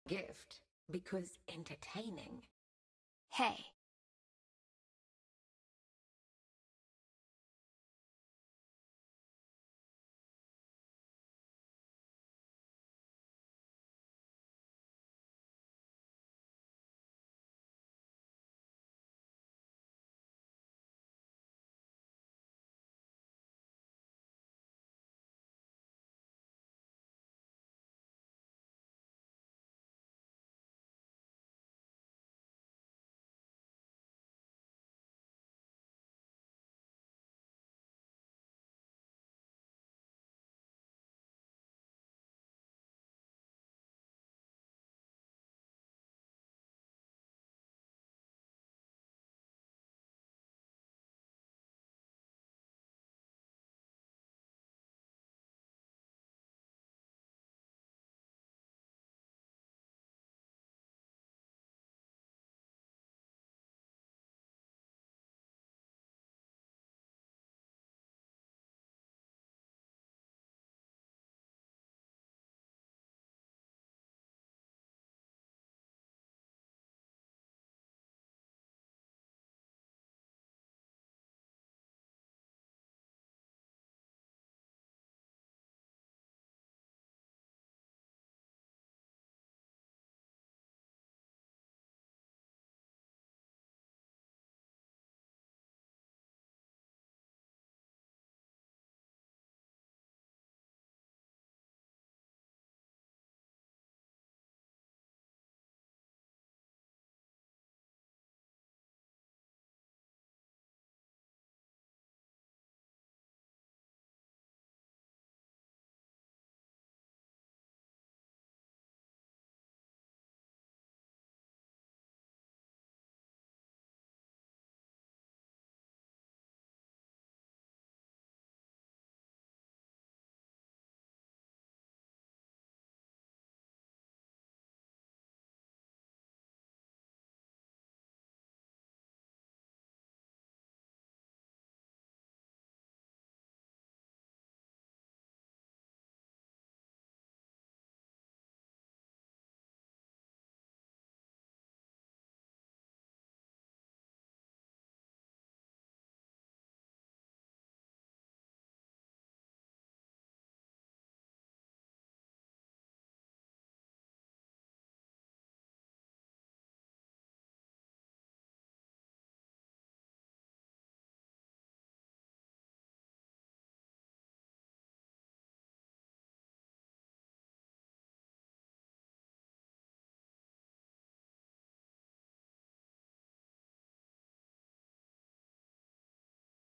gift because entertaining. Hey.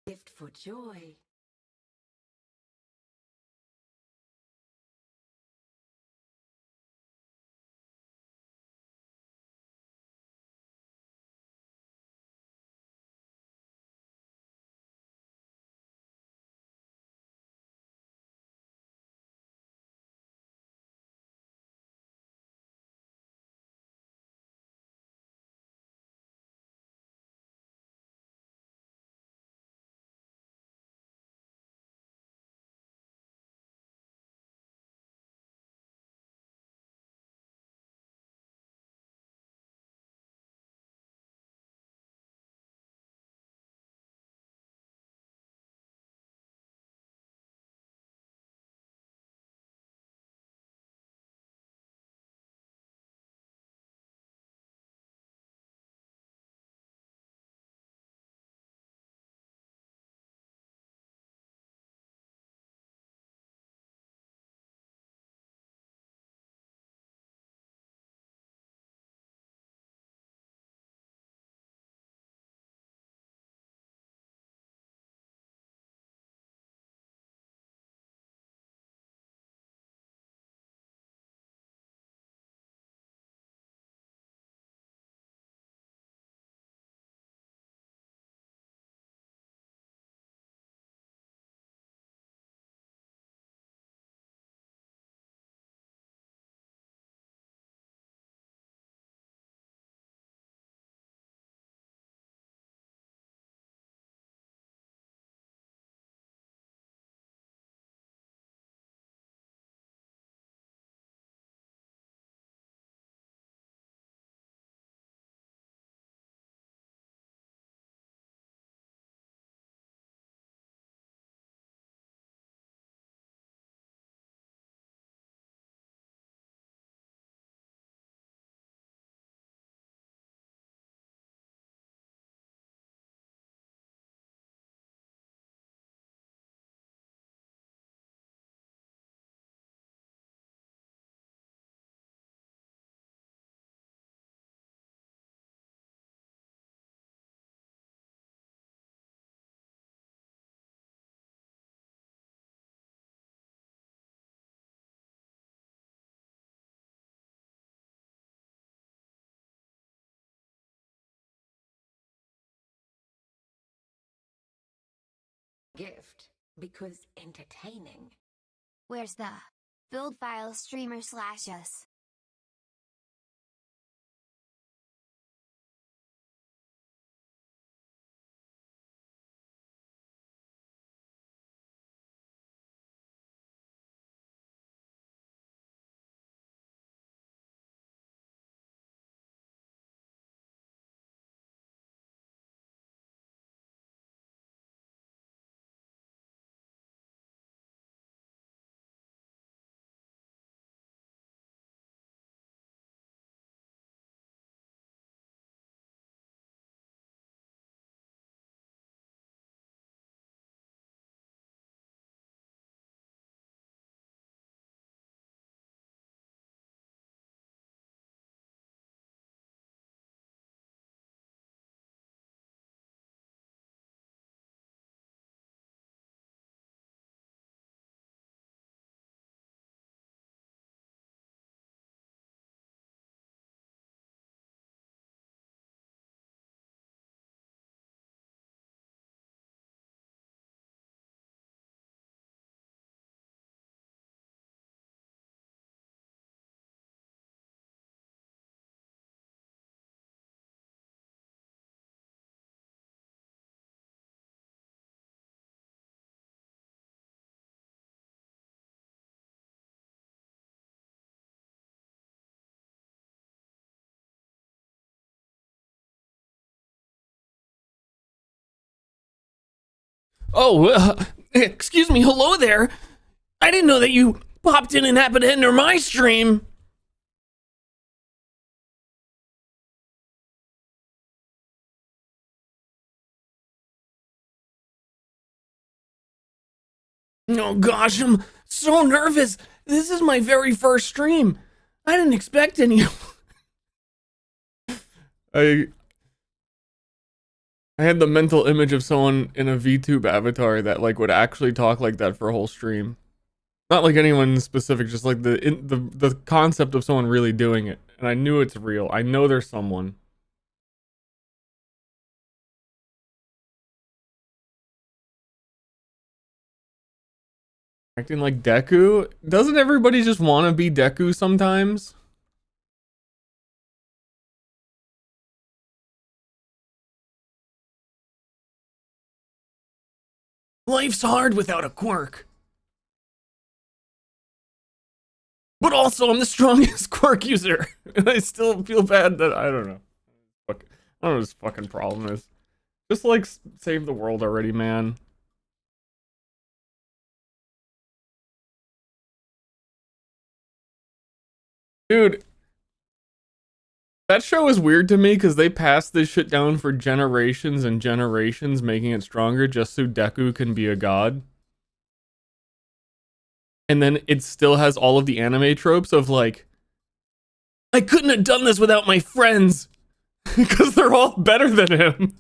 Gift for joy. Gift because entertaining. Where's the build file streamer / us? Oh, excuse me. Hello there. I didn't know that you popped in and happened to enter my stream. Oh gosh, I'm so nervous. This is my very first stream. I didn't expect any. I had the mental image of someone in a VTube avatar that like would actually talk like that for a whole stream. Not like anyone specific, just like the concept of someone really doing it. And I knew it's real. I know there's someone. Acting like Deku? Doesn't everybody just want to be Deku sometimes? Life's hard without a quirk. But also, I'm the strongest quirk user. And I still feel bad that, I don't know. I don't know what his fucking problem is. Just like, save the world already, man. Dude, that show is weird to me because they passed this shit down for generations and generations, making it stronger just so Deku can be a god. And then it still has all of the anime tropes of like, I couldn't have done this without my friends because they're all better than him.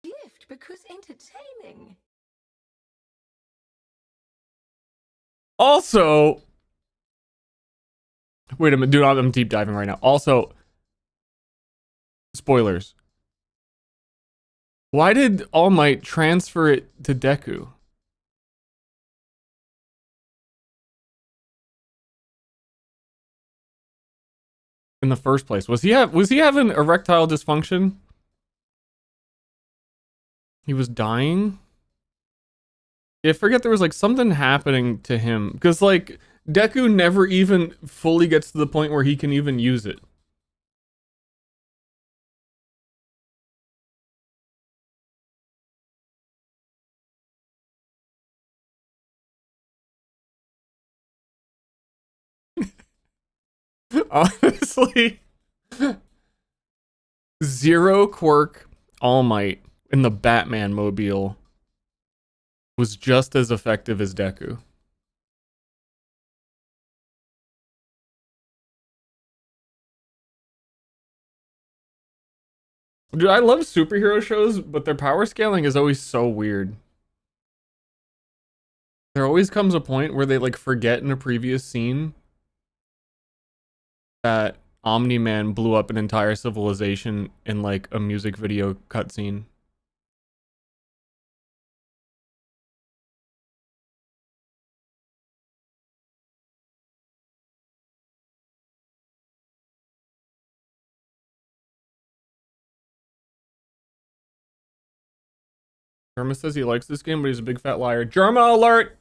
Gift because entertaining. Also, wait a minute, dude, I'm deep diving right now. Also, spoilers. Why did All Might transfer it to Deku? In the first place, was he having erectile dysfunction? He was dying. Yeah, I forget there was like something happening to him because like Deku never even fully gets to the point where he can even use it. Honestly, Zero Quirk All Might in the Batman mobile was just as effective as Deku. Dude, I love superhero shows, but their power scaling is always so weird. There always comes a point where they like forget in a previous scene that Omni-Man blew up an entire civilization in like a music video cutscene. Germa says he likes this game, but he's a big fat liar. Germa alert!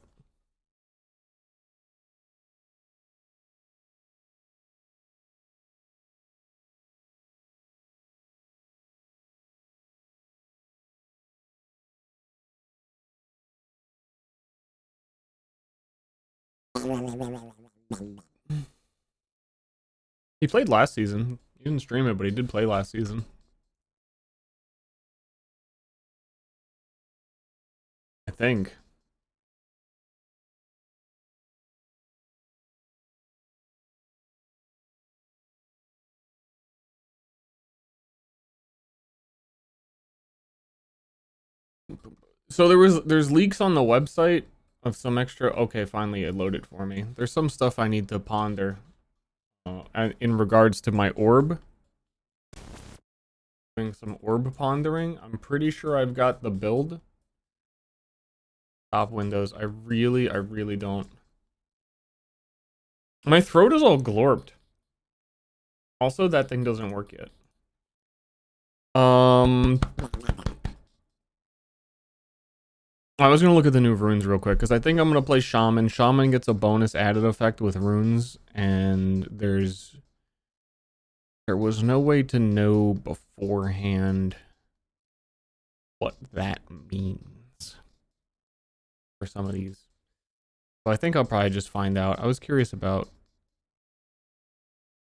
He played last season. He didn't stream it, but he did play last season. I think. So there's leaks on the website of some extra. Okay, finally it loaded for me. There's some stuff I need to ponder in regards to my orb. Doing some orb pondering. I'm pretty sure I've got the build. Top windows. I really don't. My throat is all glorped. Also, that thing doesn't work yet. I was gonna look at the new runes real quick because I think I'm gonna play Shaman. Shaman gets a bonus added effect with runes, and there was no way to know beforehand what that means for some of these. So I think I'll probably just find out. I was curious about.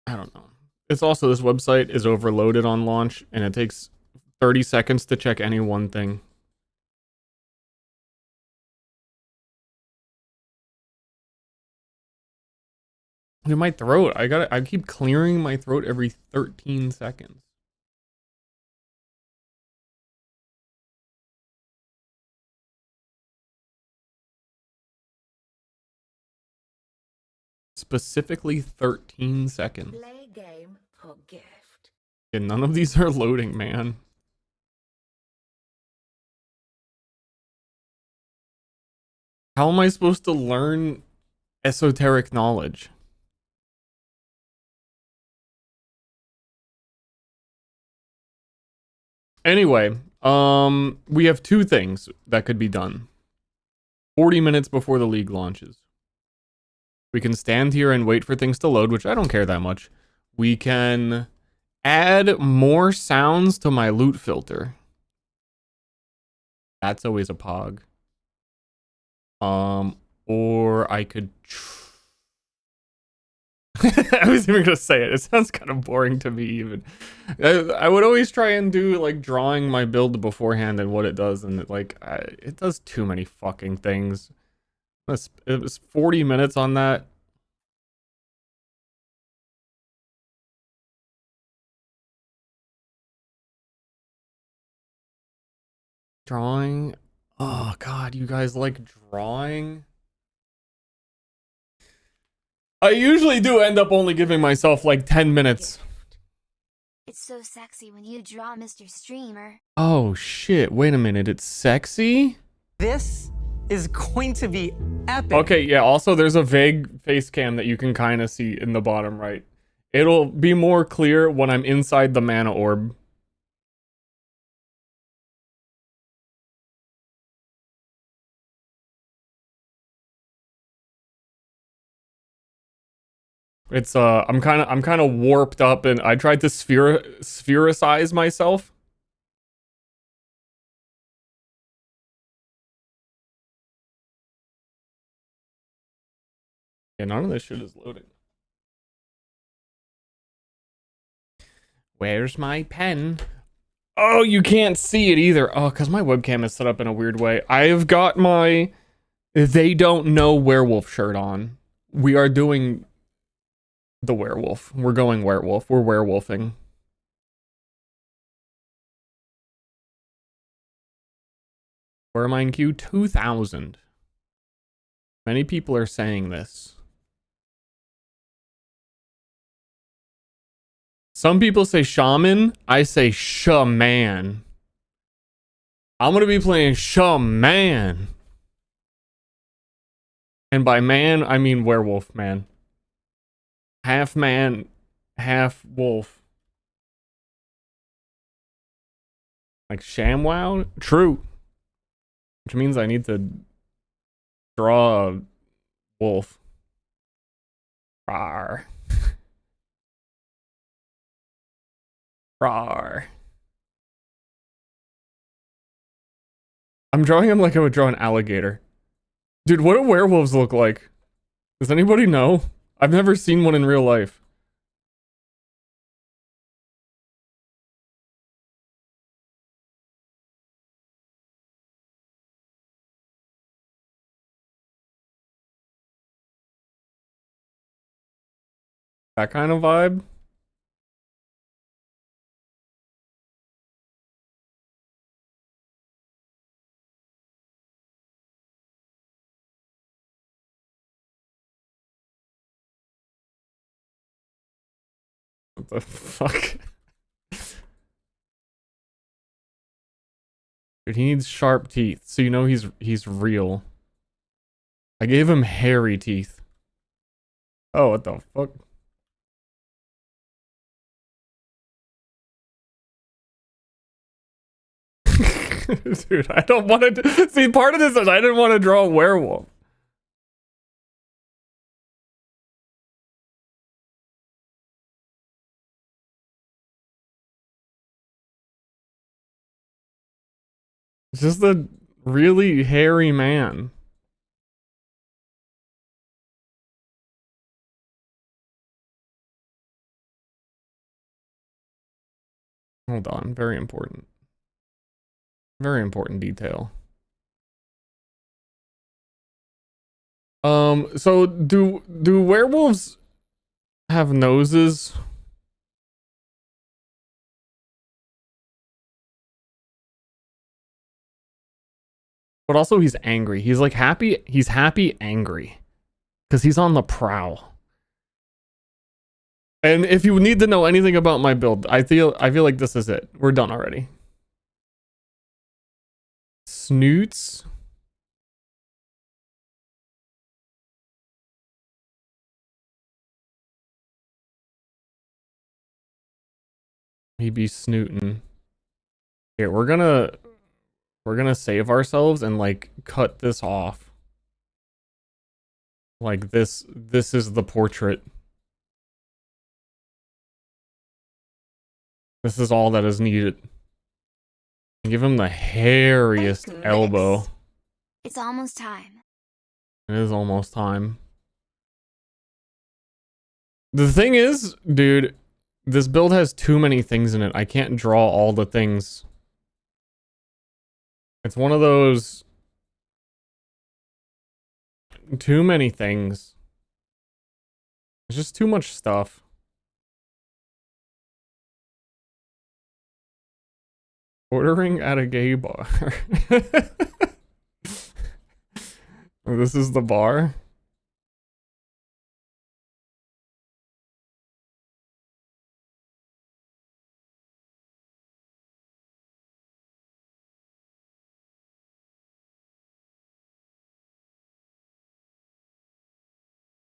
I don't know. It's also, this website is overloaded on launch, and it takes 30 seconds to check any one thing. In my throat, I keep clearing my throat every 13 seconds. Specifically 13 seconds. Play game for gift. And none of these are loading, man. How am I supposed to learn esoteric knowledge? Anyway, we have two things that could be done. 40 minutes before the league launches. We can stand here and wait for things to load, which I don't care that much. We can add more sounds to my loot filter. That's always a pog. Or I could... I was even gonna say it. It sounds kind of boring to me even. I would always try and do like drawing my build beforehand and what it does, and it does too many fucking things. It was 40 minutes on that. Drawing. Oh god, you guys like drawing? I usually do end up only giving myself like 10 minutes. It's so sexy when you draw, Mr. Streamer. Oh shit, wait a minute, it's sexy? This is going to be epic. Okay, yeah, also there's a vague face cam that you can kind of see in the bottom right. It'll be more clear when I'm inside the mana orb. It's I'm kind of warped up, and I tried to sphericize myself. Yeah, none of this shit is loading. Where's my pen? Oh, you can't see it either. Oh, because my webcam is set up in a weird way. I've got my They Don't Know werewolf shirt on. We are doing the werewolf. We're going werewolf. We're werewolfing. Where am I in queue? 2,000. Many people are saying this. Some people say shaman. I say shaman. I'm gonna be playing shaman. And by man, I mean werewolf man. Half man, half wolf. Like ShamWow? True. Which means I need to draw a wolf. Rawr. Rawr. I'm drawing him like I would draw an alligator. Dude, what do werewolves look like? Does anybody know? I've never seen one in real life. That kind of vibe? What the fuck? Dude, he needs sharp teeth, so you know he's real. I gave him hairy teeth. Oh, what the fuck? Dude, I don't want to see, part of this is I didn't want to draw a werewolf. It's just a really hairy man. Hold on, very important. Very important detail. So do werewolves have noses? But also he's angry. He's like happy, he's happy angry. Because he's on the prowl. And if you need to know anything about my build, I feel like this is it. We're done already. Snoots. He be snooting. Here, we're gonna save ourselves and like cut this off. Like this is the portrait. This is all that is needed. Give him the hairiest elbow. It's almost time. It is almost time. The thing is, dude, this build has too many things in it. I can't draw all the things. It's one of those too many things. It's just too much stuff. Ordering at a gay bar. This is the bar.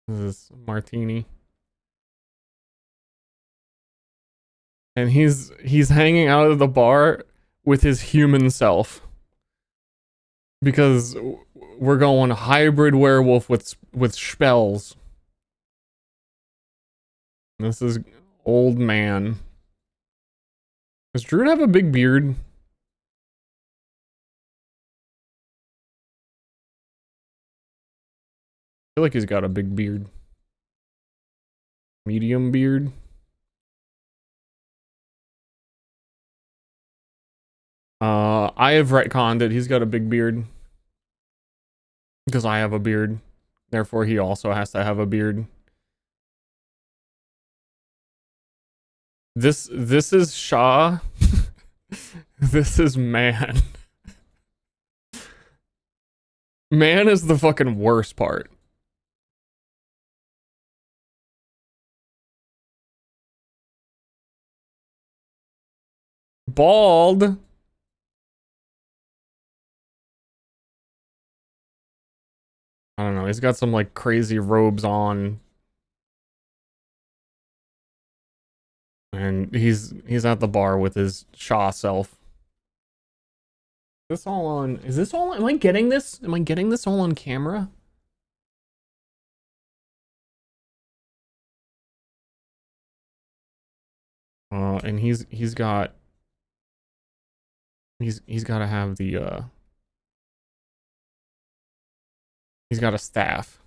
This is martini. And he's hanging out at the bar with his human self. Because we're going hybrid werewolf with spells. This is old man. Does Druid have a big beard? I feel like he's got a big beard. Medium beard. I have retconned it. He's got a big beard. Because I have a beard. Therefore, he also has to have a beard. This is Shah. This is man. Man is the fucking worst part. Bald. I don't know. He's got some like crazy robes on. And he's at the bar with his Shaw self. Is this all on? Is this all? Am I getting this? Am I getting this all on camera? And he's got to have the he's got a staff.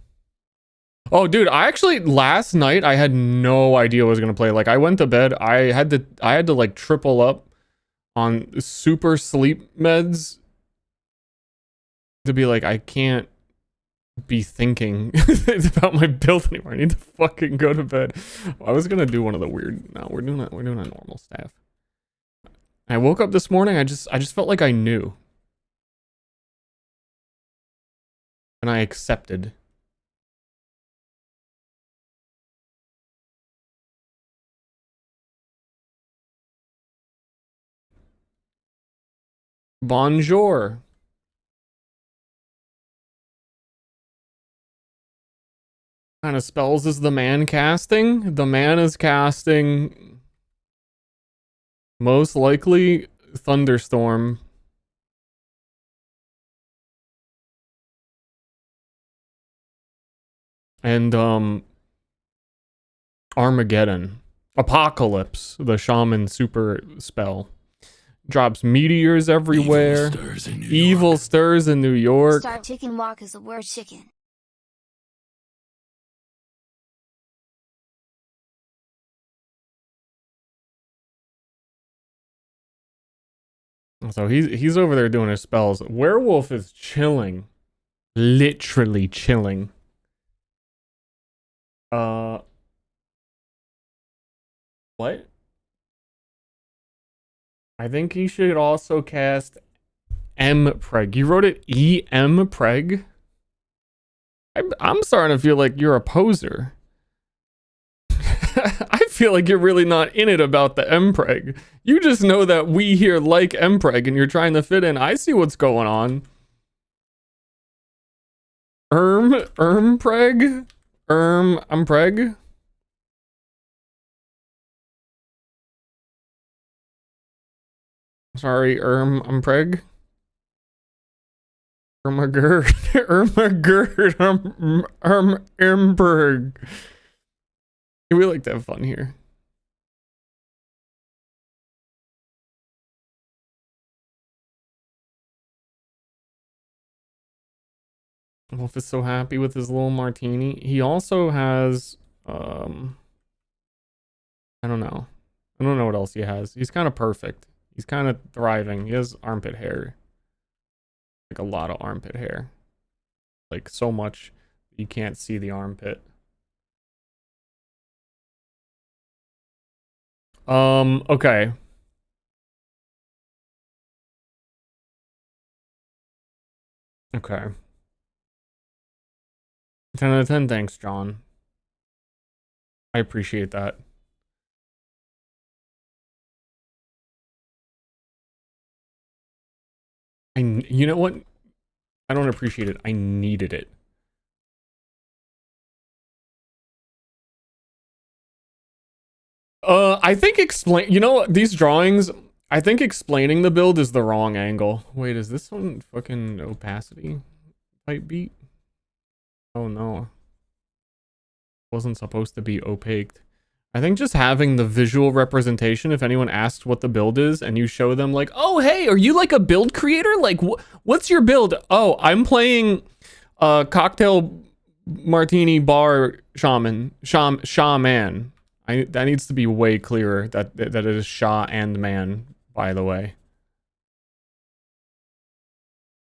Oh, dude, I actually last night I had no idea what I was gonna play. Like I went to bed, I had to like triple up on super sleep meds to be like I can't be thinking about my build anymore. I need to fucking go to bed. I was gonna do one of the weird. No, we're doing a normal staff. I woke up this morning. I just felt like I knew, and I accepted. Bonjour. What kind of spells is the man casting? The man is casting most likely Thunderstorm. And Armageddon. Apocalypse, the shaman super spell. Drops meteors everywhere. Evil stirs in New York. Start chicken walk is the word chicken. So he's over there doing his spells. Werewolf is chilling. Literally chilling. What? I think he should also cast M Preg. You wrote it E-M Preg? I'm starting to feel like you're a poser. I feel like you're really not in it about the Mpreg. You just know that we here like Mpreg and you're trying to fit in. I see what's going on. Mpreg? Mpreg? Sorry, Mpreg? Ermagerd. Ermagerd. Mpreg. We like to have fun here. Wolf is so happy with his little martini. He also has, I don't know. I don't know what else he has. He's kind of perfect. He's kind of thriving. He has armpit hair. Like a lot of armpit hair. Like so much you can't see the armpit. Okay. Okay. 10 out of 10, thanks, John. I appreciate that. You know what? I don't appreciate it. I needed it. I think you know what? These drawings, I think explaining the build is the wrong angle. Wait, is this one fucking opacity type beat? Oh no. Wasn't supposed to be opaqued. I think just having the visual representation, if anyone asks what the build is and you show them like, oh, hey, are you like a build creator? Like, what's your build? Oh, I'm playing cocktail martini bar shaman. That needs to be way clearer that it is Sha and man, by the way.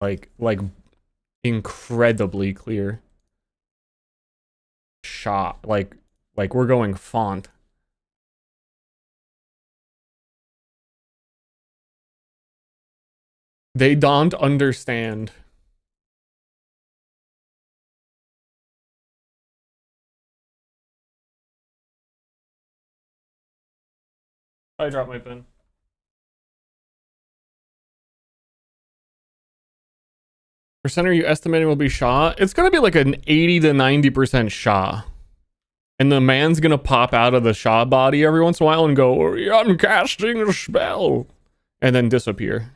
Like incredibly clear. Sha, like we're going font. They don't understand. I dropped my pen. Percent are you estimating will be Shaw? It's gonna be like an 80 to 90% Shaw. And the man's gonna pop out of the Shaw body every once in a while and go, I'm casting a spell. And then disappear.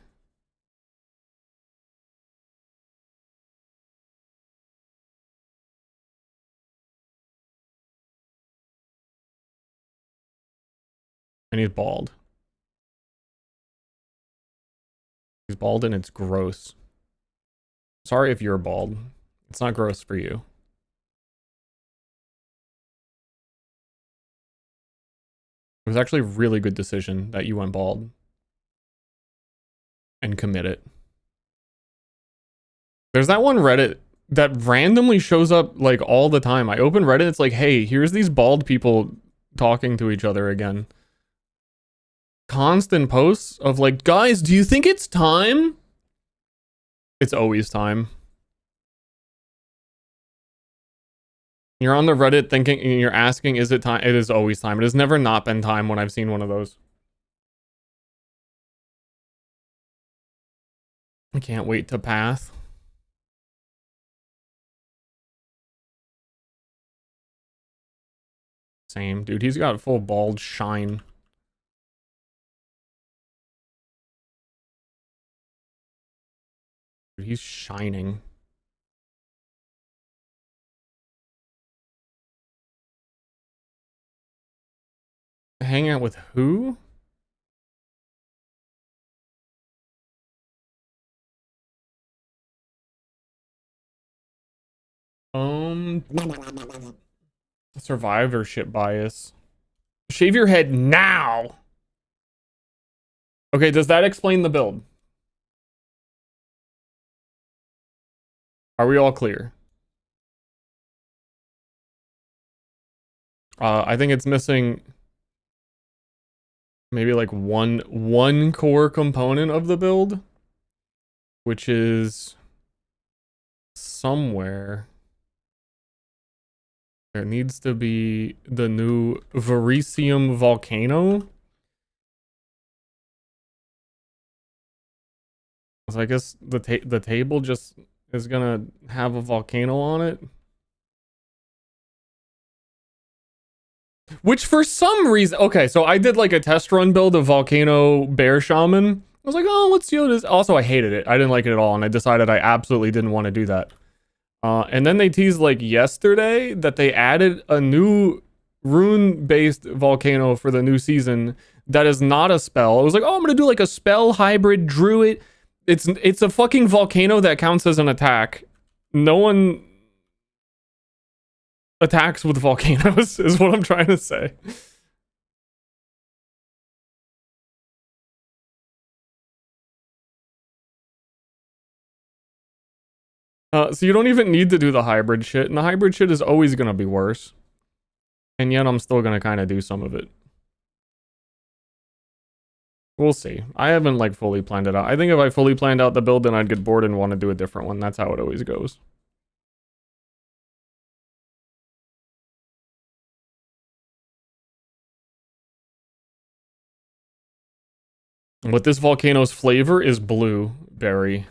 And he's bald. He's bald and it's gross. Sorry if you're bald. It's not gross for you. It was actually a really good decision that you went bald. And commit it. There's that one Reddit that randomly shows up like all the time. I open Reddit, it's like, hey, here's these bald people talking to each other again. Constant posts of like, guys, do you think it's time? It's always time. You're on the Reddit thinking, you're asking, is it time? It is always time. It has never not been time when I've seen one of those. I can't wait to path. Same. Dude, he's got full bald shine. Dude, he's shining. Hang out with who? Survivorship bias. Shave your head now. Okay, does that explain the build? Are we all clear? I think it's missing maybe like one core component of the build, which is somewhere. There needs to be the new Verisium volcano. So I guess the table just is gonna have a volcano on it. Which for some reason, okay, so I did like a test run build of Volcano Bear Shaman. I was like, oh, let's see what it is. Also, I hated it. I didn't like it at all, and I decided I absolutely didn't want to do that. And then they teased like yesterday that they added a new rune-based volcano for the new season that is not a spell. It was like, oh, I'm gonna do like a spell hybrid druid. It's a fucking volcano that counts as an attack. No one attacks with volcanoes is what I'm trying to say. So you don't even need to do the hybrid shit, and the hybrid shit is always gonna be worse. And yet I'm still gonna kind of do some of it. We'll see. I haven't like fully planned it out. I think if I fully planned out the build, then I'd get bored and want to do a different one. That's how it always goes. But this volcano's flavor is blueberry.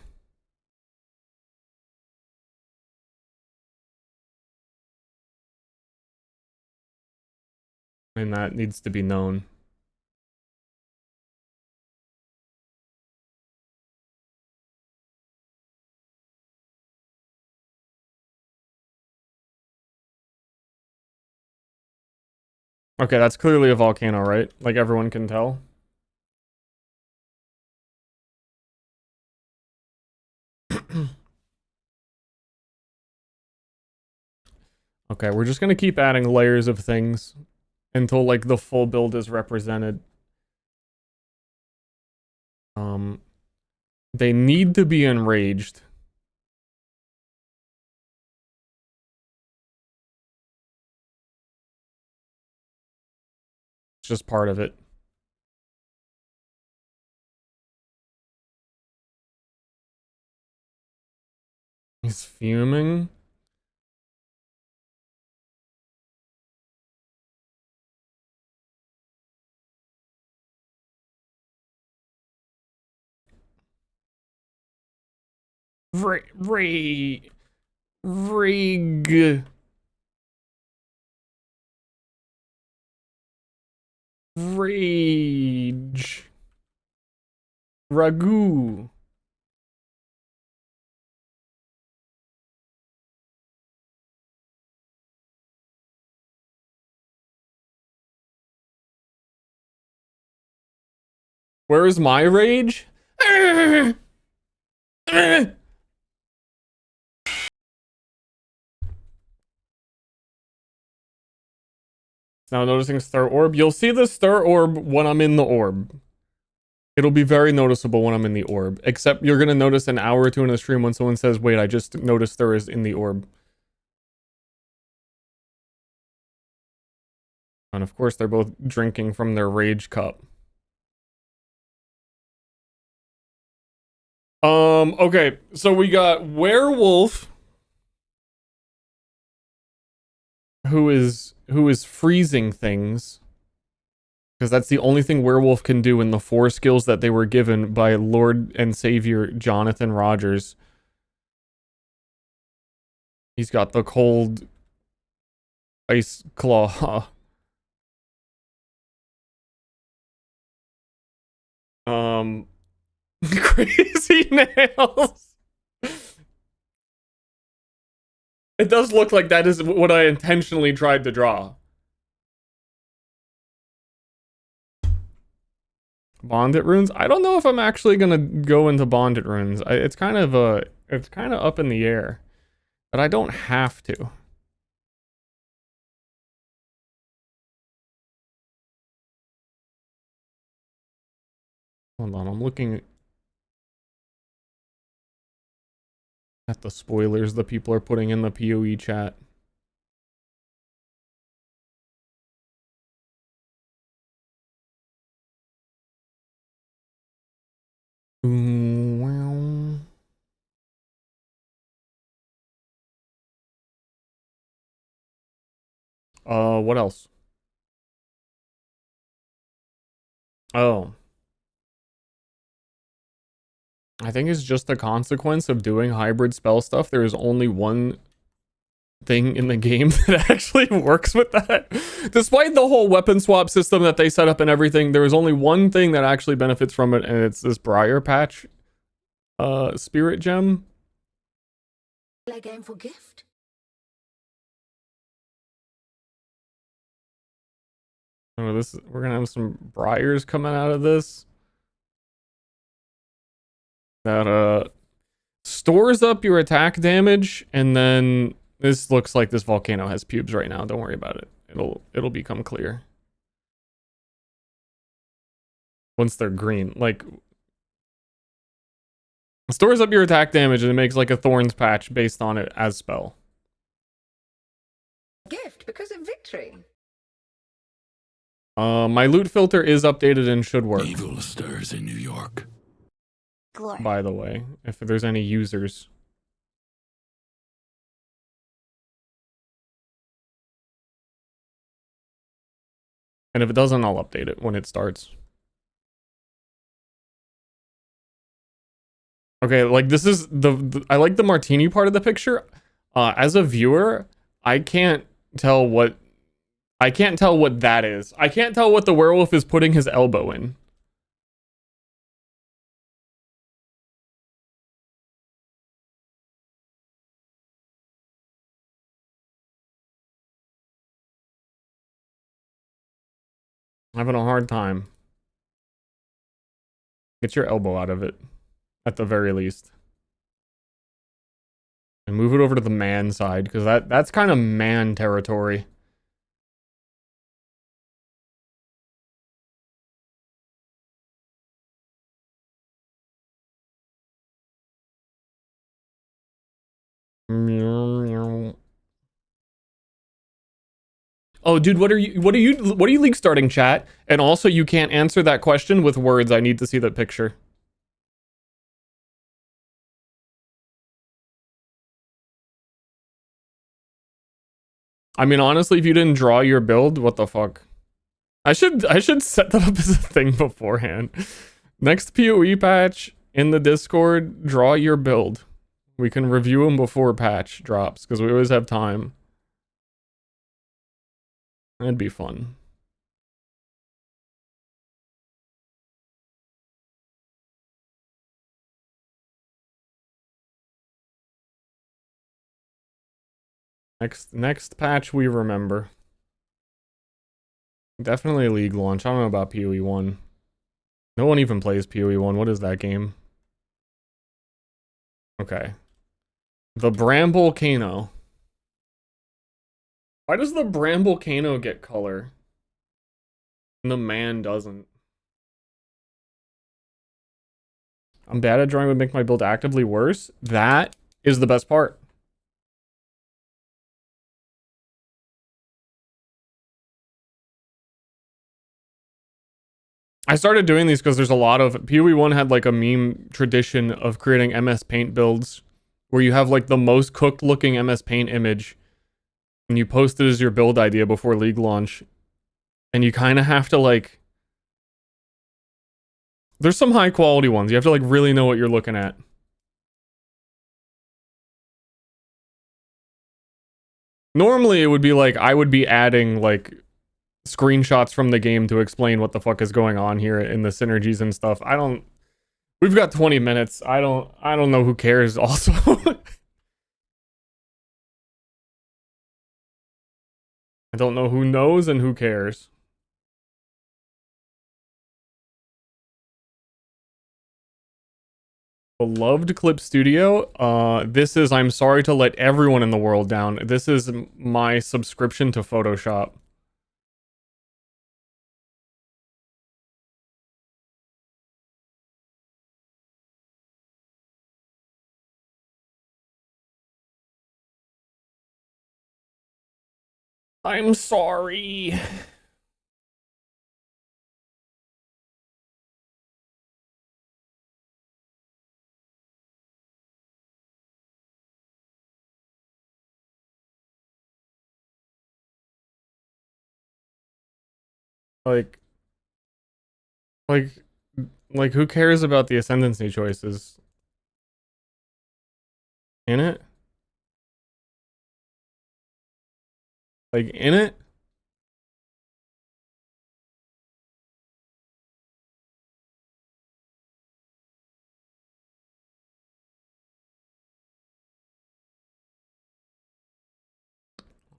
And that needs to be known. Okay, that's clearly a volcano, right? Like everyone can tell. Okay, we're just gonna keep adding layers of things until like the full build is represented. They need to be enraged. It's just part of it. He's fuming. Rig. Rage. Ragu. Where is my rage? Now noticing Star Orb. You'll see the Star Orb when I'm in the orb. It'll be very noticeable when I'm in the orb. Except you're gonna notice an hour or two in the stream when someone says, wait, I just noticed Star is in the orb. And of course they're both drinking from their rage cup. Okay, so we got Werewolf, who is freezing things, because that's the only thing Werewolf can do in the 4 skills that they were given by Lord and Savior Jonathan Rogers. He's got the cold ice claw. Crazy nails. It does look like that is what I intentionally tried to draw. Bondit runes? I don't know if I'm actually gonna go into Bondit runes. It's kind of up in the air, but I don't have to. Hold on, I'm looking at the spoilers the people are putting in the PoE chat. Well. What else? Oh. I think it's just the consequence of doing hybrid spell stuff. There is only one thing in the game that actually works with that. Despite the whole weapon swap system that they set up and everything, there is only one thing that actually benefits from it, and it's this Briar Patch spirit gem. Play game for gift. Oh, we're gonna have some briars coming out of this. That stores up your attack damage, and then this looks like this volcano has pubes right now. Don't worry about it. It'll become clear once they're green. Like, stores up your attack damage and it makes like a thorns patch based on it as spell. Gift because of victory. My loot filter is updated and should work. Evil stirs in New York. Glory. By the way, if there's any users. And if it doesn't, I'll update it when it starts. Okay, like this is I like the martini part of the picture. As a viewer, I can't tell what that is. I can't tell what the werewolf is putting his elbow in. I'm having a hard time. Get your elbow out of it, at the very least. And move it over to the man side, because that's kind of man territory. Oh, dude, what are you league starting, chat? And also, you can't answer that question with words. I need to see that picture. I mean, honestly, if you didn't draw your build, what the fuck? I should set that up as a thing beforehand. Next PoE patch in the Discord, draw your build. We can review them before patch drops because we always have time. That'd be fun. Next patch we remember. Definitely League launch. I don't know about PoE 1. No one even plays PoE 1. What is that game? Okay. The Bramble Kano. Why does the Bramble Kano get color? And the man doesn't. I'm bad at drawing would make my build actively worse. That is the best part. I started doing these because there's a lot of PoE 1 had like a meme tradition of creating MS Paint builds where you have like the most cooked looking MS Paint image and you post it as your build idea before League launch. And you kind of have to like, there's some high quality ones. You have to like really know what you're looking at. Normally it would be like, I would be adding like screenshots from the game to explain what the fuck is going on here in the synergies and stuff. We've got 20 minutes. I don't know who cares also. I don't know who knows and who cares. Beloved Clip Studio. This is, I'm sorry to let everyone in the world down. This is my subscription to Photoshop. I'm sorry. Like, like, like, who cares about the ascendancy choices? In it? Like, in it?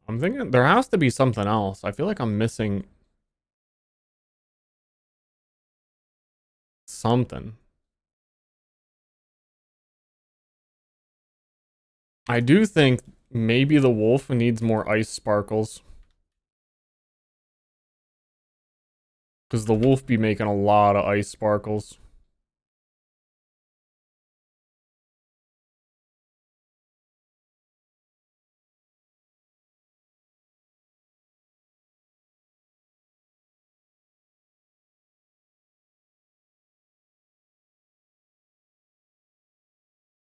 I'm thinking there has to be something else. I feel like I'm missing something. I do think maybe the wolf needs more ice sparkles. Because the wolf be making a lot of ice sparkles.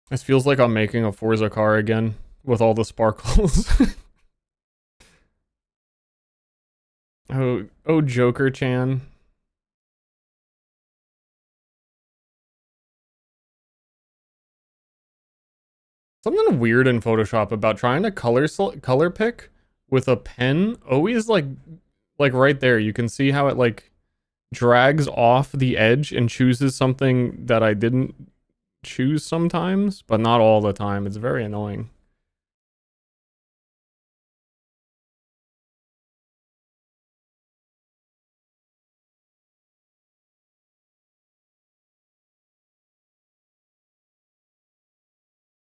This feels like I'm making a Forza car again with all the sparkles. Oh, Joker-chan. Something weird in Photoshop about trying to color pick with a pen. Always like right there. You can see how it like drags off the edge and chooses something that I didn't choose sometimes, but not all the time. It's very annoying.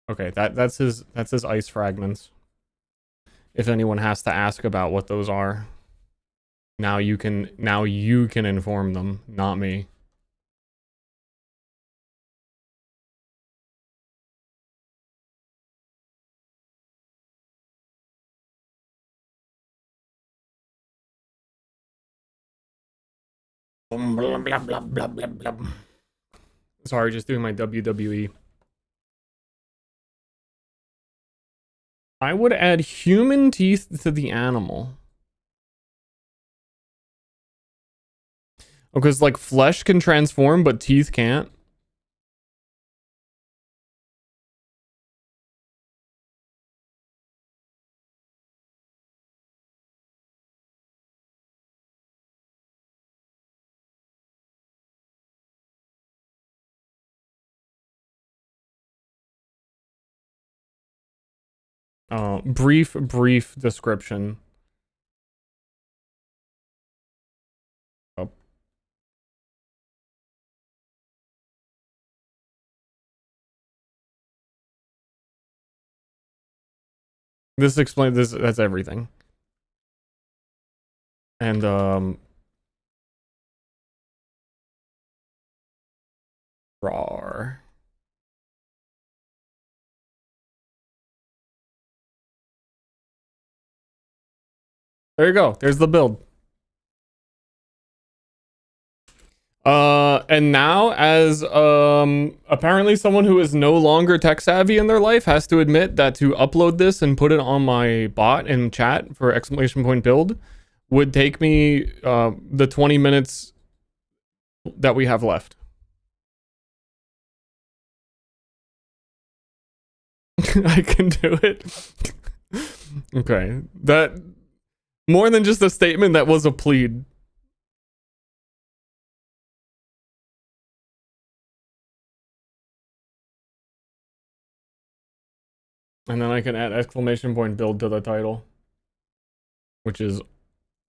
Okay, that's his ice fragments. If anyone has to ask about what those are, now you can inform them, not me. Blah, blah, blah, blah, blah, blah. Sorry, just doing my WWE. I would add human teeth to the animal. Because like flesh can transform, but teeth can't. Brief description. Oh. This explains this. That's everything. And rawr. There you go. There's the build. And now, as apparently someone who is no longer tech savvy in their life has to admit that to upload this and put it on my bot in chat for exclamation point build would take me the 20 minutes that we have left. I can do it. Okay, that more than just a statement, that was a plead. And then I can add exclamation point build to the title, which is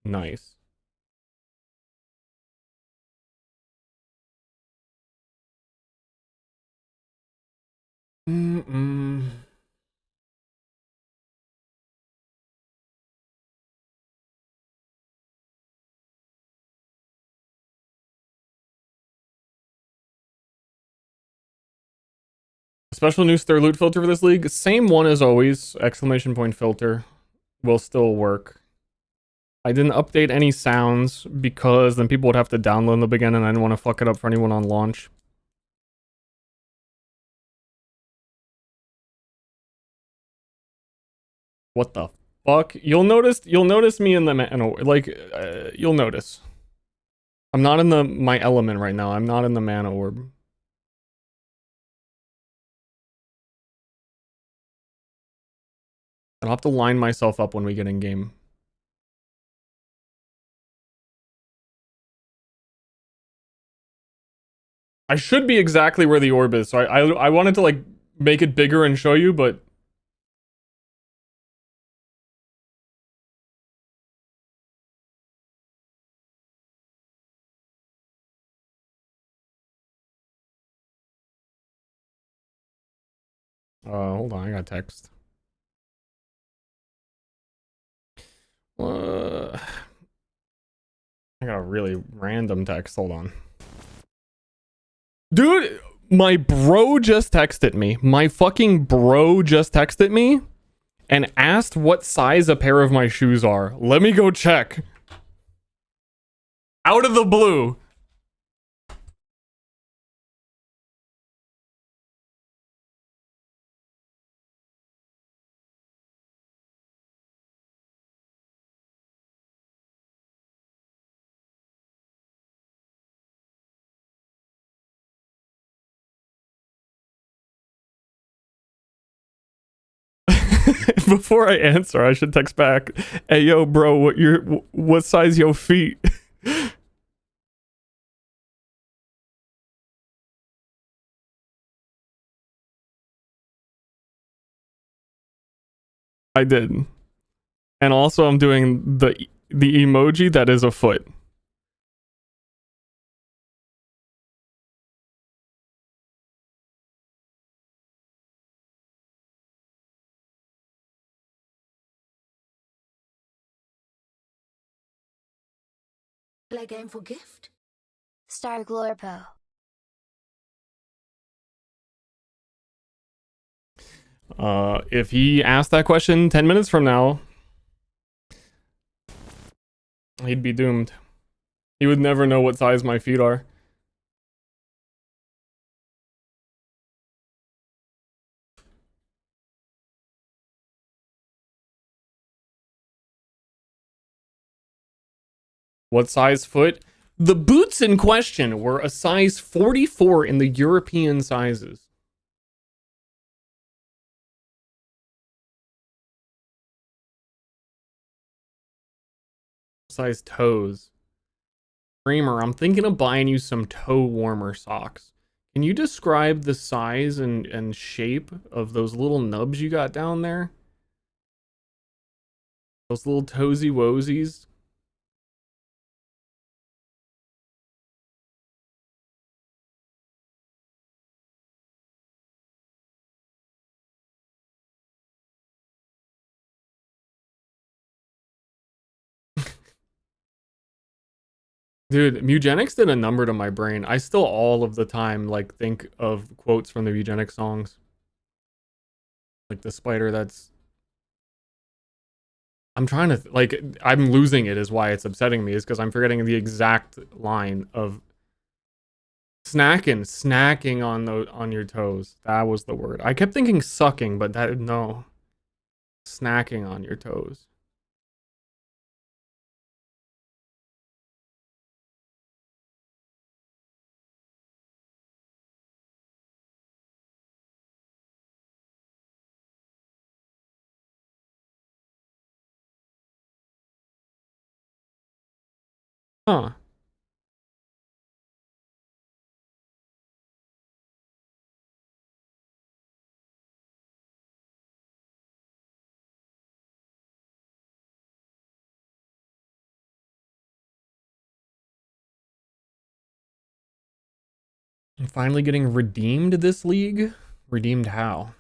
nice. Special new Ster loot filter for this league. Same one as always. Exclamation point filter will still work. I didn't update any sounds because then people would have to download them again and I didn't want to fuck it up for anyone on launch. What the fuck? You'll notice me in the you'll notice. I'm not in my element right now. I'm not in the mana orb. I'll have to line myself up when we get in game. I should be exactly where the orb is, so I wanted to like make it bigger and show you, but hold on, I got text. I got a really random text. Hold on. Dude, my bro just texted me. My fucking bro just texted me and asked what size a pair of my shoes are. Let me go check. Out of the blue. Before I answer, I should text back. Hey, yo, bro, what size your feet? I did. And also I'm doing the emoji that is a foot. Play game for gift? Star Glorpo. If he asked that question 10 minutes from now, he'd be doomed. He would never know what size my feet are. What size foot? The boots in question were a size 44 in the European sizes. Size toes. Streamer, I'm thinking of buying you some toe warmer socks. Can you describe the size and shape of those little nubs you got down there? Those little toesy woesies. Dude, Mugenics did a number to my brain. I still all of the time like think of quotes from the Mugenics songs. Like the spider that's I'm trying to like I'm losing it is why it's upsetting me is because I'm forgetting the exact line of snacking on your toes. That was the word. I kept thinking sucking, but that no. Snacking on your toes. Huh. I'm finally getting redeemed this league. Redeemed how?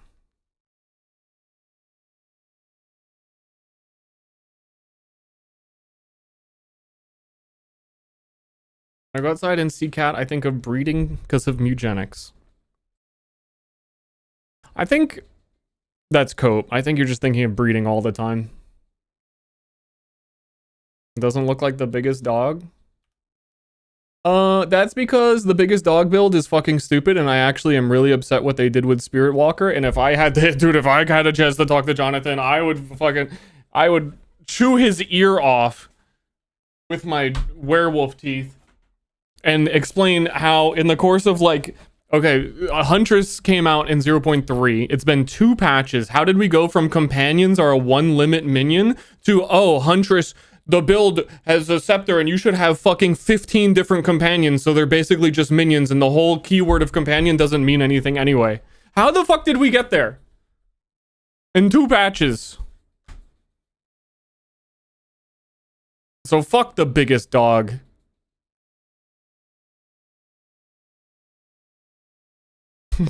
When I go outside and see cat, I think of breeding because of Mugenics. I think that's cope. I think you're just thinking of breeding all the time. It doesn't look like the biggest dog. That's because the biggest dog build is fucking stupid, and I actually am really upset what they did with Spirit Walker. And if I had to, dude, if I had a chance to talk to Jonathan, I would chew his ear off with my werewolf teeth and explain how in the course of like, okay, a Huntress came out in 0.3. It's been 2 patches. How did we go from companions are a 1 limit minion to, oh, Huntress, the build has a scepter and you should have fucking 15 different companions, so they're basically just minions and the whole keyword of companion doesn't mean anything anyway. How the fuck did we get there? In 2 patches. So fuck the biggest dog.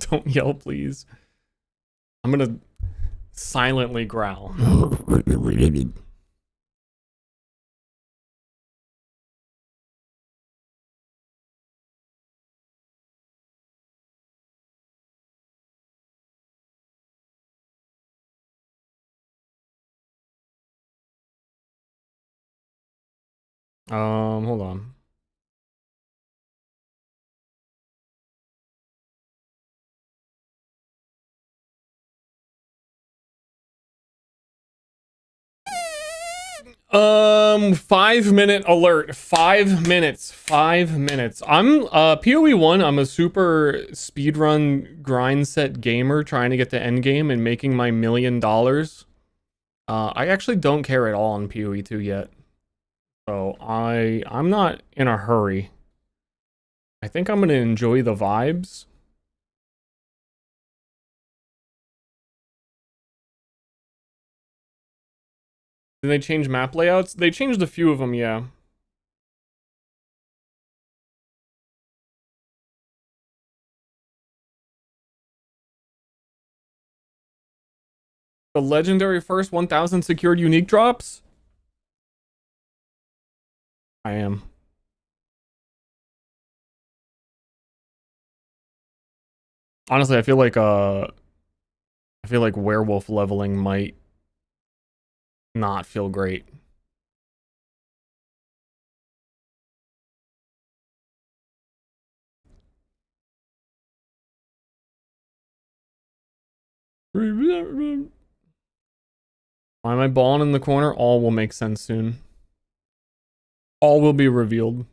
Don't yell, please. I'm gonna silently growl. Hold on. Um, 5-minute alert. 5 minutes. 5 minutes. I'm PoE 1, I'm a super speedrun grind set gamer trying to get to endgame and making my $1 million. I actually don't care at all on PoE 2 yet. So I'm not in a hurry. I think I'm gonna enjoy the vibes. Did they change map layouts? They changed a few of them, yeah. The legendary first 1000 secured unique drops? I am. Honestly, I feel like werewolf leveling might not feel great. Why am I balling in the corner? All will make sense soon. All will be revealed.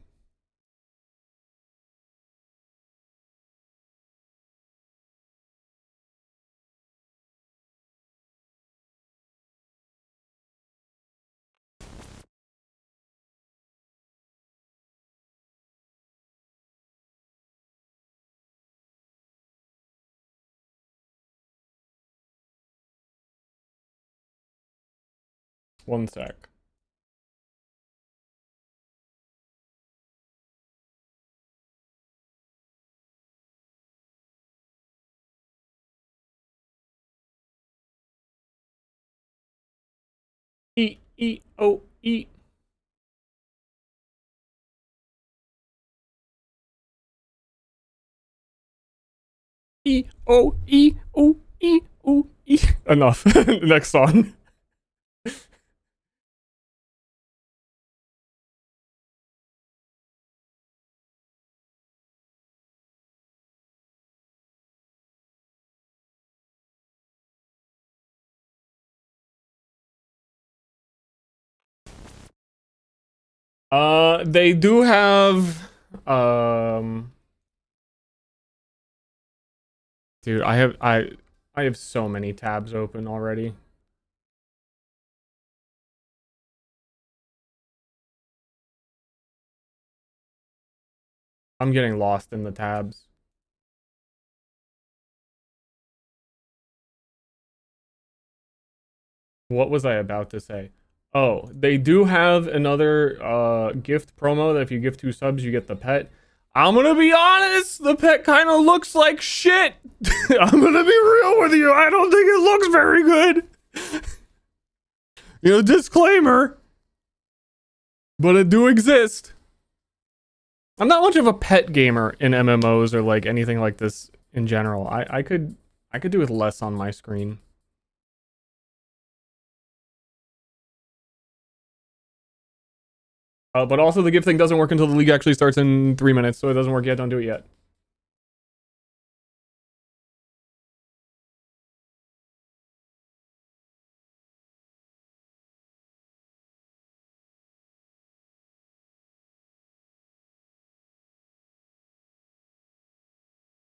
One sec. E. E. Enough. Next song. They do have, dude, I have so many tabs open already. I'm getting lost in the tabs. What was I about to say? Oh, they do have another gift promo that if you give 2 subs, you get the pet. I'm gonna be honest, the pet kind of looks like shit. I'm gonna be real with you. I don't think it looks very good. You know, disclaimer. But it do exist. I'm not much of a pet gamer in MMOs or like anything like this in general. I could do with less on my screen. But also the gift thing doesn't work until the league actually starts in 3 minutes, so it doesn't work yet. Don't do it yet.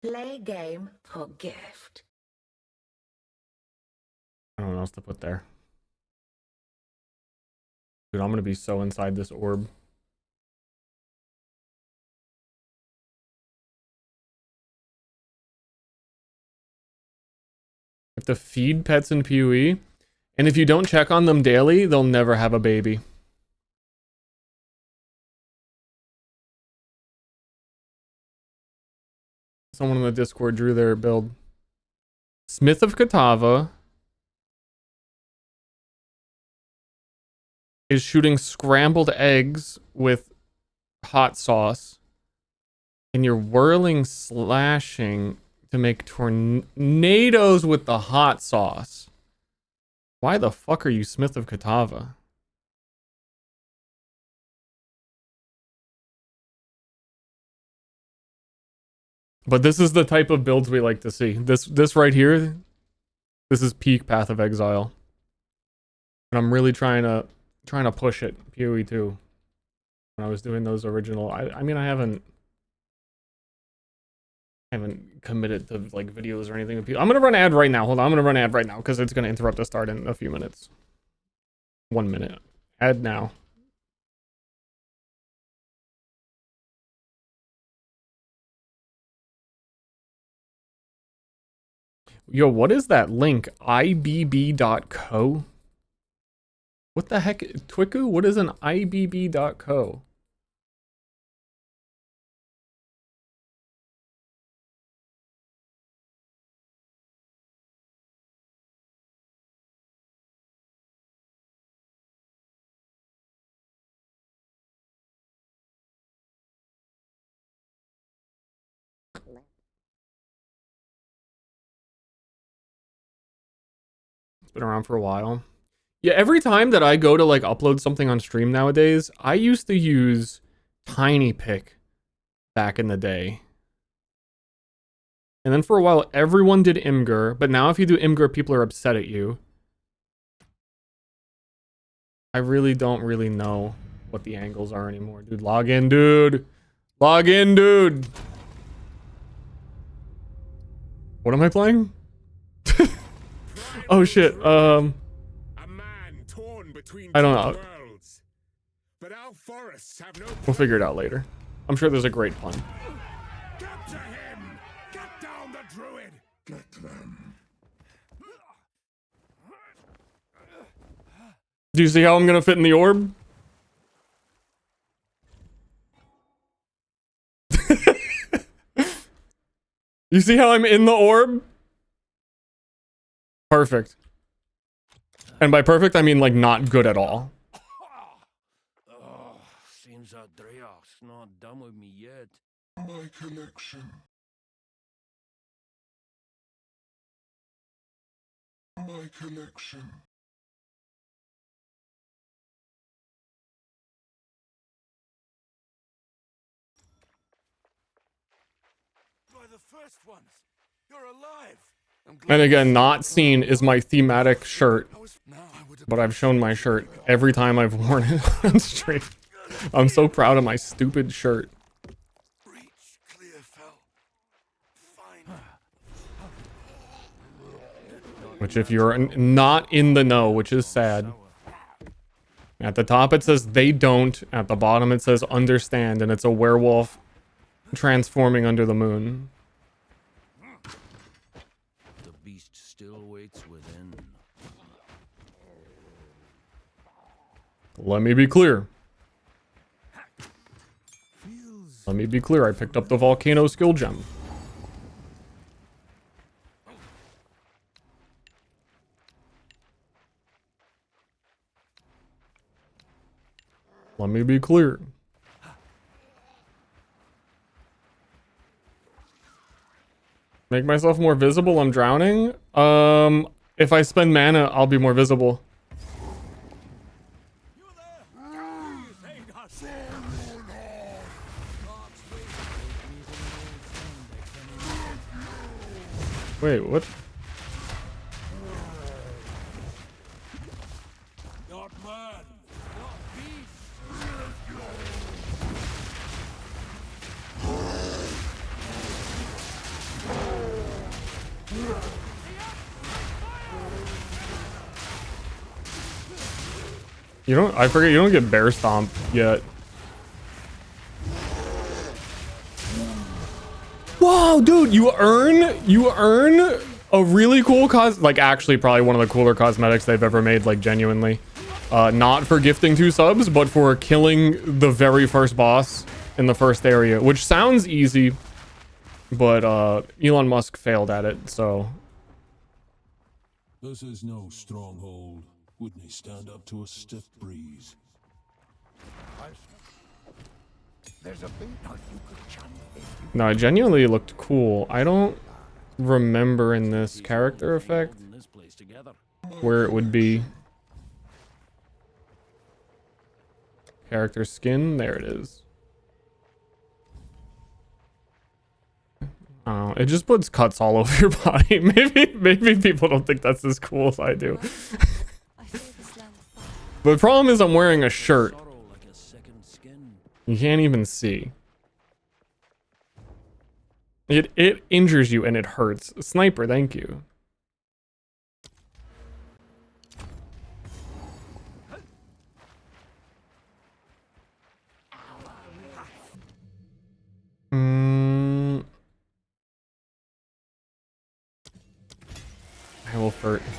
Play game for gift. I don't know what else to put there. Dude, I'm gonna be so inside this orb. You have to feed pets in PoE, and if you don't check on them daily, they'll never have a baby. Someone in the Discord drew their build. Smith of Katava is shooting scrambled eggs with hot sauce, and you're whirling slashing to make tornadoes with the hot sauce. Why the fuck are you Smith of Katava? But this is the type of builds we like to see. This right here, this is peak Path of Exile. And I'm really trying to push it PoE 2. When I was doing those original, I mean I haven't committed to like videos or anything. I'm gonna run an ad right now. Hold on, I'm gonna run an ad right now because it's gonna interrupt the start in a few minutes. 1 minute. Ad now. Yo, what is that link? ibb.co? What the heck? Twiku? What is an ibb.co? It's been around for a while. Yeah, every time that I go to like upload something on stream nowadays, I used to use TinyPic back in the day. And then for a while, everyone did Imgur, but now if you do Imgur, people are upset at you. I really don't really know what the angles are anymore. Dude, log in, dude. Log in, dude. What am I playing? Oh shit. A man torn between I don't know. worlds. But our forests have no We'll figure it out later. I'm sure there's a great pun. Get to him! Get down the druid! Get them. Do you see how I'm gonna fit in the orb? You see how I'm in the orb? Perfect. And by perfect, I mean like not good at all. Oh, seems that Dreyarch's not done with me yet. My collection. My collection. By the first ones, you're alive. And again, not seen is my thematic shirt, but I've shown my shirt every time I've worn it on stream. I'm so proud of my stupid shirt. Reach clear fell. Fine. Which if you're not in the know, which is sad. At the top it says they don't, at the bottom it says understand, and it's a werewolf transforming under the moon. The beast still waits within. Let me be clear. Let me be clear, I picked up the volcano skill gem. Let me be clear. Make myself more visible, I'm drowning. If I spend mana, I'll be more visible. Wait, what? Not man, not beast. You don't, I forget, you don't get bear stomp yet. Whoa, dude, you earn a really cool like actually probably one of the cooler cosmetics they've ever made, like genuinely. Not for gifting 2 subs, but for killing the very first boss in the first area, which sounds easy, but Elon Musk failed at it, so. This is no stronghold. Wouldn't he stand up to a stiff breeze? There's a big knife you could channel if you No, it genuinely looked cool. I don't remember in this character effect holding this place together. where it would be. Character skin, there it is. Oh, it just puts cuts all over your body. Maybe people don't think that's as cool as I do. But the problem is I'm wearing a shirt. Sorrow like a second skin. You can't even see. It injures you and it hurts. Sniper, thank you.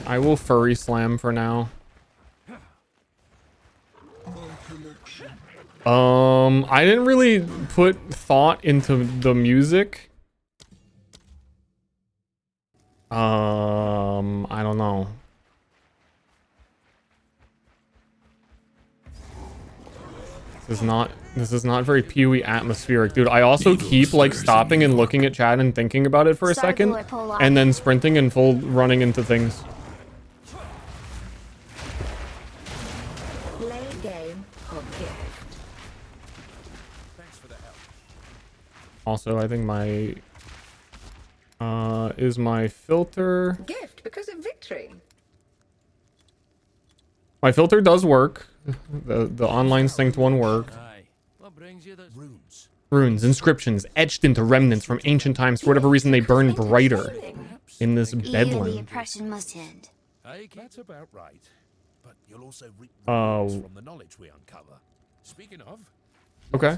I will furry slam for now. I didn't really put thought into the music. I don't know. This is not very PoE atmospheric, dude. I also keep like stopping and looking at chat and thinking about it for a second, and then sprinting and full running into things. Play game or gift. Also, I think my is my filter. Gift because of victory. My filter does work. The online synced one worked. Aye. What brings you this? Runes. Runes, inscriptions, etched into remnants from ancient times. For whatever reason, they burn brighter in this Either the bedlam. oppression must end. Aye, That's about right. But you'll also reap Oh. rewards from the knowledge we uncover. Speaking of, Okay.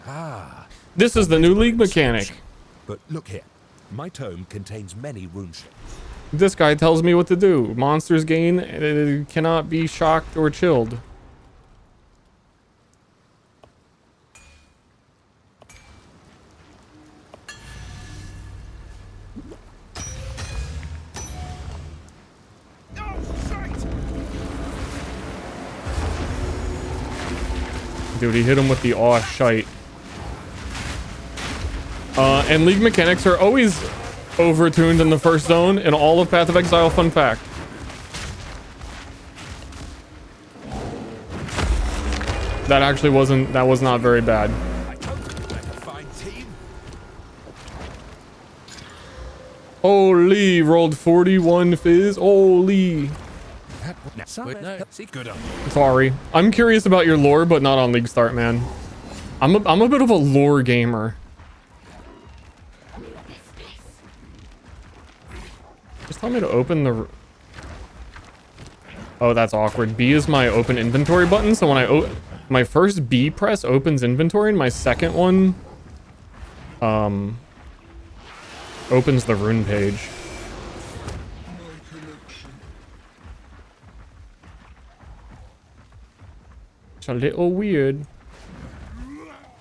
Ah, This is the new league mechanic. but look here. My tome contains many runeship. This guy tells me what to do. Monsters gain cannot be shocked or chilled. Dude, he hit him with the aw shite. And league mechanics are always overtuned in the first zone in all of Path of Exile, fun fact. That was not very bad. I told you we had a fine team. Holy, rolled 41 fizz. Holy. Wait, no, see, good on. Sorry. I'm curious about your lore, but not on League Start, man. I'm a bit of a lore gamer. Just tell me to open the... Oh, that's awkward. B is my open inventory button, so when I my first B press opens inventory, and my second one opens the rune page. It's a little weird.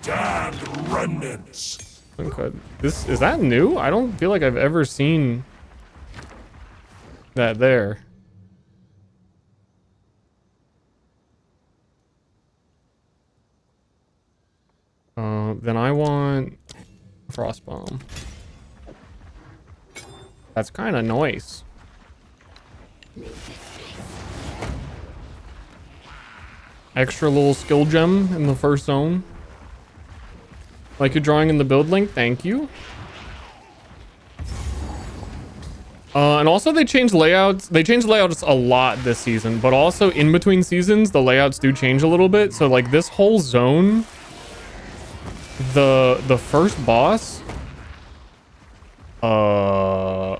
Damned remnants. Okay. Is that new? I don't feel like I've ever seen that there. Then I want Frostbomb. That's kind of nice. Extra little skill gem in the first zone. Like you're drawing in the build link, thank you. And also they changed layouts. They changed layouts a lot this season, but also in between seasons, the layouts do change a little bit. So like this whole zone, the first boss, I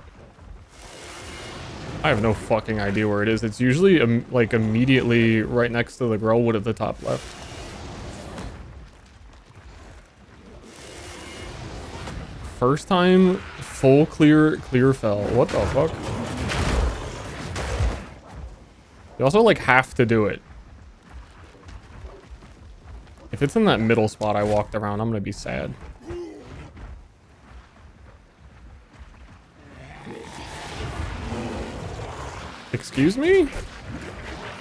have no fucking idea where it is. It's usually like immediately right next to the Grellwood at the top left. First time full clear fell. What the fuck? You also like have to do it. If it's in that middle spot I walked around, I'm gonna be sad. Excuse me?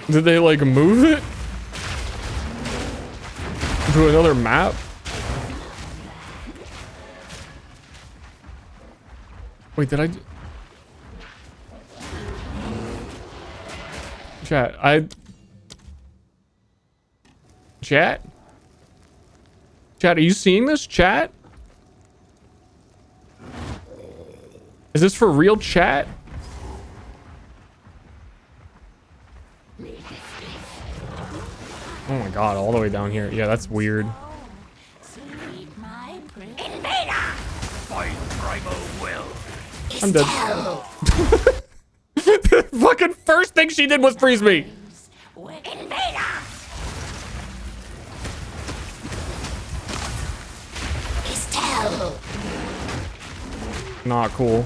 Did they like move it to another map? Wait, did I... Chat, Chat? Chat, are you seeing this, chat? Is this for real, chat? Oh my god, all the way down here. Yeah, that's weird. I'm dead. The fucking first thing she did was freeze me. Not cool.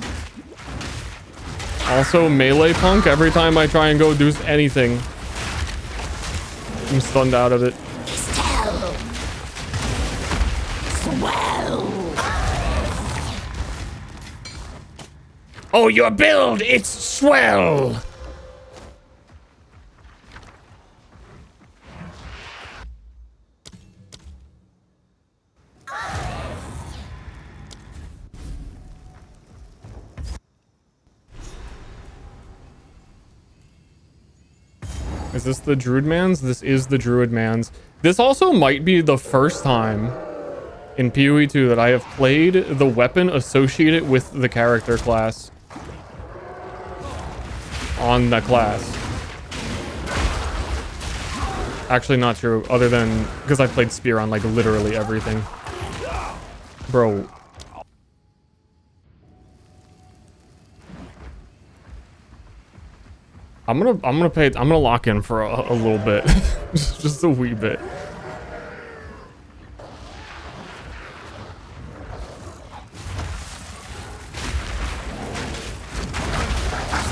Also, melee punk. Every time I try and go do anything, I'm stunned out of it. Oh, your build, it's swell. Is this the Druid Man's? This is the Druid Man's. This also might be the first time in PoE 2 that I have played the weapon associated with the character class on the class. Actually, not true, other than because I played Spear on like literally everything. Bro. I'm gonna lock in for a little bit. just a wee bit.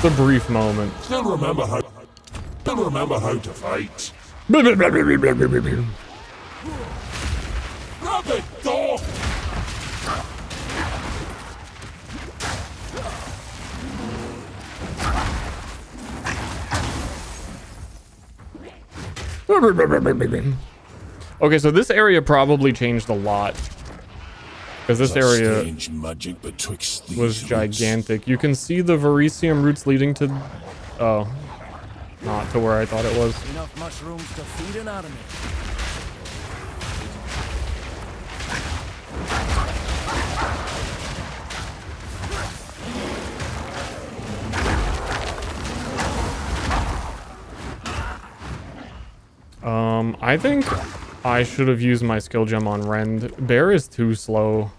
just a brief moment. Still remember how to fight. Grab it, dog! Okay, so this area probably changed a lot. Because this area Strange magic betwixt these was roots. gigantic. You can see the Verisium roots leading to... Oh. Not to where I thought it was. Enough mushrooms to feed an army. I think I should have used my skill gem on Rend. Bear is too slow.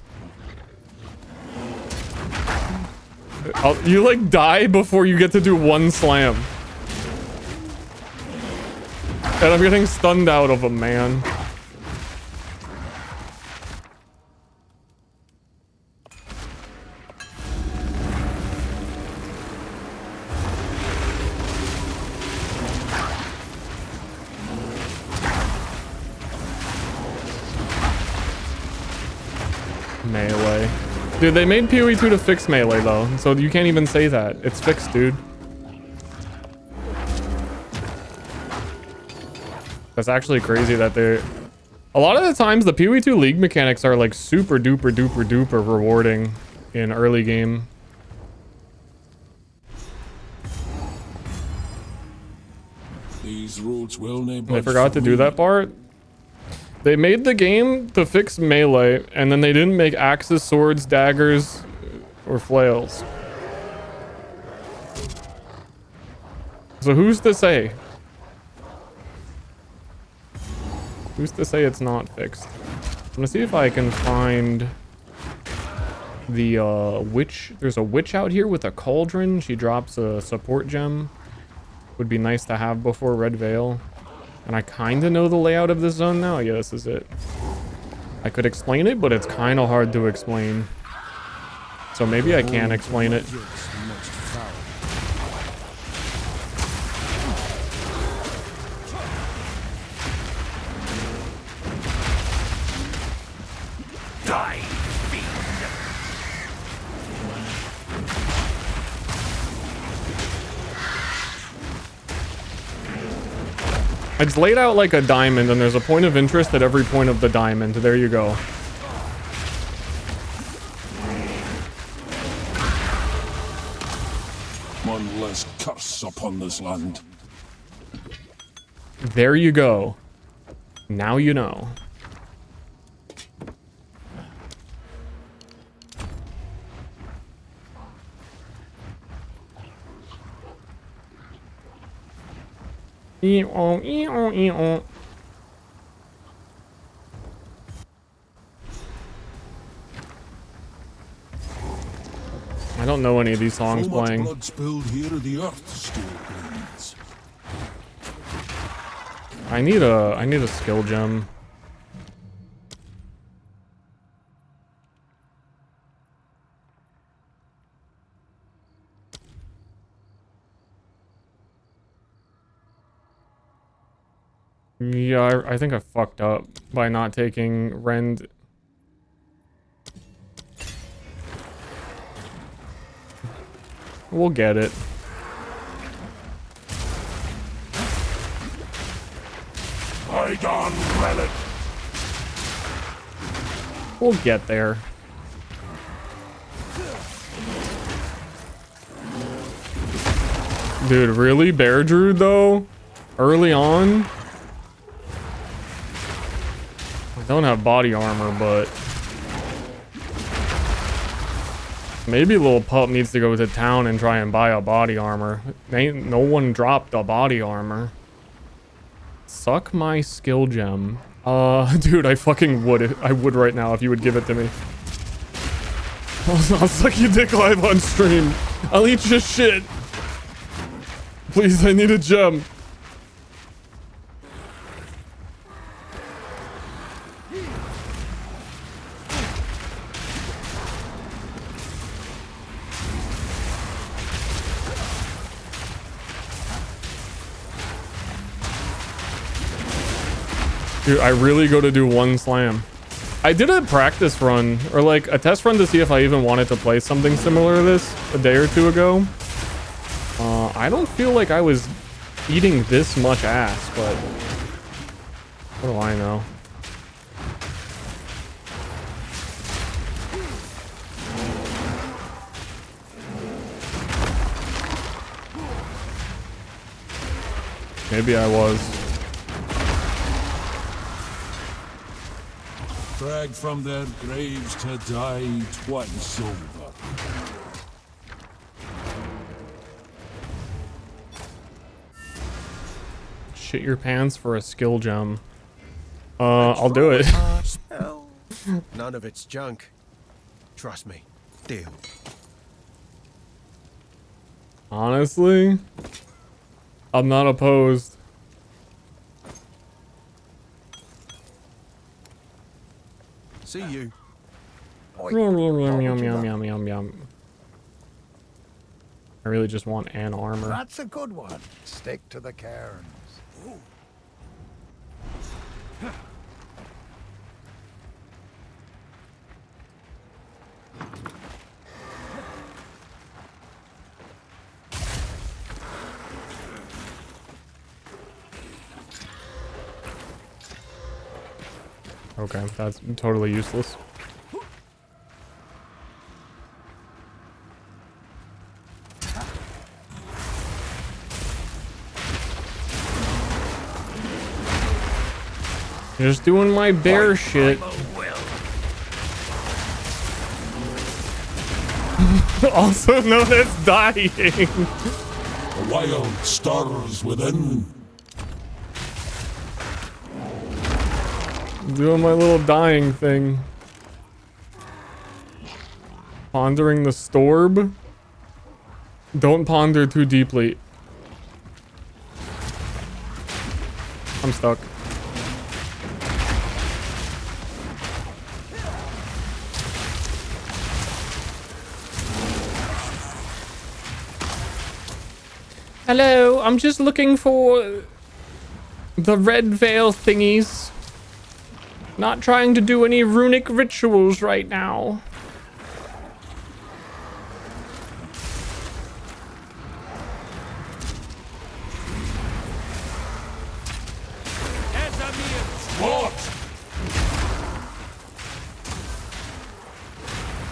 You like die before you get to do one slam. And I'm getting stunned out of him, man. Melee. Dude, they made PoE 2 to fix melee though, so you can't even say that. It's fixed, dude. That's actually crazy that they're... A lot of the times, the PoE 2 league mechanics are like super duper duper duper rewarding in early game. These roads will name. They forgot to do that part. They made the game to fix melee, and then they didn't make axes, swords, daggers, or flails. So who's to say? Who's to say it's not fixed? I'm gonna see if I can find the witch. There's a witch out here with a cauldron. She drops a support gem. Would be nice to have before Red Veil. And I kind of know the layout of this zone now. Yeah, this is it. I could explain it, but it's kind of hard to explain. So maybe I can explain it. Die, It's laid out like a diamond, and there's a point of interest at every point of the diamond. There you go. One less curse upon this land. There you go. Now you know. I don't know any of these songs So much playing. blood spilled here, the earth still bleeds. I need a skill gem. Yeah, I think I fucked up by not taking Rend. We'll get it. Bygone relic. We'll get there. Dude, really? Bear Druid though? Early on? I don't have body armor, but maybe little pup needs to go to town and try and buy a body armor. Ain't no one dropped a body armor. Suck my skill gem. Dude, I fucking would. I would right now if you would give it to me. I'll suck your dick live on stream. I'll eat your shit. Please, I need a gem. Dude, I really go to do one slam. I did a practice run, or like a test run to see if I even wanted to play something similar to this a day or two ago. I don't feel like I was eating this much ass, but what do I know? Maybe I was. Dragged from their graves to die twice over. Shit your pants for a skill gem. I'll do it. Spell. None of it's junk. Trust me. Deal. Honestly, I'm not opposed. See you. Yum, yum, yum, yum, yum, yum, yum, yum. I really just want an armor. That's a good one. Stick to the cairns. Okay, that's totally useless. Just doing my bear shit. Also known as dying. The wild stars within. Doing my little dying thing. Pondering the storb. Don't ponder too deeply. I'm stuck. Hello, I'm just looking for the red veil thingies. Not trying to do any runic rituals right now.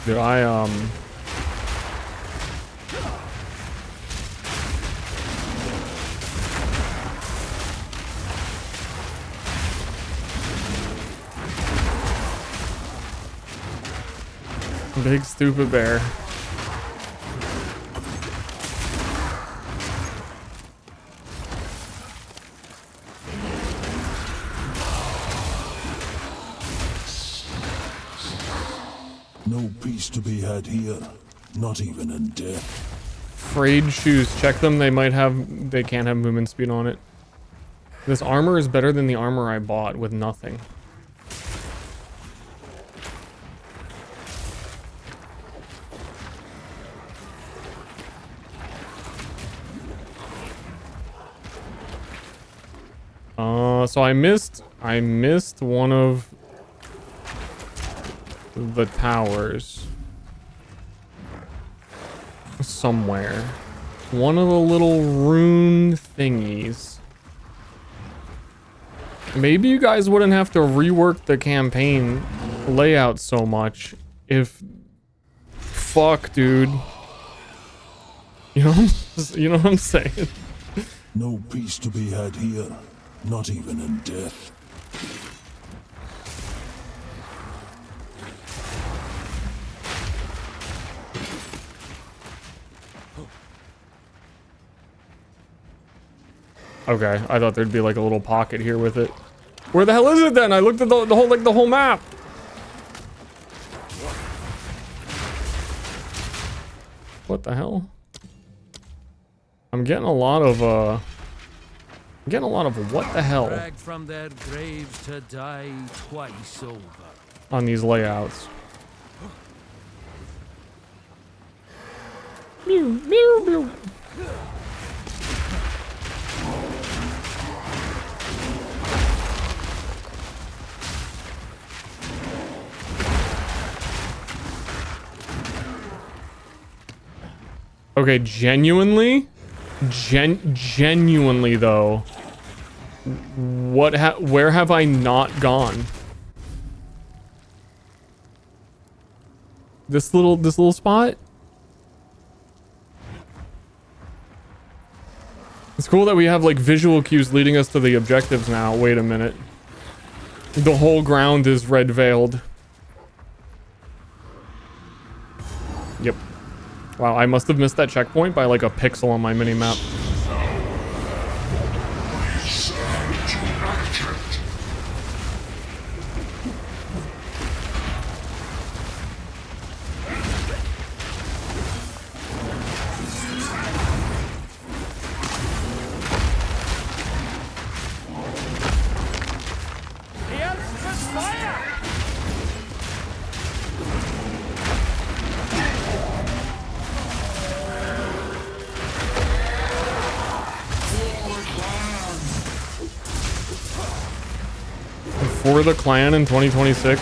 Dude, big stupid bear. No peace to be had here, not even in death. Frayed shoes. Check them. They can't have movement speed on it. This armor is better than the armor I bought with nothing. So I missed one of the towers somewhere. One of the little rune thingies. Maybe you guys wouldn't have to rework the campaign layout so much if... Fuck, dude. You know what I'm saying? No peace to be had here, not even in death. Okay, I thought there'd be like a little pocket here with it. Where the hell is it then? I looked at the whole map. What the hell? I'm getting a lot of what the hell Dragged from their graves to die twice over. on these layouts. Meow, meow, meow. Okay, genuinely though, where have I not gone? This little spot? It's cool that we have like visual cues leading us to the objectives now. Wait a minute. The whole ground is red veiled. Yep. Wow, I must have missed that checkpoint by like a pixel on my mini-map. For the clan in 2026.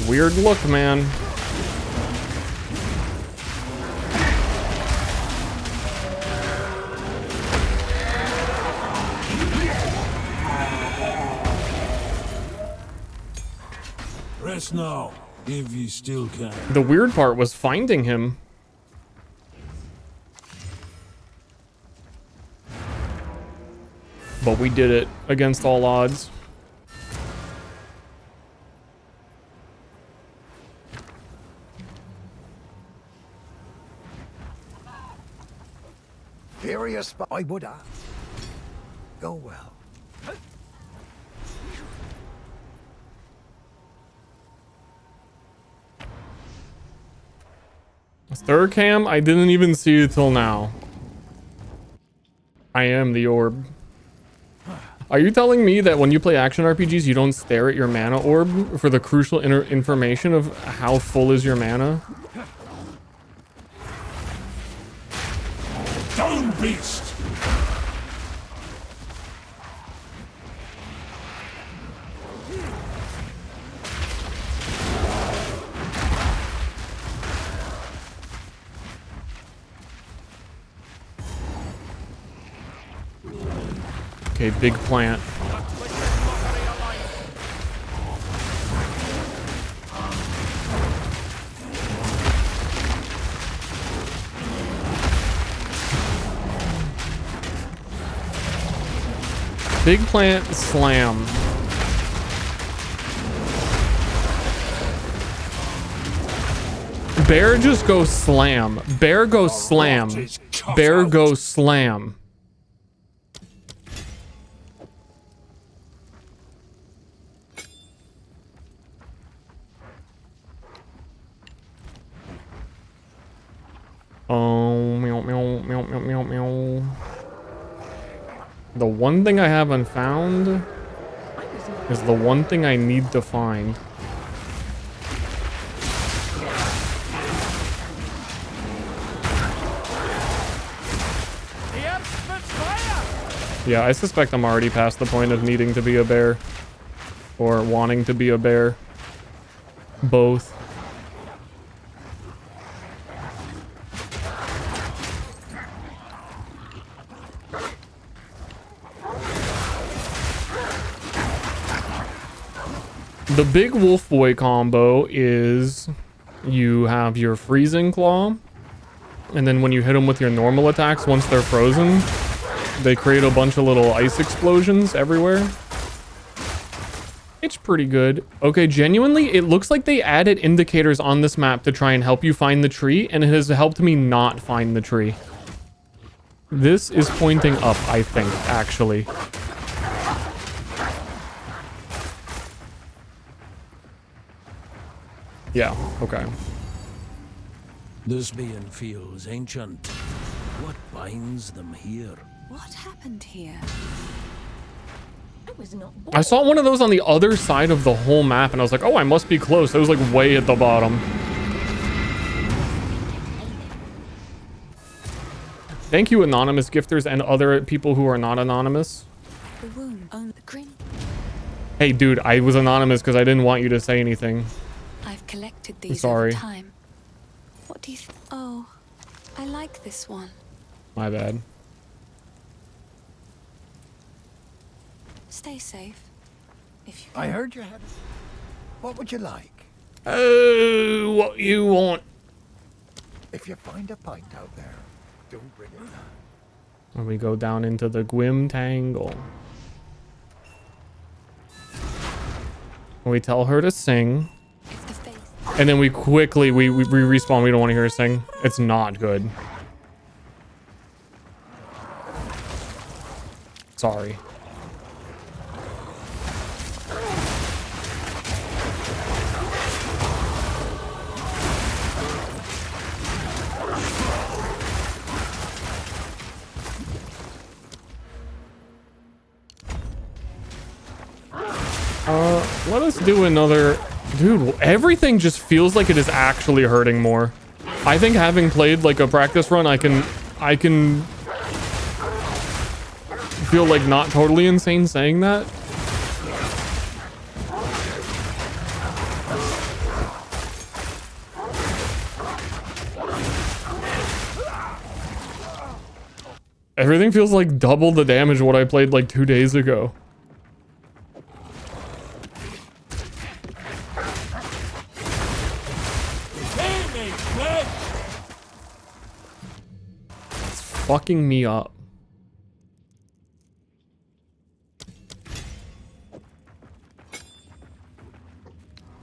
Weird look, man. Rest now, if you still can. The weird part was finding him. But we did it against all odds. Furious, but I would have. Go well. Ster cam, I didn't even see it till now. I am the orb. Are you telling me that when you play action RPGs, you don't stare at your mana orb for the crucial information of how full is your mana? Down, beast! Okay, big plant. Big plant slam. Bear just goes slam. Bear goes slam. Bear goes slam. Oh, meow, meow, meow, meow, meow, meow. The one thing I haven't found is the one thing I need to find. Yeah, I suspect I'm already past the point of needing to be a bear. Or wanting to be a bear. Both. The big wolf boy combo is you have your freezing claw, and then when you hit them with your normal attacks, once they're frozen, they create a bunch of little ice explosions everywhere. It's pretty good. Okay, genuinely, it looks like they added indicators on this map to try and help you find the tree, and it has helped me not find the tree. This is pointing up, I think, actually. Yeah, okay. This being feels ancient. What binds them here? What happened here? I was not born. I saw one of those on the other side of the whole map, and I was like, oh, I must be close. It was like way at the bottom. Thank you, anonymous gifters and other people who are not anonymous. The wound on the grin. Hey, dude, I was anonymous because I didn't want you to say anything. I've collected these sorry. over time. What do you Oh, I like this one. My bad. Stay safe. If you I heard you had. What would you like? Oh, what you want? If you find a pint out there, don't bring it. When we go down into the Gwym Tangle. We tell her to sing. if the face And then we quickly, we respawn. We don't want to hear her sing. It's not good. Sorry. Let us do another. Dude, everything just feels like it is actually hurting more. I think having played like a practice run, I can feel like not totally insane saying that. Everything feels like double the damage of what I played like 2 days ago. It's fucking me up.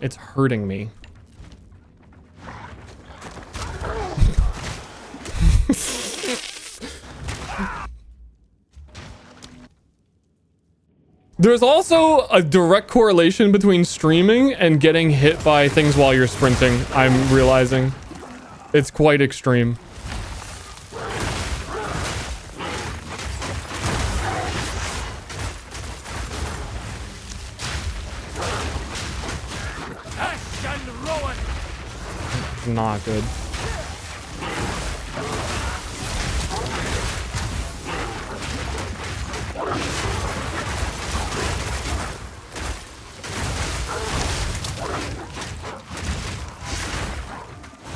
It's hurting me. There's also a direct correlation between streaming and getting hit by things while you're sprinting. I'm realizing it's quite extreme. Not good.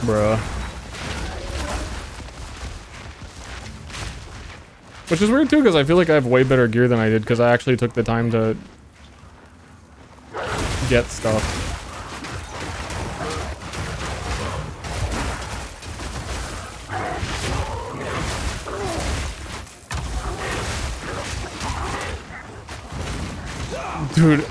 Bruh. Which is weird too, because I feel like I have way better gear than I did, because I actually took the time to get stuff. Dude.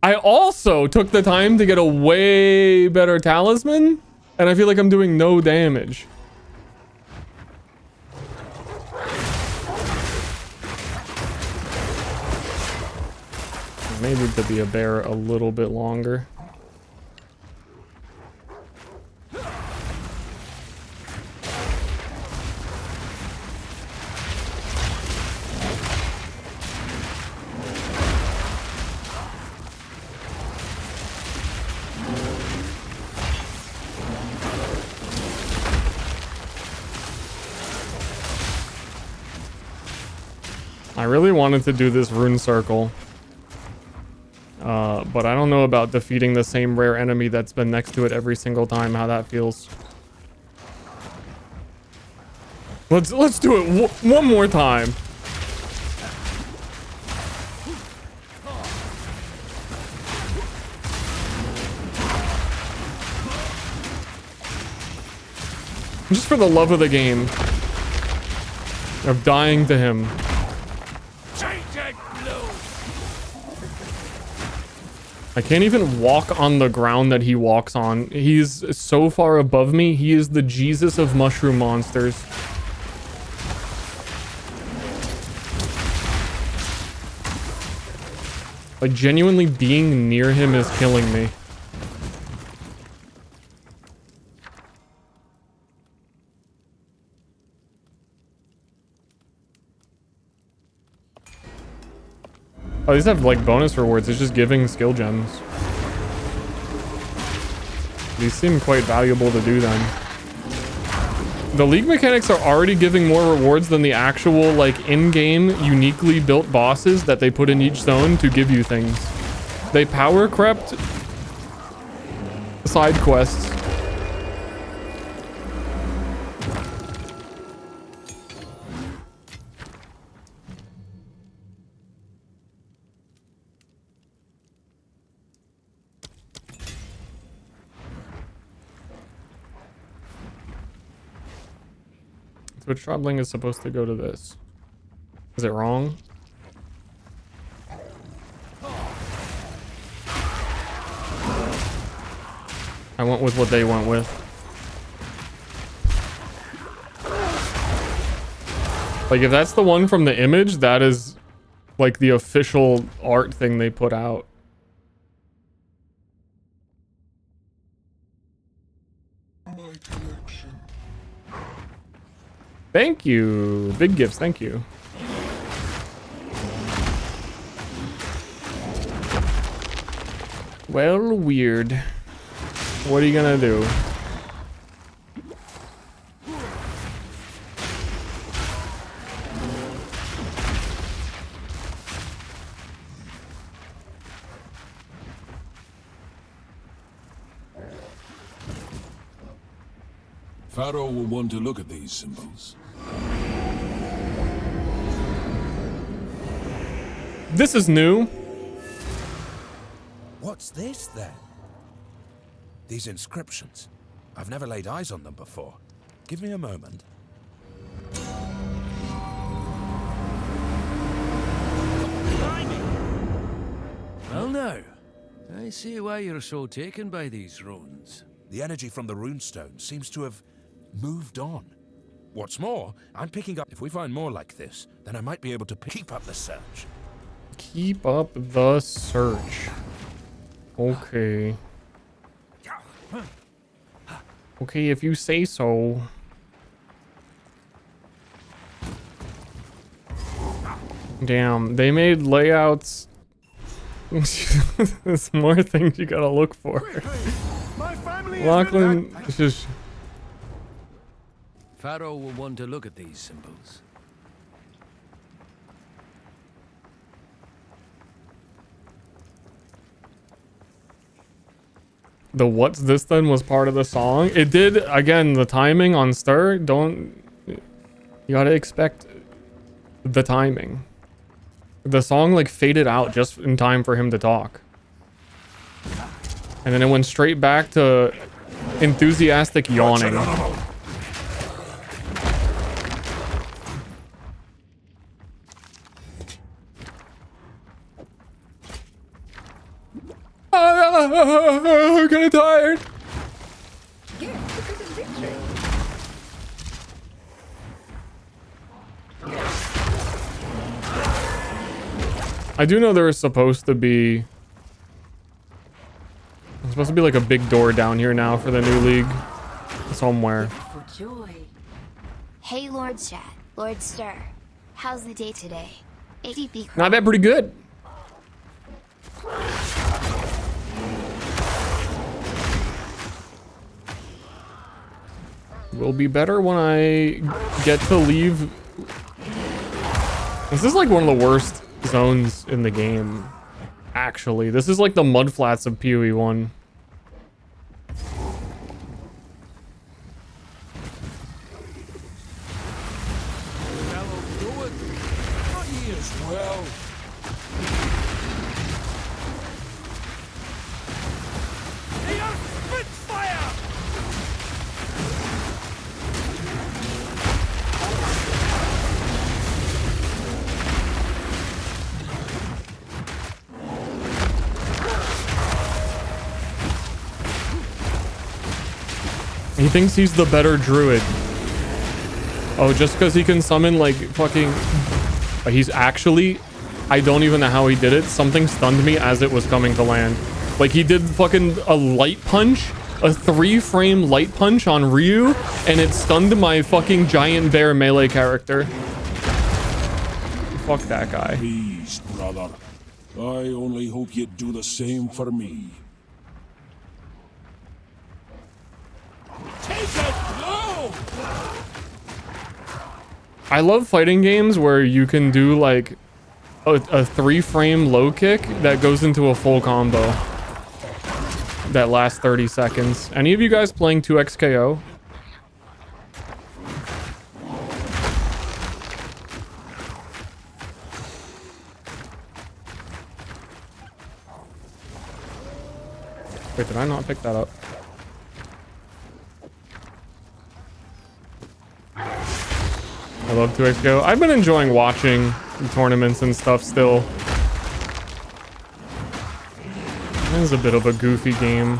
I also took the time to get a way better talisman, and I feel like I'm doing no damage. Maybe to be a bear a little bit longer. I really wanted to do this rune circle. But I don't know about defeating the same rare enemy that's been next to it every single time, how that feels. Let's do it one more time. Just for the love of the game. Of dying to him. I can't even walk on the ground that he walks on. He's so far above me. He is the Jesus of mushroom monsters. Like, genuinely being near him is killing me. Oh, these have like bonus rewards. It's just giving skill gems. These seem quite valuable to do then. The league mechanics are already giving more rewards than the actual like in-game uniquely built bosses that they put in each zone to give you things. They power crept side quests. Twitch troubling is supposed to go to this. Is it wrong? I went with what they went with. Like if that's the one from the image, that is like the official art thing they put out. Thank you. Big gifts, thank you. Well, weird. What are you gonna do? Pharaoh will want to look at these symbols. This is new. What's this then? These inscriptions. I've never laid eyes on them before. Give me a moment. Well now, I see why you're so taken by these runes. The energy from the runestone seems to have moved on. What's more, I'm picking up... If we find more like this, then I might be able to keep up the search. Keep up the search. Okay. Okay, if you say so. Damn, they made layouts. There's more things you gotta look for. Lachlan, it's just... Pharaoh will want to look at these symbols. The what's this then was part of the song. It did, again, the timing on Ster, don't... You gotta expect the timing. The song like faded out just in time for him to talk. And then it went straight back to enthusiastic yawning. I'm kinda tired. I do know there is supposed to be... There's supposed to be like a big door down here now for the new league. Somewhere. For joy. Hey Lord Chat, Lord Ster. How's the day today? ADP. Not bad, pretty good. Will be better when I get to leave. This is like one of the worst zones in the game. Actually, this is like the mudflats of PoE 1. He thinks he's the better druid. Oh, just because he can summon like fucking... He's actually... I don't even know how he did it. Something stunned me as it was coming to land. Like he did fucking a light punch, a 3-frame light punch on Ryu, and it stunned my fucking giant bear melee character. Fuck that guy. Please, brother. I only hope you'd do the same for me. Take a blow! I love fighting games where you can do like a 3-frame low kick that goes into a full combo that lasts 30 seconds. Any of you guys playing 2XKO? Wait, did I not pick that up? I love 2XKO. I've been enjoying watching tournaments and stuff still. It is a bit of a goofy game.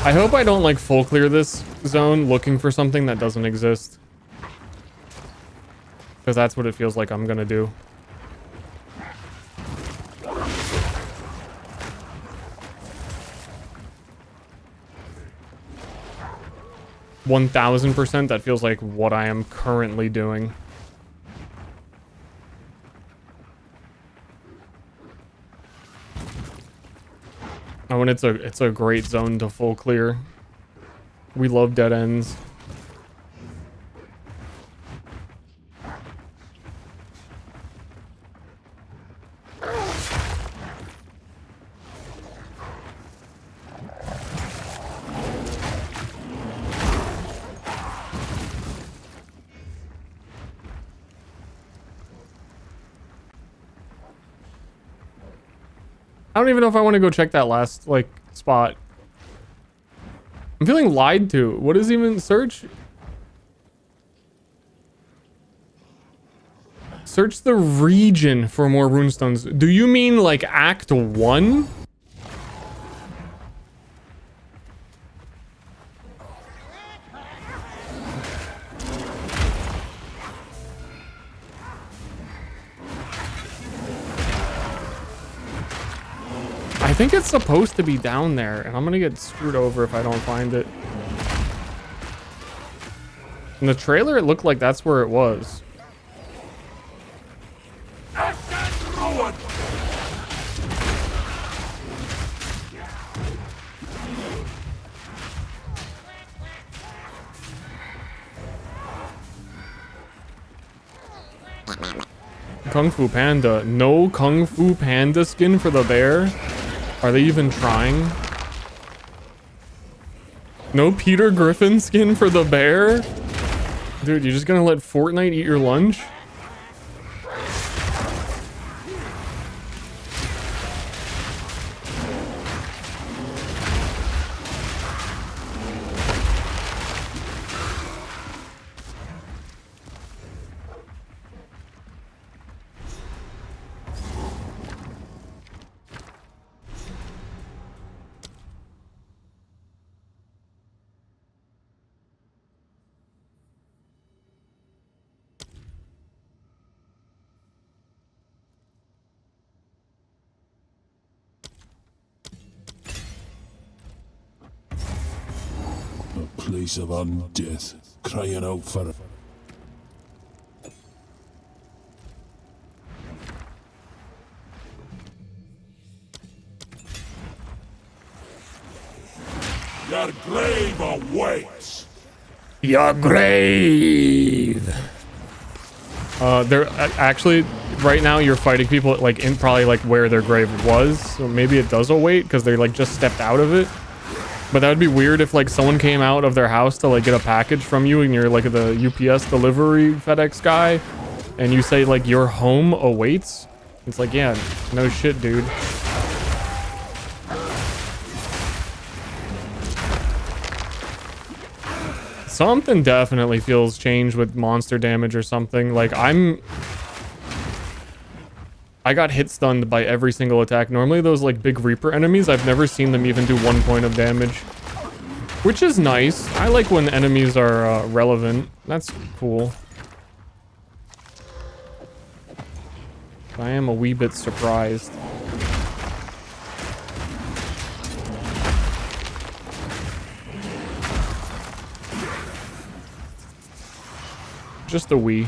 I hope I don't like full clear this zone looking for something that doesn't exist. Because that's what it feels like I'm gonna do. %1,000% that feels like what I am currently doing. Oh, and it's a great zone to full clear. We love dead ends. I don't even know if I want to go check that last, like, spot. I'm feeling lied to. What is even search? Search the region for more runestones. Do you mean, like, Act 1? I think it's supposed to be down there, and I'm gonna get screwed over if I don't find it. In the trailer, it looked like that's where it was. Kung Fu Panda. No Kung Fu Panda skin for the bear? Are they even trying? No Peter Griffin skin for the bear? Dude, you're just gonna let Fortnite eat your lunch? Place of undeath, crying out for it. Your grave awaits. Your grave. They're actually right now you're fighting people like in probably like where their grave was, so maybe it does await because they like just stepped out of it. But that would be weird if like someone came out of their house to like get a package from you and you're like the UPS delivery FedEx guy and you say like your home awaits. It's like, yeah, no shit, dude. Something definitely feels changed with monster damage or something. Like I got hit stunned by every single attack. Normally those like big Reaper enemies, I've never seen them even do 1 point of damage. Which is nice. I like when enemies are relevant. That's cool. I am a wee bit surprised. Just a wee.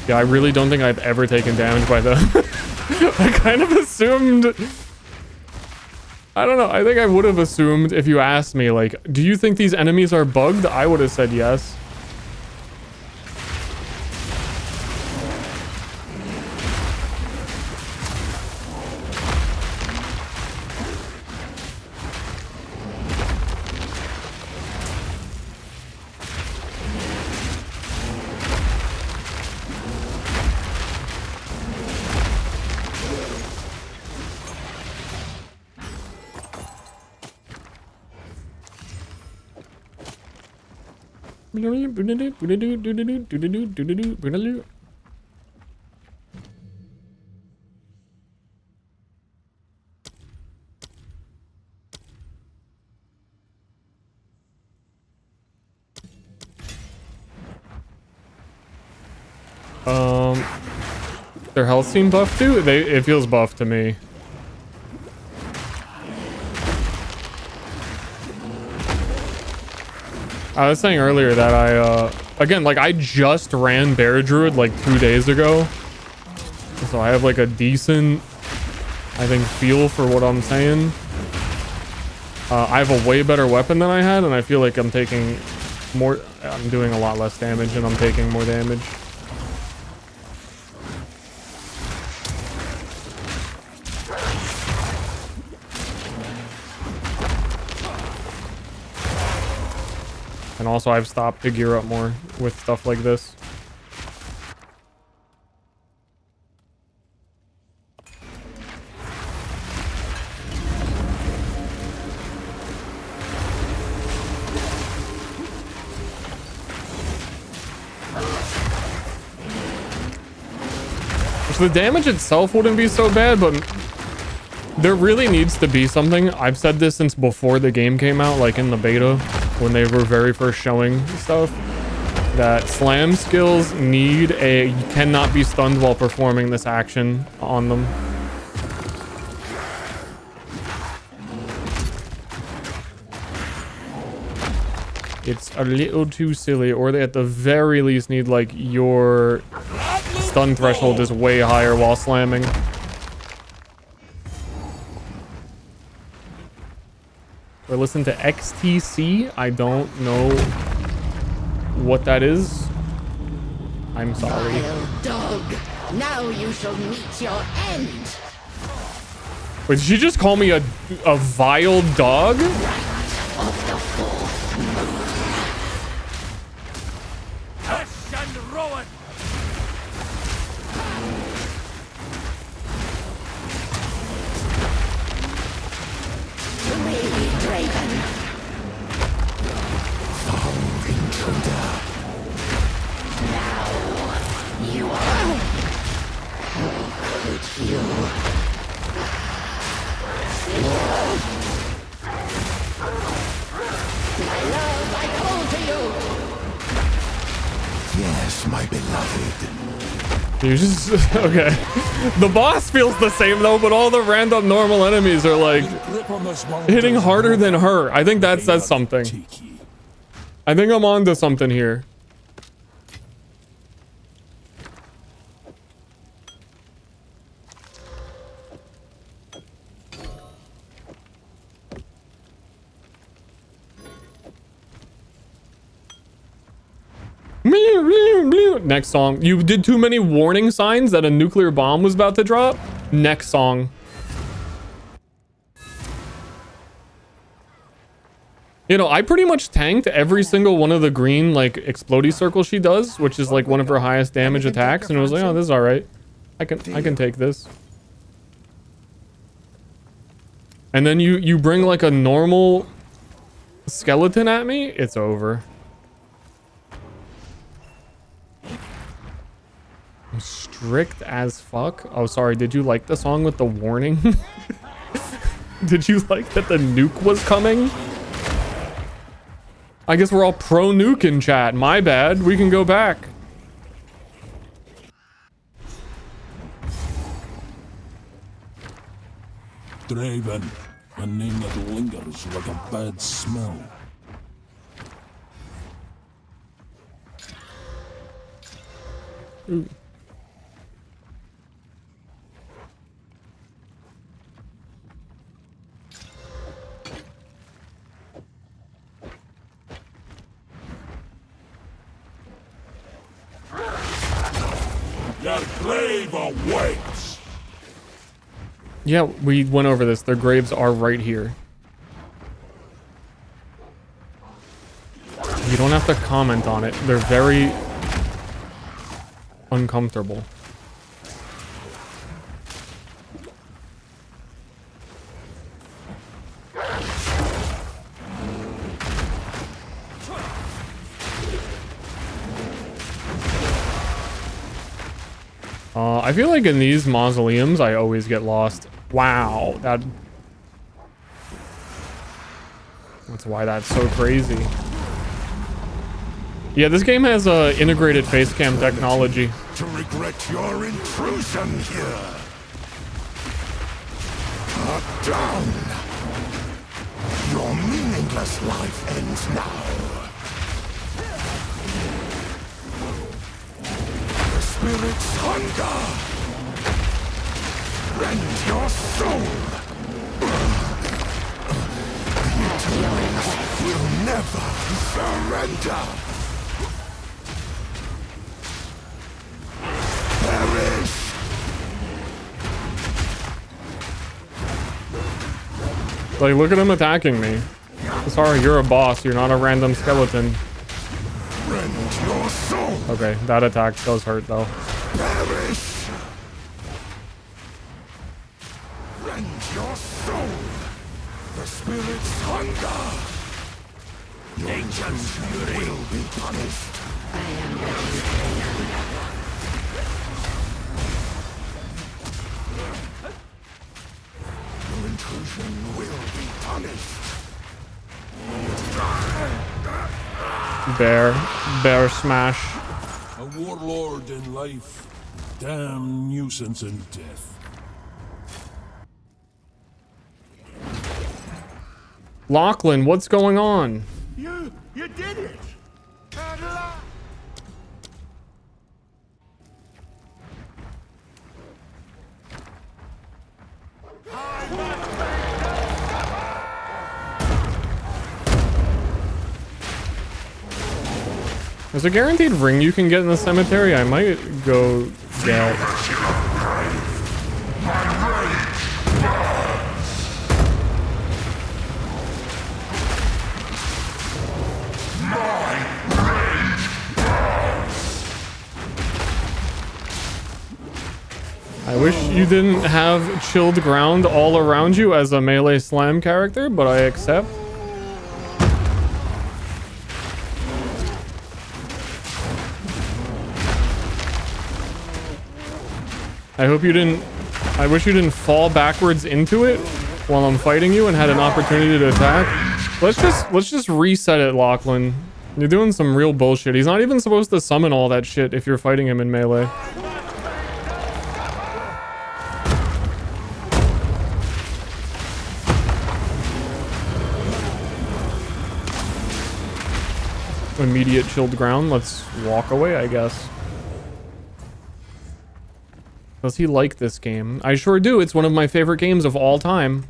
Yeah, I really don't think I've ever taken damage by them. I kind of assumed... I don't know. I think I would have assumed if you asked me, like, do you think these enemies are bugged? I would have said yes. Their health seem buff too? It feels buff to me. I was saying earlier that again, like I just ran Bear Druid like 2 days ago. So I have like a decent, I think, feel for what I'm saying. I have a way better weapon than I had, and I feel like I'm taking more, I'm doing a lot less damage and I'm taking more damage. And also I've stopped to gear up more with stuff like this. So the damage itself wouldn't be so bad, but there really needs to be something. I've said this since before the game came out, like in the beta, when they were very first showing stuff, that slam skills need you cannot be stunned while performing this action on them. It's a little too silly, or they at the very least need like your stun threshold is way higher while slamming. Or listen to XTC. I don't know what that is. I'm sorry. Vile dog, now you shall meet your end. Wait, did she just call me a vile dog? Of the fourth moon. Hush and rowan! Lady Draven. Foul intruder. Now you are. How could you? My love, I call to you. Yes, my beloved. You just okay. The boss feels the same though, but all the random normal enemies are like hitting harder than her. I think that says something. I think I'm onto something here. Next song. You did too many warning signs that a nuclear bomb was about to drop. Next song. You know, I pretty much tanked every single one of the green like explodey circles she does, which is like one of her highest damage attacks, and it was like, oh, this is all right. I can take this. And then you bring like a normal skeleton at me, it's over. I'm strict as fuck. Oh, sorry. Did you like the song with the warning? Did you like that the nuke was coming? I guess we're all pro nuke in chat. My bad. We can go back. Draven, a name that lingers like a bad smell. Ooh. Their grave awaits! Yeah, we went over this. Their graves are right here. You don't have to comment on it. They're very uncomfortable. I feel like in these mausoleums, I always get lost. Wow, that's why that's so crazy. Yeah, this game has integrated face cam technology. To regret your intrusion here. Cut down. Your meaningless life ends now. The spirit's hunger. Rend your soul. The will never surrender. Perish. Like, look at him attacking me. Sorry, you're a boss. You're not a random skeleton. Rend your soul. Okay, that attack does hurt though. Perish. Rend your soul. The spirit's hunger. Nature's fury will be punished. Your intrusion will be punished. Bear smash. A warlord in life, damn nuisance in death. Lachlan, what's going on? You did it! At last! There's a guaranteed ring you can get in the cemetery. I might go get. I wish you didn't have chilled ground all around you as a melee slam character, but I accept. I hope you didn't. I wish you didn't fall backwards into it while I'm fighting you and had an opportunity to attack. Let's just reset it, Lachlan. You're doing some real bullshit. He's not even supposed to summon all that shit if you're fighting him in melee. Immediate chilled ground. Let's walk away, I guess. Does he like this game? I sure do. It's one of my favorite games of all time.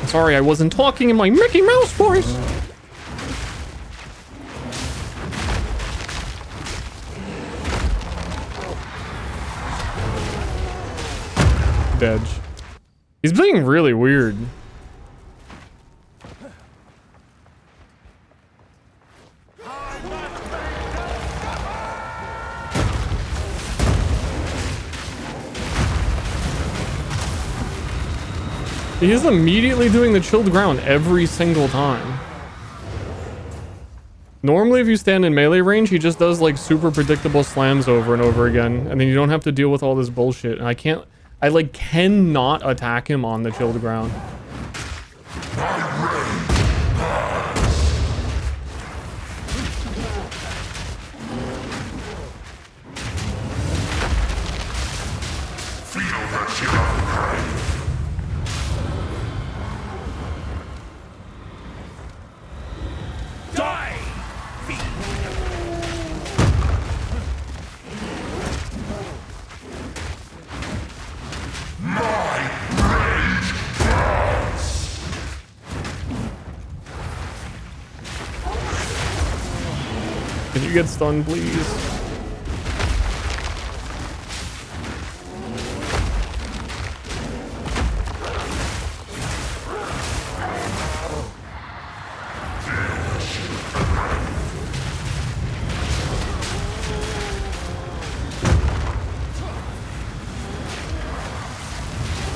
Sorry, I wasn't talking in my Mickey Mouse voice. Dead. He's being really weird. He's immediately doing the chilled ground every single time. Normally, if you stand in melee range, he just does like super predictable slams over and over again, and then you don't have to deal with all this bullshit. And I like cannot attack him on the chilled ground. Can you get stunned, please?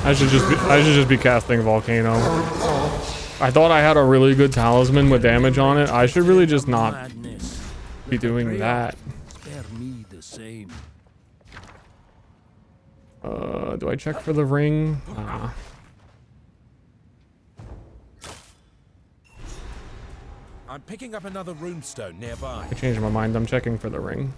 I should just be casting Volcano. I thought I had a really good talisman with damage on it. I should really just not be doing that. Spare me the same. Do I check for the ring? I'm picking up another runestone nearby. I changed my mind. I'm checking for the ring.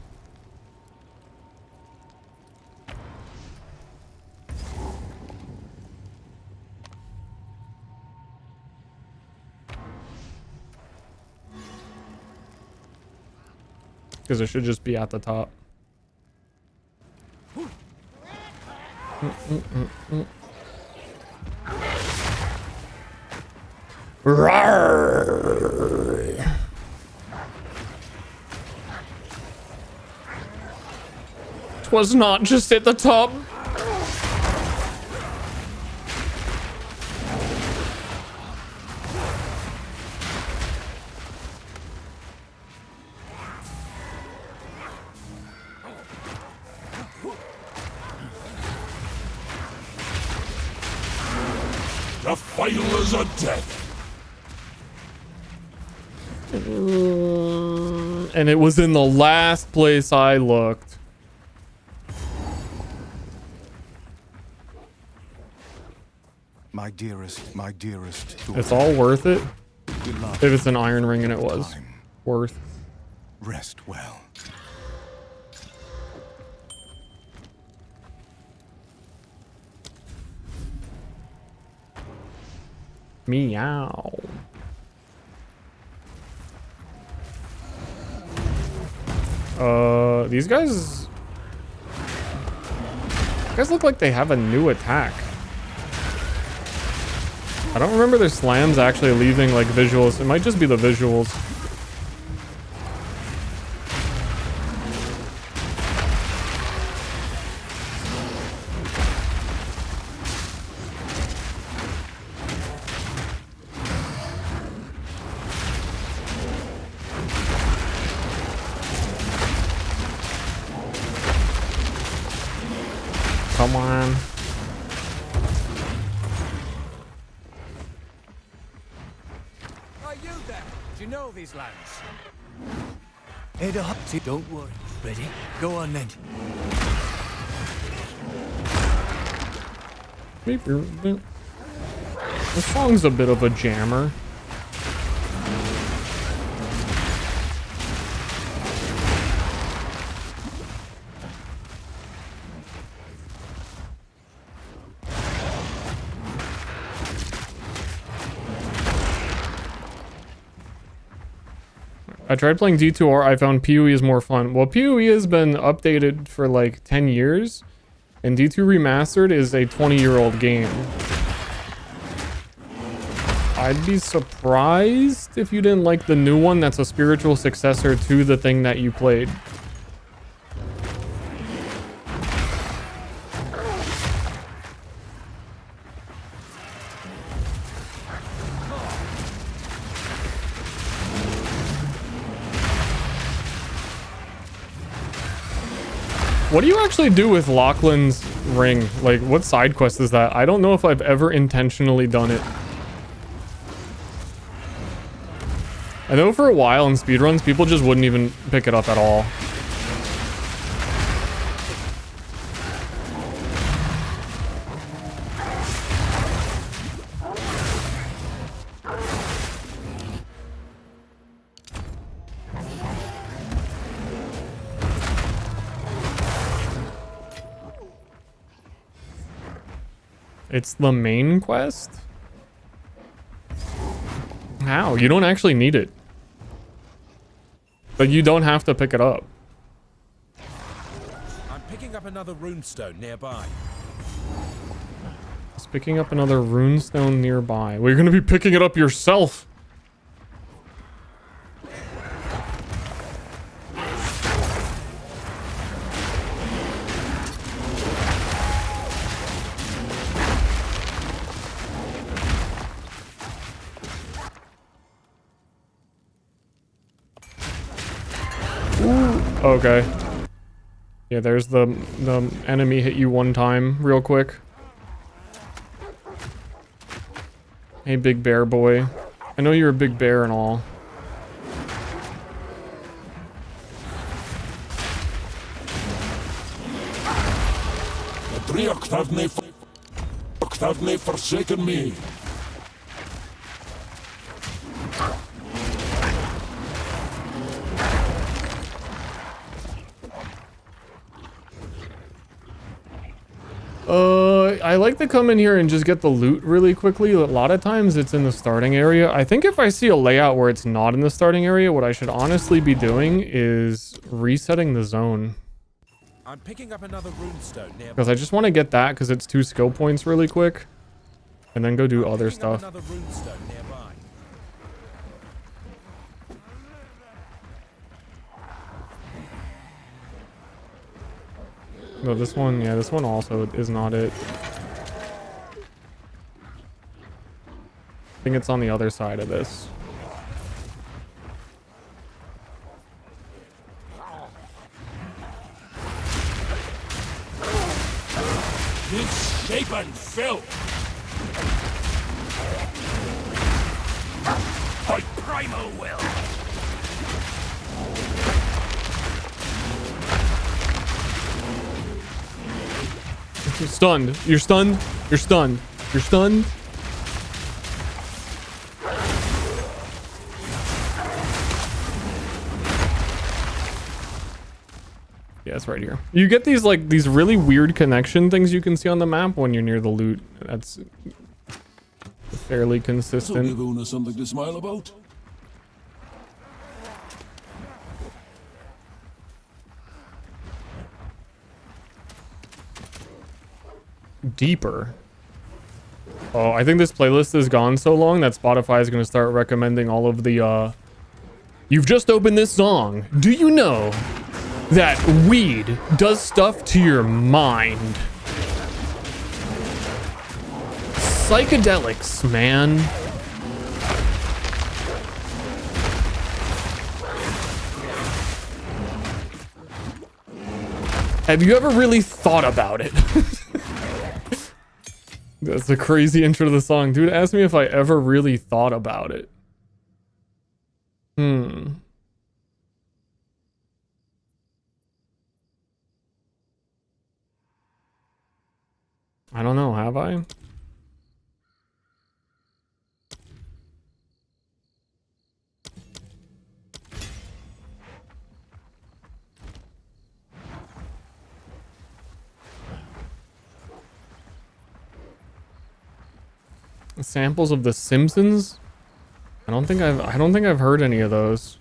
Because it should just be at the top. Rawr. Twas not just at the top. The Failers are dead. And it was in the last place I looked. My dearest. It's all worth it. Beloved, If it's an iron ring, and it was time. worth. Rest well. Meow. These guys look like they have a new attack. I don't remember their slams actually leaving like visuals. It might just be the visuals. Come on. Are you there? Do you know these lands? Head up. Don't worry. Ready? Go on then. This song's a bit of a jammer. I tried playing D2R, I found PoE is more fun. Well, PoE has been updated for like 10 years, and D2 Remastered is a 20-year-old game. I'd be surprised if you didn't like the new one that's a spiritual successor to the thing that you played. What do you actually do with Lachlan's ring? Like, what side quest is that? I don't know if I've ever intentionally done it. I know for a while in speedruns, people just wouldn't even pick it up at all. It's the main quest? How? You don't actually need it. But you don't have to pick it up. I'm picking up another runestone nearby. It's picking up another runestone nearby. Well, you're gonna be picking it up yourself. Okay. Yeah, there's the enemy hit you one time real quick. Hey, big bear boy. I know you're a big bear and all. Have they forsaken me? I like to come in here and just get the loot really quickly. A lot of times it's in the starting area. I think if I see a layout where it's not in the starting area, what I should honestly be doing is resetting the zone. I'm picking up another runestone nearby. Because I just want to get that because it's 2 skill points really quick. And then go do other stuff. Another runestone nearby. No, this one, yeah, this one also is not it. I think it's on the other side of this. Misshapen filth! By primal will! You're stunned. You're stunned. You're stunned. You're stunned. Yeah, it's right here. You get these like these really weird connection things you can see on the map when you're near the loot. That's fairly So consistent. give Una something to smile about? Deeper. Oh, I think this playlist has gone so long that Spotify is going to start recommending all of the you've just opened this song. Do you know that weed does stuff to your mind? Psychedelics, man. Have you ever really thought about it? That's a crazy intro to the song. Dude asked me if I ever really thought about it. I don't know, have I? Samples of The Simpsons? I don't think I've heard any of those.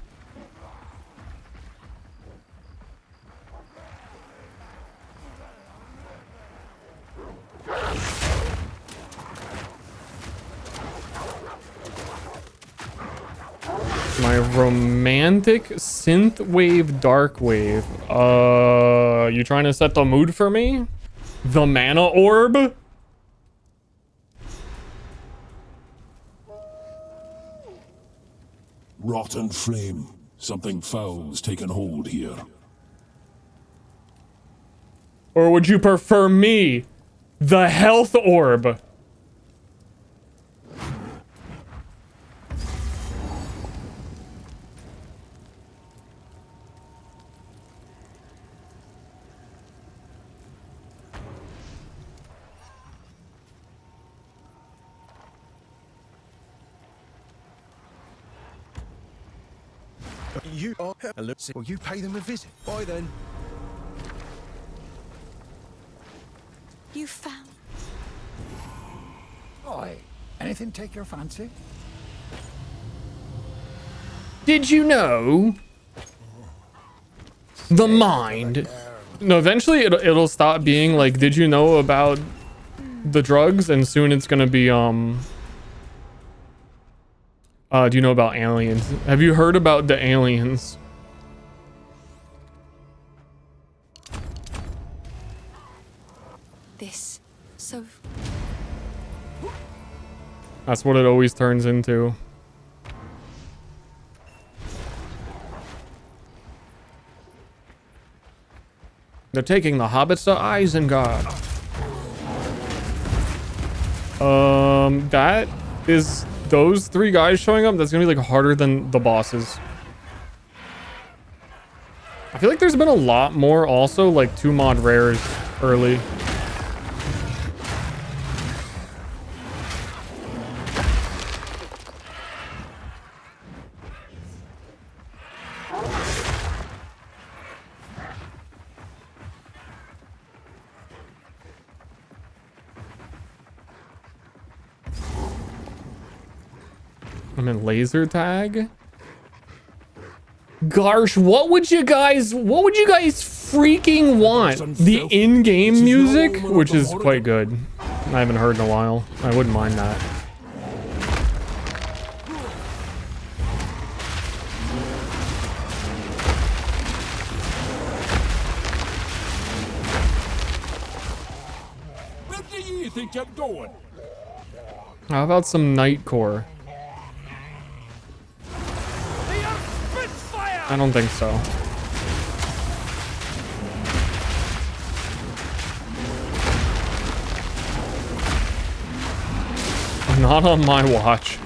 My romantic synth wave dark wave. You trying to set the mood for me? The mana orb? Rotten flame. Something foul's taken hold here. Or would you prefer me? The health orb. You are Will you pay them a visit? Bye then. You found. Oi, anything take your fancy? Did you know? The mind. No, eventually it'll stop being like, did you know about the drugs? And soon it's gonna be, do you know about aliens? Have you heard about the aliens? This. So. That's what it always turns into. They're taking the hobbits to Isengard. That is those 3 guys showing up. That's gonna be like harder than the bosses. I feel like there's been a lot more also like 2 mod rares early. I'm in laser tag. Gosh, what would you guys freaking want? The in-game music, which is quite good. I haven't heard in a while. I wouldn't mind that. Where do you think you're going? How about some Nightcore? I don't think so. Not on my watch.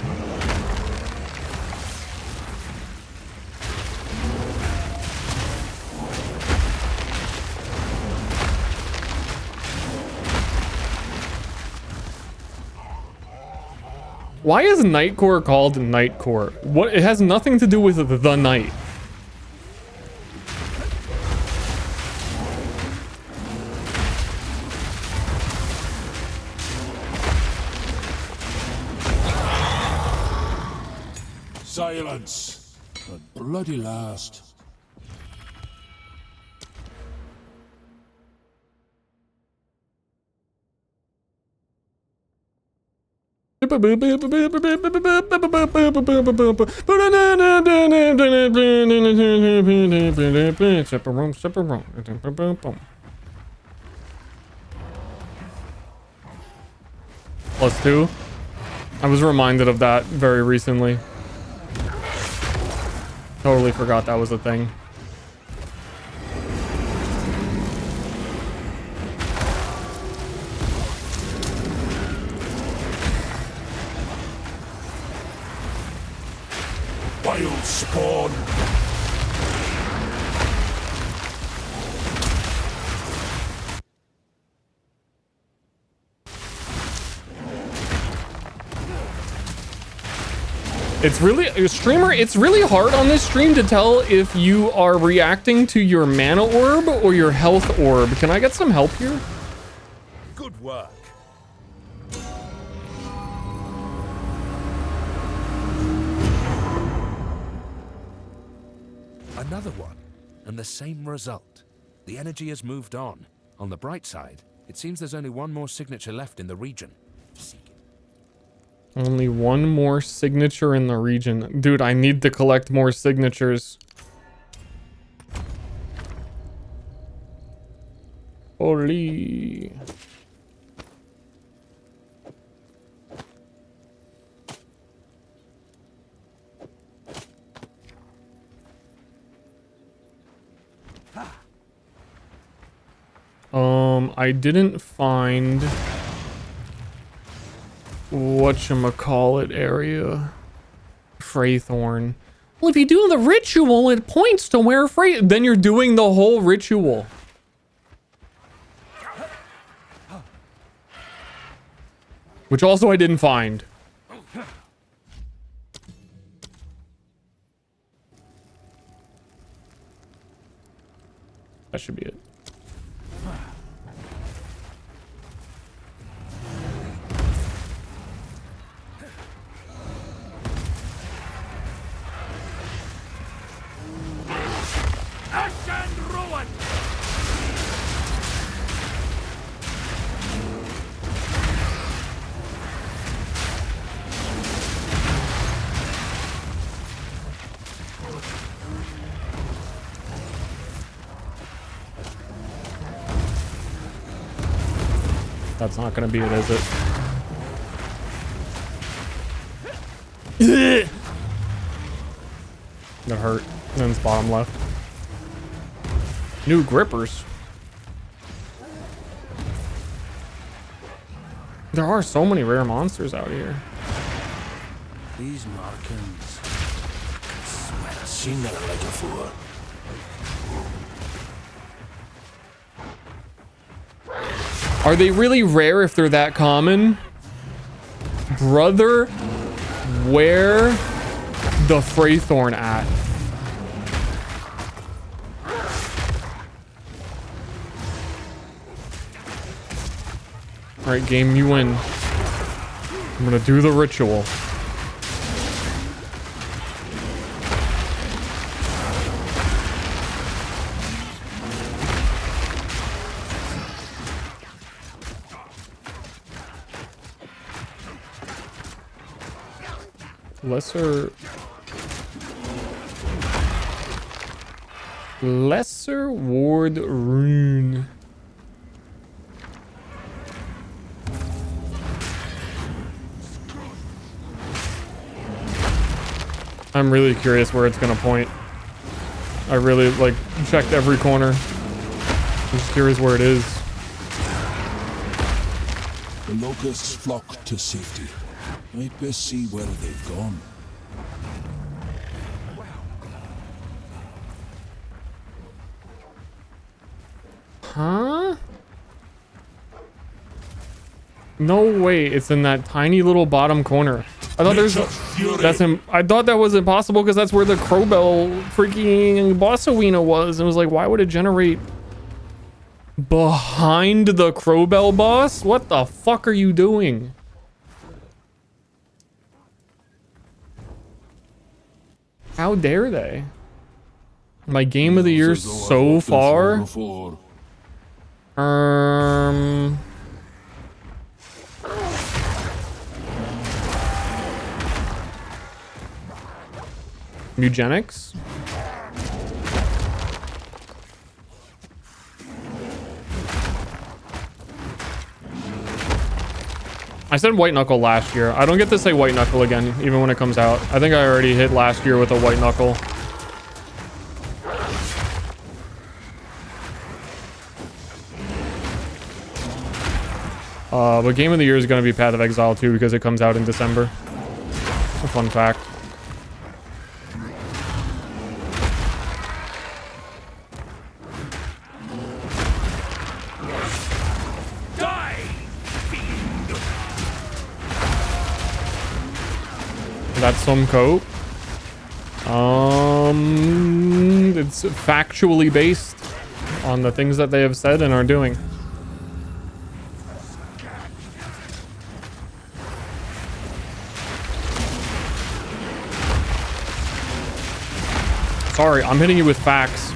Why is Nightcore called Nightcore? What? It has nothing to do with the night. Silence! At bloody last. +2. I was reminded of that very recently. Totally forgot that was a thing. Wild spawn! It's really, streamer, it's really hard on this stream to tell if you are reacting to your mana orb or your health orb. Can I get some help here? Good work. Another one, and the same result. The energy has moved on. On the bright side, it seems there's only one more signature left in the region. Only one more signature in the region. Dude, I need to collect more signatures. Holy. I didn't find whatchamacallit area. Freythorn. Well, if you do the ritual, it points to where then you're doing the whole ritual. Which also I didn't find. That should be it. That's not gonna be it, is it? That hurt. And then it's bottom left. New grippers. There are so many rare monsters out here. These markings. I swear I've seen that like before. Are they really rare if they're that common? Brother, where the Fraythorn at? Alright, game, you win. I'm gonna do the ritual. Lesser Ward Rune. I'm really curious where it's gonna point. I really like checked every corner. I'm just curious where it is. The locusts flock to safety. I'd best see where they've gone. Huh? No way, it's in that tiny little bottom corner. I thought I thought that was impossible because that's where the Crowbell freaking boss arena was. And it was like, why would it generate behind the Crowbell boss? What the fuck are you doing? How dare they? My game of the year so far. Eugenics. I said white knuckle last year. I don't get to say white knuckle again, even when it comes out. I think I already hit last year with a white knuckle. But game of the year is going to be Path of Exile 2 because it comes out in December. A fun fact. That's some cope. It's factually based on the things that they have said and are doing. Sorry, I'm hitting you with facts.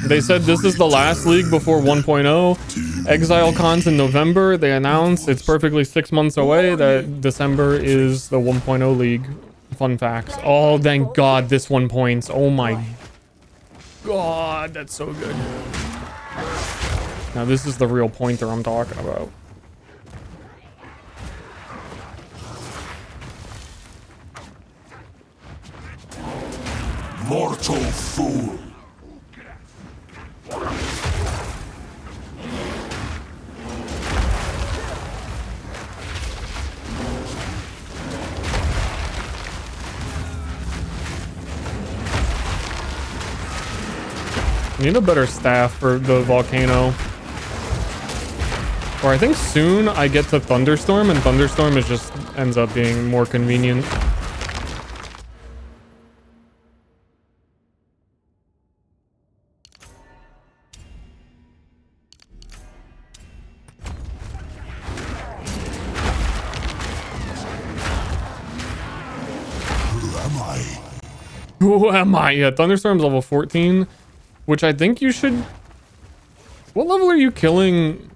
They said this is the last league before 1.0. Exile Con's in November. They announced it's perfectly 6 months away that December is the 1.0 league. Fun facts. Oh, thank God this one points. Oh my God, that's so good. Now this is the real pointer I'm talking about. Mortal fool. Need a better staff for the volcano. Or I think soon I get to Thunderstorm, and Thunderstorm is just ends up being more convenient. Who am I? Yeah, Thunderstorm's level 14, which I think you should... What level are you killing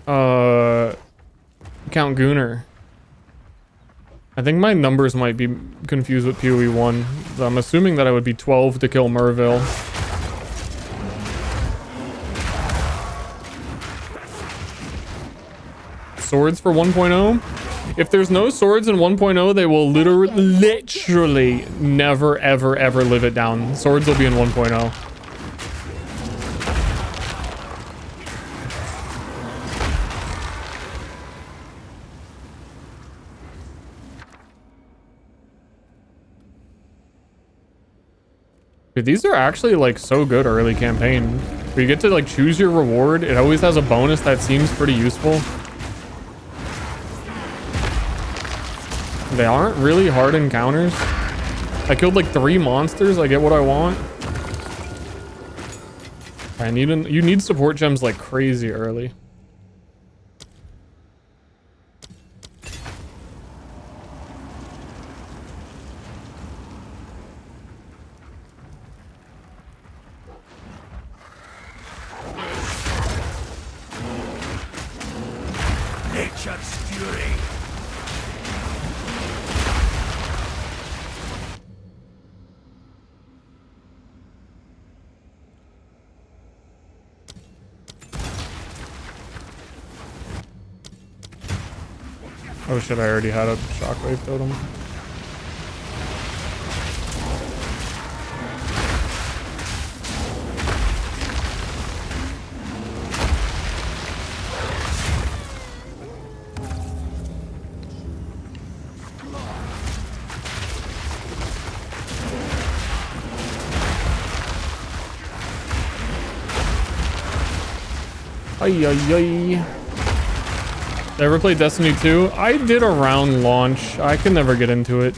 Count Gunnar? I think my numbers might be confused with PoE 1. I'm assuming that I would be 12 to kill Merville. Swords for 1.0? If there's no swords in 1.0, they will literally never, ever, ever live it down. Swords will be in 1.0. Dude, these are actually like so good early campaign. Where you get to like choose your reward. It always has a bonus that seems pretty useful. They aren't really hard encounters. I killed like 3 monsters. I get what I want. You need support gems like crazy early. Nature's fury. Oh shit, I already had a shockwave totem. Ay, ay, ay. Ever played Destiny 2? I did around launch. I can never get into it.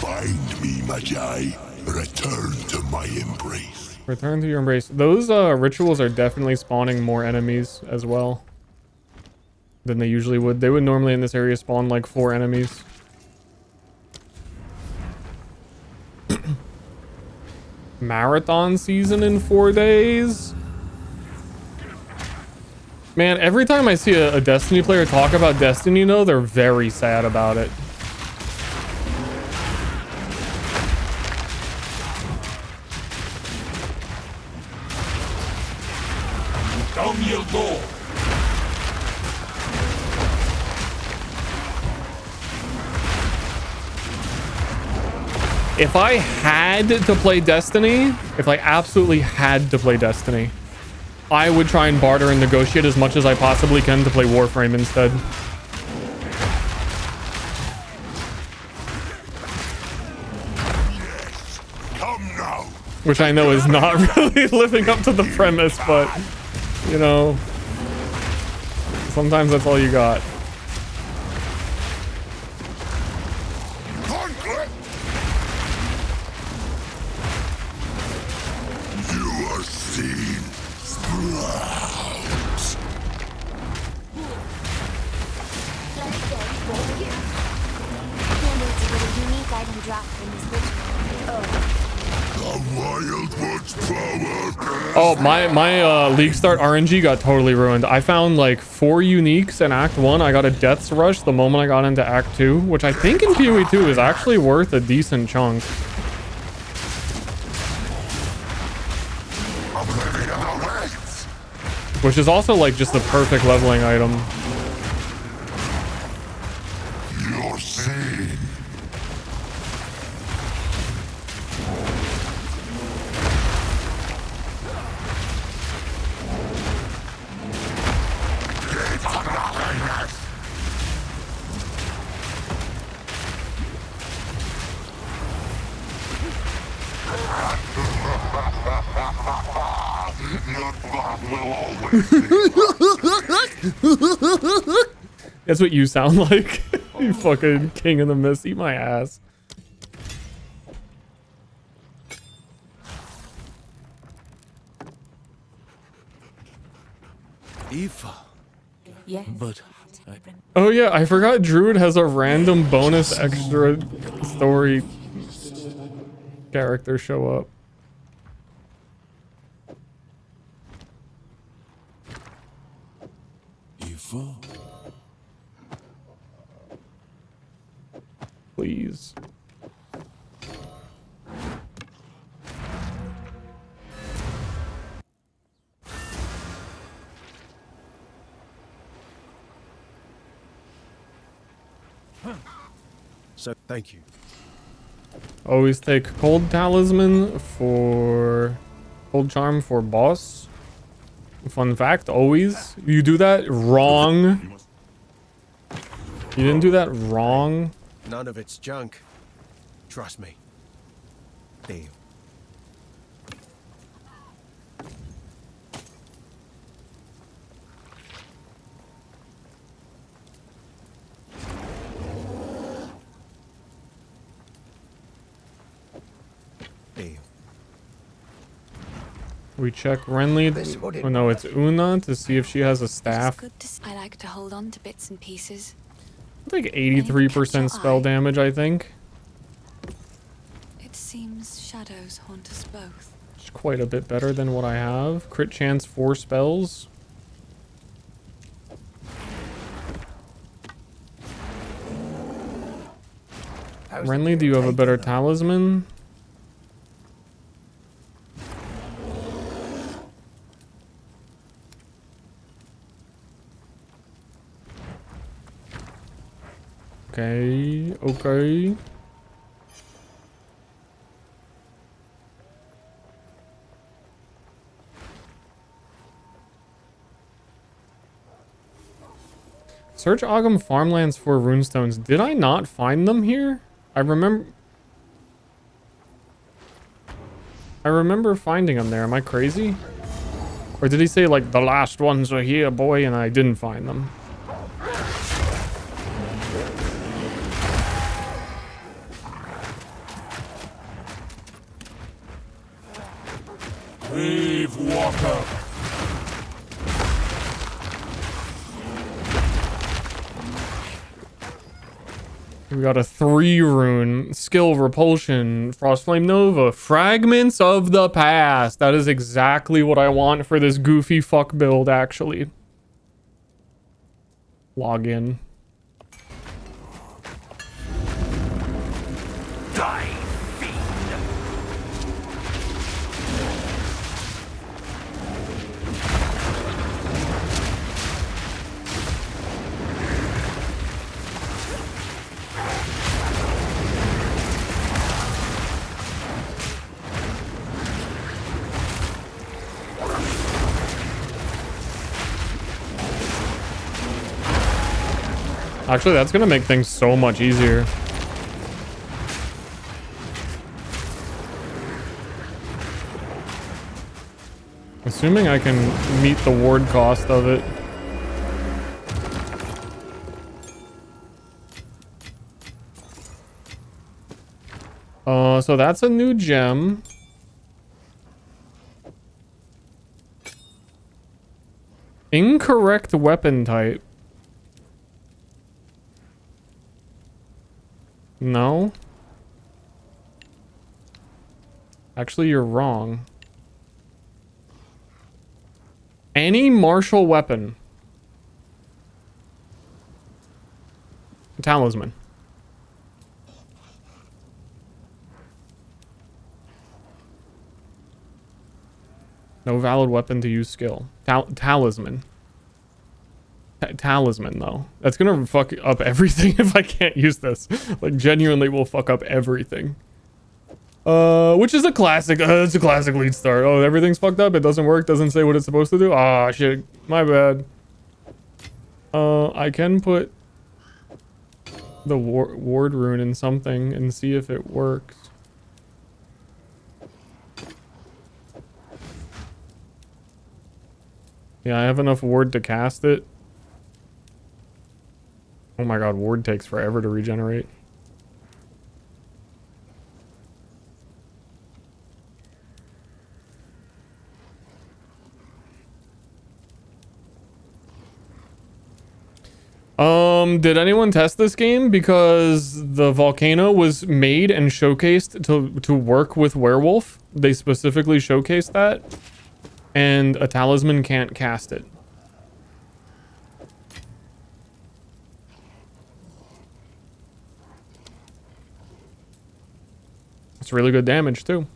Find me, Magi. Return to my embrace. Return to your embrace. Those rituals are definitely spawning more enemies as well than they usually would. They would normally in this area spawn like 4 enemies. Marathon season in 4 days. Man, every time I see a Destiny player talk about Destiny, though, they're very sad about it. Down you go. If I had to play Destiny, if I absolutely had to play Destiny, I would try and barter and negotiate as much as I possibly can to play Warframe instead. Yes, come now. Which I know is not really living up to the premise, but, you know, sometimes that's all you got. You are seen. Sprouts. Unique item drop from this ritual. The Wildwood's power. Oh, my League Start RNG got totally ruined. I found like 4 uniques in Act 1. I got a Death's Rush the moment I got into Act 2, which I think in PoE 2 is actually worth a decent chunk. Which is also like just the perfect leveling item. You're seen. That's what you sound like. You fucking king of the mist. Eat my ass. Aoife. Yes. But Oh yeah, I forgot Druid has a random bonus extra story character show up. Aoife. Please. So, thank you. Always take Cold Talisman for Cold Charm for boss. Fun fact, always. You do that wrong. You didn't do that wrong. None of it's junk. Trust me. Deal. Deal. We check Renly. Oh no, it's Una to see if she has a staff. Good to I like to hold on to bits and pieces. Like 83% spell damage, I think. It seems shadows haunt us both. It's quite a bit better than what I have. Crit chance 4 spells. Renly, do you have a better talisman? Okay, okay. Search Ogham farmlands for runestones. Did I not find them here? I remember finding them there. Am I crazy? Or did he say like the last ones are here, boy, and I didn't find them? Brave walker. We got a 3 rune, skill repulsion, Frostflame Nova, fragments of the past. That is exactly what I want for this goofy fuck build, actually. Log in. Die, fiend! Actually, that's gonna make things so much easier. Assuming I can meet the ward cost of it. So that's a new gem. Incorrect weapon type. No. Actually, you're wrong. Any martial weapon. Talisman. No valid weapon to use skill. Talisman. Talisman, though. That's gonna fuck up everything if I can't use this. Like, genuinely will fuck up everything. Which is a classic. It's a classic lead start. Oh, everything's fucked up. It doesn't work. Doesn't say what it's supposed to do. Ah, shit. My bad. I can put the ward rune in something and see if it works. Yeah, I have enough ward to cast it. Oh my god, ward takes forever to regenerate. Did anyone test this game? Because the volcano was made and showcased to work with werewolf. They specifically showcased that. And a talisman can't cast it. It's really good damage too.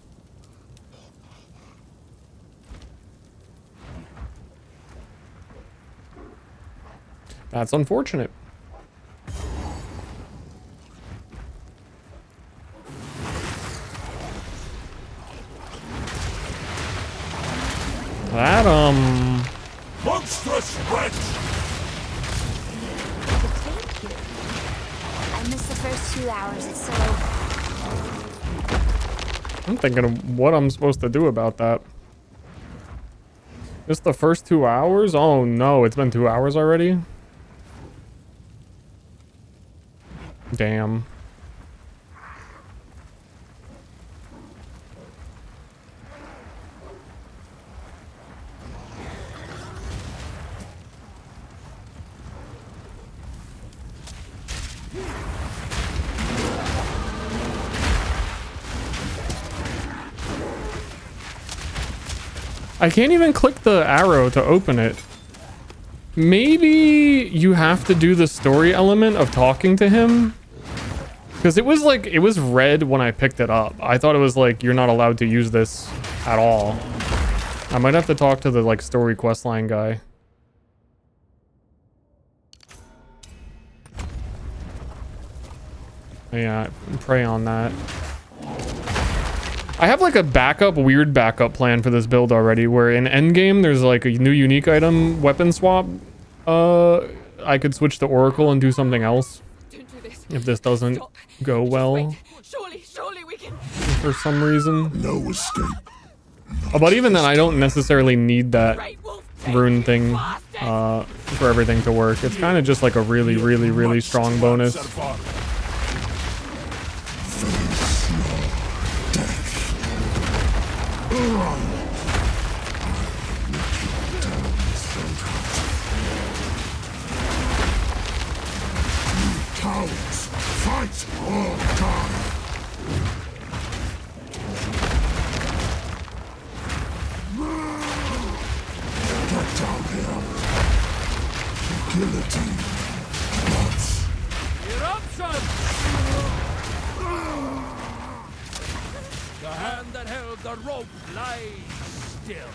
That's unfortunate. That monstrous wretch! I missed the first 2 hours. It's so over. I'm thinking of what I'm supposed to do about that. Just the first 2 hours? Oh no, it's been 2 hours already? Damn. I can't even click the arrow to open it. Maybe you have to do the story element of talking to him? Because it was like, it was red when I picked it up. I thought it was like, you're not allowed to use this at all. I might have to talk to the like story questline guy. Yeah, pray on that. I have like a backup, weird backup plan for this build already, where in endgame there's like a new unique item weapon swap. I could switch to Oracle and do something else. Don't do this. If this doesn't go well Surely we can. for some reason. No escape. But even then, I don't necessarily need that rune thing for everything to work. It's kind of just like a really, really, really strong bonus. Cowards, fight or die. Get down here. Guillotine. Nuts. Eruption! The hand that held the rope lies still.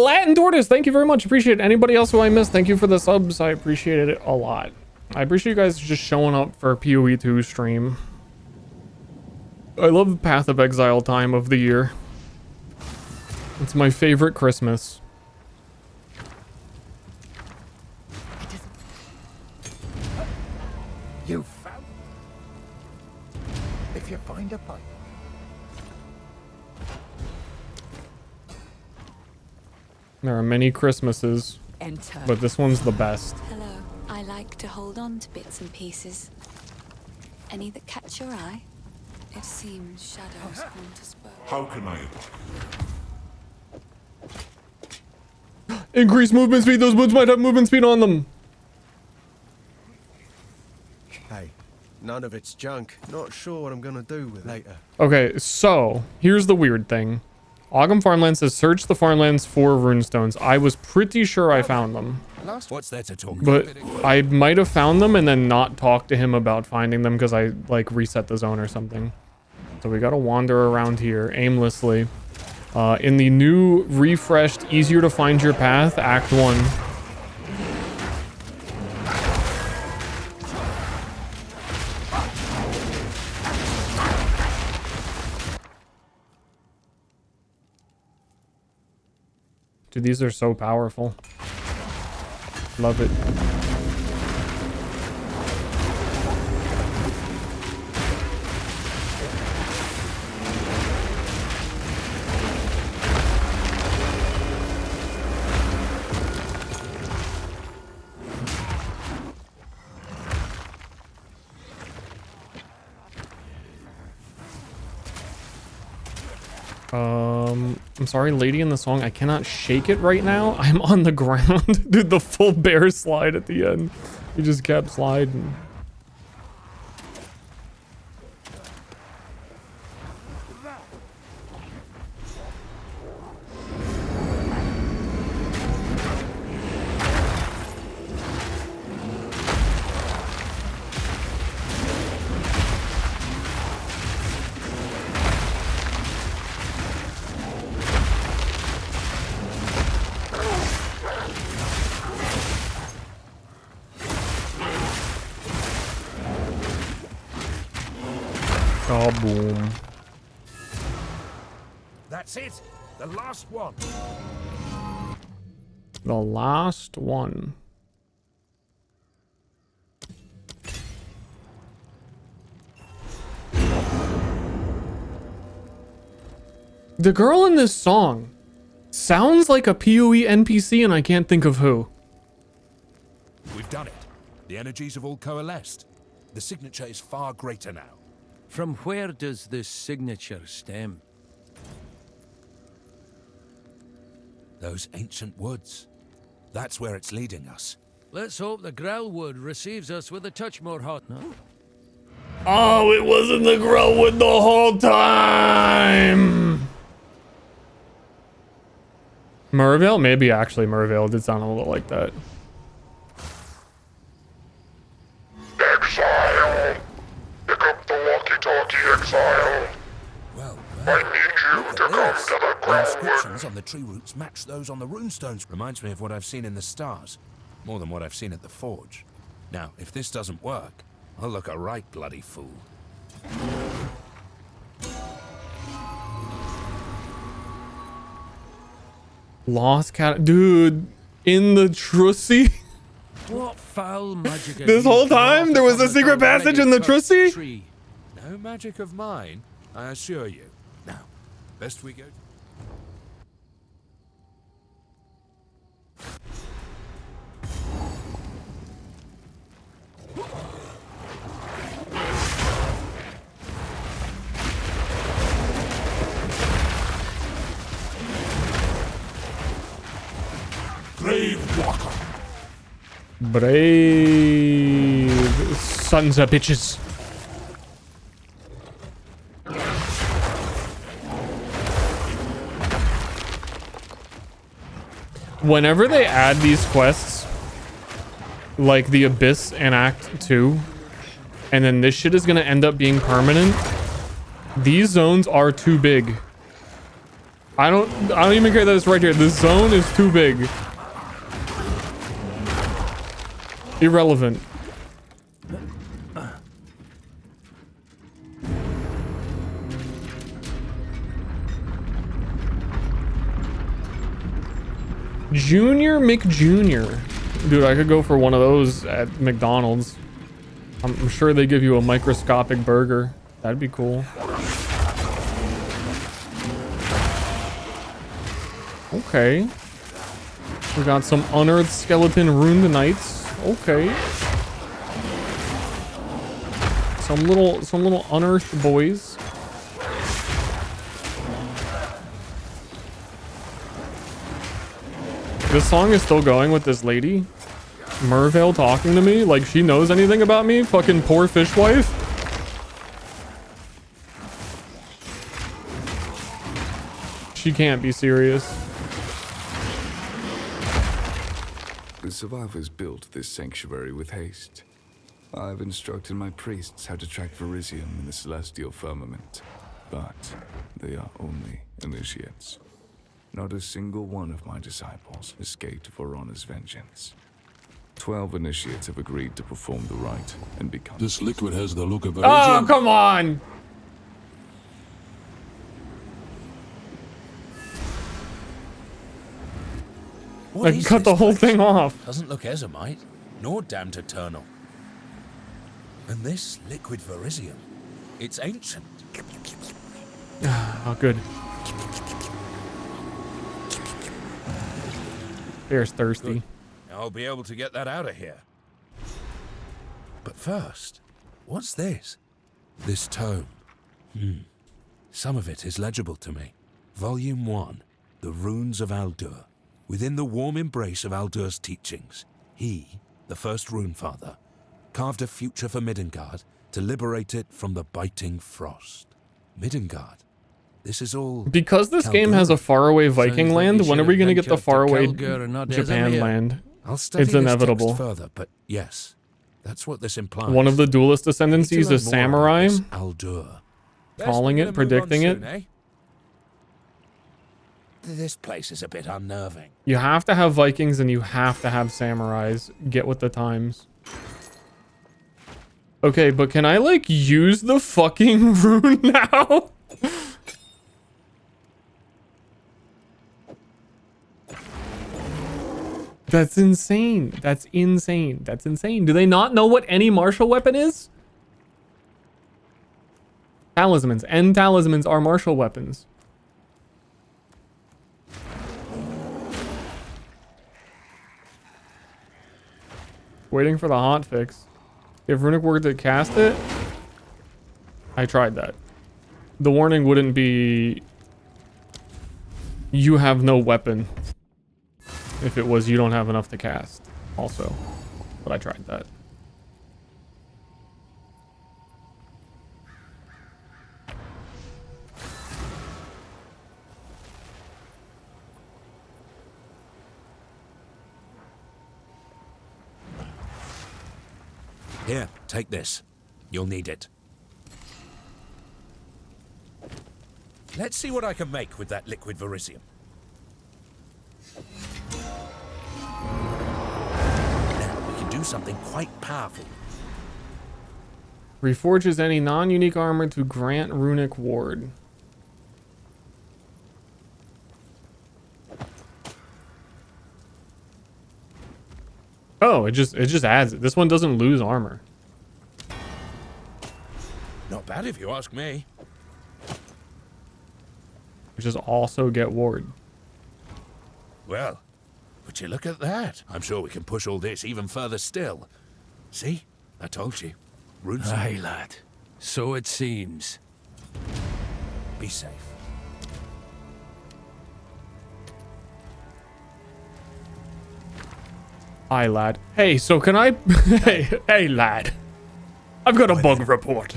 Latin Tortoise, thank you very much. Appreciate it. Anybody else who I missed, thank you for the subs. I appreciate it a lot. I appreciate you guys just showing up for PoE 2 stream. I love Path of Exile time of the year. It's my favorite Christmas. You found. If you find a pipe. There are many Christmases, Enter. but this one's the best. Hello. I like to hold on to bits and pieces. Any that catch your eye? It seems shadows haunt us both. How can I? Increase movement speed. Those boots might have movement speed on them. Hey, none of it's junk. Not sure what I'm gonna do with it later. Okay, so here's the weird thing. Ogham Farmlands says search the farmlands for runestones. I was pretty sure I found them. What's there to talk But I might have found them and then not talked to him about finding them because I like reset the zone or something. So we gotta wander around here aimlessly. In the new, refreshed, easier to find your path, Act 1. Dude, these are so powerful. Love it. I'm sorry, lady in the song. I cannot shake it right now. I'm on the ground. Dude, the full bear slide at the end. He just kept sliding. Kaboom. That's it. The last one. The last one. The girl in this song sounds like a PoE NPC and I can't think of who. We've done it. The energies have all coalesced. The signature is far greater now. From where does this signature stem? Those ancient woods. That's where it's leading us. Let's hope the Growlwood receives us with a touch more hot, no? Oh, it wasn't the Growlwood the whole time! Mervale? Maybe actually Mervale did sound a little like that. Exile! Pick up the walkie-talkie, Exile! Well, I need you to come to the the Growlwood. inscriptions on the tree roots match those on the runestones. Reminds me of what I've seen in the stars. More than what I've seen at the forge. Now, if this doesn't work, I'll look a right bloody fool. Lost cat, dude, in the Trussy. What foul magic? This whole time there was a secret passage in the Trussy. No magic of mine, I assure you. Now, best we go. Brave walker. Brave sons of bitches. Whenever they add these quests, like the Abyss in Act 2, and then this shit is gonna end up being permanent, these zones are too big. I don't even care that it's right here. This zone is too big. Irrelevant. Junior McJunior. Dude, I could go for one of those at McDonald's. I'm sure they give you a microscopic burger. That'd be cool. Okay. We got some unearthed skeleton runed knights. Okay. Some little unearthed boys. This song is still going with this lady. Mervale talking to me like she knows anything about me. Fucking poor fishwife. She can't be serious. The survivors built this sanctuary with haste. I've instructed my priests how to track Verisium in the celestial firmament, but they are only initiates. Not a single one of my disciples escaped Vorona's vengeance. 12 initiates have agreed to perform the rite and become... This liquid has the look of... Oh, come on! I cut the whole thing off. Doesn't look Ezomite, nor damned eternal. And this liquid Verisium, it's ancient. Oh, good. Bear's thirsty. Good. I'll be able to get that out of here. But first, what's this? This tome. Some of it is legible to me. Volume 1, The Runes of Aldur. Within the warm embrace of Aldur's teachings, he, the first Runefather, carved a future for Midgard to liberate it from the biting frost. Midgard. This is all... Because this game has a faraway Viking land, when are we going to get the faraway Japan land? I'll study It's this inevitable. text further, but yes, that's what this implies. One of the duelist ascendancies is More samurai. about this Aldur. Calling it, predicting it. This place is a bit unnerving. You have to have Vikings and you have to have samurais. Get with the times. Okay, but can I like use the fucking rune now? That's insane. That's insane. That's insane. Do they not know what any martial weapon is? Talismans. And talismans are martial weapons. Waiting for the hot fix. If runic word to cast it, I tried that. The warning wouldn't be you have no weapon. If it was you don't have enough to cast also. But I tried that. Here, take this. You'll need it. Let's see what I can make with that liquid verisium. Now, we can do something quite powerful. Reforges any non-unique armor to grant runic ward. Oh, it just adds it. This one doesn't lose armor. Not bad if you ask me. Which is also get ward. Well, would you look at that? I'm sure we can push all this even further still. See? I told you. Runes. Aye, lad. So it seems. Be safe. Hi, lad. Hey, so can I... hey, lad. I've got a bug report.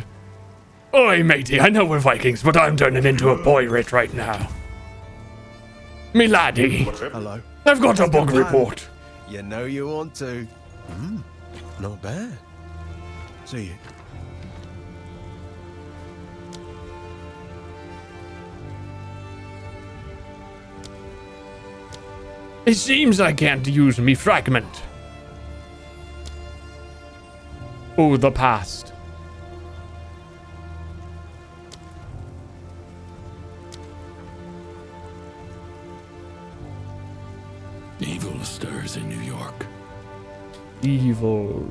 Oi, matey, I know we're Vikings, but I'm turning into a pirate right now. Me laddie. Hello. I've got a bug report. You know you want to. Not bad. See you. It seems I can't use me fragment. Oh, the past. Evil stirs in New York. Evil.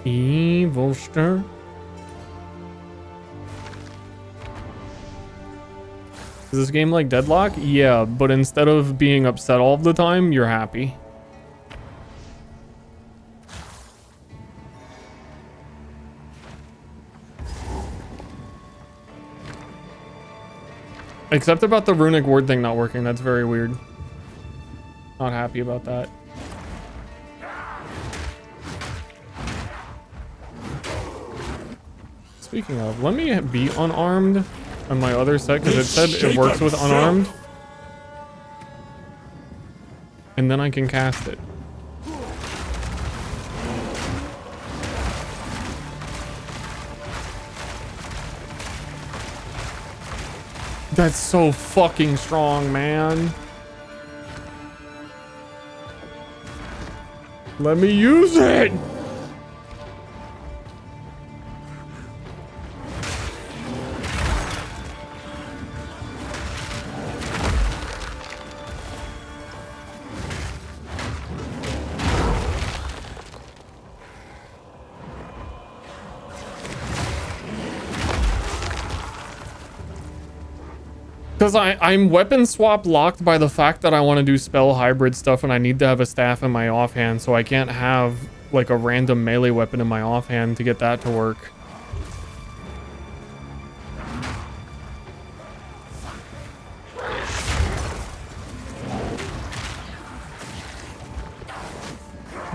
Evil stir. Is this game like Deadlock? Yeah, but instead of being upset all the time, you're happy. Except about the runic ward thing not working. That's very weird. Not happy about that. Speaking of, let me be unarmed on my other set because it said it works with unarmed. And then I can cast it. That's so fucking strong, man. Let me use it. Because I'm weapon swap locked by the fact that I want to do spell hybrid stuff and I need to have a staff in my offhand, so I can't have like a random melee weapon in my offhand to get that to work.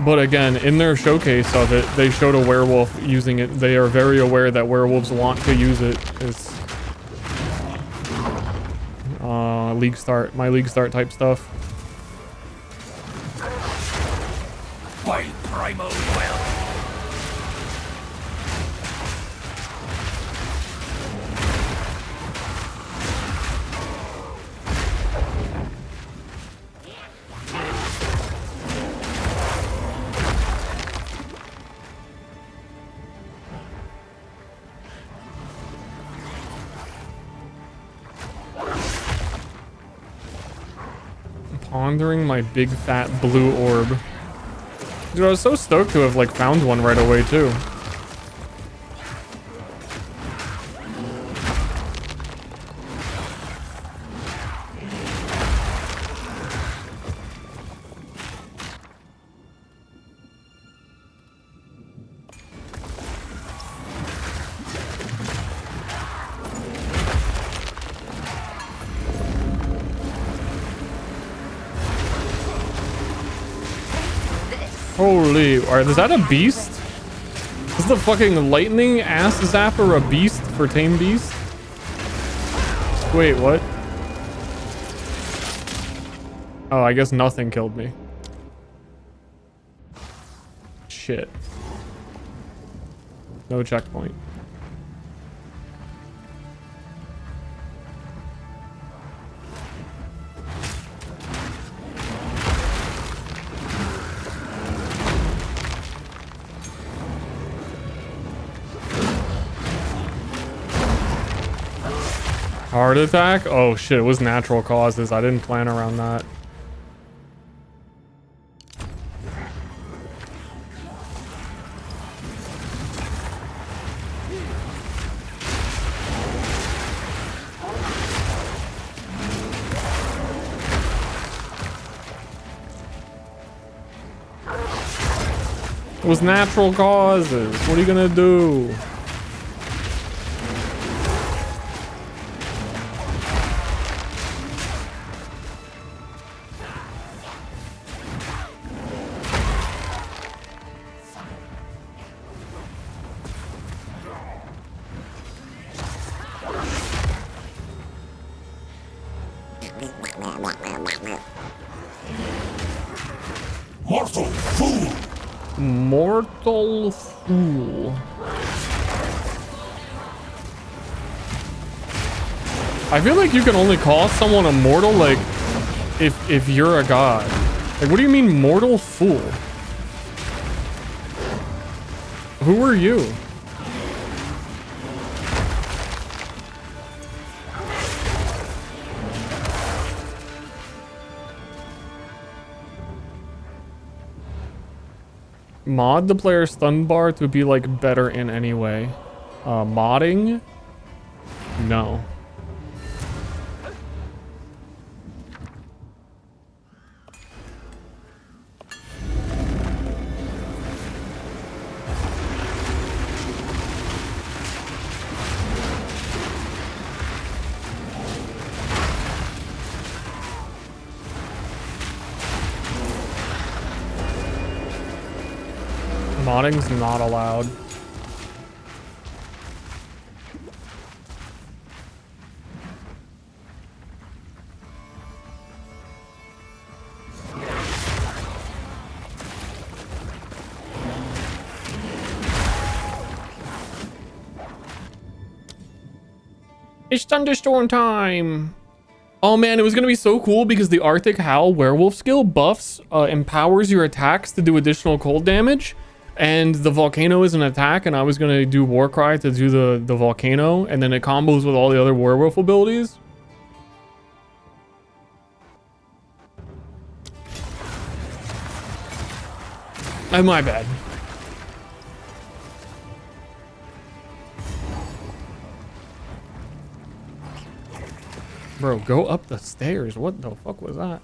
But again, in their showcase of it, they showed a werewolf using it. They are very aware that werewolves want to use it. It's league start, my league start type stuff. Wild primal will. Pondering my big fat blue orb. Dude, I was so stoked to have like found one right away too. Holy, is that a beast? Is the fucking lightning ass zapper a beast for tame beast? Wait, what? Oh, I guess nothing killed me. Shit. No checkpoint. Heart attack? Oh shit, it was natural causes. I didn't plan around that. It was natural causes. What are you gonna do? Mortal fool! Mortal fool. I feel like you can only call someone a mortal like if you're a god. Like, what do you mean mortal fool? Who are you? Mod the player's stun bar to be like better in any way. Modding? No. Modding's not allowed. It's thunderstorm time. Oh man, it was gonna be so cool because the Arctic Howl werewolf skill buffs empowers your attacks to do additional cold damage. And the volcano is an attack, and I was gonna do Warcry to do the volcano, and then it combos with all the other werewolf abilities. My bad. Bro, go up the stairs. What the fuck was that?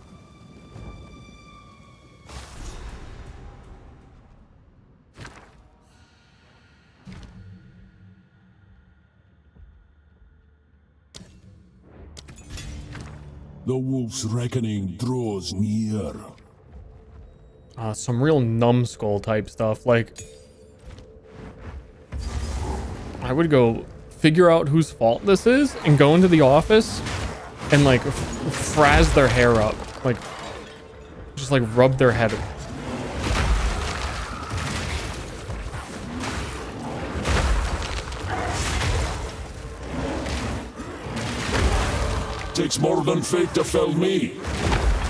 The wolf's reckoning draws near. Some real numbskull type stuff. Like, I would go figure out whose fault this is and go into the office and like frazz their hair up. Like, just like rub their head. Takes more than fate to fell me.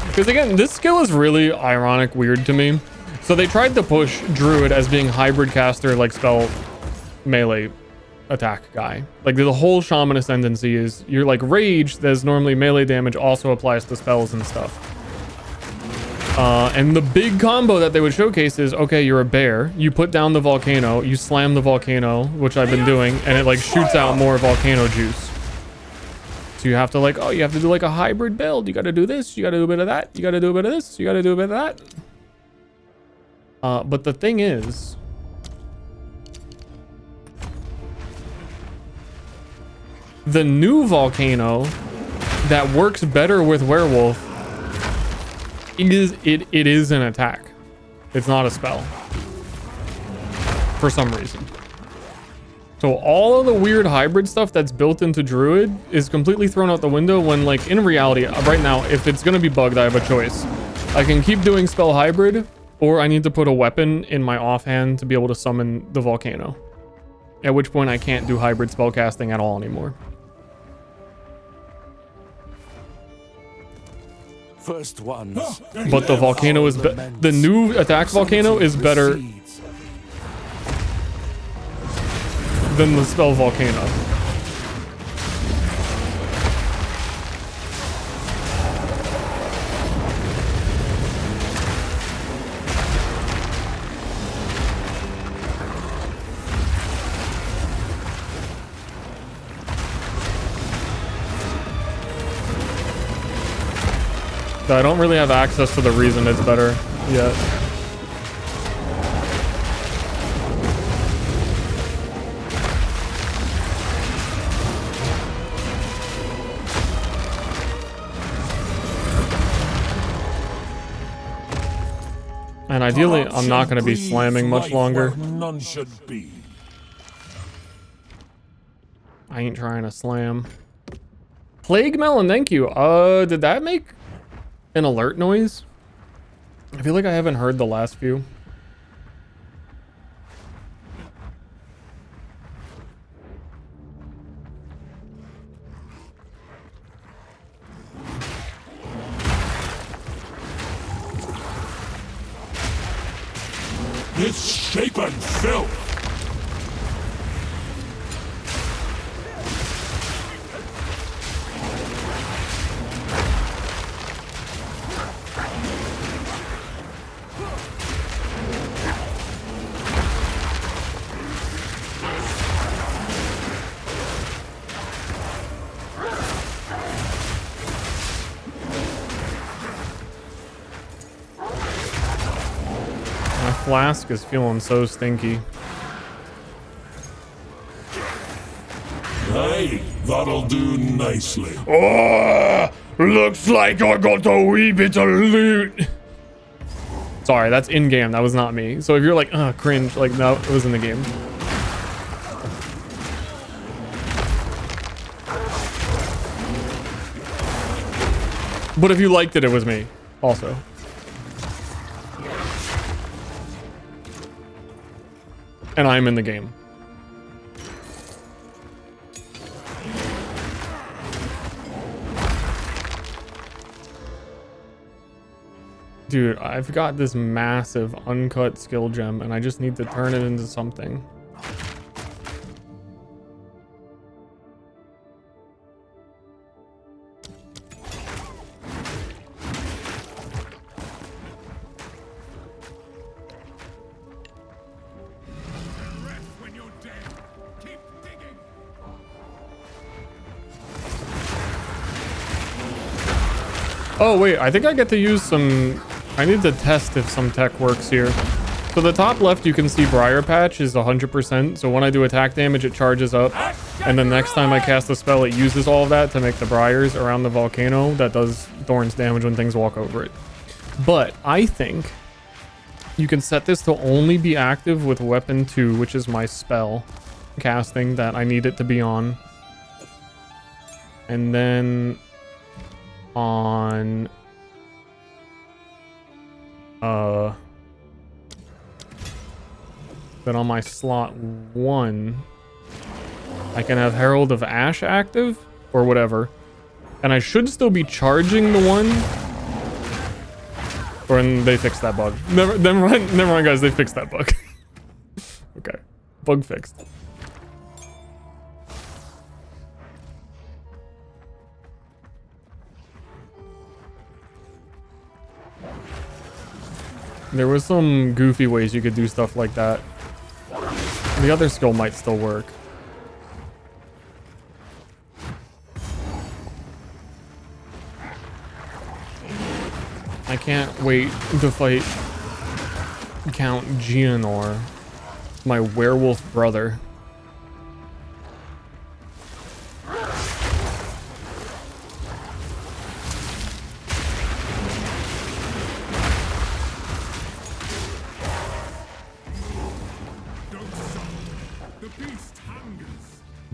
Because again, this skill is really ironic weird to me. So they tried to push Druid as being hybrid caster, like spell melee attack guy. Like the whole Shaman Ascendancy is you're like Rage, that's normally melee damage, also applies to spells and stuff. And the big combo that they would showcase is, okay, you're a bear, you put down the volcano, you slam the volcano, which I've been doing, and it like shoots out more volcano juice. So you have to like, oh, you have to do like a hybrid build. You got to do this, you got to do a bit of that, you got to do a bit of this, you got to do a bit of that. But the thing is, the new volcano that works better with werewolf it is an attack. It's not a spell for some reason. So all of the weird hybrid stuff that's built into druid is completely thrown out the window when, like, in reality right now, if it's gonna be bugged, I have a choice. I can keep doing spell hybrid, or I need to put a weapon in my offhand to be able to summon the volcano, at which point I can't do hybrid spell casting at all anymore. First ones. But the volcano is the new attack volcano is better than the spell volcano. I don't really have access to the reason it's better yet. And ideally, I'm not going to be slamming much longer. None should be. I ain't trying to slam. Plague Melon, thank you. Did that make an alert noise? I feel like I haven't heard the last few. It's shapen filth. Flask is feeling so stinky. Hey, that'll do nicely. Oh, looks like I got a wee bit of loot. Sorry, that's in game. That was not me. So if you're like, cringe, like, no, it was in the game. But if you liked it, it was me also. And I'm in the game. Dude, I've got this massive uncut skill gem and I just need to turn it into something. Oh wait, I think I get to use some... I need to test if some tech works here. So the top left you can see Briar Patch is 100%, so when I do attack damage it charges up, and then next time I cast a spell it uses all of that to make the briars around the volcano that does Thorns damage when things walk over it. But I think you can set this to only be active with Weapon 2, which is my spell casting that I need it to be on. And then on then on my slot 1 I can have Herald of Ash active or whatever, and I should still be charging the one, or they fixed that bug. Never mind guys, they fixed that bug. Okay, bug fixed. There was some goofy ways you could do stuff like that. The other skill might still work. I can't wait to fight Count Geonor, my werewolf brother.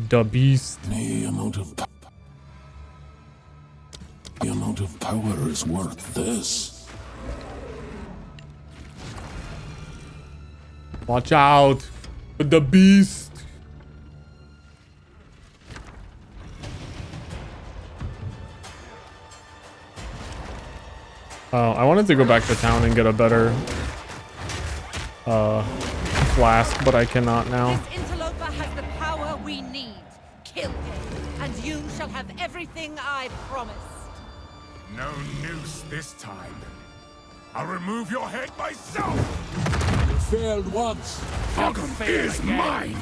The beast. The amount of power is worth this. Watch out. The beast. Oh, I wanted to go back to town and get a better flask, but I cannot now. This interloper has the power we need. Kill him, and you shall have everything I promised. No noose this time. I'll remove your head myself! You failed once. Ogum is mine!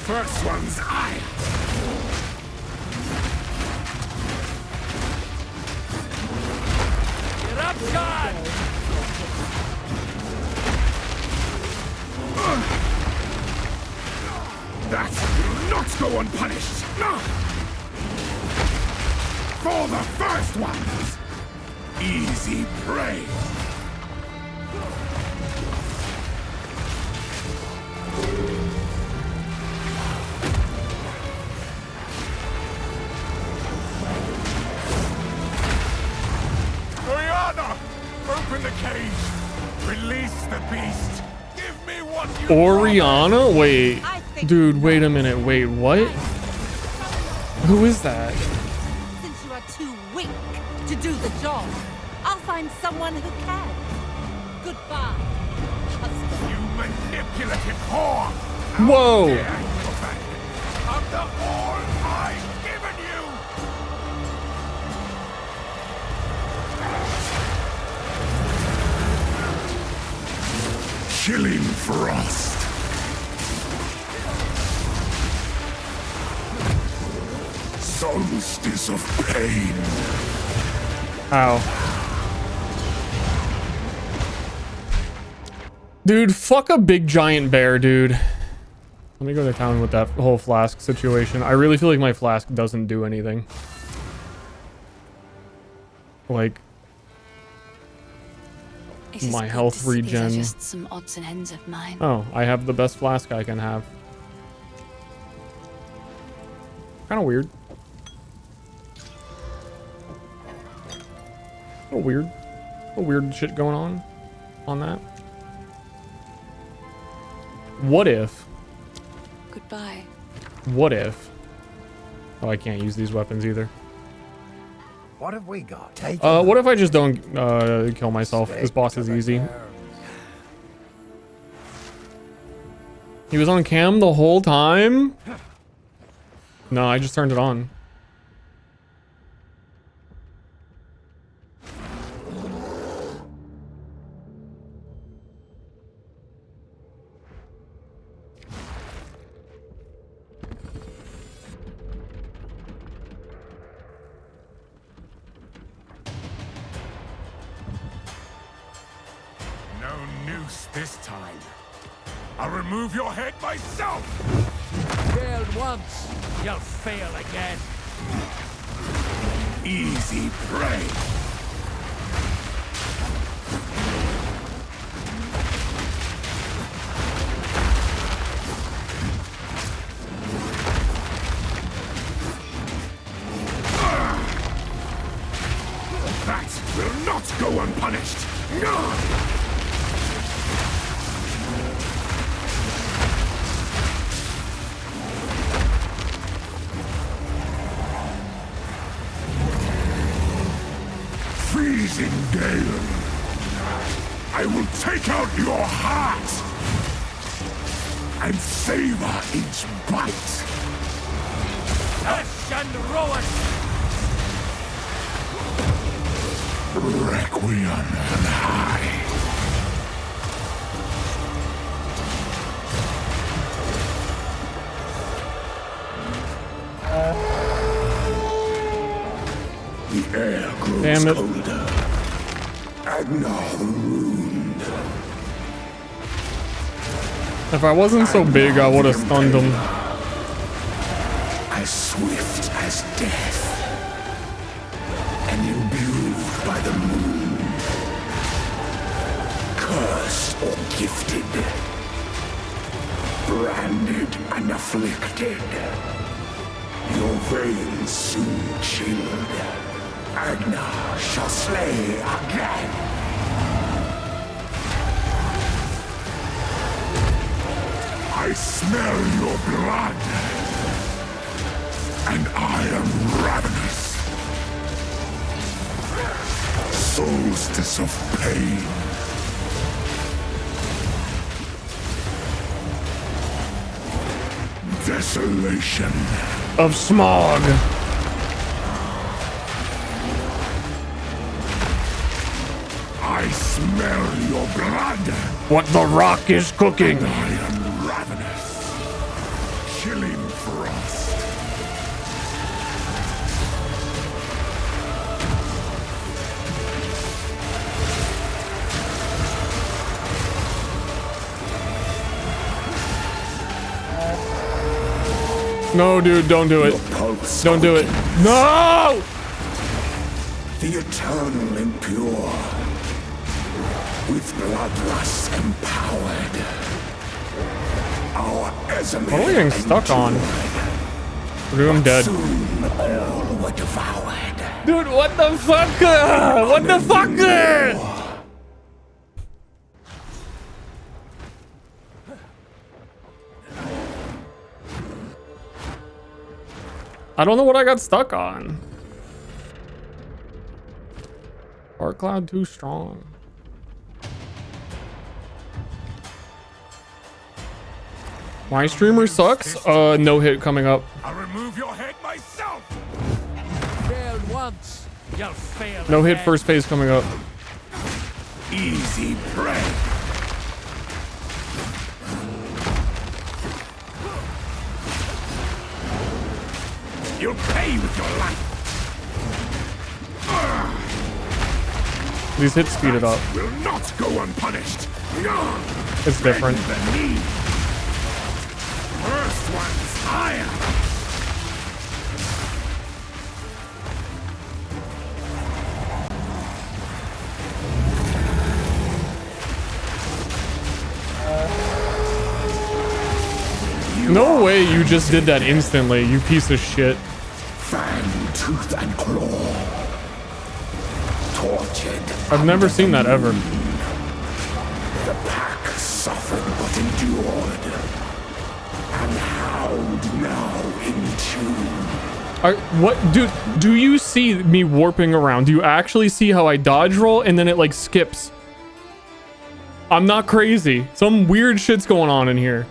First one's I. Eruption! That will not go unpunished! For the first ones! Easy prey! Oriana! Open the cage! Release the beast! Give me what you Oriana? Wait. Dude, wait a minute. Wait, what? Who is that? Since you are too weak to do the job, I'll find someone who can. Goodbye, husband. You manipulative whore! Whoa! After all I've given you! Chilling frost! Solstice of pain! Ow. Dude, fuck a big giant bear, dude. Let me go to town with that whole flask situation. I really feel like my flask doesn't do anything. Like, my health regen. These are just some odds and ends of mine. Oh, I have the best flask I can have. Kind of weird. A weird shit going on that. What if? Goodbye. What if? Oh, I can't use these weapons either. What have we got? What if I just don't kill myself? This boss is easy. He was on cam the whole time? No, I just turned it on. No noose this time. I'll remove your head myself! Failed once, you'll fail again. Easy prey! That will not go unpunished! Freezing gale! I will take out your heart! And savor each bite! Hush and ruin! Requiem and high! Damn it. colder. Agnar the Ruined. If I wasn't so big, I would have stunned him. As swift as death. And imbued by the moon. Cursed or gifted. Branded and afflicted. Your veins soon chilled. Agnar shall slay again. I smell your blood. And I am ravenous. Solstice of pain. Desolation. Of smog. I smell your blood. What the rock is cooking. And I am ravenous. Chilling frost. No, dude, don't do it. Don't do it. No! The eternal impure. With bloodlust empowered. Our Ezime. What are we getting stuck on? Dude, I'm dead. Soon all were devoured. Dude, what the fuck? What the fuck? I don't know what I got stuck on. Dark Cloud too strong. My streamer sucks. No hit coming up. I'll remove your head myself. Failed once, you'll fail No hit again. first phase coming up. Easy prey. You'll pay with your life. These hits speed it up. Will not go unpunished. It's different. The knee. First one's higher. No way you just did that instantly, you piece of shit. Fang, tooth, and claw. Tortured. I've never seen that ever. The pack suffered but endured. And howled now in tune. What, dude, do you see me warping around? Do you actually see how I dodge roll and then it like skips? I'm not crazy. Some weird shit's going on in here.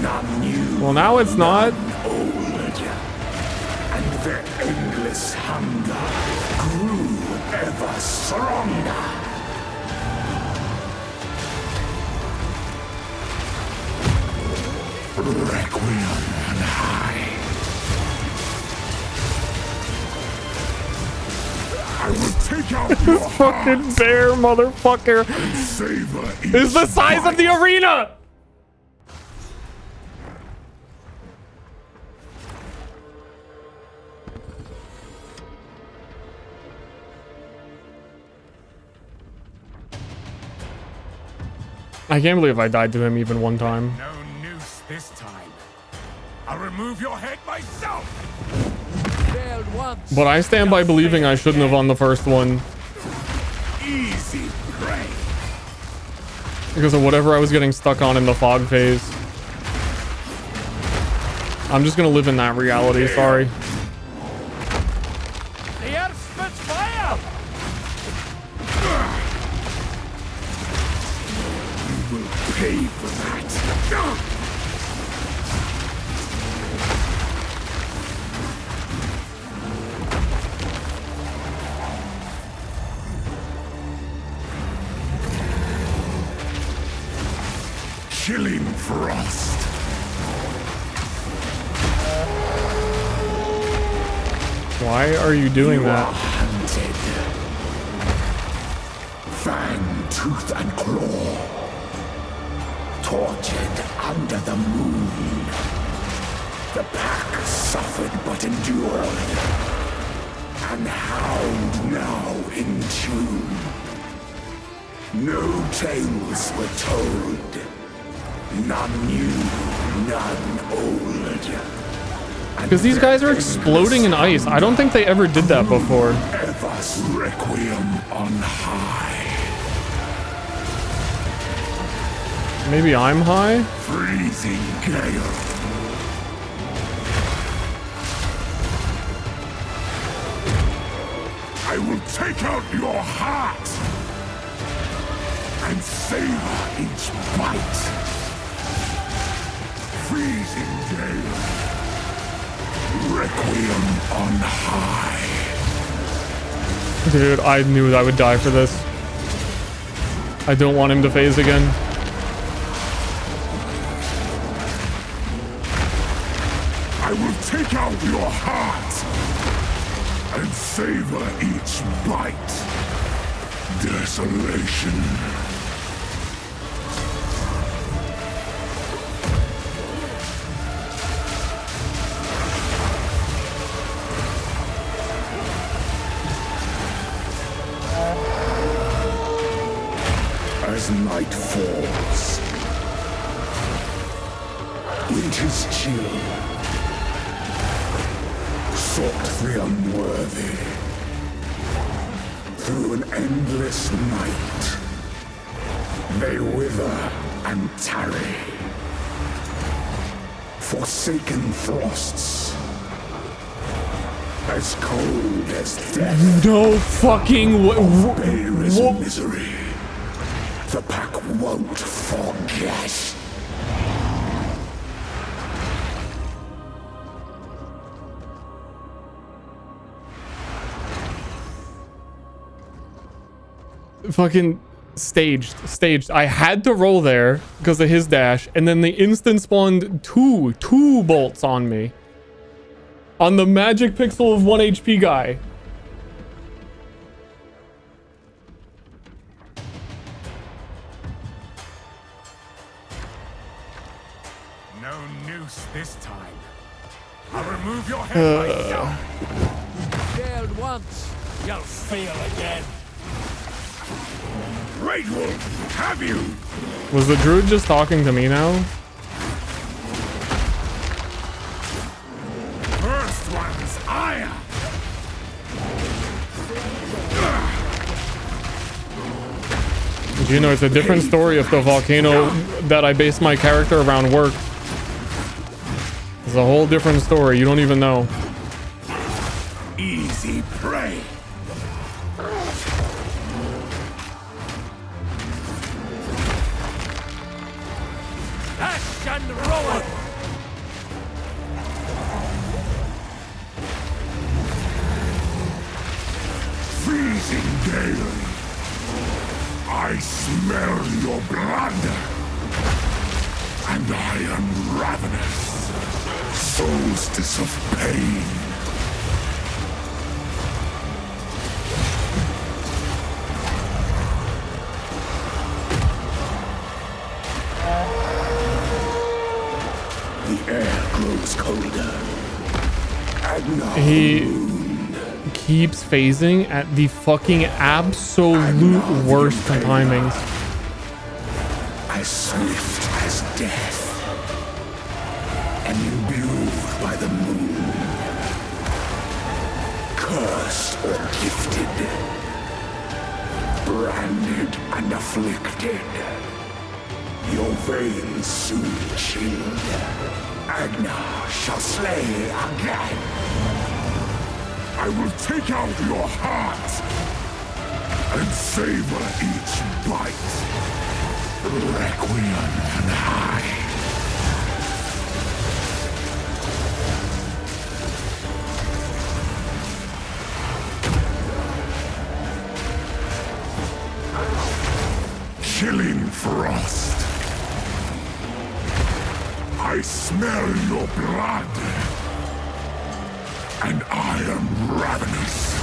None new, Well, now it's not. old. And their endless hunger grew ever stronger. Requiem and high. I will take out your This fucking bear motherfucker savor is the size of the arena. I can't believe I died to him even one time. No noose this time. I'll remove your head myself. Failed once. But I stand by believing I shouldn't have on the first one Easy prey. because of whatever I was getting stuck on in the fog phase. I'm just gonna live in that reality, sorry. The earth spits fire. You will pay for that. Chilling frost. Why are you doing that? Hunted. Fang, tooth, and claw. Tortured under the moon. The pack suffered but endured. And Hound now in tune. No tales were told. None new, none old. Because these guys are exploding in ice. I don't think they ever did that before. Ever's requiem on high. Maybe I'm high? Freezing gale. I will take out your heart and savor each bite. Freezing gale. Requiem on high. Dude, I knew I would die for this. I don't want him to phase again. I will take out your heart and savor each bite. Desolation. As night falls, winter's chill sought the unworthy through an endless night. They wither and tarry, forsaken frosts, as cold as death. No fucking Bare as misery. The pack won't forget. Fucking staged. I had to roll there because of his dash, and then they instant spawned two bolts on me. On the magic pixel of 1 HP guy. No noose this time. I'll remove your head myself. Failed once, you'll fail again. Great Wolf, have you? Was the druid just talking to me now? First one's ire. You know, it's a different story if the volcano that I based my character around worked. It's a whole different story. You don't even know. Easy prey. Ash and roll. Freezing gale. I smell your blood. And I am ravenous. Solstice of pain. The air grows colder. And now He keeps phasing at the fucking absolute worst timings. as swift as death, and imbued by the moon, cursed or gifted, branded and afflicted, your veins soon chilled. Agna shall slay again. I will take out your heart and savor each bite. Requiem on high. Chilling frost. I smell your blood. And I am ravenous.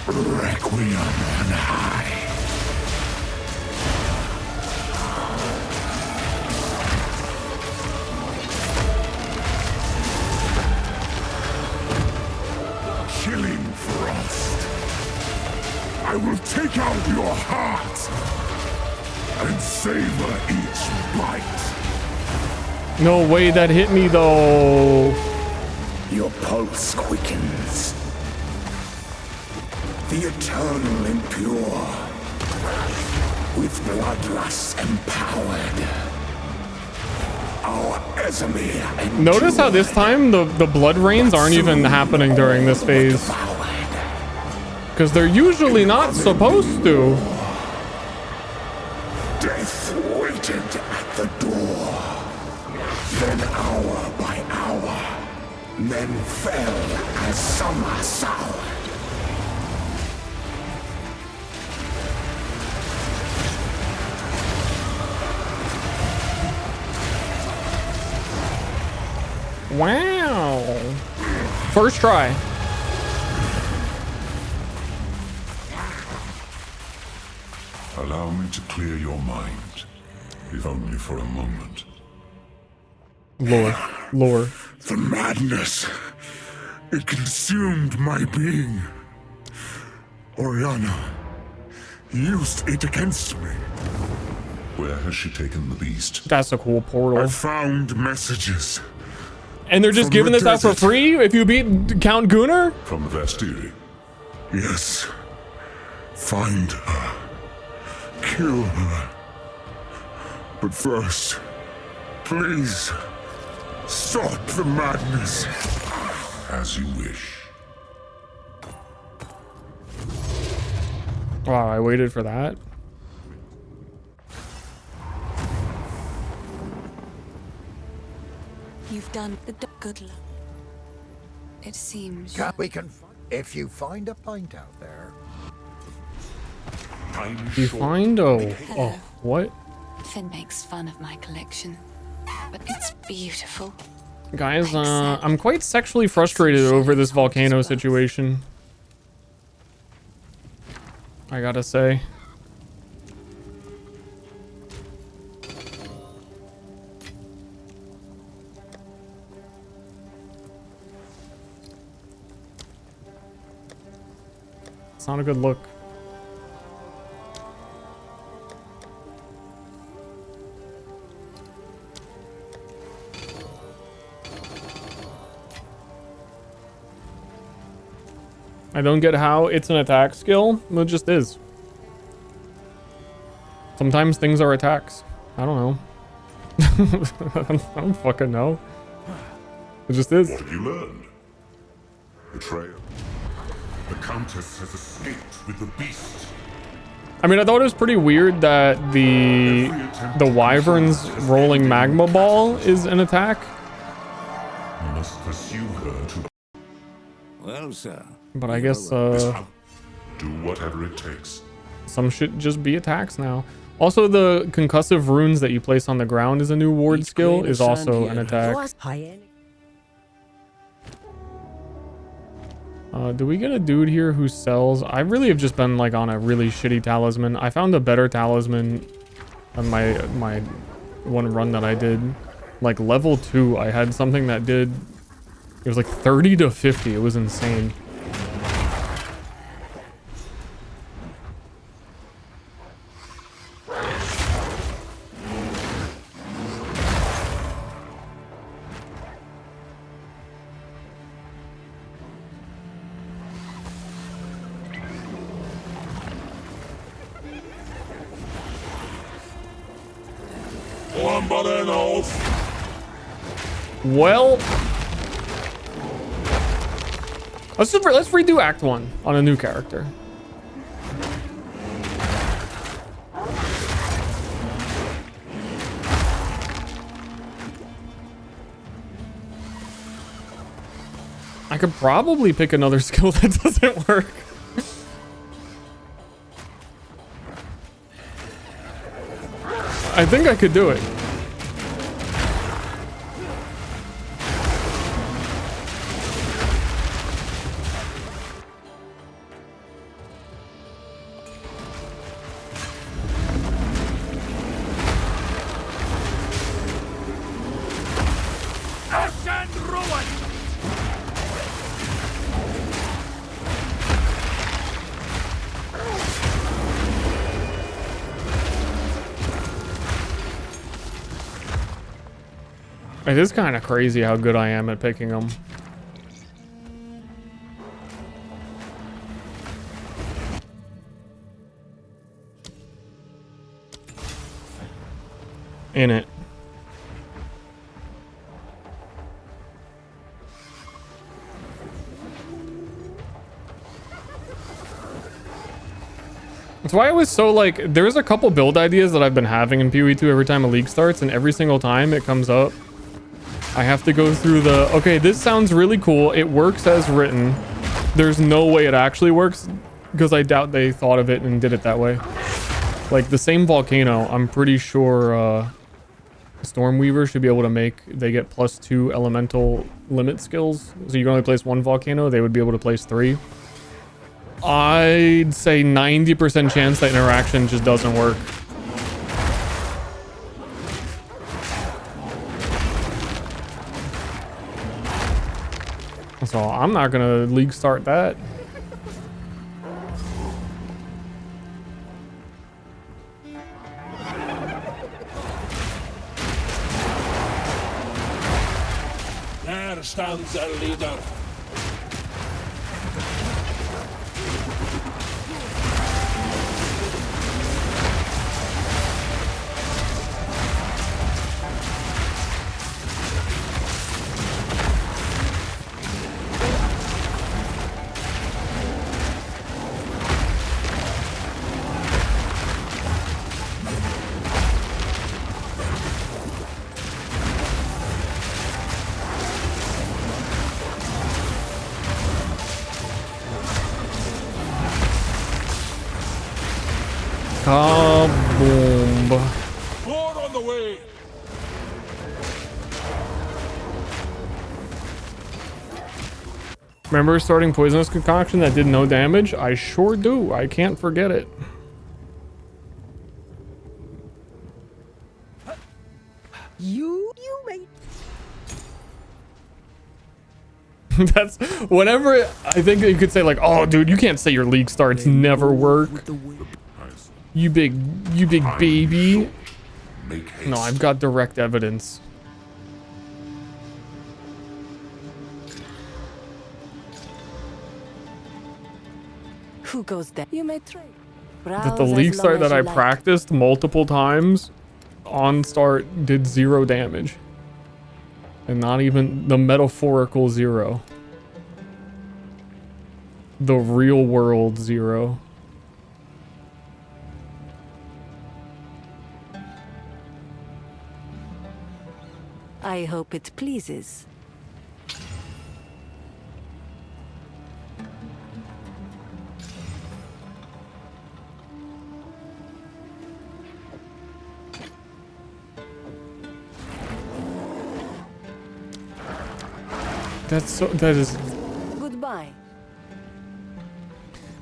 Requiem on high. Chilling frost. I will take out your heart and savor each bite. No way that hit me though. Your pulse quickens. The eternal impure, with bloodlust empowered. Our Esamir. Notice how this time the blood rains aren't even happening during this phase. Because they're usually not supposed to. Death waited at the door. Then hour by hour, men fell as summer soured. Wow. First try. Allow me to clear your mind, if only for a moment. Lore. The madness. It consumed my being. Oriana used it against me. Where has she taken the beast? That's a cool portal. I found messages. And they're just giving this out for free if you beat Count Gunnar? From the Vastiri. Yes. Find her. Kill her. But first, please, stop the madness. As you wish. Wow, I waited for that. You've done the good luck. It seems. We can, if you find a pint out there. You find oh, what? Finn makes fun of my collection, but it's beautiful. Guys, I'm quite sexually frustrated over this volcano situation. I gotta say. It's not a good look. I don't get how it's an attack skill. It just is. Sometimes things are attacks. I don't know. I don't fucking know. It just is. What have you learned? Betrayal. The Countess has escaped with the beast. I mean, I thought it was pretty weird that the Wyvern's rolling magma ball is an attack. You must pursue her to. Well, sir. But I guess do whatever it takes. Some should just be attacks now. Also, the concussive runes that you place on the ground as a new ward skill is also an attack. Do we get a dude here who sells? I really have just been like on a really shitty talisman. I found a better talisman on my one run that I did. Like level 2, I had something that did, it was like 30 to 50. It was insane. Well, let's redo Act 1 on a new character. I could probably pick another skill that doesn't work. I think I could do it. It is kind of crazy how good I am at picking them. In it. That's why I was so like, there's a couple build ideas that I've been having in PoE2 every time a league starts, and every single time it comes up, I have to go through the, okay, this sounds really cool. It works as written. There's no way it actually works, because I doubt they thought of it and did it that way. Like the same volcano, I'm pretty sure Stormweaver should be able to make, they get +2 elemental limit skills. So you can only place 1 volcano, they would be able to place 3. I'd say 90% chance that interaction just doesn't work. So I'm not gonna league start that. There stands our leader. Kaboom. More on the way. Remember starting poisonous concoction that did no damage? I sure do. I can't forget it. You made. That's whenever I think you could say like, oh dude, you can't say your league starts never work. You big baby. No, I've got direct evidence. Who goes there? You may trade. That the league start that I practiced multiple times on start did 0 damage. And not even the metaphorical 0. The real world 0. I hope it pleases. That is Goodbye.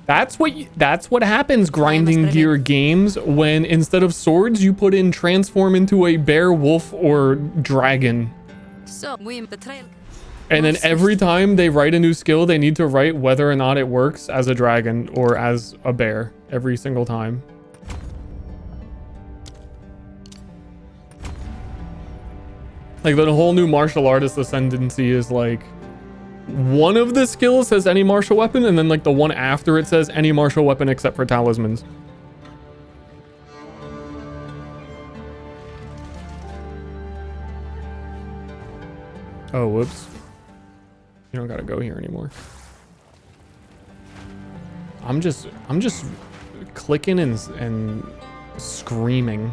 That's what happens grinding gear games when instead of swords you put in transform into a bear, wolf, or dragon. So we the trail. And then every time they write a new skill, they need to write whether or not it works as a dragon or as a bear every single time. Like the whole new martial artist ascendancy is like one of the skills says any martial weapon, and then like the one after it says any martial weapon except for talismans. Oh, whoops. You don't gotta go here anymore. I'm just clicking and screaming.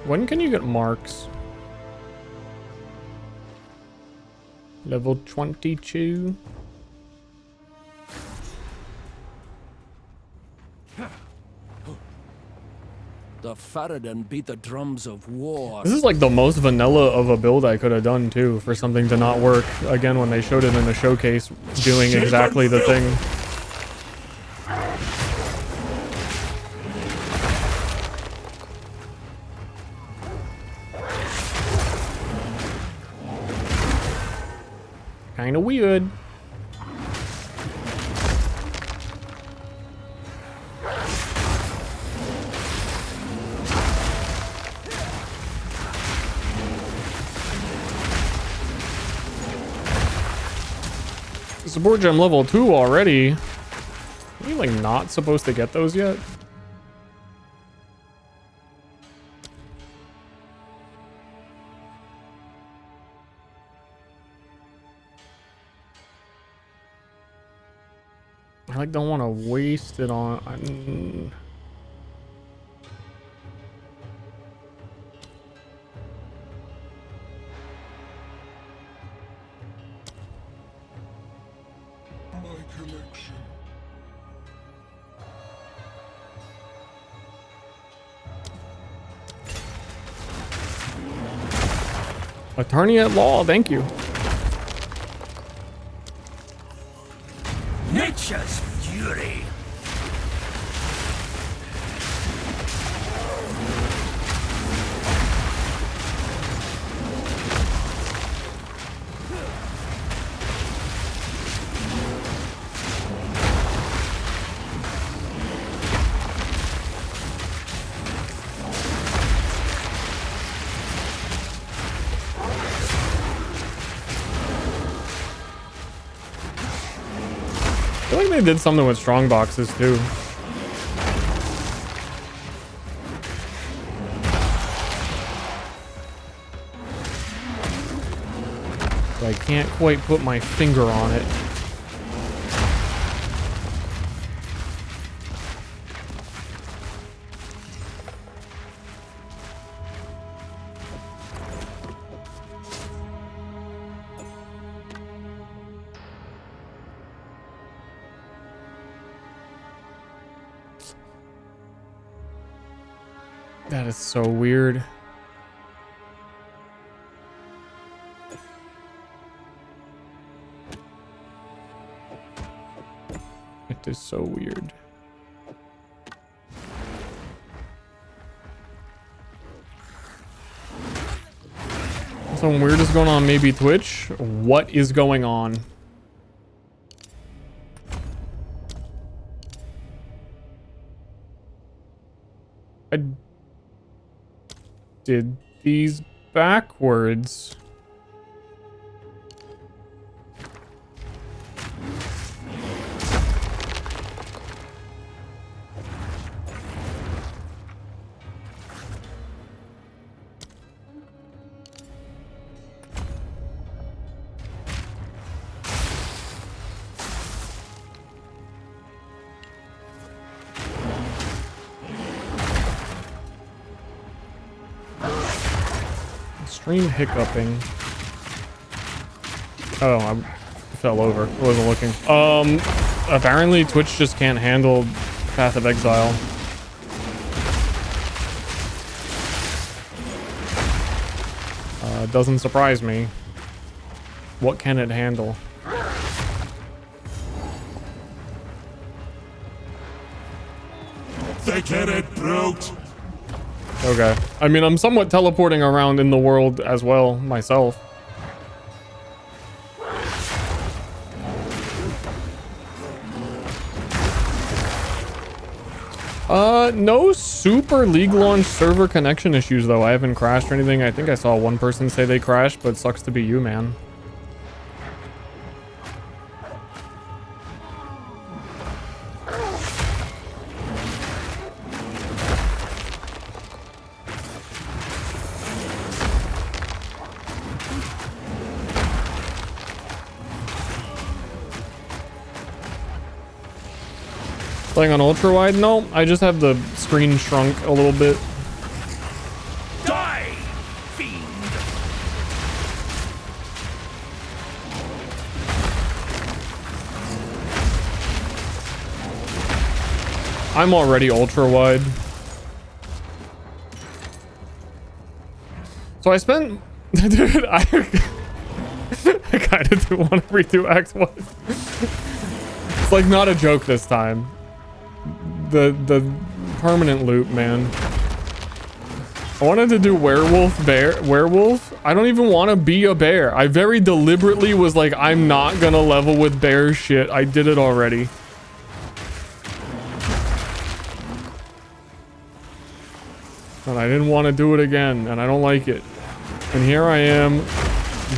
When can you get marks? Level 22. The Faradin beat the drums of war. This is like the most vanilla of a build I could have done too for something to not work. Again, when they showed it in the showcase doing exactly the thing. kind of weird. Support gem level 2 already. Are you like not supposed to get those yet? I like don't want to waste it on. Attorney at law, thank you. Nature's fury. I feel like they did something with strong boxes too. But I can't quite put my finger on it. That is so weird. It is so weird. Something weird is going on, maybe Twitch. What is going on? I did these backwards. Extreme hiccuping. Oh, I fell over. I wasn't looking. Apparently Twitch just can't handle Path of Exile. Doesn't surprise me. What can it handle? They get it, brute. Okay. I mean, I'm somewhat teleporting around in the world as well, myself. No super League launch server connection issues, though. I haven't crashed or anything. I think I saw one person say they crashed, but sucks to be you, man. Playing on ultra wide? No, I just have the screen shrunk a little bit. Die, fiend. I'm already ultra wide. So I spent dude, I kinda do want to redo Act 1. It's like not a joke this time. The permanent loop, man. I wanted to do werewolf. I don't even want to be a bear. I very deliberately was like, I'm not gonna level with bear shit. I did it already. And I didn't want to do it again, and I don't like it. And here I am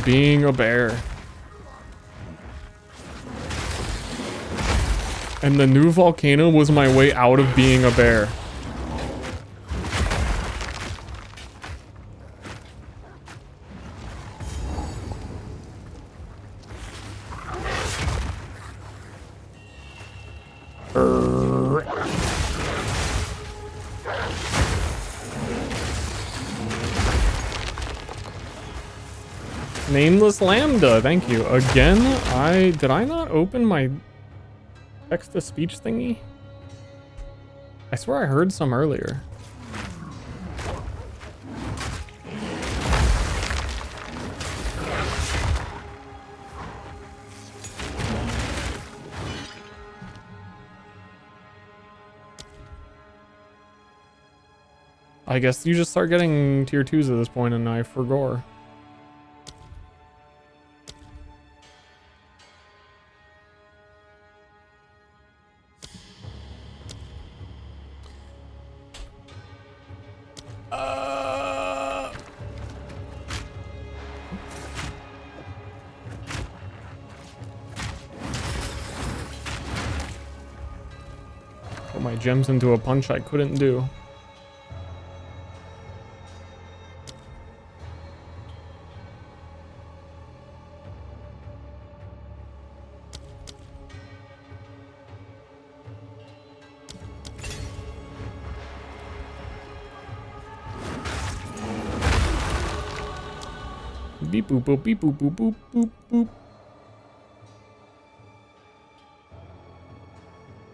being a bear. And the new volcano was my way out of being a bear. Nameless Lambda, thank you. Again, did I not open my text-to-speech thingy? I swear I heard some earlier. I guess you just start getting tier 2s at this point, and I forgot. Put my gems into a punch I couldn't do. Beep boop boop beep boop boop boop boop boop.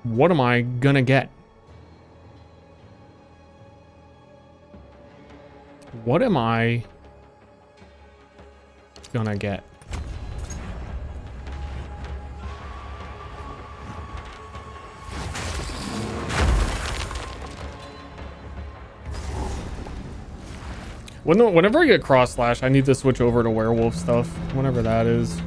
What am I gonna get? What am I gonna get? Whenever I get cross slash, I need to switch over to werewolf stuff. Whenever that is.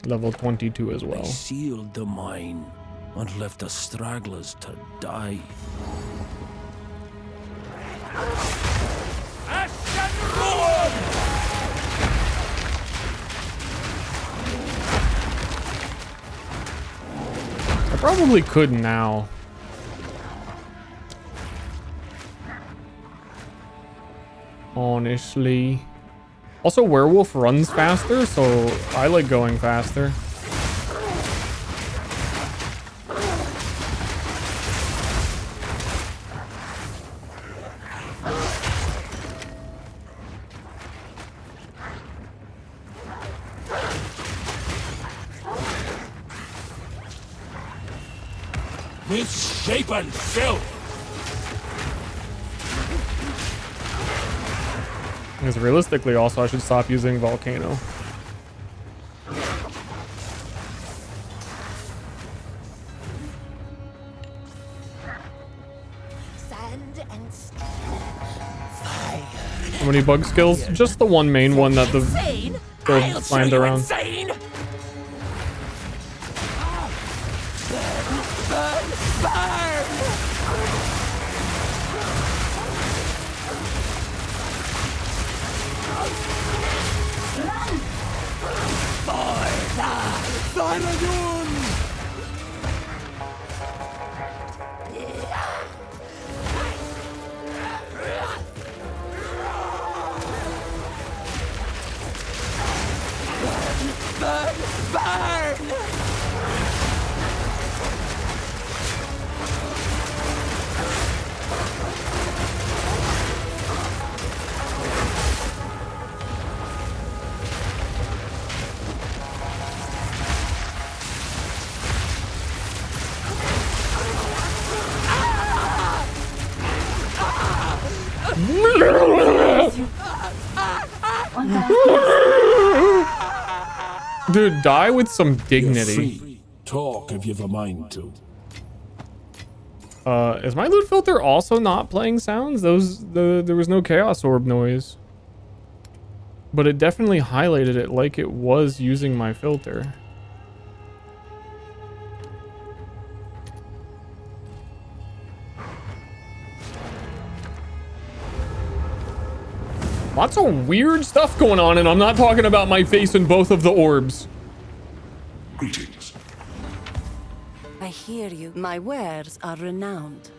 Level 22 as well. They sealed the mine and left the stragglers to die. I probably could now. Honestly. Also, werewolf runs faster, so I like going faster. Misshapen filth! Because realistically, also, I should stop using volcano. Sand and How many bug skills? Just the one main one that the build planned around. Insane! Dude, die with some dignity. Talk if you've a mind to. Is my loot filter also not playing sounds? There was no chaos orb noise. But it definitely highlighted it like it was using my filter. Lots of weird stuff going on, and I'm not talking about my face in both of the orbs. Greetings. I hear you. My wares are renowned.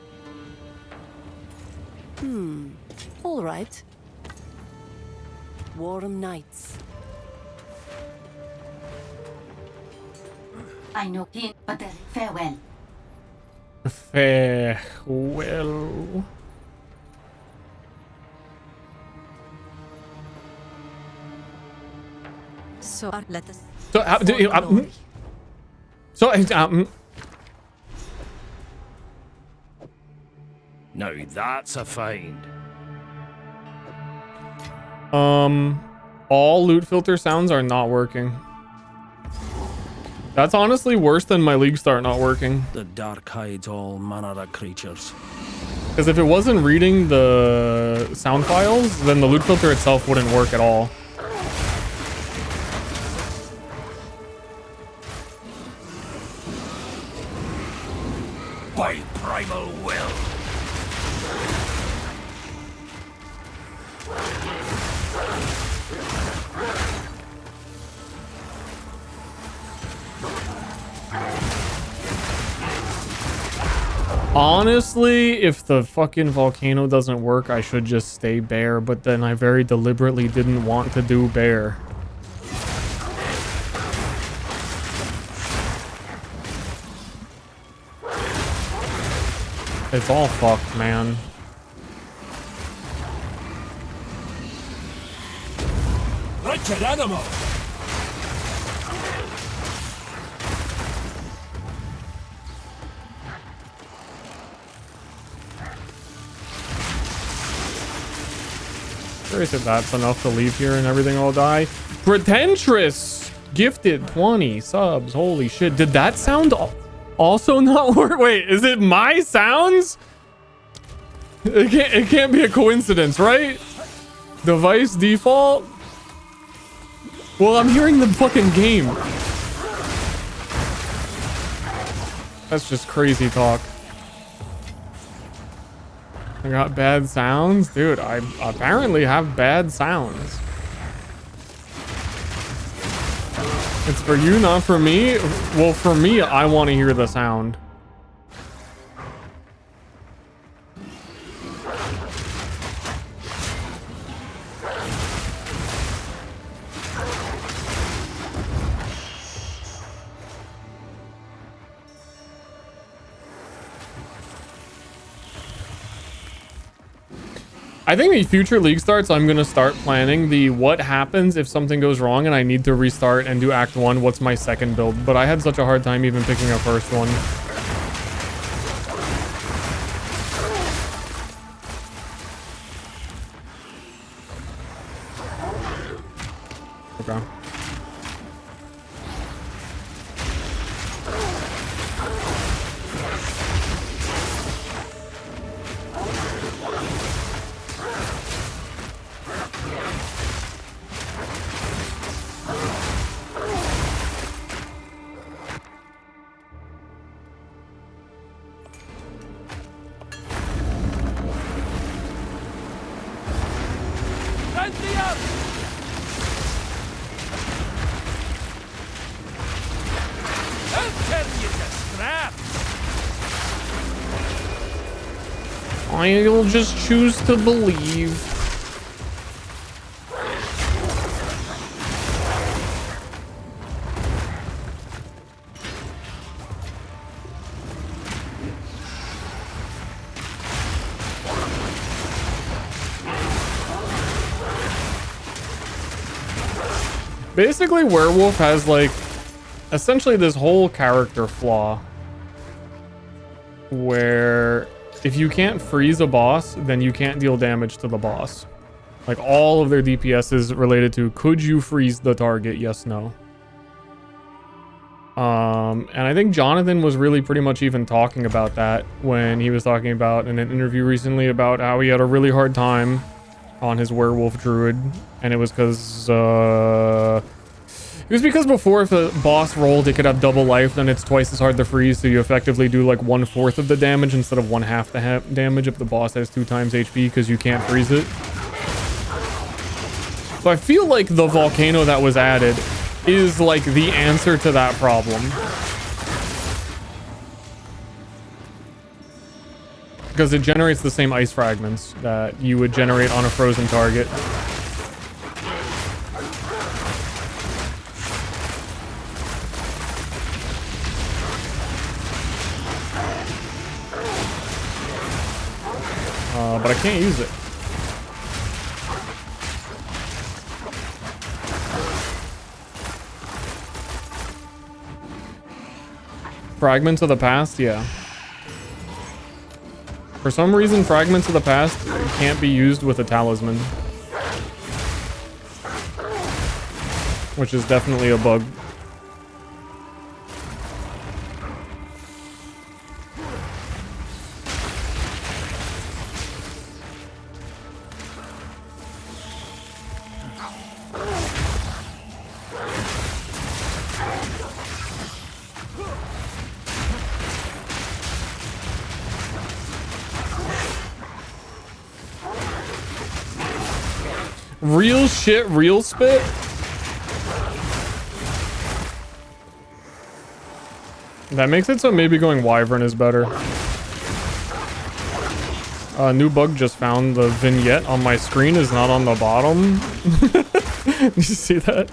All right. Warm nights. I know King, but farewell. Farewell. So let us. Now that's a find. All loot filter sounds are not working. That's honestly worse than my League Start not working. The dark hides all manner of creatures. Because if it wasn't reading the sound files, then the loot filter itself wouldn't work at all. By primal will. Honestly, if the fucking volcano doesn't work, I should just stay bear, but then I very deliberately didn't want to do bear. It's all fucked, man. Wretched animal! Curious if that's enough to leave here and everything will die. Pretentious gifted 20 subs. Holy shit. Did that sound also not work? Wait, is it my sounds? It can't be a coincidence, right? Device default? Well, I'm hearing the fucking game. That's just crazy talk. I got bad sounds? Dude, I apparently have bad sounds. It's for you, not for me? Well, for me, I want to hear the sound. I think the future League starts, I'm going to start planning the what happens if something goes wrong and I need to restart and do Act 1. What's my second build? But I had such a hard time even picking a first one. Okay. I'll just choose to believe. Basically, Werewolf has like essentially this whole character flaw where if you can't freeze a boss, then you can't deal damage to the boss. Like all of their DPS is related to, could you freeze the target? Yes, no. And I think Jonathan was really pretty much even talking about that when he was talking about in an interview recently about how he had a really hard time on his werewolf druid, and it was because before, if a boss rolled, it could have double life, then it's twice as hard to freeze, so you effectively do like 1/4 of the damage instead of 1/2 the damage if the boss has 2 times HP because you can't freeze it. So I feel like the volcano that was added is like the answer to that problem. Because it generates the same ice fragments that you would generate on a frozen target. But I can't use it. Fragments of the past, yeah. For some reason, fragments of the past can't be used with a talisman, which is definitely a bug. Real shit, real spit? That makes it so maybe going Wyvern is better. New bug just found. The vignette on my screen is not on the bottom. Did you see that?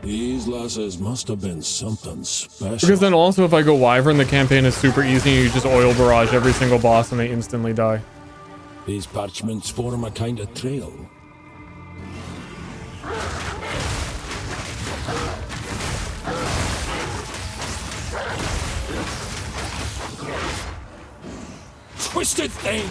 These lasses must have been something special. Because then also if I go Wyvern, the campaign is super easy. You just oil barrage every single boss and they instantly die. These parchments form a kind of trail. Twisted thing!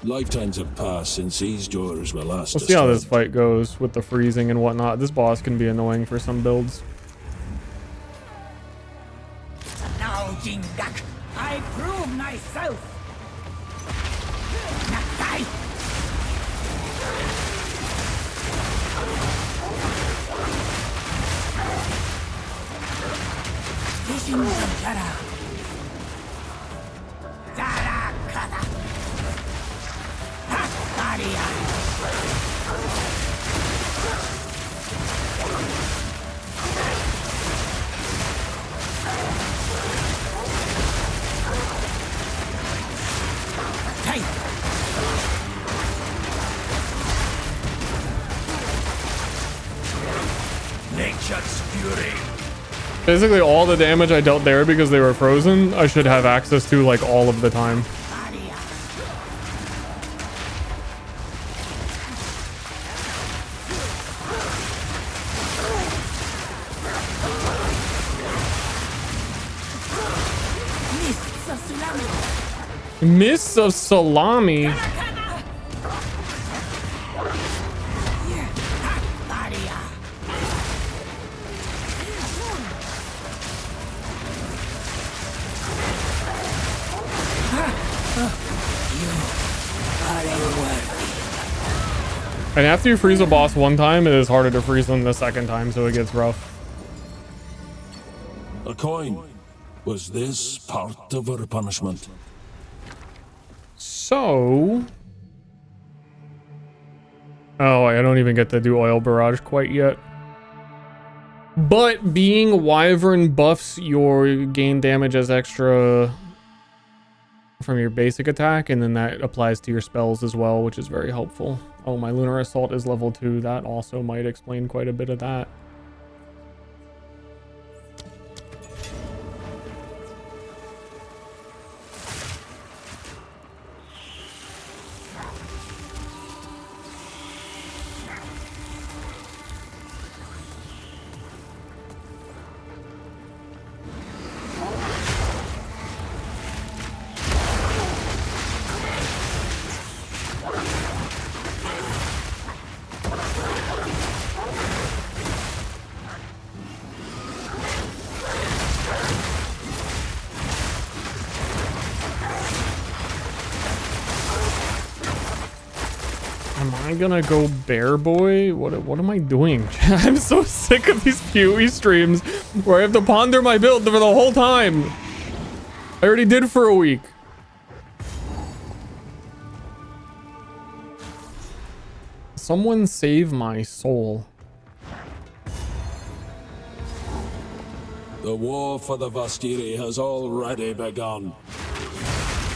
Lifetimes have passed since these doors were last We'll see how this fight goes with the freezing and whatnot. This boss can be annoying for some builds. Now, Jingak, I prove myself. Nakai. Visions of Jara. Jara Kada. Nature's fury. Basically all the damage I dealt there because they were frozen, I should have access to like all of the time. Mists of salami. And after you freeze a boss one time, it is harder to freeze them the second time, so it gets rough. A coin. Was this part of our punishment? So... Oh, I don't even get to do oil barrage quite yet. But being Wyvern buffs your gain damage as extra from your basic attack, and then that applies to your spells as well, which is very helpful. Oh, my Lunar Assault is level 2. That also might explain quite a bit of that. gonna go bear boy? What am I doing? I'm so sick of these PoE streams where I have to ponder my build for the whole time. I already did for a week. Someone save my soul. The war for the Vastiri has already begun.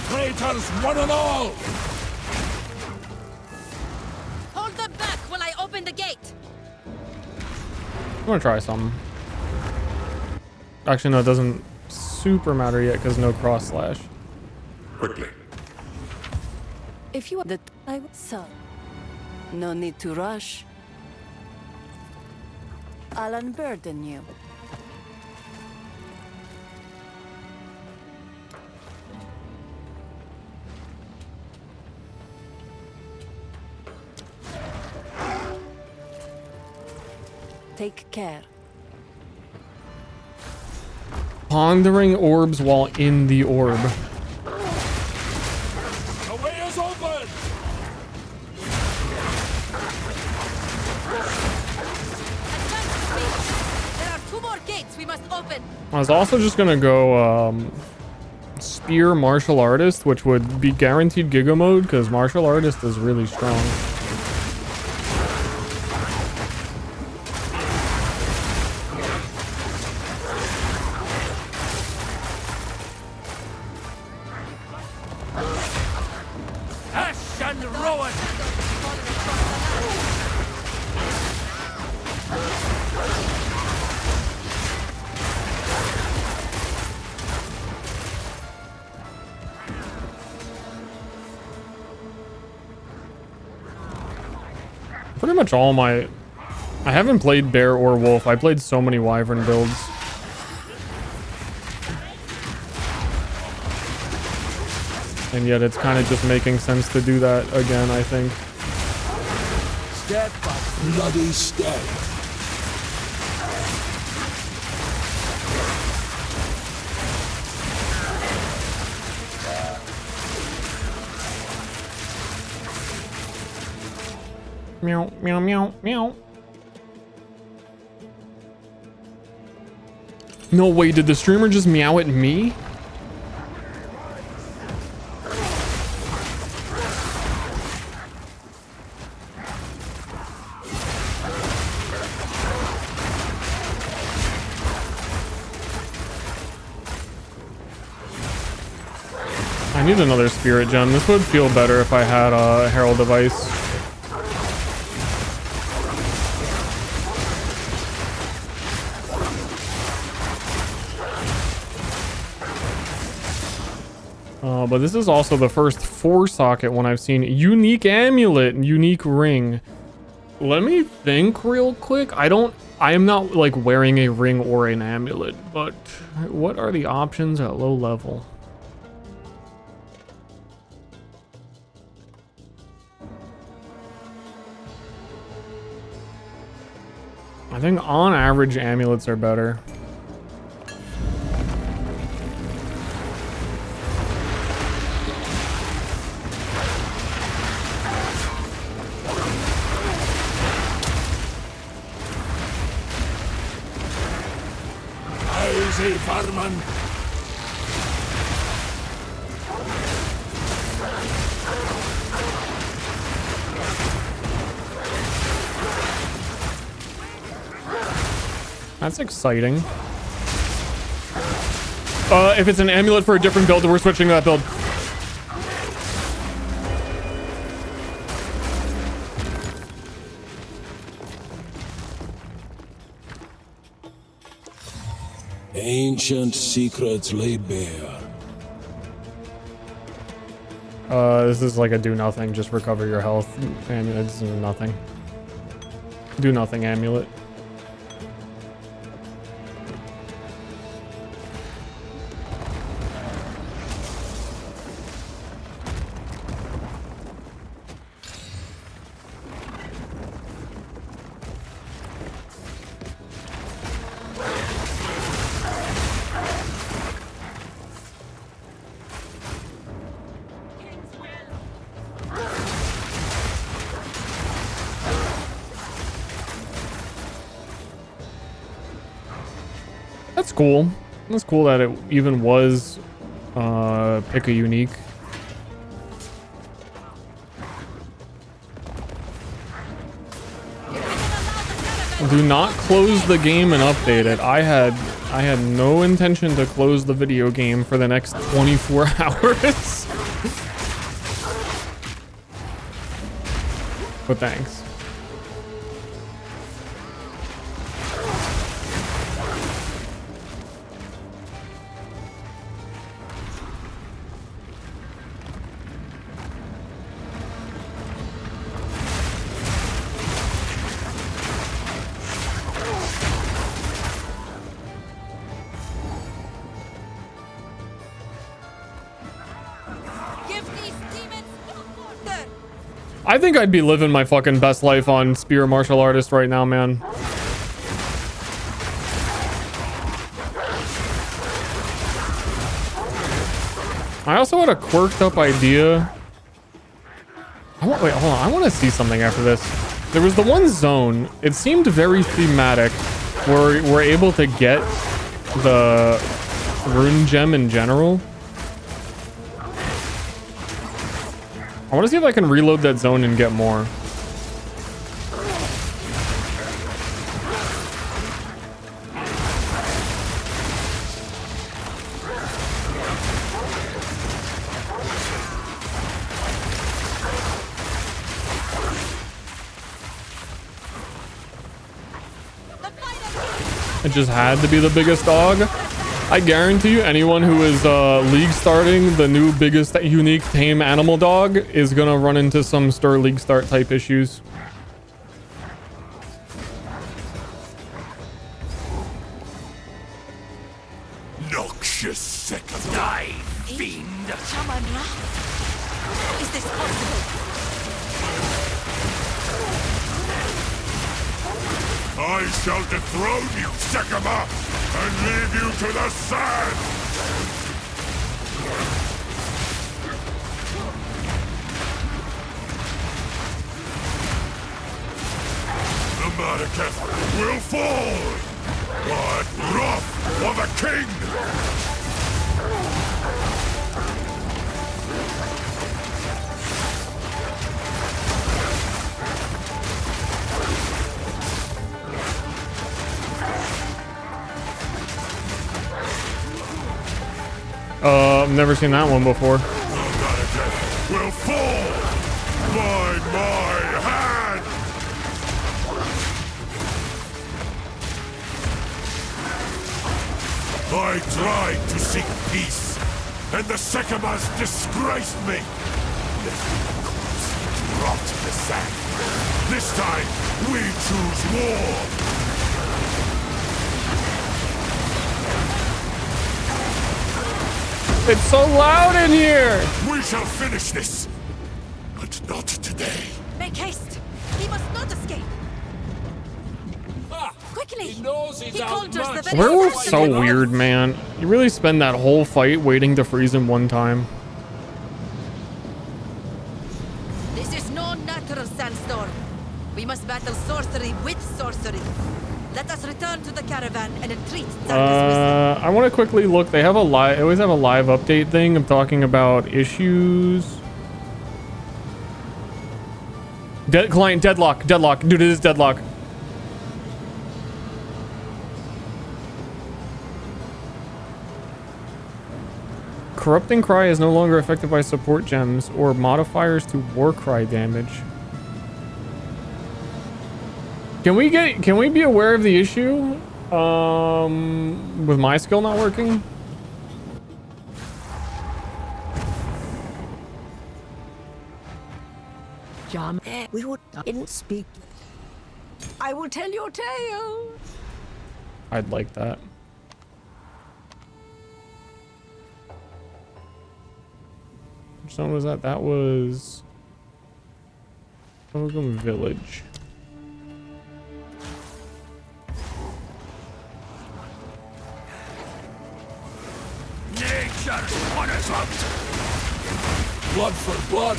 Traitors, one and all! Hold them back while I open the gate. I'm gonna try something. Actually, no, it doesn't super matter yet because no cross slash. Quickly. If you are the I so no need to rush. I'll unburden you. Take care. Pondering orbs while in the orb. The way is open! There are 2 more gates we must open. I was also just gonna go spear martial artist, which would be guaranteed Giga mode because martial artist is really strong. Ash and Rowan! Pretty much all my... I haven't played bear or wolf. I played so many wyvern builds. And yet it's kind of just making sense to do that again, I think. Step by bloody step. Meow, meow, meow, meow. No way, did the streamer just meow at me? I need another spirit gem. This would feel better if I had a herald device. But this is also the first 4-socket one I've seen. Unique amulet, unique ring. Let me think real quick. I am not like wearing a ring or an amulet, but what are the options at low level? I think on average amulets are better. Easy, Farman. That's exciting. If it's an amulet for a different build, we're switching to that build. Ancient secrets laid bare. This is like a do nothing, just recover your health amulet. This is nothing. Do nothing amulet. That's cool. That's cool that it even was pick a unique. Do not close the game and update it. I had no intention to close the video game for the next 24 hours. But thanks. I think I'd be living my fucking best life on Spear Martial Artist right now, man. I also had a quirked up idea. Wait, hold on. I want to see something after this. There was the one zone. It seemed very thematic where we're able to get the rune gem in general. I want to see if I can reload that zone and get more. It just had to be the biggest dog. I guarantee you anyone who is league starting the new biggest unique tame animal dog is gonna run into some Ster league start type issues. Noxious second. Die, fiend! Is this possible? I shall dethrone you, Sekama, and leave you to the sand! The Mariketh will fall, but wrath for the king! I've never seen that one before. Will fall by my hand. I tried to seek peace, and the Sekamas disgraced me. Left me corpse to rot in the sand. This time, we choose war. It's so loud in here! We shall finish this, but not today. Make haste! He must not escape! Quickly! He conjures the very Werewolf's so weird, man. You really spend that whole fight waiting to freeze him one time. This is no natural sandstorm. We must battle sorcery with sorcery. Let us return to the caravan and entreat I want to quickly look. They have a live. They always have a live update thing of talking about issues. Client deadlock. Dude, it is deadlock. Corrupting Cry is no longer affected by support gems or modifiers to war cry damage. Can we be aware of the issue? With my skill not working? Jam, we didn't speak. I will tell your tale. I'd like that. Which zone was that? That was Ogum Village. Nature's punishment! Blood for blood!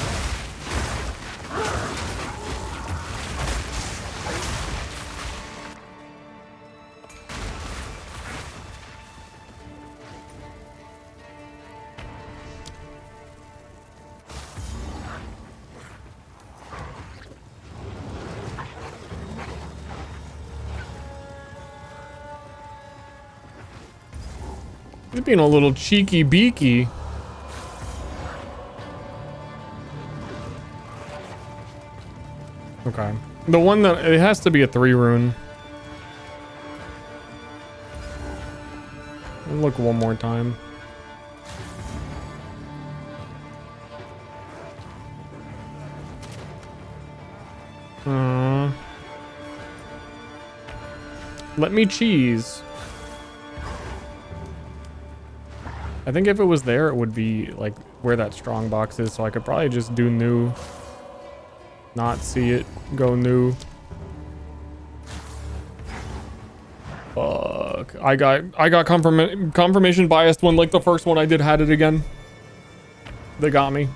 You're being a little cheeky beaky. Okay. The one that it has to be a 3 rune. Look one more time. Let me cheese. I think if it was there, it would be like where that strong box is, so I could probably just do new. Not see it, go new. Fuck. I got confirmation biased when like the first one I did had it again. They got me.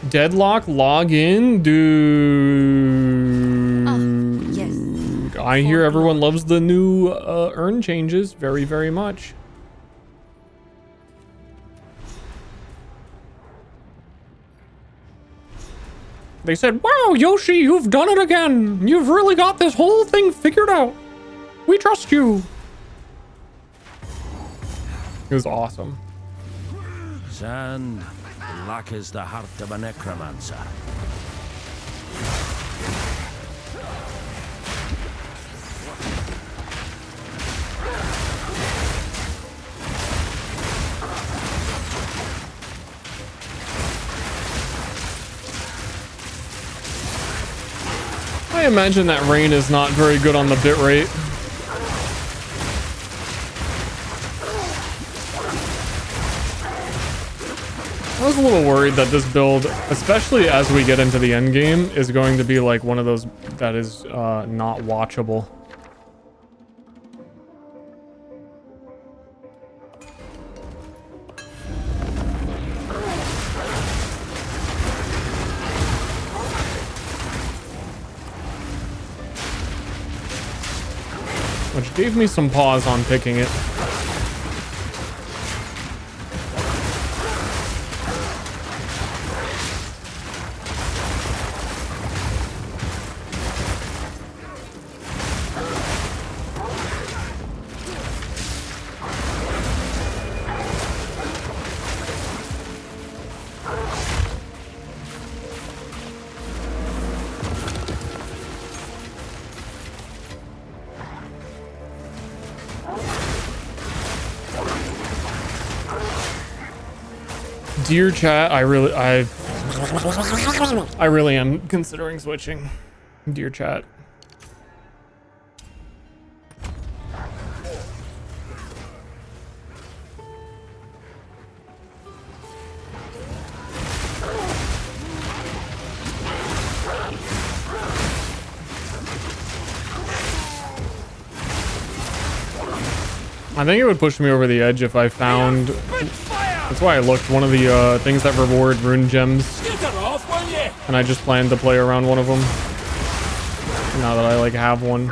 Deadlock login, dude. Yes. I hear everyone loves the new urn changes very, very much. They said, "Wow, Yoshi, you've done it again. You've really got this whole thing figured out. We trust you." It was awesome. Sand, black as the heart of a necromancer. I imagine that rain is not very good on the bitrate. I was a little worried that this build, especially as we get into the end game, is going to be like one of those that is not watchable. Which gave me some pause on picking it. Dear chat, I really am considering switching. Dear chat. I think it would push me over the edge if I found... That's why I looked. One of the things that reward rune gems. And I just planned to play around one of them. Now that I like have one.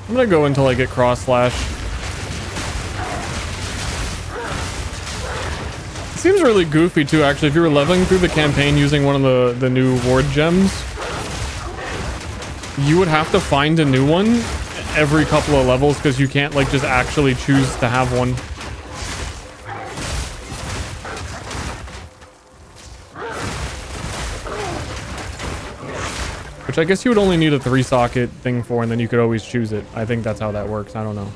I'm gonna go until I get cross slash. It seems really goofy too, actually. If you were leveling through the campaign using one of the new ward gems, you would have to find a new one every couple of levels because you can't like just actually choose to have one. Which I guess you would only need a 3-socket thing for, and then you could always choose it. I think that's how that works. I don't know.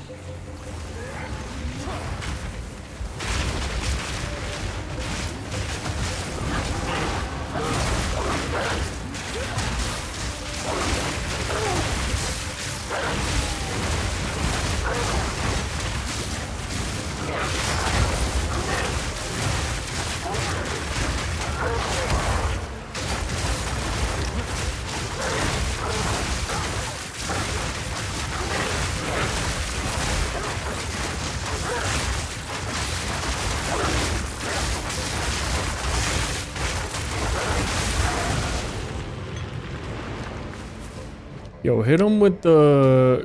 Yo, hit him with the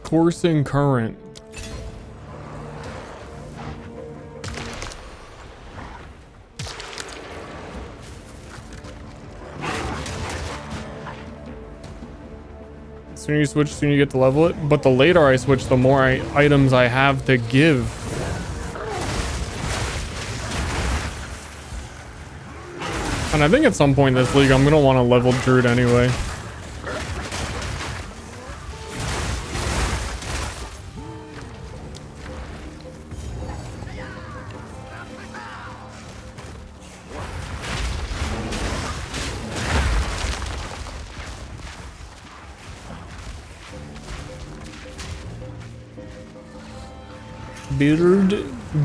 coursing current. sooner you switch, sooner you get to level it. But the later I switch, the more items I have to give. And I think at some point in this league, I'm going to want to level Druid anyway.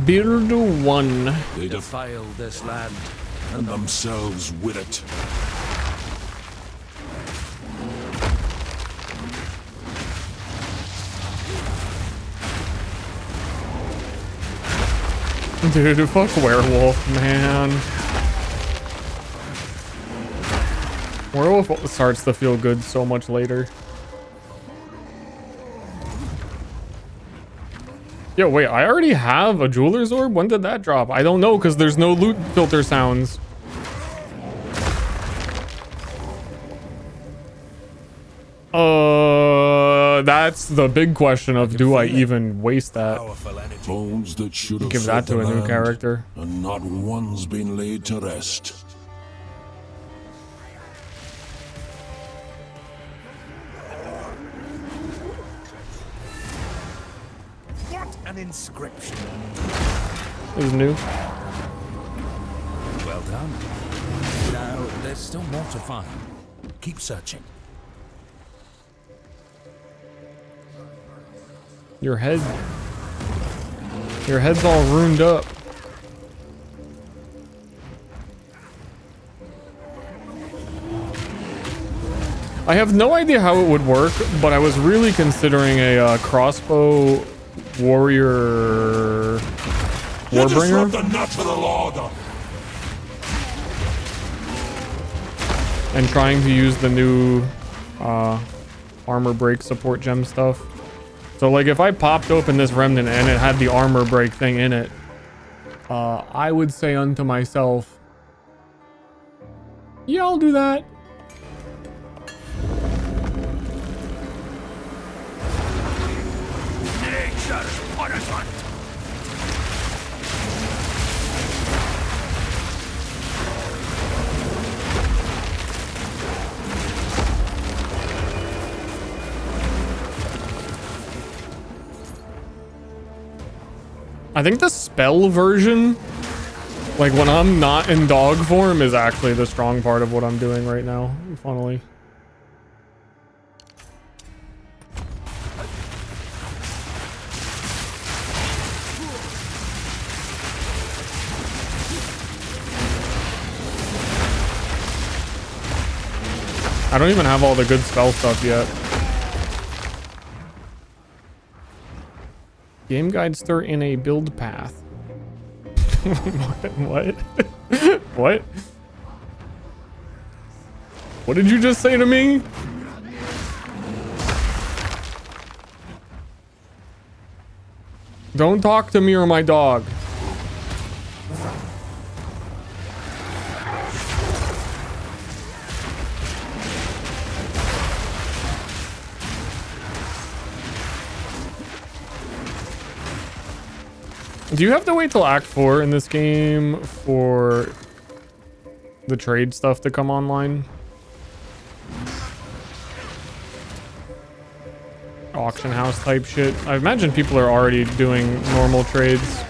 Beard 1. They defile this land and themselves with it. Dude, fuck werewolf, man. Werewolf starts to feel good so much later. Yo, wait, I already have a jeweler's orb? When did that drop? I don't know, because there's no loot filter sounds. That's the big question of, do I even waste that? Bones that should have Give that to a new character. And not one's been laid to rest. What an inscription. Is new. Well done. Now, there's still more to find. Keep searching. Your head's all ruined up. I have no idea how it would work, but I was really considering a crossbow warrior warbringer. The natural order. And trying to use the new armor break support gem stuff. So like if I popped open this remnant and it had the armor break thing in it, I would say unto myself, yeah, I'll do that. Nature's punishment. I think the spell version, like when I'm not in dog form, is actually the strong part of what I'm doing right now, funnily. I don't even have all the good spell stuff yet. Game guide Ster in a build path. What? What? What did you just say to me? Don't talk to me or my dog. Do you have to wait till Act 4 in this game for the trade stuff to come online? Auction house type shit. I imagine people are already doing normal trades.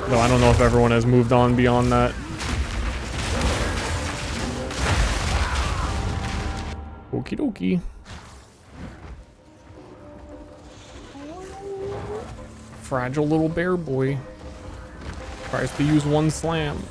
Though I don't know if everyone has moved on beyond that. Okie dokie. Fragile little bear boy. Tries to use one slam.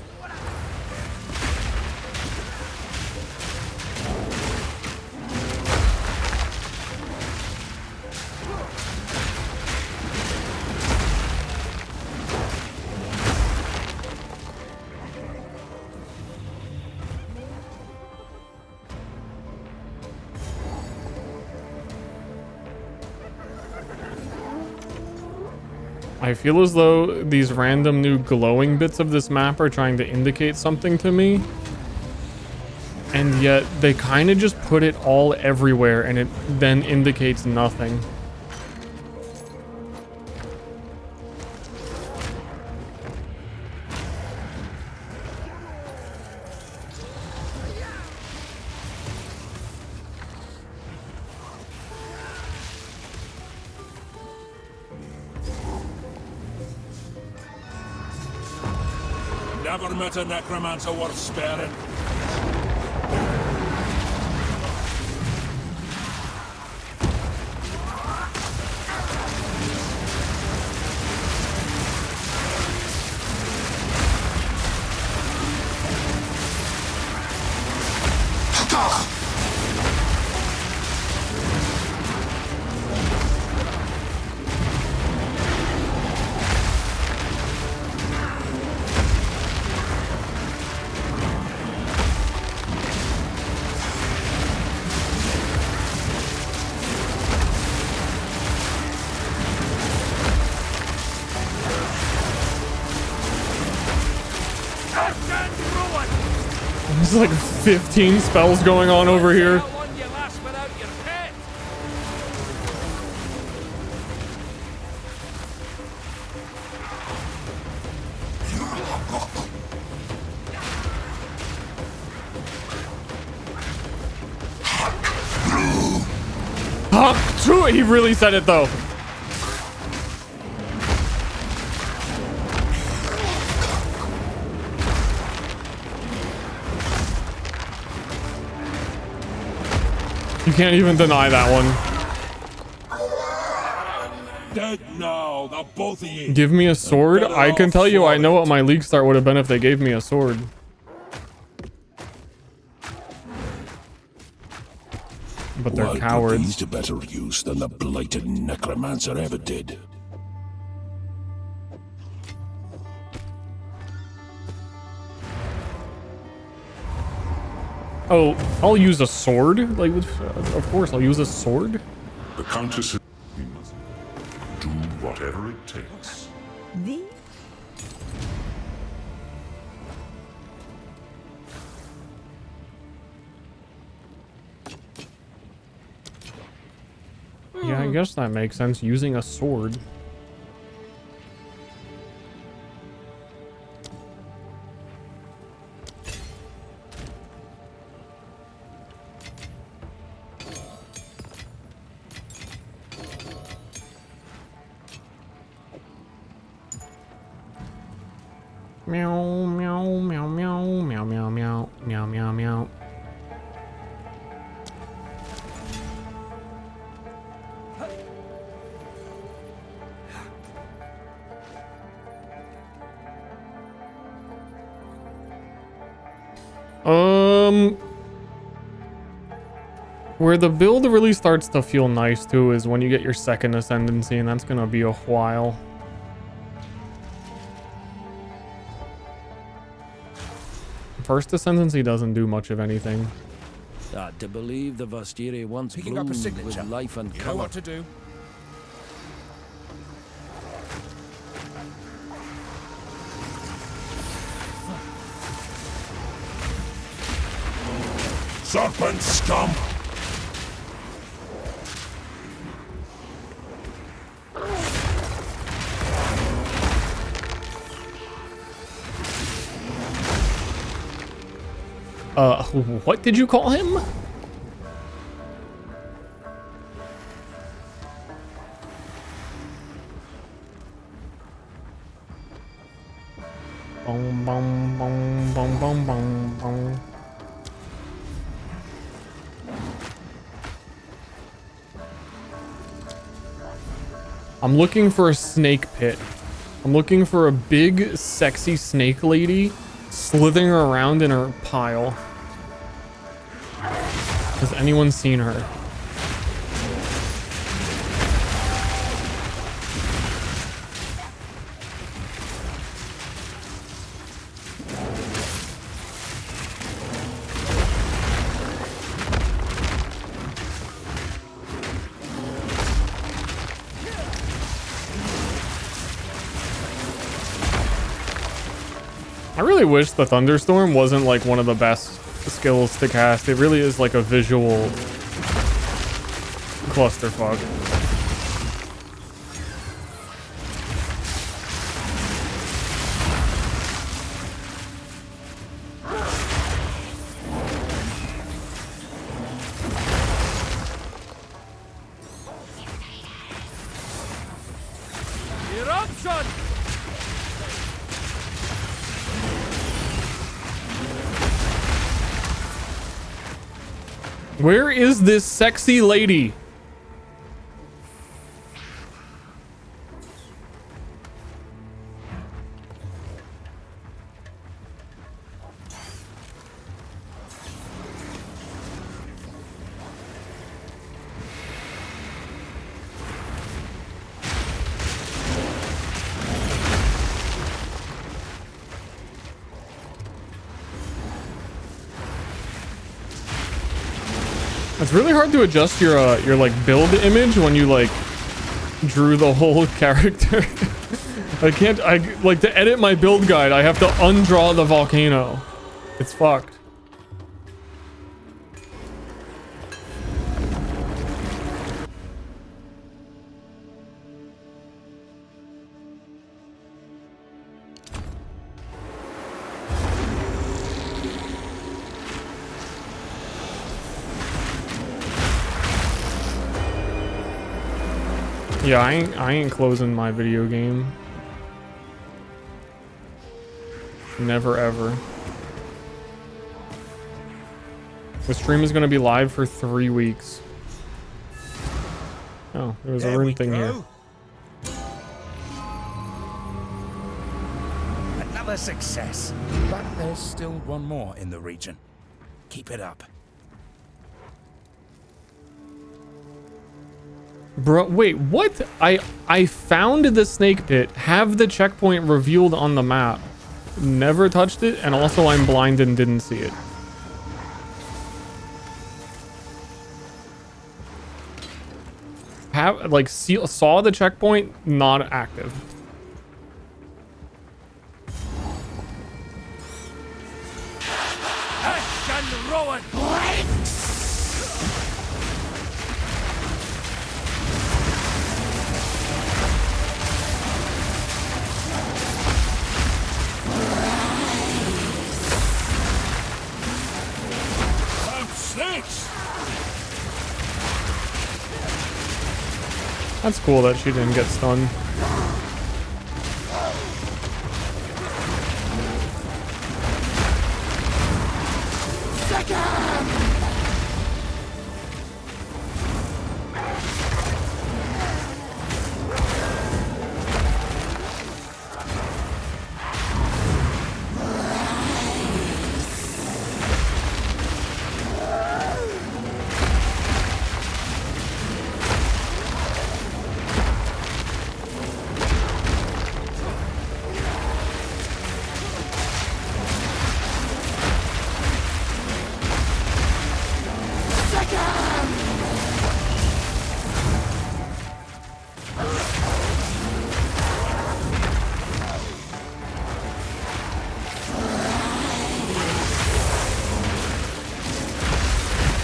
I feel as though these random new glowing bits of this map are trying to indicate something to me. And yet they kind of just put it all everywhere and it then indicates nothing. Never met a necromancer worth sparing. There's like 15 spells going on over here. He really said it though. You can't even deny that one. Dead now, the both of you. Give me a sword? I can tell you I know what my league start would have been if they gave me a sword. But they're cowards. These to better use than the blighted necromancer ever did. Oh, I'll use a sword? Like, of course, I'll use a sword. The Countess, we must do whatever it takes. The Yeah, I guess that makes sense, using a sword. Meow, meow, meow, meow, meow, meow, meow, meow, meow, meow. Where the build really starts to feel nice too is when you get your second ascendancy, and that's gonna be a while. First ascendancy doesn't do much of anything. To believe the Vastiri once bloomed with life and You know color. what to do. Serpent scum! What did you call him? Boom, boom, boom, boom, boom, boom, boom. I'm looking for a snake pit. I'm looking for a big, sexy snake lady slithering around in her pile. Has anyone seen her? I really wish the thunderstorm wasn't like one of the best skills to cast. It really is like a visual clusterfuck. Eruption! Where is this sexy lady? It's really hard to adjust your like build image when you like drew the whole character. I like to edit my build guide, I have to undraw the volcano. It's fucked. Yeah, I ain't closing my video game. Never ever. The stream is gonna be live for 3 weeks. Oh, there was a rune thing here. Another success. But there's still one more in the region. Keep it up. Bro, wait, what? I found the snake pit, have the checkpoint revealed on the map, never touched it, and also I'm blind and didn't see it. Have like saw the checkpoint, not active. That's cool that she didn't get stunned.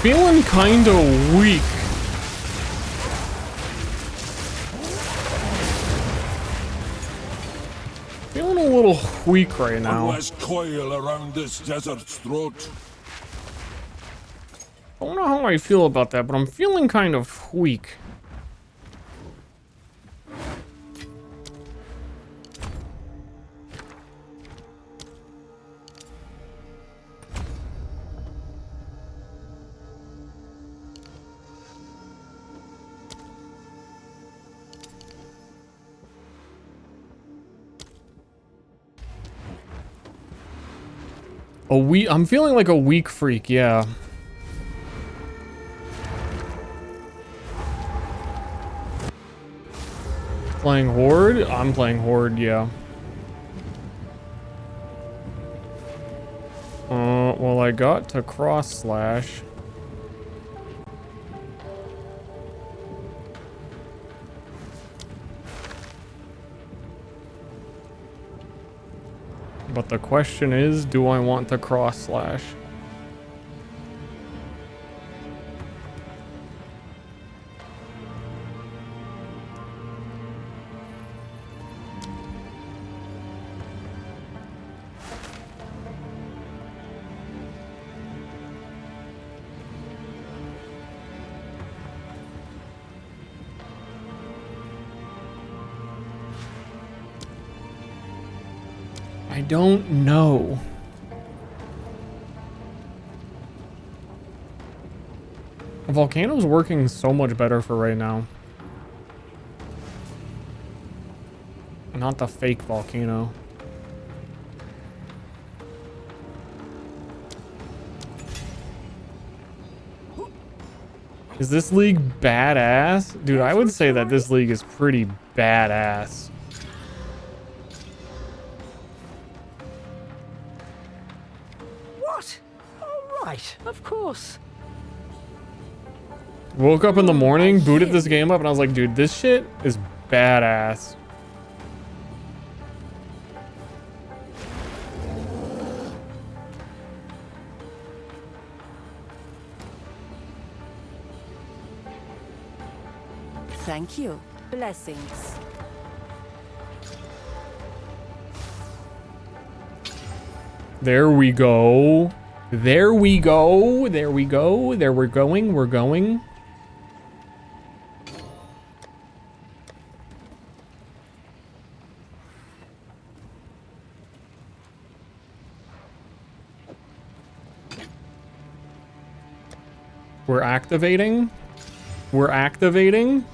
Feeling kinda weak. Feeling a little weak right now. Unless coil around this desert's throat. I don't know how I feel about that, but I'm feeling kind of weak. I'm feeling like a weak freak, yeah. Playing Horde? I'm playing Horde, yeah. Well, I got to cross slash. But the question is, do I want to cross slash? I don't know. The volcano's working so much better for right now. Not the fake volcano. Is this league badass? Dude, I would say that this league is pretty badass. What? All right, of course. Woke up in the morning, booted this game up, and I was like, dude, this shit is badass. Thank you. Blessings. There we go. There we go. There we go. There we're going. We're going. We're activating. We're activating.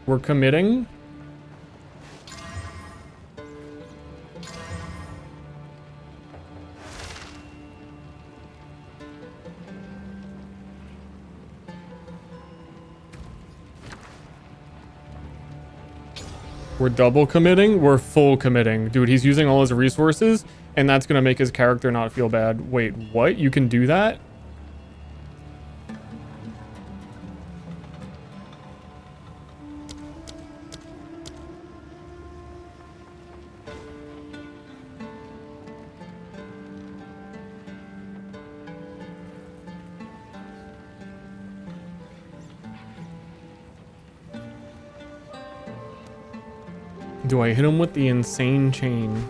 We're committing. We're double committing. We're full committing. Dude, he's using all his resources, and that's gonna make his character not feel bad. Wait, what? You can do that? Do I hit him with the insane chain?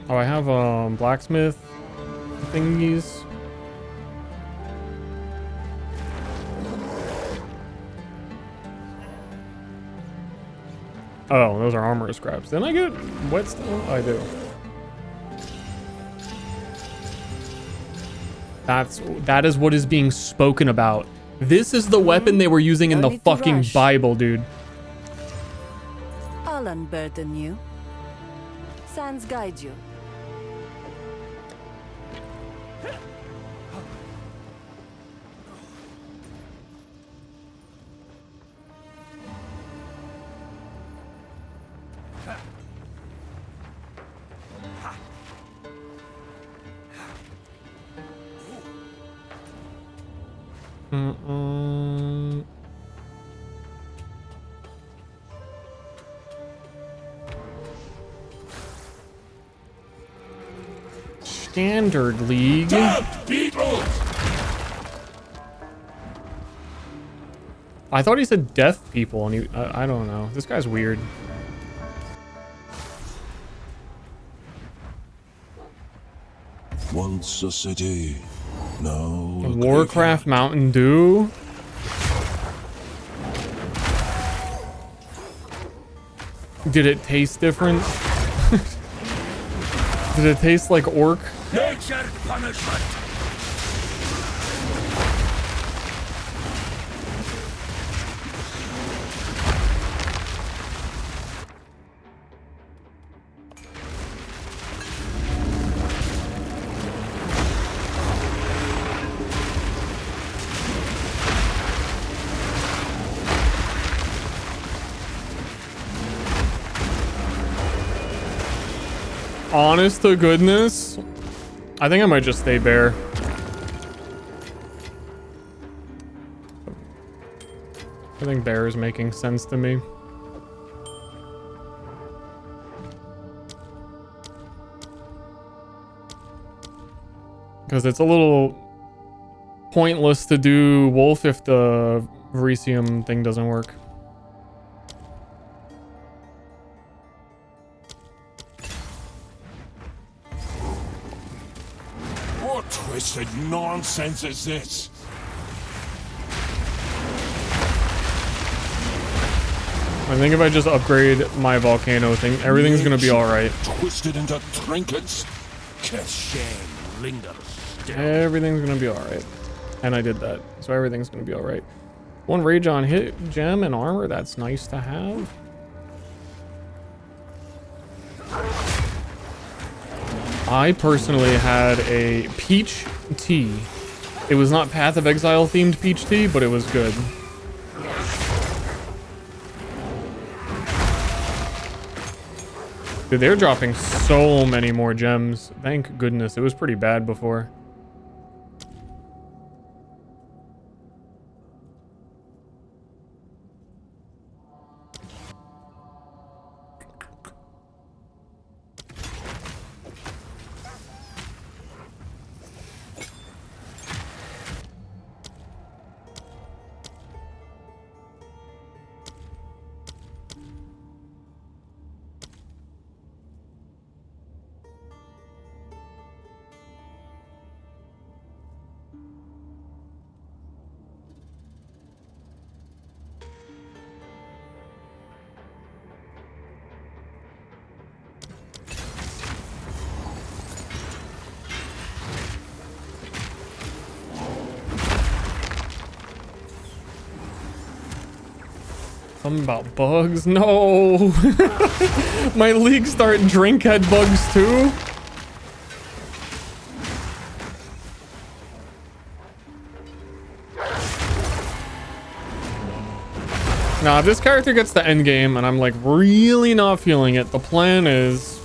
Oh, I have blacksmith thingies. Oh, those are armor scraps. Then I get whetstone? I do. That is what is being spoken about. This is the weapon they were using in the fucking Bible, dude. I'll unburden you. Sands guide you. Standard League. I thought he said deaf people, and I don't know. This guy's weird. Once a city, now a Warcraft Mountain Dew. Did it taste different? Did it taste like orc? Nature punishment. honest to goodness, I think I might just stay bear. I think bear is making sense to me. Because it's a little pointless to do wolf if the Verisium thing doesn't work. What twisted nonsense is this? I think if I just upgrade my volcano thing, everything's gonna be alright. Twisted into trinkets. Shame lingers still. Everything's gonna be alright. And I did that, so everything's gonna be alright. One rage on hit, gem, and armor, that's nice to have. I personally had a peach tea. It was not Path of Exile themed peach tea, but it was good. Dude, they're dropping so many more gems. Thank goodness. It was pretty bad before. Something about bugs? No! My league start drink head bugs too? Now, if this character gets the end game and I'm like really not feeling it, the plan is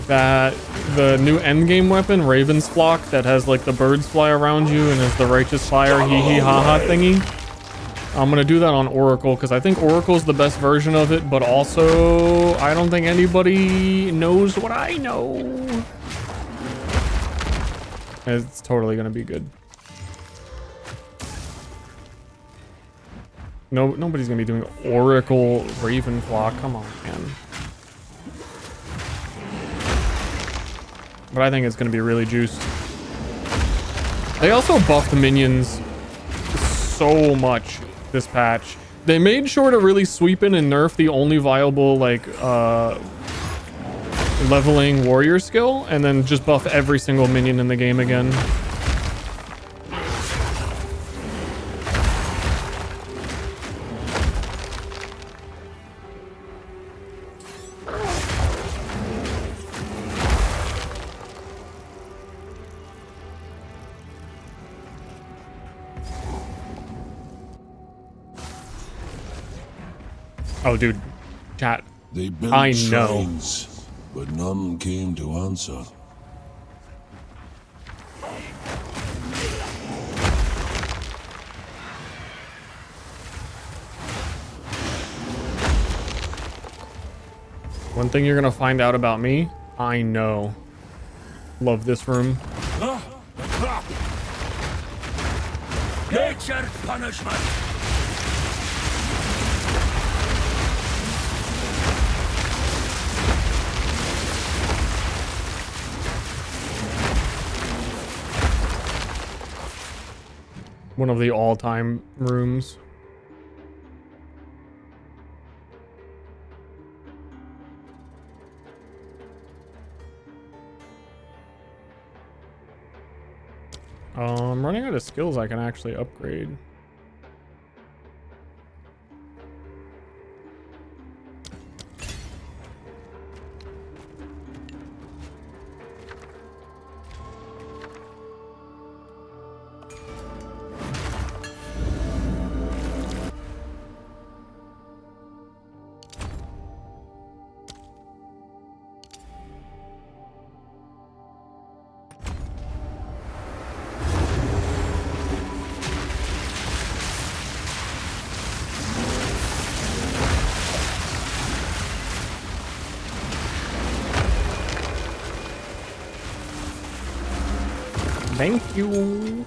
that the new end game weapon, Raven's Flock, that has like the birds fly around you and is the righteous fire hee hee ha ha thingy. I'm gonna do that on Oracle because I think Oracle's the best version of it, but also I don't think anybody knows what I know. It's totally gonna be good. Nobody's gonna be doing Oracle Ravenflock. Come on, man. But I think it's gonna be really juiced. They also buffed the minions so much this patch. They made sure to really sweep in and nerf the only viable like leveling warrior skill, and then just buff every single minion in the game again. Oh, dude, chat. They built I know. shrines, but none came to answer. One thing you're gonna find out about me, I know. Love this room. Nature punishment. One of the all-time rooms. I'm running out of skills I can actually upgrade. Thank you.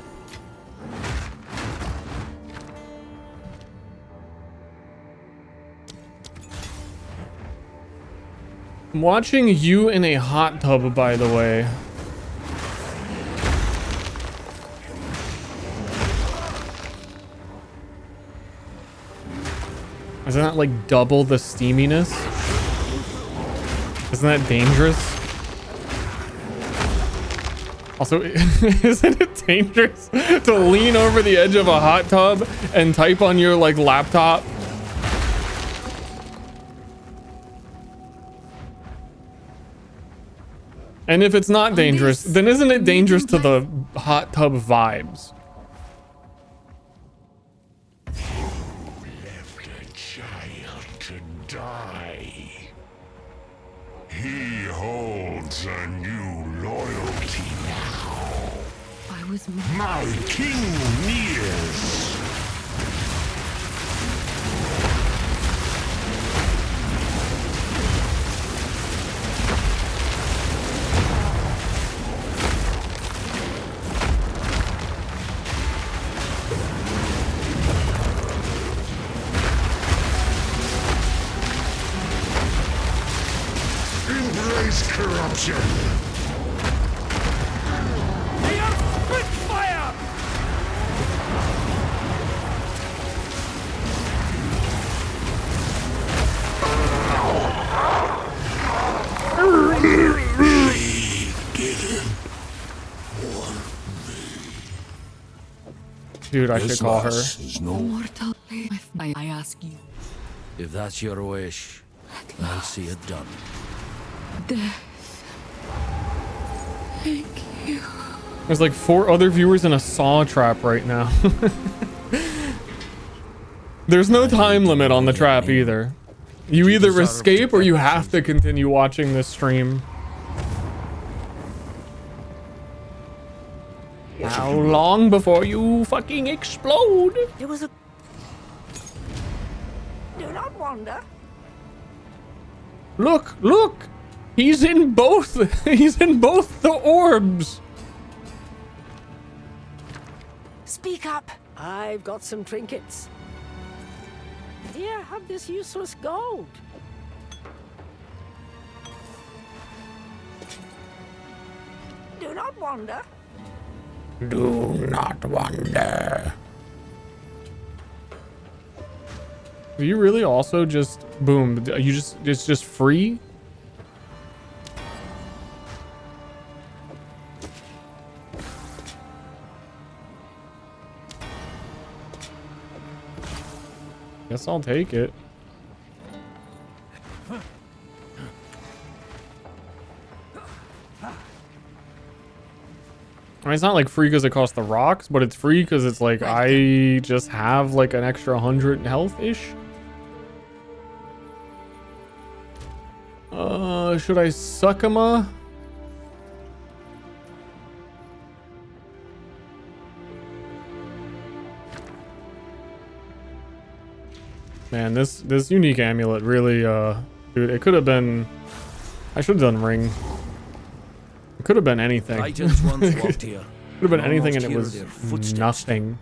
I'm watching you in a hot tub, by the way. Isn't that like double the steaminess? Isn't that dangerous? Also, isn't it dangerous to lean over the edge of a hot tub and type on your like laptop? And if it's not dangerous, then isn't it dangerous to the hot tub vibes? Left a child to die. He holds a new loyalty now. I was My king nears. Embrace corruption. They are Spitfire! Dude, I should call her. Mortal, I ask you. If that's your wish, I'll see it done. Death. Thank you. There's like 4 other viewers in a saw trap right now. There's no time limit on the trap either. You either escape or you have to continue watching this stream. How long before you fucking explode? It was a... Do not wander. Look, look! He's in both! He's in both the orbs! Speak up. I've got some trinkets. Here, have this useless gold. Do not wander. Do not wander. Do you really also just boom? You just it's just free? Guess I'll take it. I mean, it's not like free because it costs the rocks, but it's free because it's like I just have like an extra 100 health-ish. Should I Suckama? Man, this unique amulet really, dude, it could have been. I should have done ring. It could have been anything. Titans once walked here. Could have been anything, and it Almost was hear their footsteps. nothing.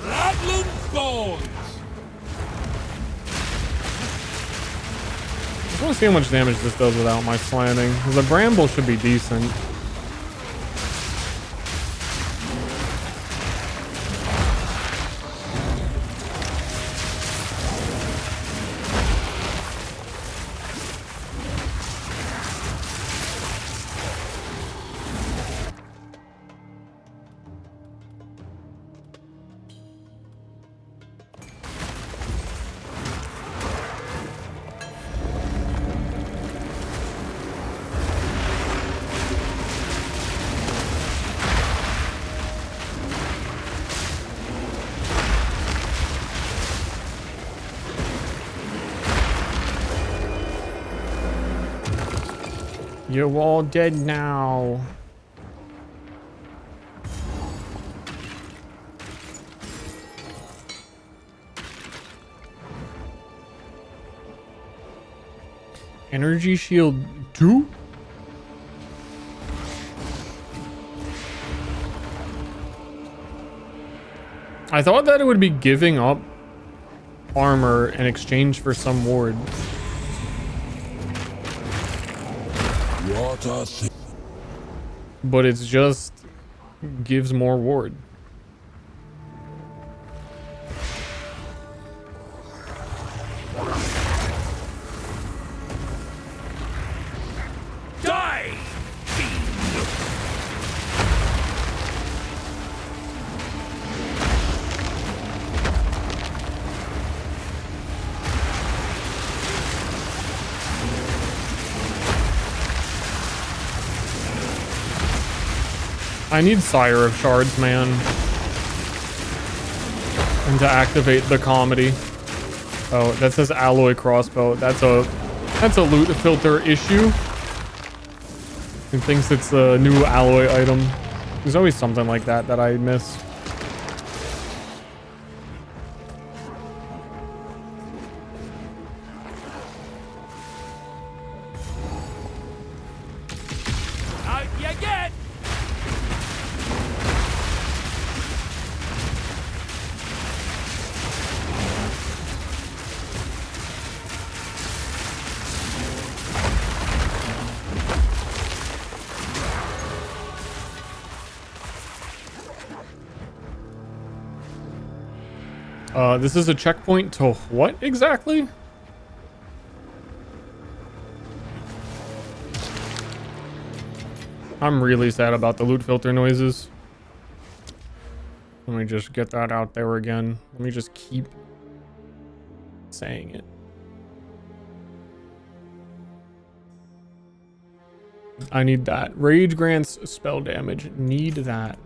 Rattling bones! I just want to see how much damage this does without my slamming. The bramble should be decent. You're all dead now. Energy shield 2? I thought that it would be giving up armor in exchange for some ward. What a thing. But it's just gives more ward. Die! I need Sire of Shards, man. And to activate the comedy. Oh, that says alloy crossbow. That's a loot filter issue. It thinks it's a new alloy item. There's always something like that that I miss. Out you get! This is a checkpoint to what exactly? I'm really sad about the loot filter noises. Let me just get that out there again. Let me just keep saying it. I need that. Rage grants spell damage. Need that.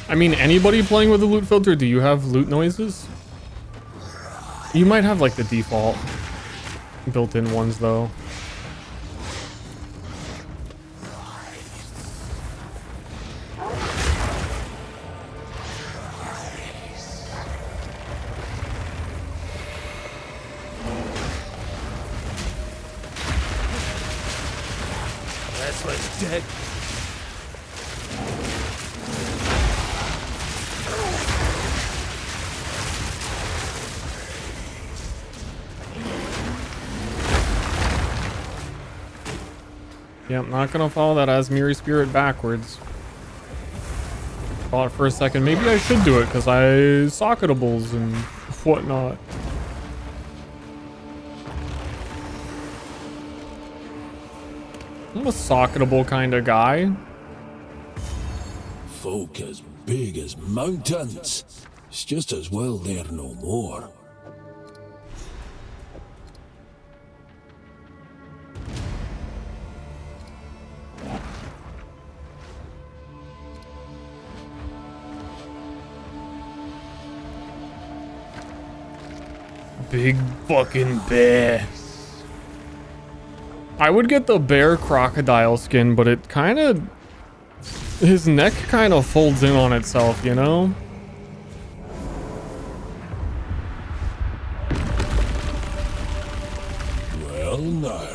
I mean, anybody playing with the loot filter, do you have loot noises? You might have like the default built-in ones though. This one's dead. Yeah, I'm not gonna follow that Asmiri spirit backwards. Thought for a second, maybe I should do it because I socketables and whatnot. I'm a socketable kind of guy. Folk as big as mountains. It's just as well they're no more. Big fucking bear. I would get the bear crocodile skin, but it kind of... his neck kind of folds in on itself, you know? Well, now.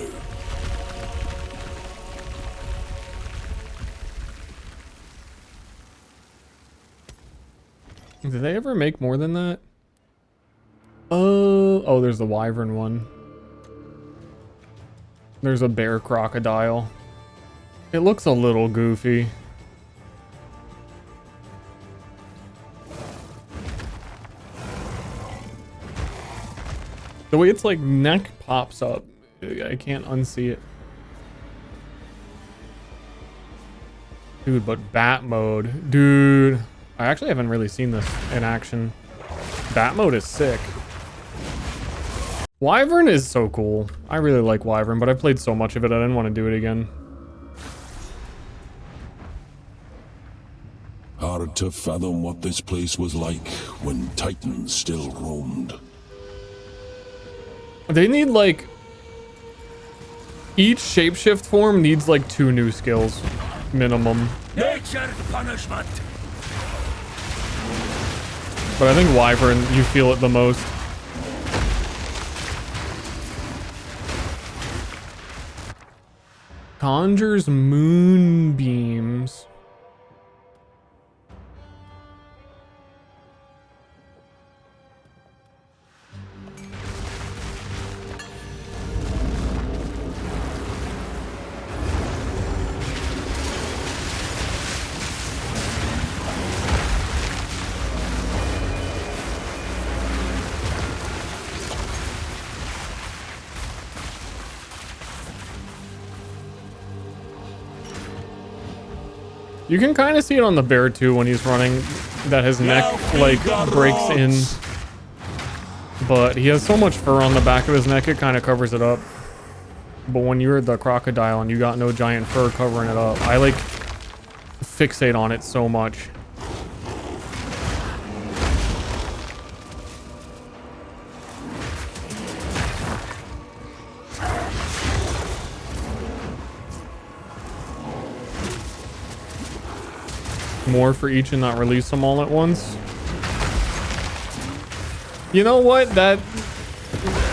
Did they ever make more than that? Oh, there's the wyvern one. There's a bear crocodile. It looks a little goofy. The way its like neck pops up, I can't unsee it. Dude, but bat mode, dude. I actually haven't really seen this in action. Bat mode is sick. Wyvern is so cool. I really like Wyvern, but I played so much of it I didn't want to do it again. Hard to fathom what this place was like when Titans still roamed. They need like... Each shapeshift form needs like 2 new skills. Minimum. Nature's punishment. But I think Wyvern, you feel it the most. Conjures moonbeams. You can kind of see it on the bear too when he's running, that his neck like breaks in. But he has so much fur on the back of his neck, it kind of covers it up. But when you're the crocodile and you got no giant fur covering it up, I like fixate on it so much. More for each and not release them all at once. You know what? That...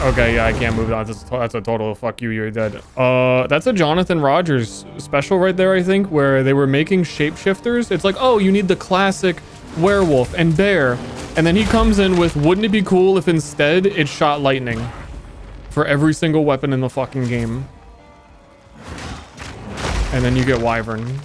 Okay, yeah, I can't move on. That's a total fuck you, you're dead. That's a Jonathan Rogers special right there, I think, where they were making shapeshifters. It's like, oh, you need the classic werewolf and bear. And then he comes in with, wouldn't it be cool if instead it shot lightning for every single weapon in the fucking game? And then you get Wyvern.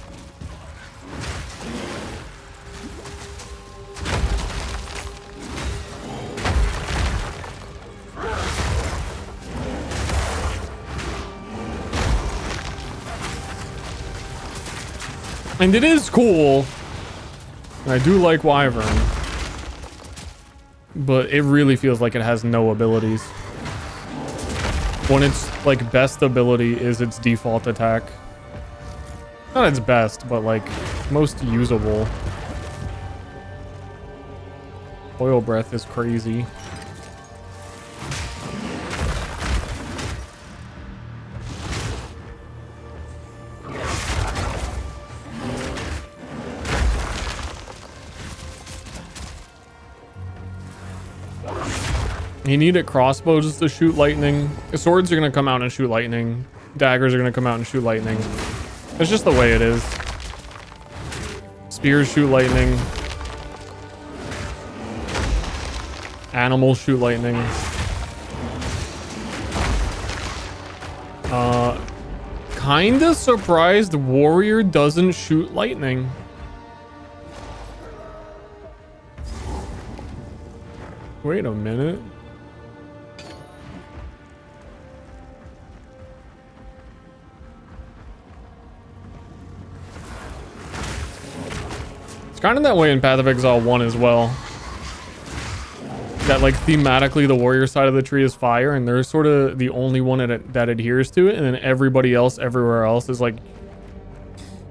And it is cool. And I do like Wyvern. But it really feels like it has no abilities. When its like best ability is its default attack. Not its best, but like most usable. Oil breath is crazy. You need a crossbow just to shoot lightning. Swords are gonna come out and shoot lightning. Daggers are gonna come out and shoot lightning. It's just the way it is. Spears shoot lightning. Animals shoot lightning. Kinda surprised warrior doesn't shoot lightning. Wait a minute. It's kind of that way in Path of Exile 1 as well. That like thematically the warrior side of the tree is fire and they're sort of the only one that adheres to it, and then everybody else everywhere else is like,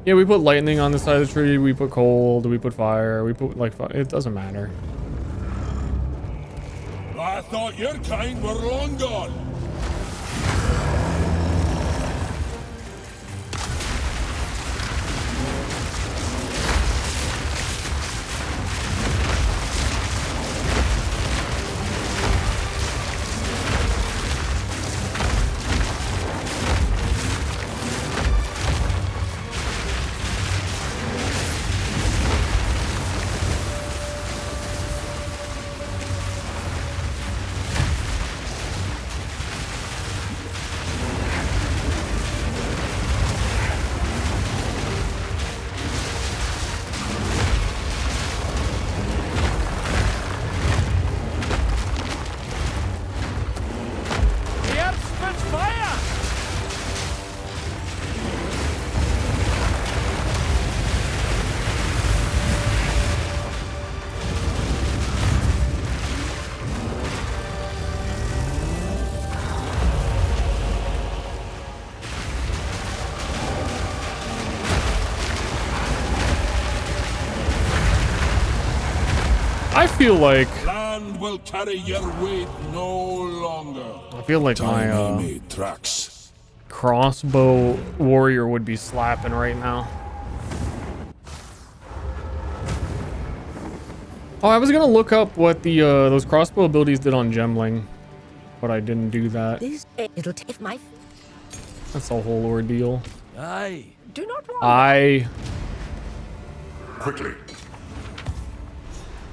yeah, we put lightning on the side of the tree, we put cold, we put fire, we put like fire. It doesn't matter. I thought your kind were long gone. feel like Land will carry your weight no longer. I feel like Time my made tracks. crossbow warrior would be slapping right now. Oh, I was gonna look up what the those crossbow abilities did on Gemling, but I didn't do that. It'll take my. That's a whole ordeal. Aye. Do not worry. Quickly.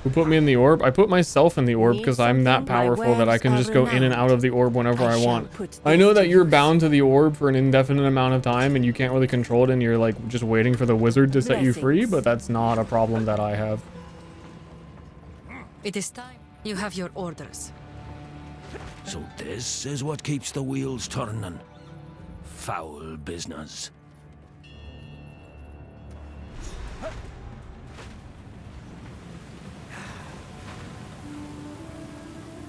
Who put me in the orb? I put myself in the orb because I'm that powerful that I can just go in and out of the orb whenever I want. I know that you're bound to the orb for an indefinite amount of time and you can't really control it and you're like just waiting for the wizard to set you free, but that's not a problem that I have. It is time. You have your orders. So this is what keeps the wheels turning. Foul business.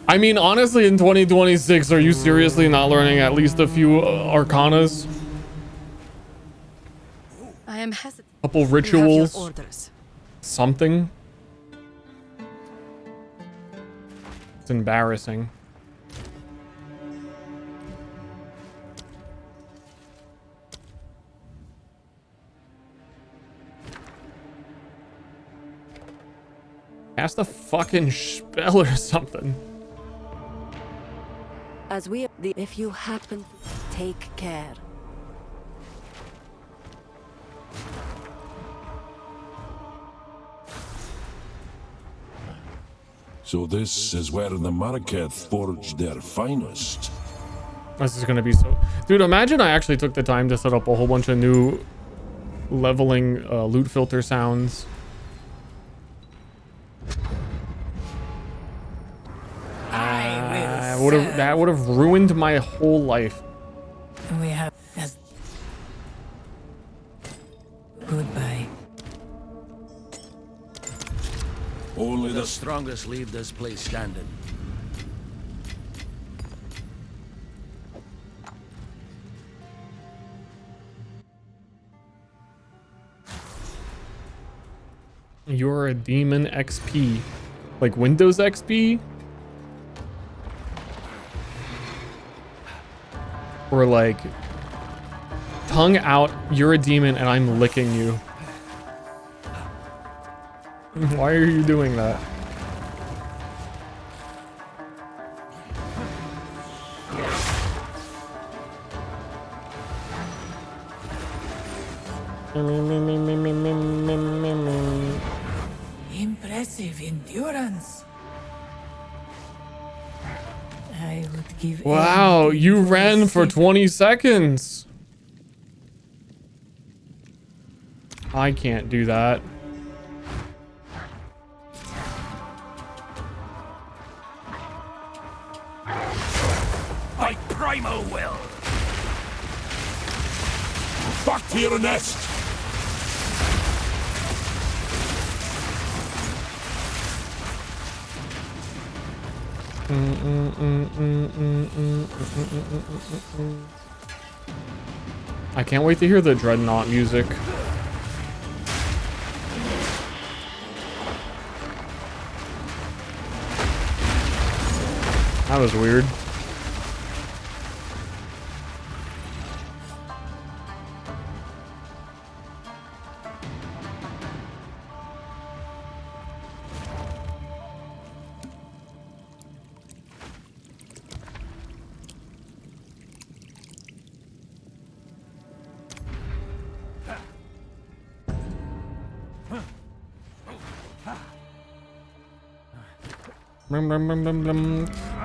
I mean, honestly, in 2026, are you seriously not learning at least a few arcanas? I am hesitant. Couple rituals? Something? It's embarrassing. Cast a fucking spell or something. As we, if you happen to take care. So this is where the Marketh forged their finest. This is gonna be so... Dude, imagine I actually took the time to set up a whole bunch of new leveling loot filter sounds. That would have ruined my whole life. We have. Goodbye. Only the strongest leave this place standing. You're a demon XP. Like Windows XP? Or like, tongue out, you're a demon and I'm licking you. Why are you doing that? Impressive endurance. I would give. Wow, you ran for 20 seconds. I can't do that. By primal will. Back to your nest. I can't wait to hear the Dreadnought music. That was weird.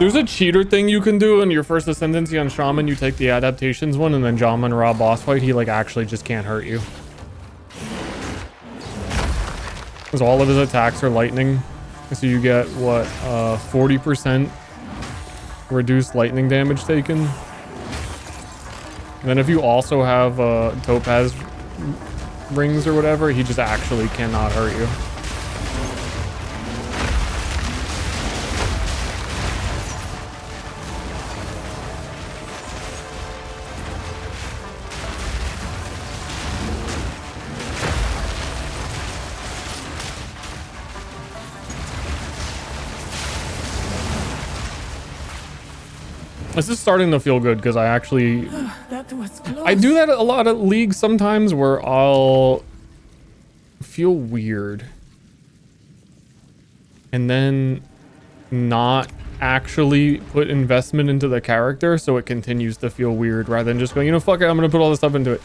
There's a cheater thing you can do in your first ascendancy on Shaman. You take the adaptations one and then Jaman Ra boss fight, he like actually just can't hurt you. Because all of his attacks are lightning. So you get what, 40% reduced lightning damage taken. And then if you also have topaz rings or whatever, he just actually cannot hurt you. This is starting to feel good because I actually... That was close. I do that a lot of leagues sometimes where I'll feel weird and then not actually put investment into the character so it continues to feel weird rather than just going, you know, fuck it, I'm gonna put all this stuff into it.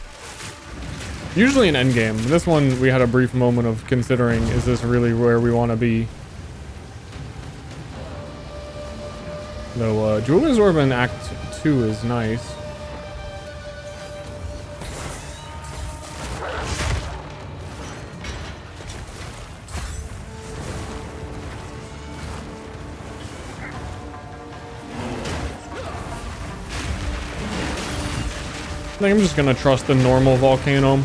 Usually in endgame. This one we had a brief moment of considering, is this really where we want to be? Though Julia's Orb in Act 2 is nice. I think I'm just gonna trust the normal volcano.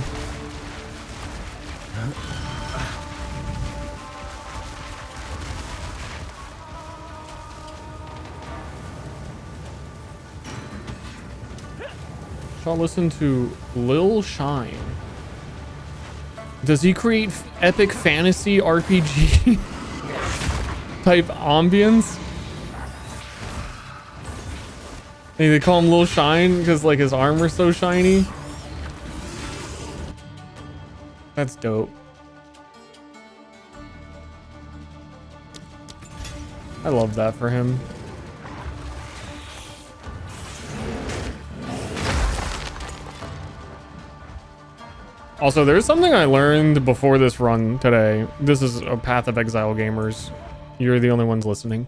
Shall listen to Lil Shine. Does he create epic fantasy RPG type ambience? Hey, they call him Lil Shine because like his armor's so shiny. That's dope. I love that for him. Also, there's something I learned before this run today. This is a Path of Exile gamers. You're the only ones listening.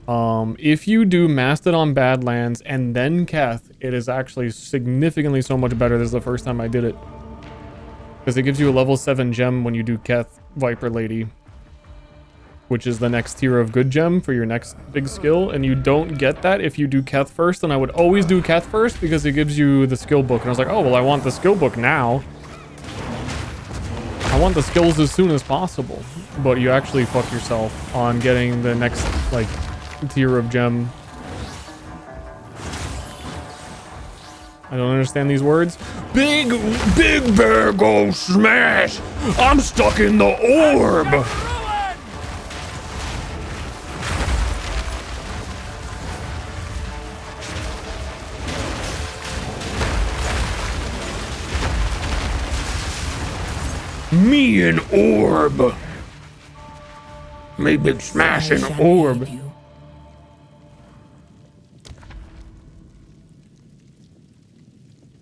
If you do Mastodon Badlands and then Keth, it is actually significantly so much better. This is the first time I did it. Because it gives you a level 7 gem when you do Keth Viper Lady. Which is the next tier of good gem for your next big skill. And you don't get that if you do Keth first. And I would always do Keth first because it gives you the skill book. And I was like, oh, well, I want the skill book now. I want the skills as soon as possible. But you actually fuck yourself on getting the next, like, tier of gem. I don't understand these words. Big bear go smash! I'm stuck in the orb! Me an orb! Me big smashing orb!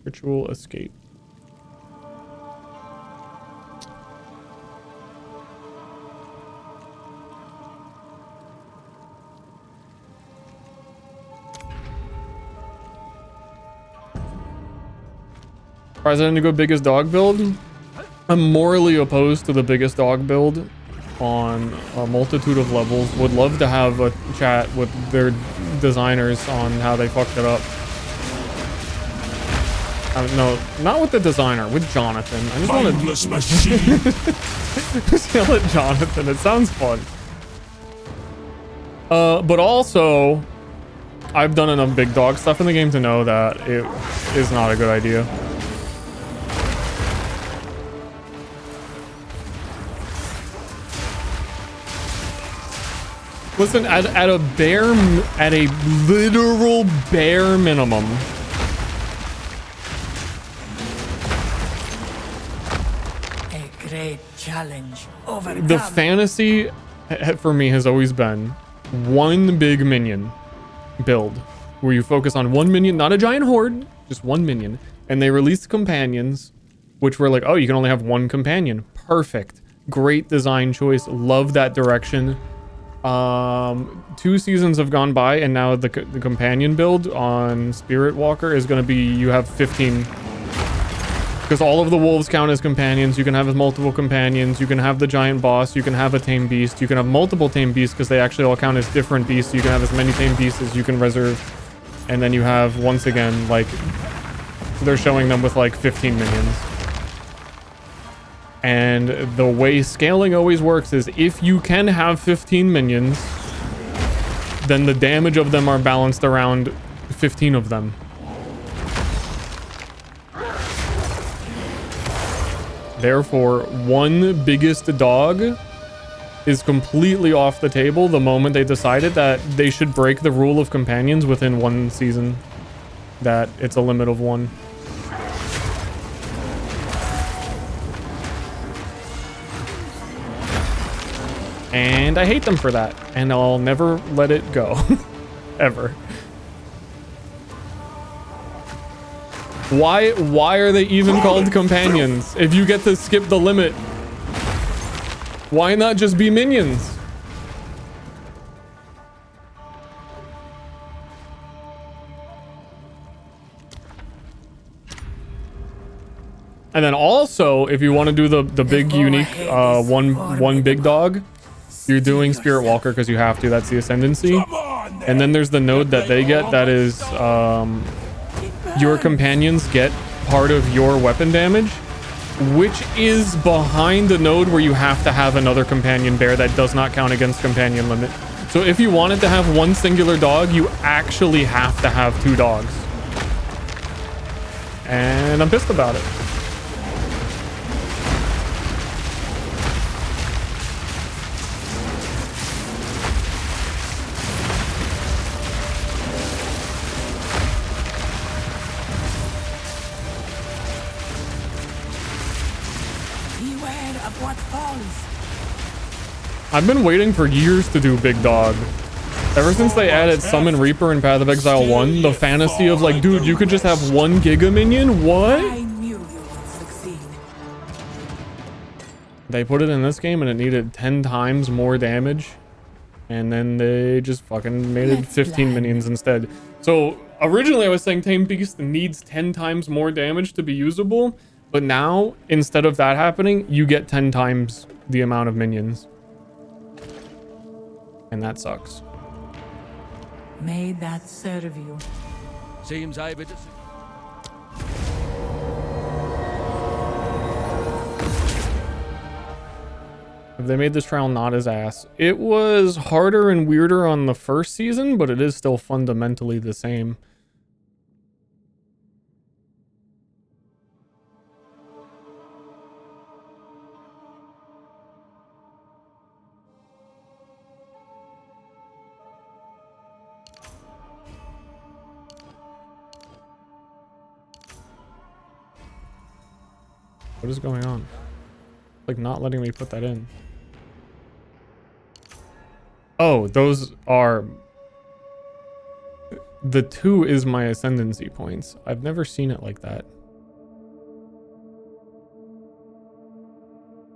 Ritual escape. President to go biggest dog build? I'm morally opposed to the biggest dog build on a multitude of levels. Would love to have a chat with their designers on how they fucked it up. No, not with the designer, with Jonathan. I just want to just yell at Jonathan. It sounds fun. But also, I've done enough big dog stuff in the game to know that it is not a good idea. Listen, at a literal bare minimum. Great challenge overcome. The fantasy for me has always been one big minion build where you focus on one minion, not a giant horde, just one minion. And they released companions, which were like, oh, you can only have one companion. Perfect. Great design choice. Love that direction. 2 seasons have gone by and now the companion build on Spirit Walker is going to be, you have 15. Because all of the wolves count as companions. You can have multiple companions. You can have the giant boss. You can have a tame beast. You can have multiple tame beasts because they actually all count as different beasts. So you can have as many tame beasts as you can reserve. And then you have, once again, like, they're showing them with like 15 minions. And the way scaling always works is if you can have 15 minions, then the damage of them are balanced around 15 of them. Therefore, one biggest dog is completely off the table the moment they decided that they should break the rule of companions within one season. That it's a limit of one. And I hate them for that. And I'll never let it go. Ever. Why are they even called companions? If you get to skip the limit, why not just be minions? And then also, if you want to do the big unique one big dog, you're doing Spirit Walker because you have to. That's the ascendancy. And then there's the node that they get that is your companions get part of your weapon damage, which is behind the node where you have to have another companion bear that does not count against companion limit. So if you wanted to have one singular dog, you actually have to have 2 dogs. And I'm pissed about it. I've been waiting for years to do Big Dog. Ever since they added Summon Reaper in Path of Exile 1, the fantasy of like, dude, you could just have 1 Giga Minion? What? They put it in this game and it needed 10 times more damage. And then they just fucking made it 15 minions instead. So originally I was saying Tame Beast needs 10 times more damage to be usable. But now, instead of that happening, you get 10 times the amount of minions. And that sucks. May that serve you. Seems I've it. They made this trial not as ass. It was harder and weirder on the first season, but it is still fundamentally the same. What is going on? Like not letting me put that in. Oh, those are... The 2 is my ascendancy points. I've never seen it like that.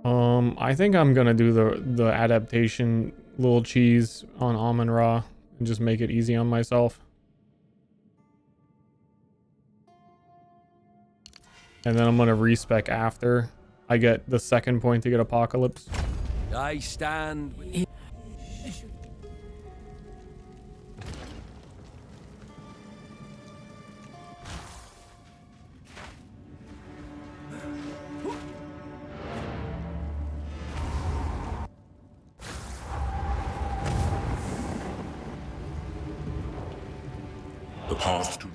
I think I'm gonna do the adaptation little cheese on Amon-Ra and just make it easy on myself. And then I'm gonna respec after I get the 2nd point to get Apocalypse. I stand with... The path to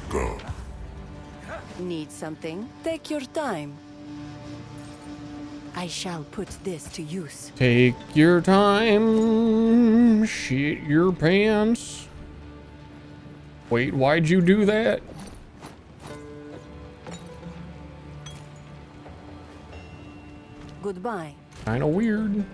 go. Need something? Take your time. I shall put this to use. Take your time, shit your pants. Wait, why'd you do that? Goodbye. Kinda weird.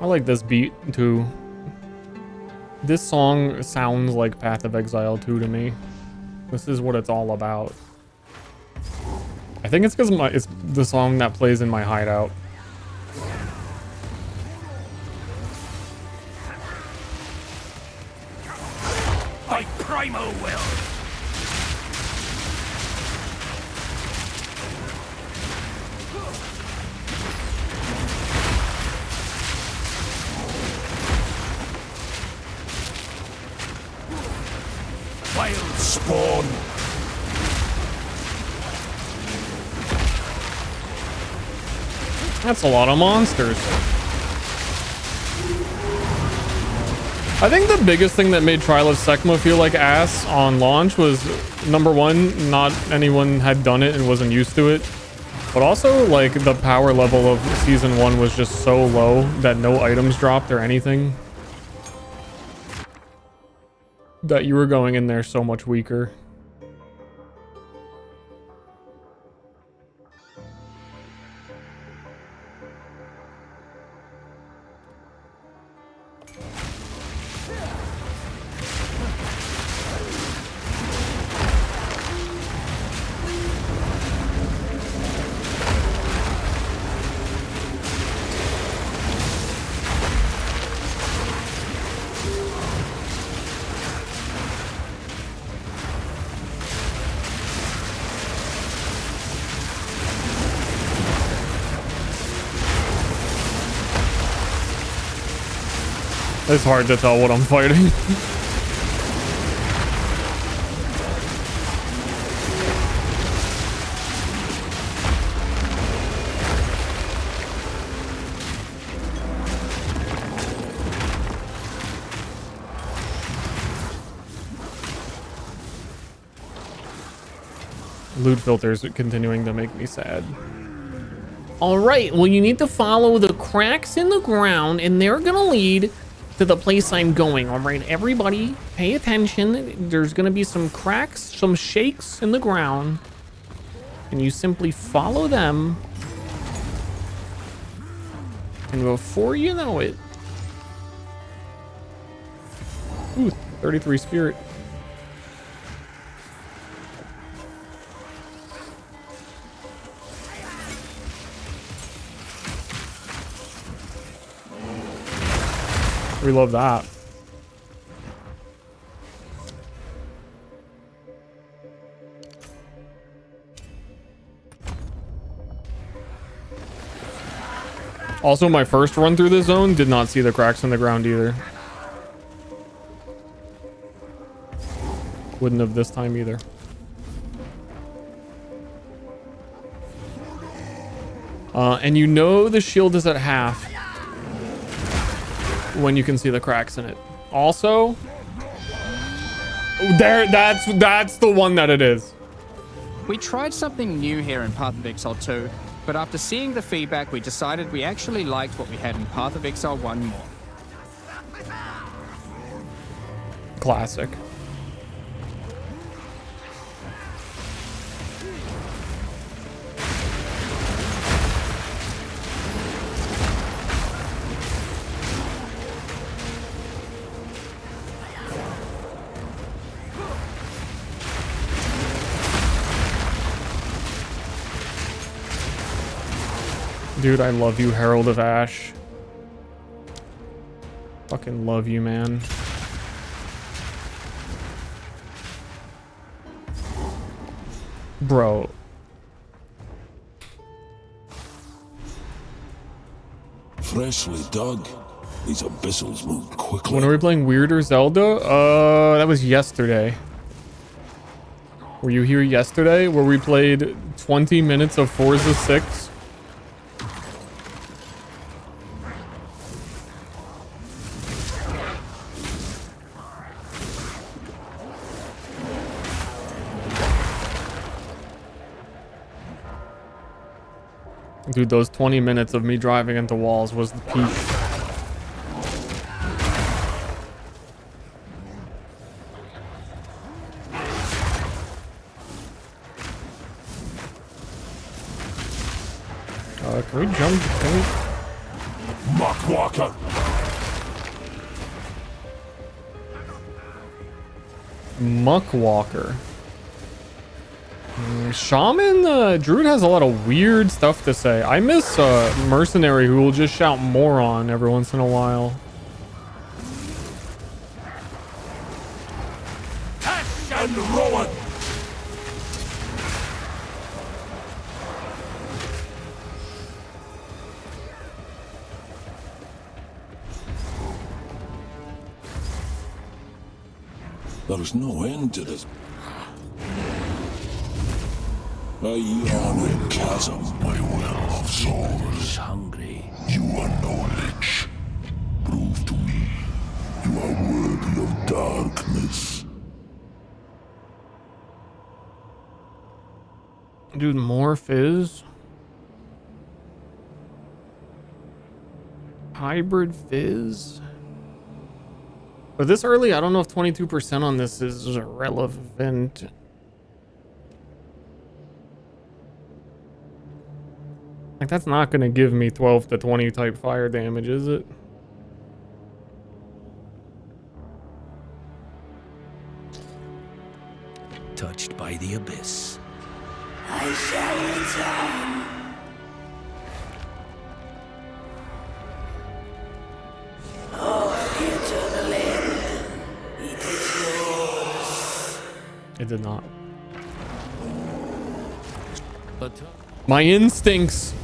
I like this beat too. This song sounds like Path of Exile 2 to me. This is what it's all about. I think it's because it's the song that plays in my hideout. By primal will. vile spawn. That's a lot of monsters. I think the biggest thing that made Trial of Sekma feel like ass on launch was, number one, not anyone had done it and wasn't used to it. But also, like, the power level of Season 1 was just so low that no items dropped or anything. That you were going in there so much weaker. It's hard to tell what I'm fighting. Loot filters are continuing to make me sad. All right, well, you need to follow the cracks in the ground, and they're gonna lead to the place I'm going. All right, everybody, pay attention. There's gonna be some cracks, some shakes in the ground, and you simply follow them. And before you know it, ooh, 33 spirit. We love that. Also, my first run through this zone did not see the cracks in the ground either. Wouldn't have this time either. And you know the shield is at half when you can see the cracks in it. Also, that's the one that it is. We tried something new here in Path of Exile 2, but after seeing the feedback, we decided we actually liked what we had in Path of Exile 1 more. Classic. Dude, I love you, Herald of Ash. Fucking love you, man. Bro. Freshly dug. These abyssals move quickly. When are we playing Weirder Zelda? That was yesterday. Were you here yesterday? Where we played 20 minutes of Forza 6? Dude, those 20 minutes of me driving into walls was the peak. Can we jump? Can we? Muckwalker. Muckwalker. Shaman, Druid has a lot of weird stuff to say. I miss Mercenary, who will just shout moron every once in a while. Ash and Rowan. There's no end to this. A yawning chasm. My well of souls. Hungry. You are knowledge. Prove to me you are worthy of darkness. Dude, more fizz. Hybrid fizz. But this early, I don't know if 22% on this is relevant. Like, that's not going to give me 12 to 20 type fire damage, is it? Touched by the abyss. I shall return. Oh, the eternal end. It is yours. It did not. But My instincts.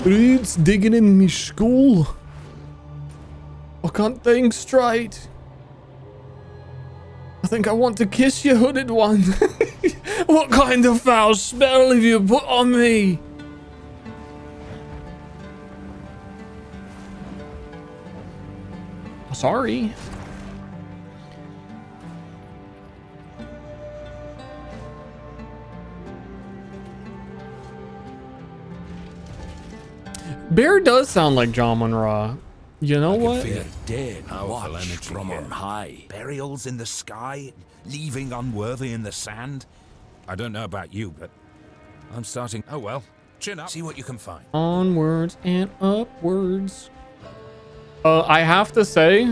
It's digging in me skull. I can't think straight. I think I want to kiss you, hooded one. What kind of foul spell have you put on me? Sorry. Bear does sound like John Monroe. You know what? Feel Dead powerful watch energy from here. on high. Burials in the sky, leaving unworthy in the sand. I don't know about you, but I'm starting. Oh well, chin up. See what you can find. Onwards and upwards. I have to say,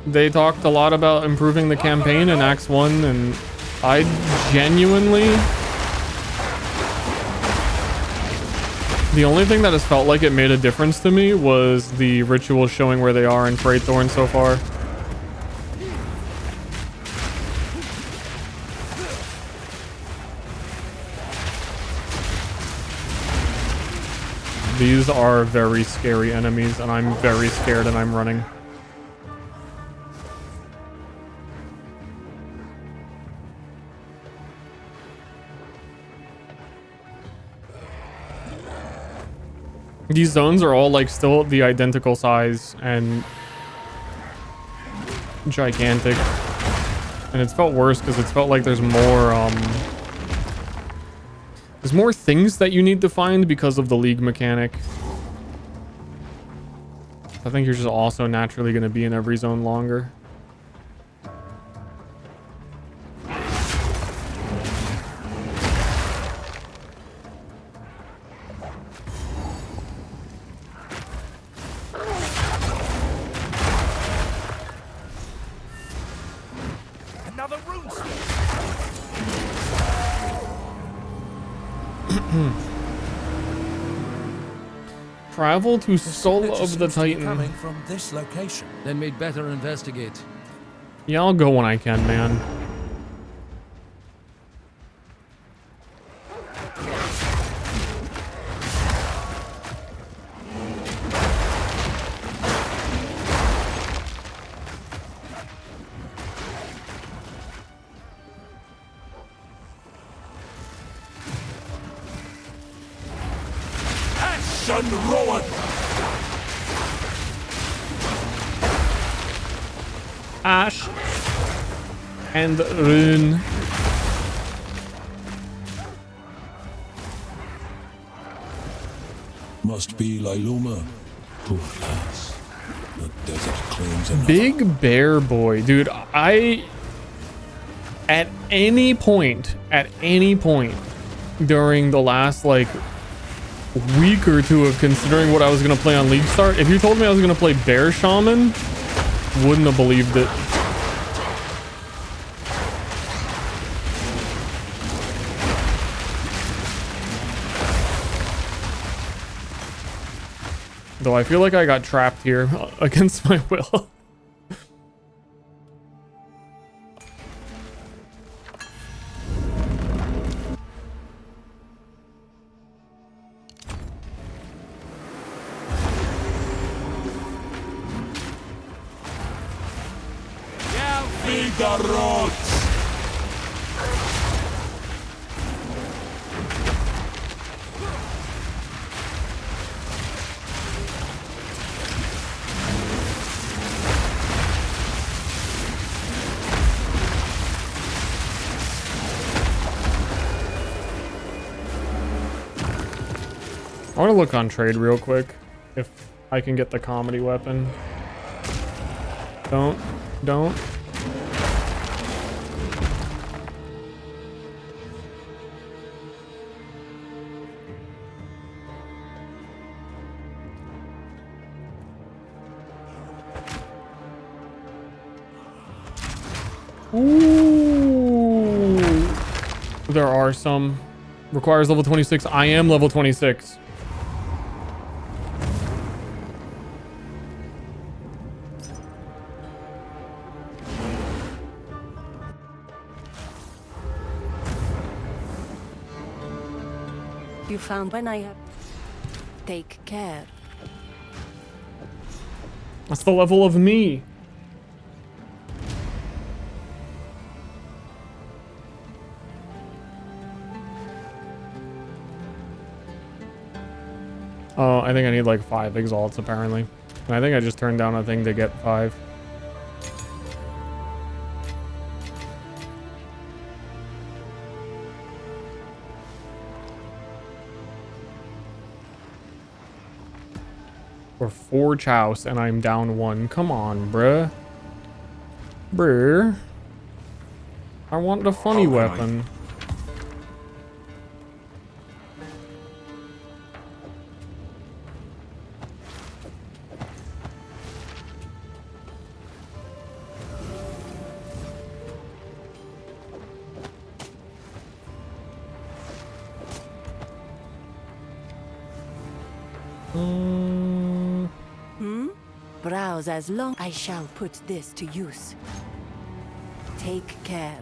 they talked a lot about improving the campaign in Acts 1, and I genuinely... The only thing that has felt like it made a difference to me was the ritual showing where they are in Freithorn so far. These are very scary enemies, and I'm very scared and I'm running. These zones are all like still the identical size and gigantic. And it's felt worse because it's felt like there's more things that you need to find because of the league mechanic. I think you're just also naturally going to be in every zone longer. Another rune. Travel to Soul of the Titan. Coming from this location. Then we'd better investigate. Yeah, I'll go when I can, man. Action Rowan! Ash and Rune. Must be Liluma. Poor lass. The desert claims another. Big Bear Boy, dude. At any point during the last like week or two of considering what I was gonna play on League Start, if you told me I was gonna play Bear Shaman, wouldn't have believed it. Though I feel like I got trapped here against my will. the roads! I want to look on trade real quick if I can get the comedy weapon. Don't. Ooh. There are some. Requires level 26. I am level 26. You found when I have... Take care. That's the level of me. Oh, I think I need like 5 exalts apparently. And I think I just turned down a thing to get 5. Or 4 chouse and I'm down 1. Come on, bruh. Bruh. I want the funny weapon. Browse as long I shall put this to use. Take care.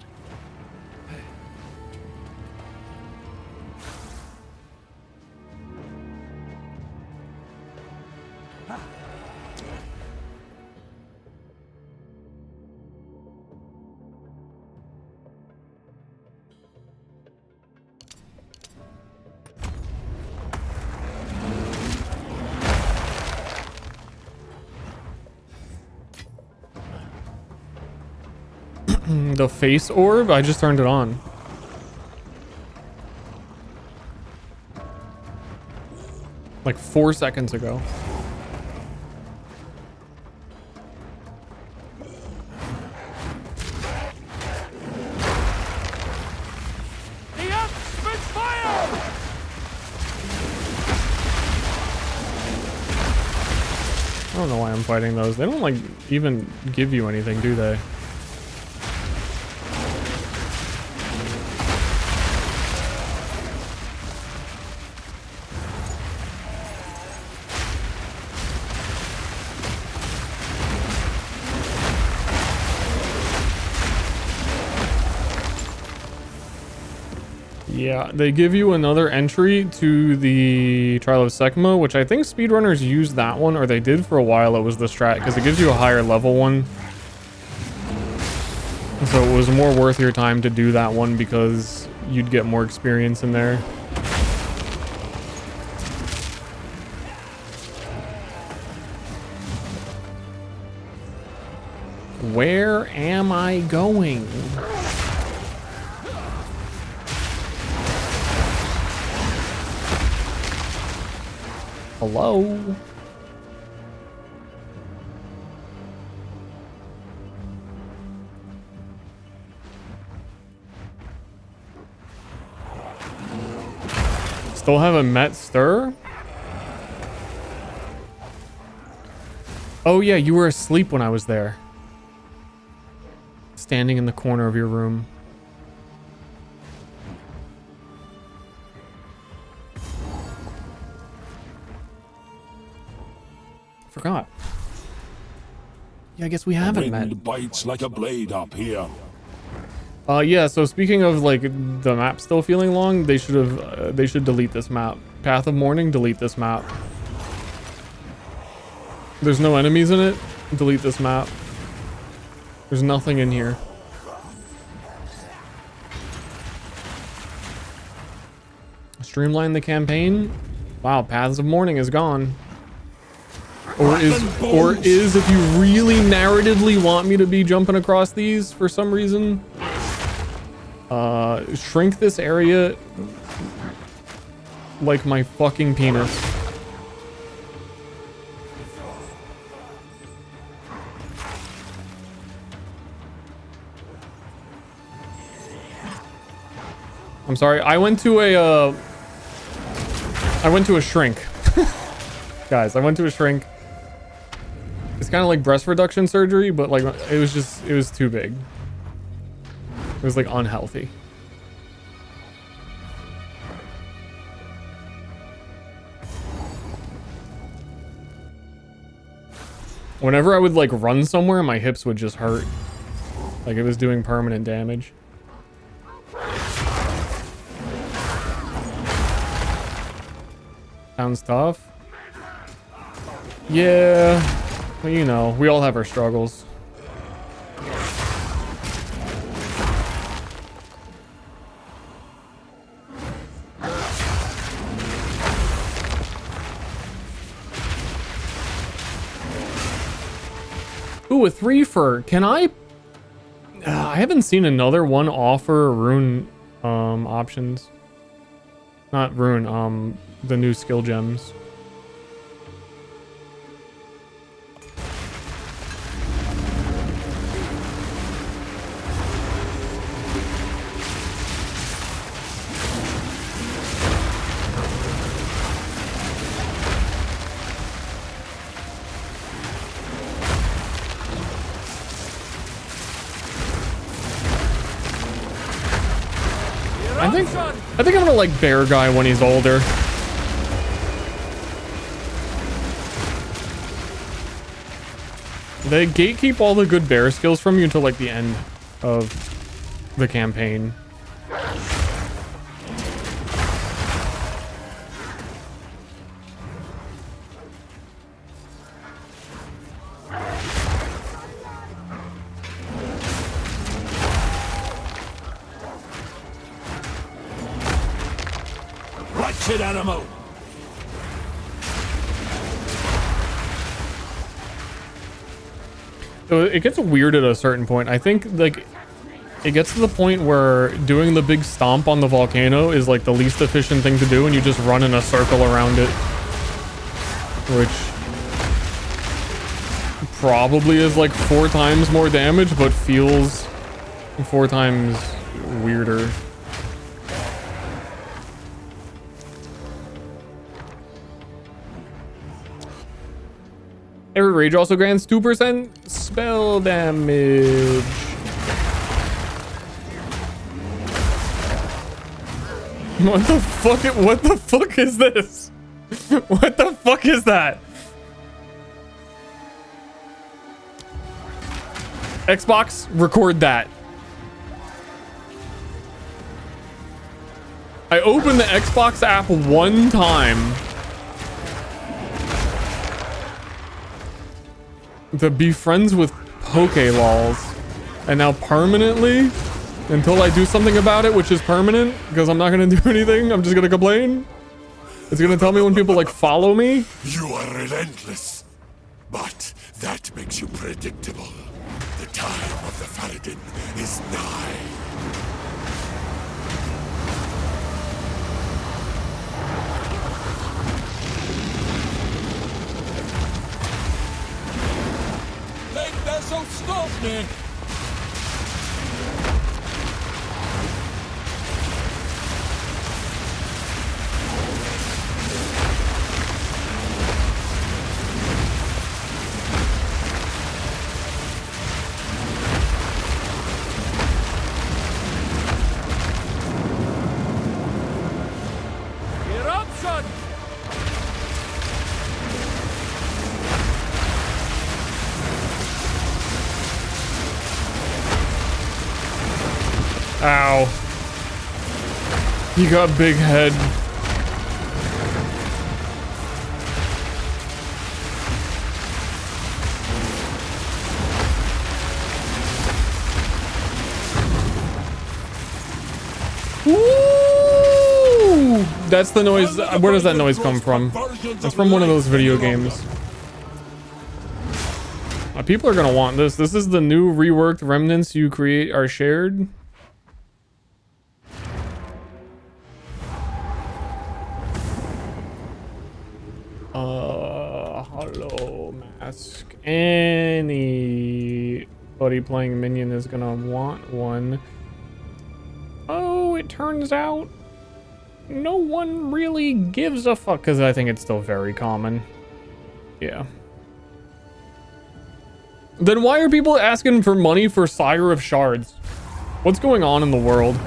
The face orb? I just turned it on. Like 4 seconds ago. I don't know why I'm fighting those. They don't like even give you anything, do they? Yeah, they give you another entry to the Trial of Sekma, which I think speedrunners use that one, or they did for a while. It was the strat, because it gives you a higher level one. So it was more worth your time to do that one because you'd get more experience in there. Where am I going? Hello? Still haven't met Ster? Oh yeah, you were asleep when I was there. Standing in the corner of your room. Forgot. Yeah, I guess we haven't met. Wind bites like a blade up here. Yeah, so speaking of like the map still feeling long, they should delete this map. Path of Mourning, delete this map. There's no enemies in it. Delete this map. There's nothing in here. streamline the campaign. Wow, Paths of Mourning is gone. Or is if you really narratively want me to be jumping across these for some reason, shrink this area like my fucking penis. I'm sorry, I went to a shrink. Guys, I went to a shrink. It's kind of like breast reduction surgery, but like it was too big. It was like unhealthy. Whenever I would like run somewhere, my hips would just hurt. Like it was doing permanent damage. Sounds tough. Yeah, well, you know, we all have our struggles. Ooh, a 3-fer. Can I haven't seen another one offer rune options. Not rune, the new skill gems. I think I'm gonna like bear guy when he's older. They gatekeep all the good bear skills from you until like the end of the campaign. Wretched animal! So it gets weird at a certain point. I think like it gets to the point where doing the big stomp on the volcano is like the least efficient thing to do, and you just run in a circle around it, which probably is like 4 times more damage, but feels 4 times weirder. Every rage also grants 2% spell damage. What the fuck? What the fuck is this? What the fuck is that? Xbox, record that. I opened the Xbox app one time to be friends with Pokelols, and now permanently, until I do something about it, which is permanent, because I'm not gonna do anything, I'm just gonna complain. It's gonna tell me when people like follow me. You are relentless, but that makes you predictable. The time of the Faradin is nigh. So stop me! Eruption! Ow. You got big head. Ooh! That's the noise. Where does that noise come from? It's from one of those video games. People are gonna want this. This is the new reworked remnants you create are shared. Hello, mask. Anybody playing minion is gonna want one. Oh, it turns out no one really gives a fuck because I think it's still very common. Yeah. Then why are people asking for money for Sire of Shards? What's going on in the world?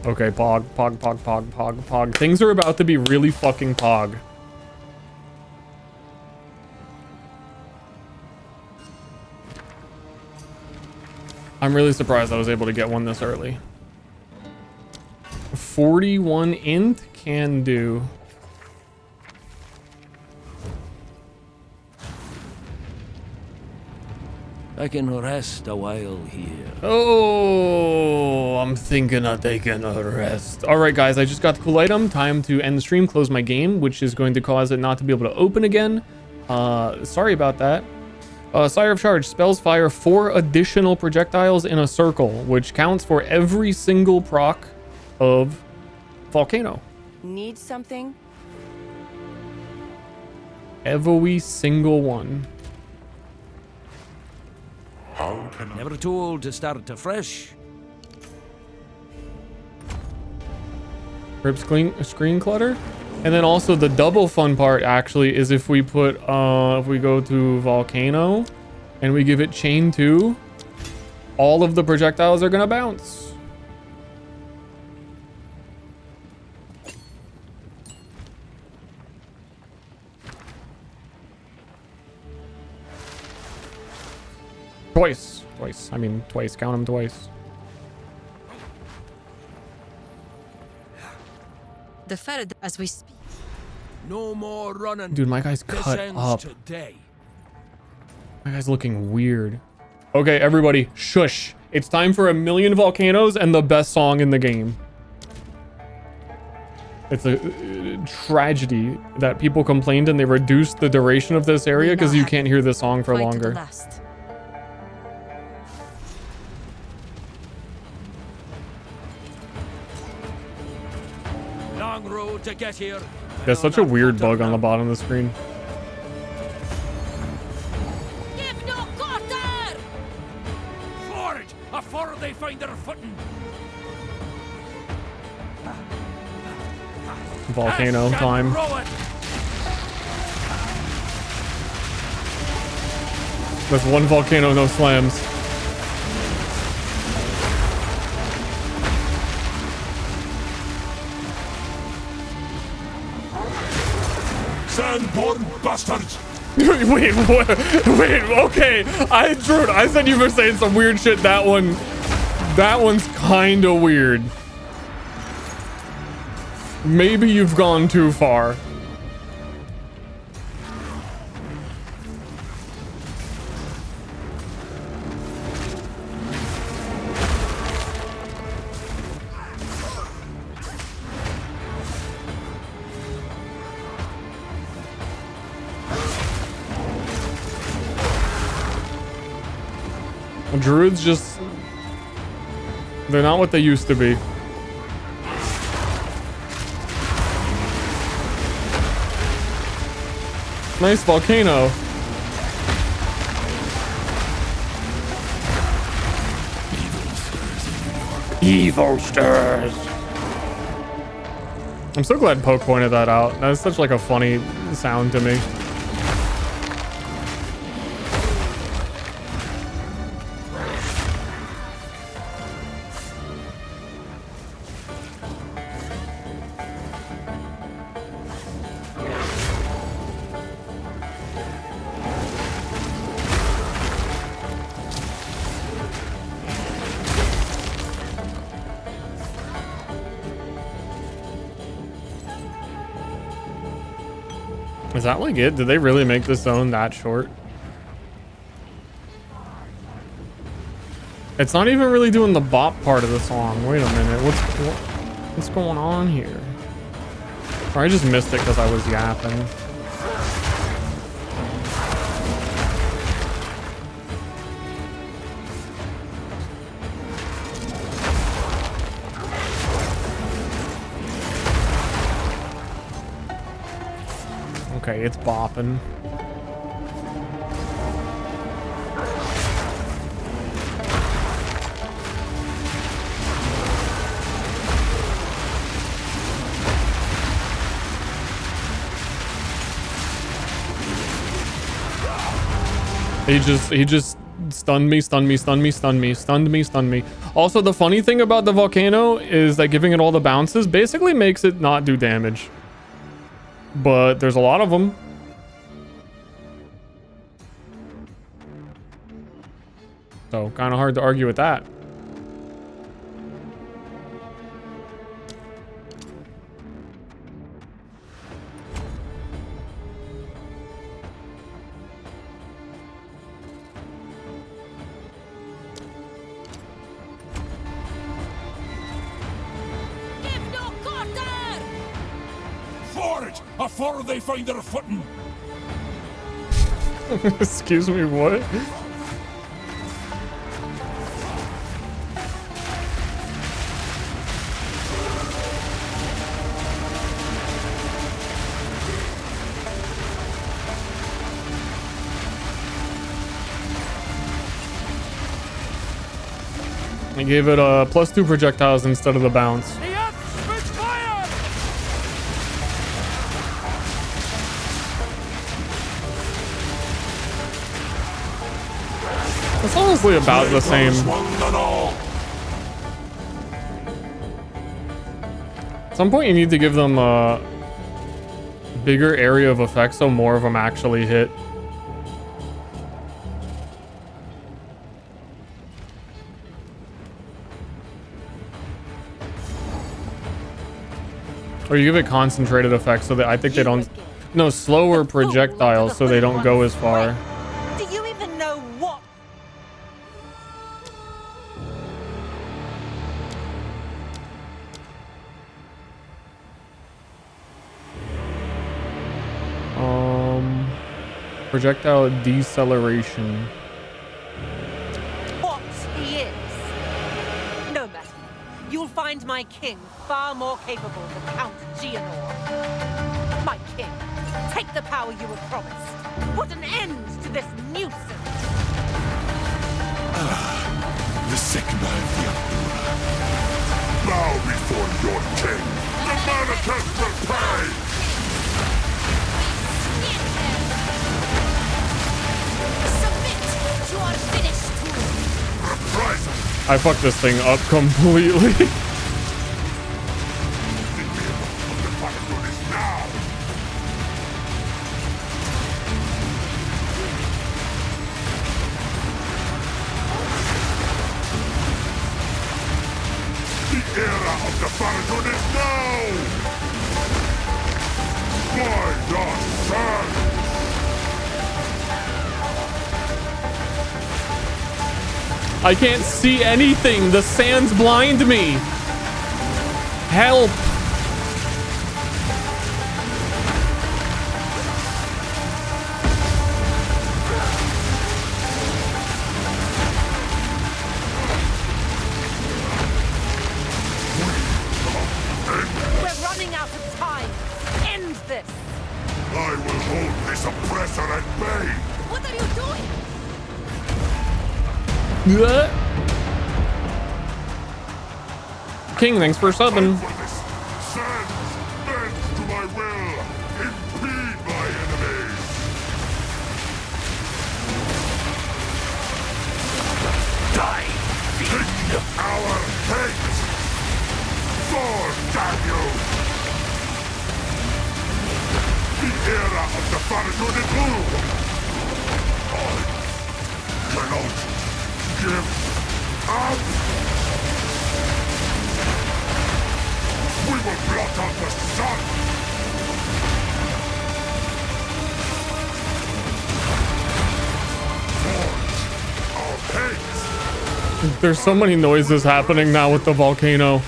Okay, pog. Things are about to be really fucking pog. I'm really surprised I was able to get one this early. 41 int can do. I can rest a while here. Oh, I'm thinking of taking a rest. All right, guys, I just got the cool item. Time to end the stream, close my game, which is going to cause it not to be able to open again. Sorry about that. Sire of Charge spells fire 4 additional projectiles in a circle, which counts for every single proc of Volcano. Need something? Every single one. Never told to start afresh. Rip screen clutter. And then also the double fun part actually is if we put if we go to Volcano and we give it chain 2, all of the projectiles are gonna bounce. Twice. I mean, twice. Count them twice. The ferret as we speak. No more running. Dude, my guy's cut up. Today. My guy's looking weird. Okay, everybody, shush. It's time for 1,000,000 volcanoes and the best song in the game. It's a tragedy that people complained and they reduced the duration of this area because you can't hear the song for longer. Long road to get here. There's such a weird bug on the bottom of the screen. Give no quarter! For it! Afore they find their footing. Volcano time. With one volcano, no slams. Sandborn bastards! Wait, what? Wait, okay. Drew, I said you were saying some weird shit. That one's kind of weird. Maybe you've gone too far. Druids just... they're not what they used to be. Nice volcano. Evil stirs. I'm so glad Poke pointed that out. That's such like a funny sound to me. Is that like it? Did they really make this zone that short? It's not even really doing the bop part of the song. Wait a minute. What's going on here? Or I just missed it because I was yapping. Okay, it's bopping. He just stunned me. Also, the funny thing about the volcano is that giving it all the bounces basically makes it not do damage. But there's a lot of them. So kind of hard to argue with that. Forage! Afore they find their footing! Excuse me, what? I gave it a +2 projectiles instead of the bounce. It's honestly about the same. At some point you need to give them a bigger area of effect so more of them actually hit. Or you give it concentrated effects so that I think they don't... No, slower projectiles so they don't go as far. Do you even know what? Projectile deceleration. What he is. No matter. You'll find my king far more capable than Count Geonor. My king, take the power you were promised. Put an end to this nuisance. The Sigma of the Emperor. Bow before your king. The Manifest will pay! You are finished. I fucked this thing up completely. The era of the Faradun is now! By the sun! I can't see anything. The sands blind me. Help. We're running out of time. End this. I will hold this oppressor at bay. What are you doing? King, thanks for subbing. Sands, bend to my will. Impede my enemies. Die. Take our hate. Fall, damn you. The era of the Faradun is over. I cannot give up. There's so many noises happening now with the volcano.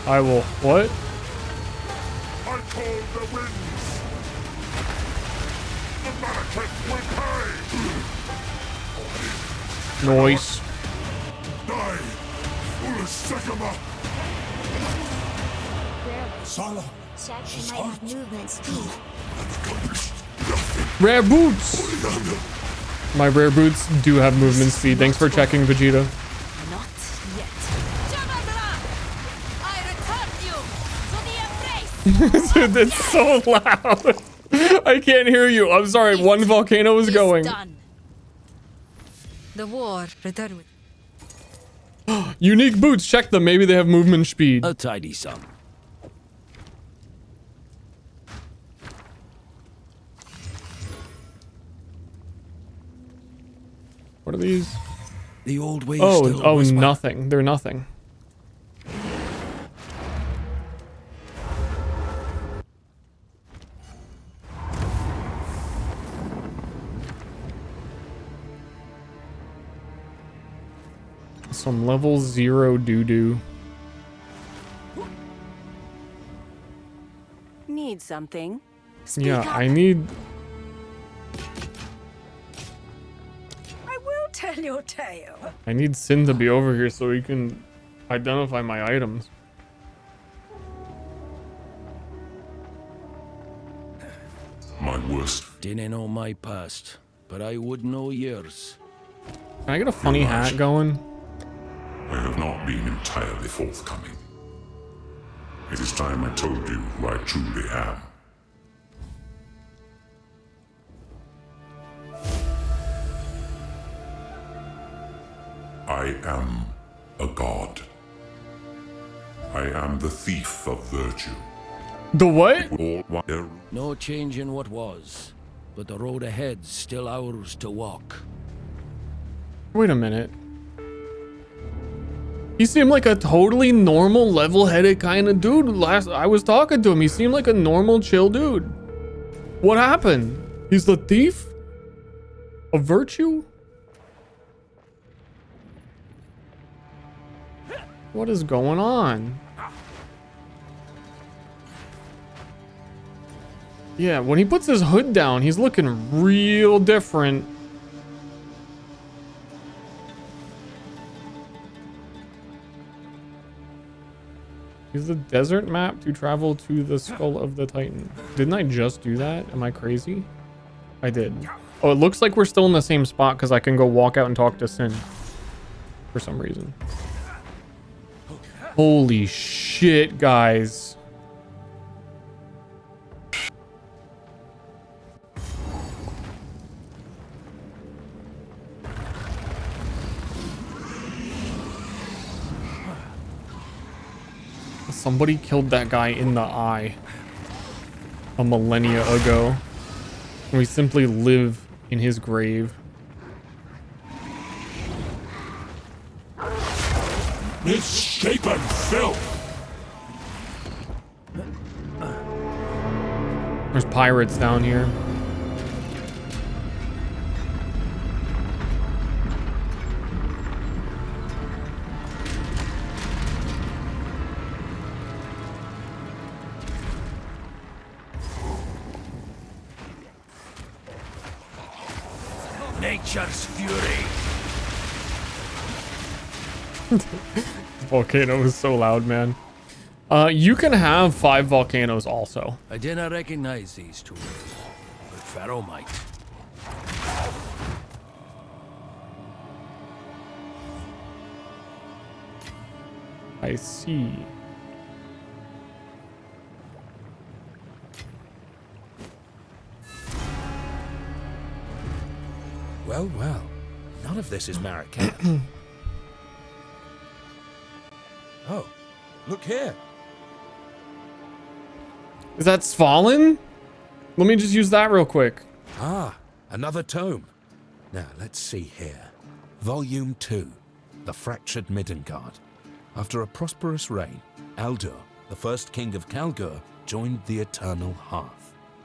I will. What? I call the winds. The Malekith will pay. Noise. Die, foolish Sycamore. Sala. Section might have movement speed. Rare boots. My rare boots do have movement speed. Thanks for checking, Vegeta. Not yet. I return you to the embrace. Dude, it's so loud. I can't hear you. I'm sorry. One volcano is going. Done. The war returned. Unique boots. Check them. Maybe they have movement speed. A tidy sum. What are these? The old way. Oh, nothing. They're nothing. Some level 0 doo-doo. Need something? Yeah, I need... I will tell your tale. I need Sin to be over here so he can identify my items. My worst. Didn't know my past, but I would know yours. Can I get a funny hat going? I have not been entirely forthcoming. It is time I told you who I truly am. I am a god. I am the thief of virtue. The what? No change in what was, but the road ahead's still ours to walk. Wait a minute. He seemed like a totally normal, level-headed kind of dude. Last I was talking to him, he seemed like a normal, chill dude. What happened? He's the thief of virtue? What is going on? Yeah, when he puts his hood down, he's looking real different. Use the desert map to travel to the skull of the Titan. Didn't I just do that? Am I crazy? I did. Oh, it looks like we're still in the same spot because I can go walk out and talk to Sin. For some reason. Holy shit, guys. Somebody killed that guy in the eye a millennia ago. And we simply live in his grave. Misshapen filth! There's pirates down here. Nature's fury. Volcano is so loud, man. You can have 5 volcanoes also. I didn't recognize these two, but Pharaoh might. I see. Oh well, none of this is Marrakesh. Oh, look here. Is that Svalin? Let me just use that real quick. Ah, another tome. Now, let's see here. Volume 2, The Fractured Midgard. After a prosperous reign, Aldur, the first king of Kalgur, joined the Eternal Hearth.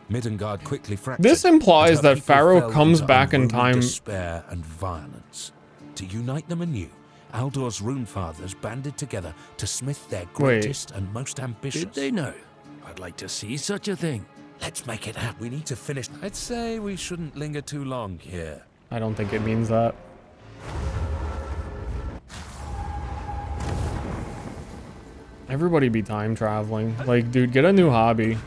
Midgard quickly fractured. This implies and her that people Pharaoh fell comes into back in unruly time. Despair and violence. To unite them anew, Aldor's rune fathers banded together to smith their greatest and most ambitious. Did they know? I'd like to see such a thing. Let's make it happen. We need to finish. I'd say we shouldn't linger too long here. I don't think it means that. Everybody be time traveling. Like, dude, get a new hobby.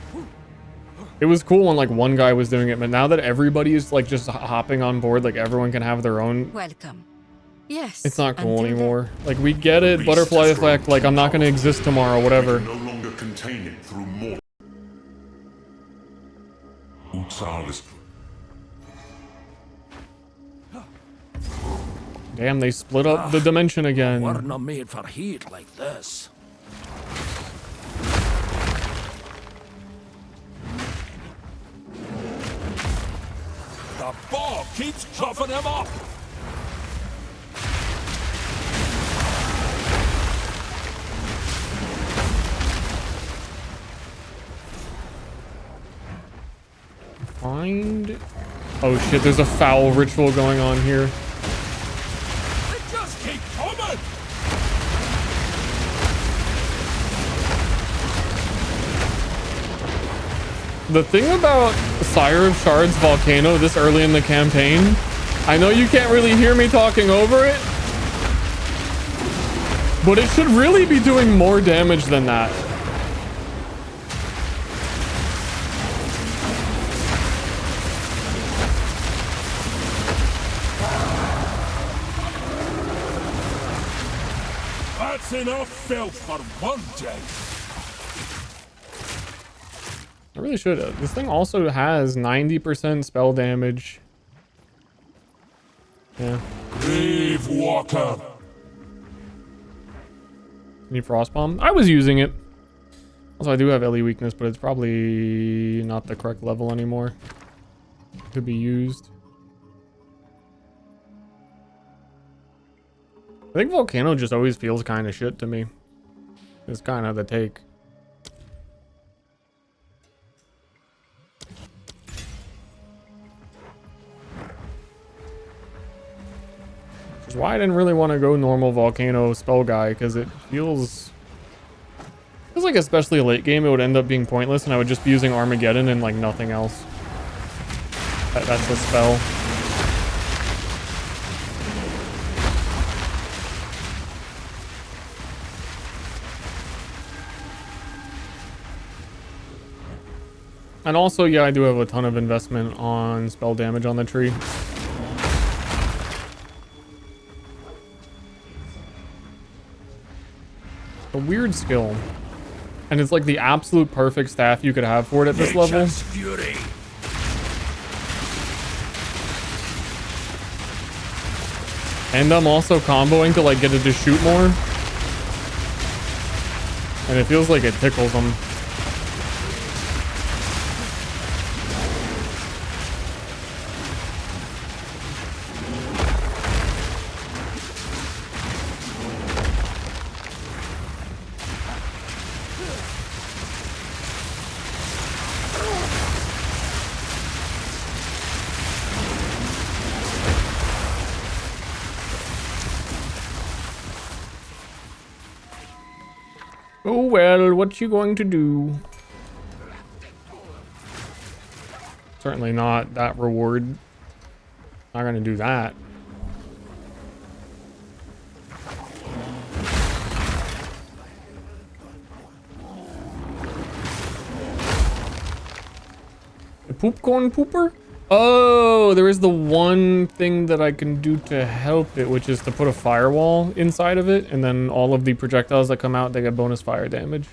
It was cool when like one guy was doing it, but now that everybody is like just hopping on board, like everyone can have their own. Welcome. Yes. It's not cool anymore. Like, we get it, butterfly effect. Like, I'm not gonna exist tomorrow, whatever. No longer contain it through more. Damn, they split up the dimension again. We're not made for heat like this. The ball keeps coughing him up. Find. Oh shit, there's a foul ritual going on here. They just keep coming. The thing about Sire of Shards Volcano this early in the campaign, I know you can't really hear me talking over it, but it should really be doing more damage than that. That's enough filth for one day. I really should have. This thing also has 90% spell damage. Yeah. Grave Walker. Need Frost Bomb? I was using it. Also, I do have LE weakness, but it's probably not the correct level anymore. Could be used. I think Volcano just always feels kind of shit to me. It's kind of the take. Which is why I didn't really want to go normal Volcano spell guy, because it feels like, especially late game, it would end up being pointless, and I would just be using Armageddon and like nothing else. That's a spell. And also, yeah, I do have a ton of investment on spell damage on the tree. A weird skill. And it's like the absolute perfect staff you could have for it at this level. Fury. And I'm also comboing to like get it to shoot more. And it feels like it tickles them. Oh well, what you going to do? Certainly not that reward. Not gonna do that. The poopcorn pooper? Oh, there is the one thing that I can do to help it, which is to put a firewall inside of it, and then all of the projectiles that come out, they get bonus fire damage.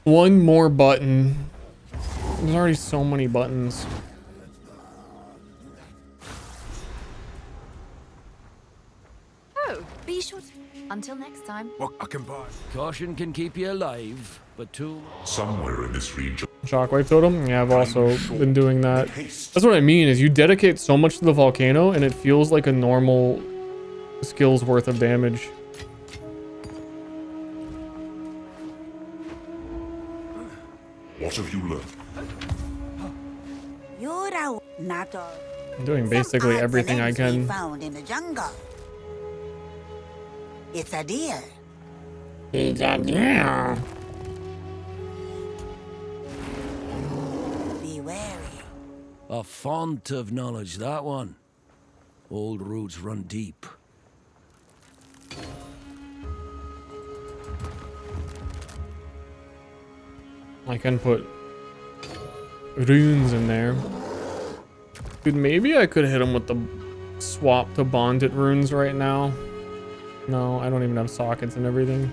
One more button. There's already so many buttons. So, be sure to... Until next time. What I can buy. Caution can keep you alive, but too... Somewhere in this region. Shockwave totem? Yeah, I've also been doing that. That's what I mean, is you dedicate so much to the volcano and it feels like a normal skill's worth of damage. What have you learned? I'm doing basically everything I can. Found in the jungle. It's a deer. It's a deer. Be wary. A font of knowledge, that one. Old roots run deep. I can put runes in there. Dude, maybe I could hit him with the swap to bonded runes right now. No, I don't even have sockets and everything.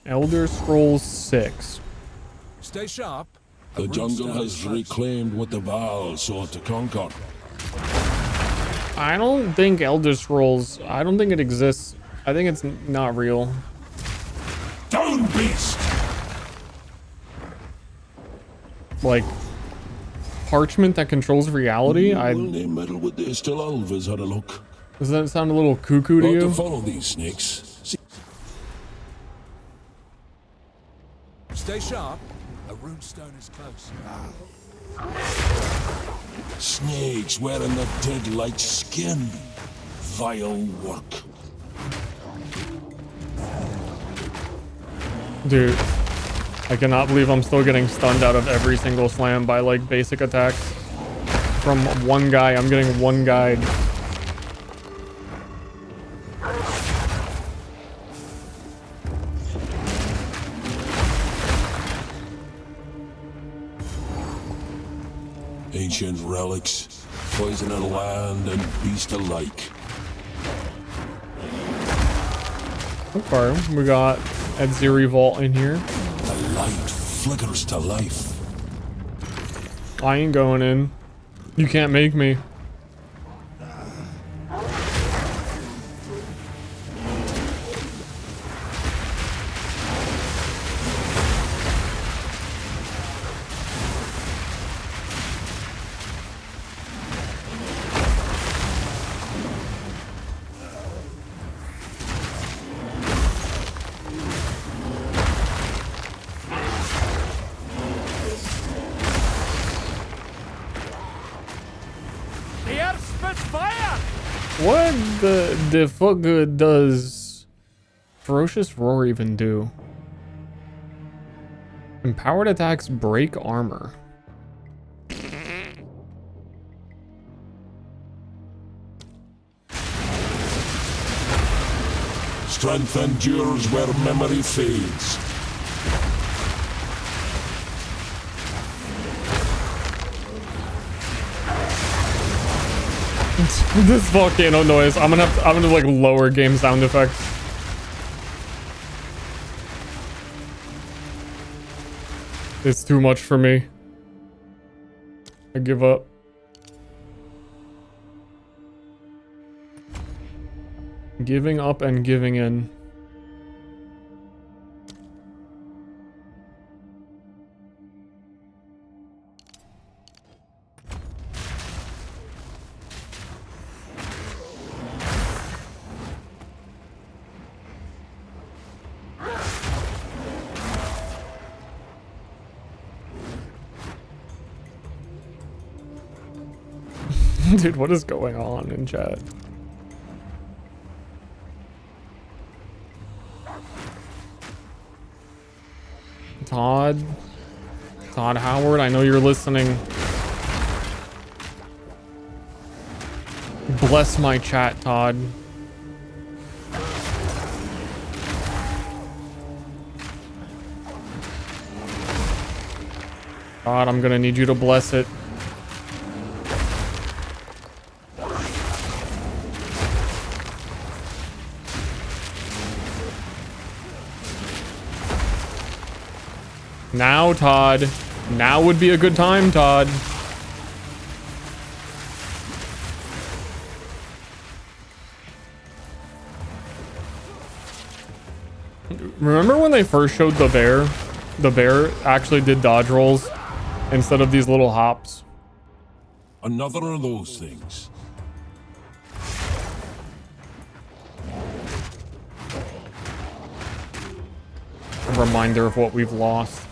Elder Scrolls 6. Stay sharp. The jungle has reclaimed what the Vaal sought to conquer. I don't think Elder Scrolls, I don't think it exists. I think it's not real. Down, beast! Like, parchment that controls reality? Will they meddle with this till Alva's had a look? Does that sound a little cuckoo to Ought you? to follow these snakes. Stay sharp. A runestone is close. Snakes wearing the dead like skin. Vile work. Dude, I cannot believe I'm still getting stunned out of every single slam by like basic attacks. From one guy, I'm getting one guide. Ancient relics, poison of land and beast alike. Okay, we got Edziri Vault in here. The light flickers to life. I ain't going in. You can't make me. What the fuck does Ferocious Roar even do? Empowered attacks break armor. Strength endures where memory fades. This volcano noise. I'm gonna like lower game sound effects. It's too much for me. I give up. Giving up and giving in. Dude, what is going on in chat? Todd Howard, I know you're listening. Bless my chat, Todd. God, I'm gonna need you to bless it. Now, Todd. Now would be a good time, Todd. Remember when they first showed the bear? The bear actually did dodge rolls instead of these little hops. Another of those things. A reminder of what we've lost.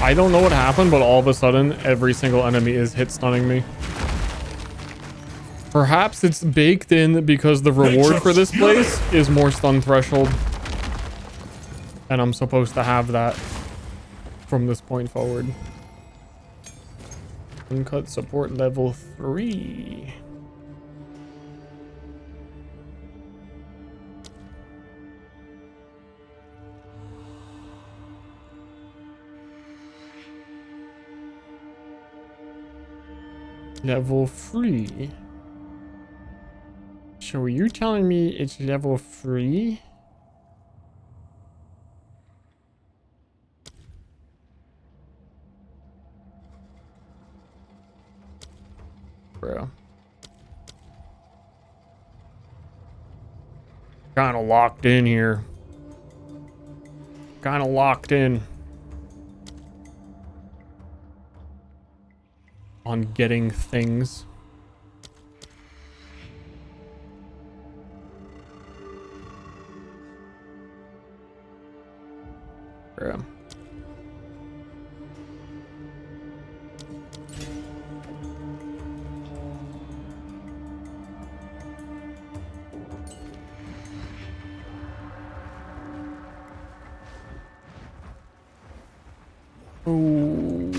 I don't know what happened, but all of a sudden, every single enemy is hit stunning me. Perhaps it's baked in because the reward for this place is more stun threshold. And I'm supposed to have that from this point forward. Uncut support level 3. Level 3. So are you telling me it's level 3? Bro. Kind of locked in here. Kind of locked in. On getting things. Bro. Ooh.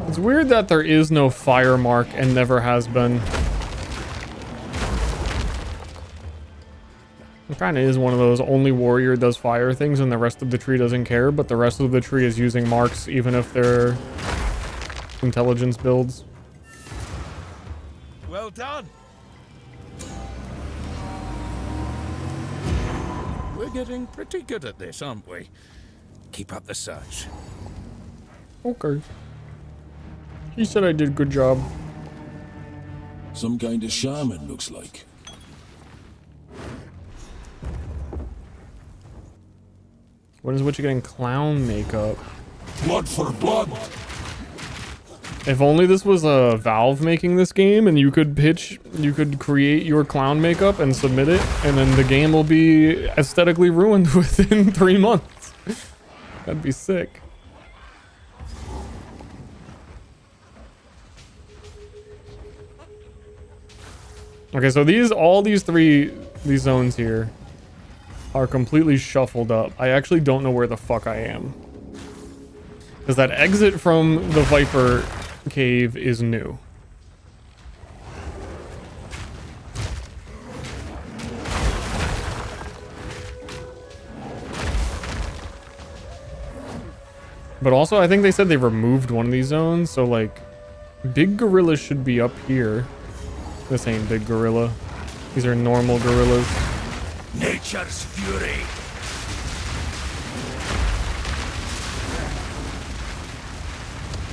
It's weird that there is no fire mark and never has been. It kind of is one of those only warrior does fire things and the rest of the tree doesn't care, but the rest of the tree is using marks even if they're intelligence builds. Well done. We're getting pretty good at this, aren't we? Keep up the search. Okay. He said I did a good job. Some kind of shaman, looks like. What is what you're getting? Clown makeup. Blood for blood. If only this was a Valve making this game and you could create your clown makeup and submit it, and then the game will be aesthetically ruined within 3 months. That'd be sick. Okay, so all these zones here are completely shuffled up. I actually don't know where the fuck I am. Because that exit from the Viper cave is new. But also, I think they said they removed one of these zones, so like, big gorillas should be up here. This ain't big gorilla. These are normal gorillas. Nature's fury.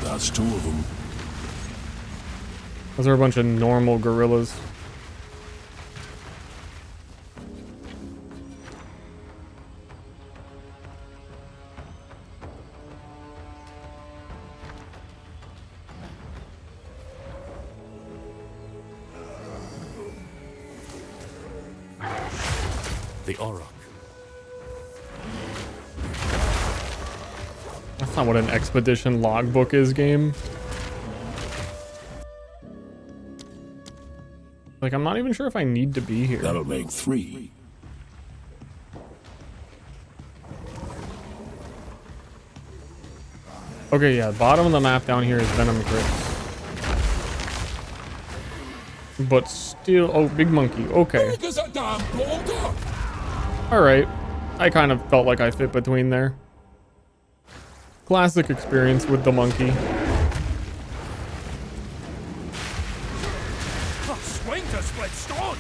That's 2 of them. Those are a bunch of normal gorillas. The Auroch. I That's not what an expedition logbook is, game. Like, I'm not even sure if I need to be here. That'll make 3. Okay, yeah, bottom of the map down here is Venom Crypts. But still, oh, big monkey, okay. Alright, I kind of felt like I fit between there. Classic experience with the monkey. Swing to split stone!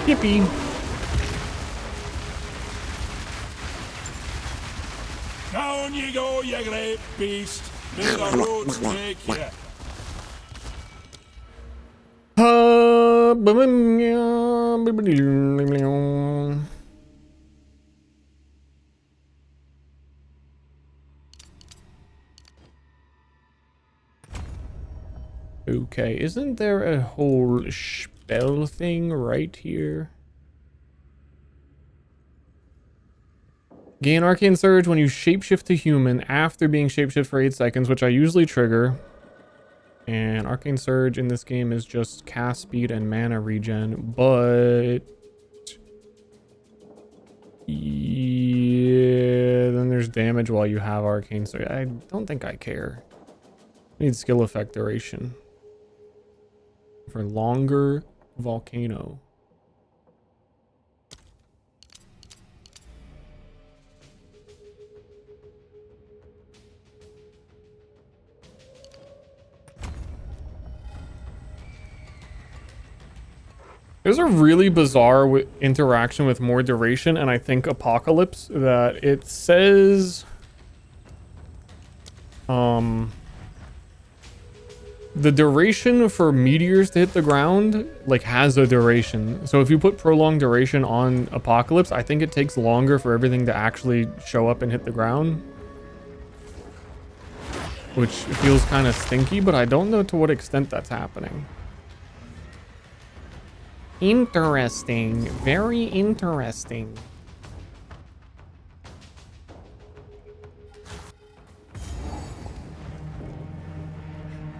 Yippee. Down you go, you great beast. May the roads take you. Okay, isn't there a whole spell thing right here? Gain Arcane Surge when you shapeshift to human after being shapeshift for 8 seconds, which I usually trigger. And Arcane Surge in this game is just cast speed and mana regen, but... yeah, then there's damage while you have Arcane Surge. I don't think I care. I need skill effect duration. For longer volcano. There's a really bizarre interaction with more duration, and I think Apocalypse, that it says the duration for meteors to hit the ground like has a duration. So if you put prolonged duration on Apocalypse, I think it takes longer for everything to actually show up and hit the ground, which feels kind of stinky, but I don't know to what extent that's happening. Interesting. Very interesting.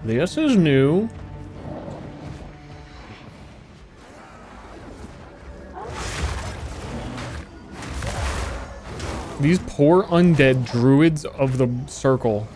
This is new. These poor undead druids of the circle.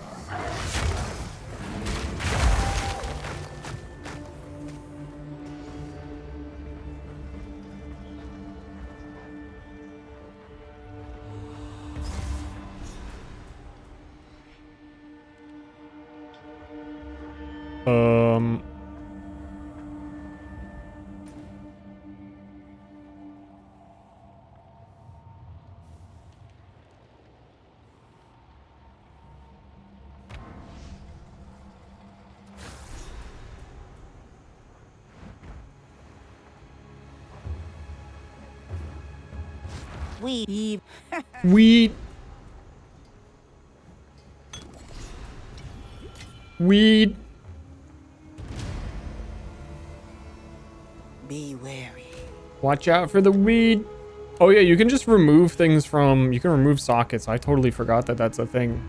Weed. Weed. Weed. Be wary. Watch out for the weed. Oh yeah, you can just remove things from... you can remove sockets. I totally forgot that that's a thing.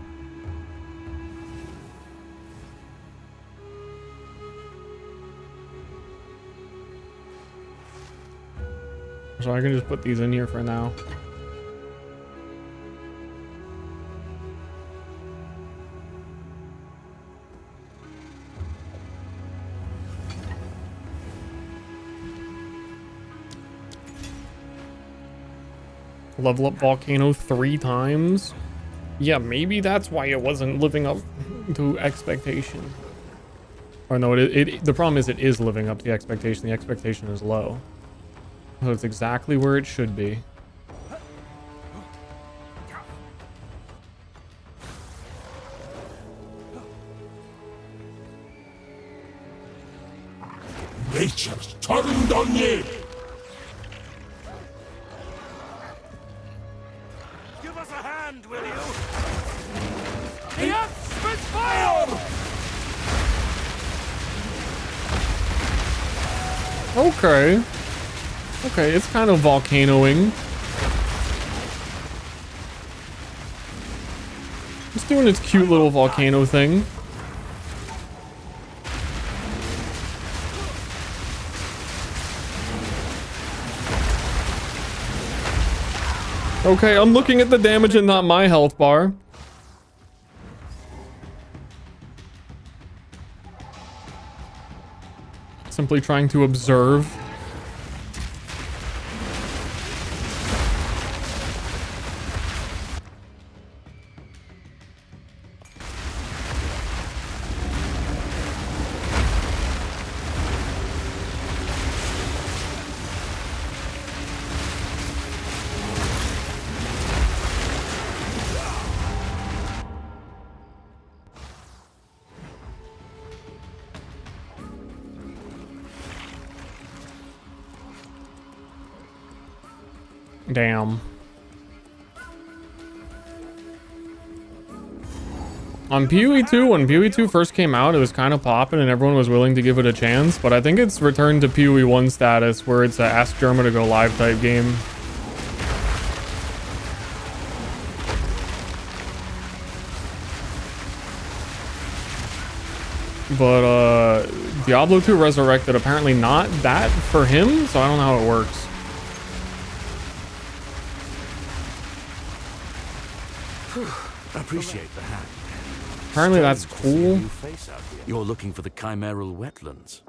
So I can just put these in here for now. Level up Volcano 3 times. Yeah, maybe that's why it wasn't living up to expectation. Or no, the problem is it is living up to the expectation. The expectation is low. So it's exactly where it should be. Nature's turned on ye! Give us a hand, will you? The earth spits fire! Okay. Okay, it's kind of volcanoing. It's doing its cute little volcano thing. Okay, I'm looking at the damage and not my health bar. Simply trying to observe. Damn. On PoE 2, when PoE 2 first came out, it was kind of popping and everyone was willing to give it a chance, but I think it's returned to PoE 1 status where it's a Ask Germa to go live type game. But Diablo 2 Resurrected, apparently not that for him, so I don't know how it works. I appreciate the hand. Apparently that's cool. You're looking for the chimeral wetlands.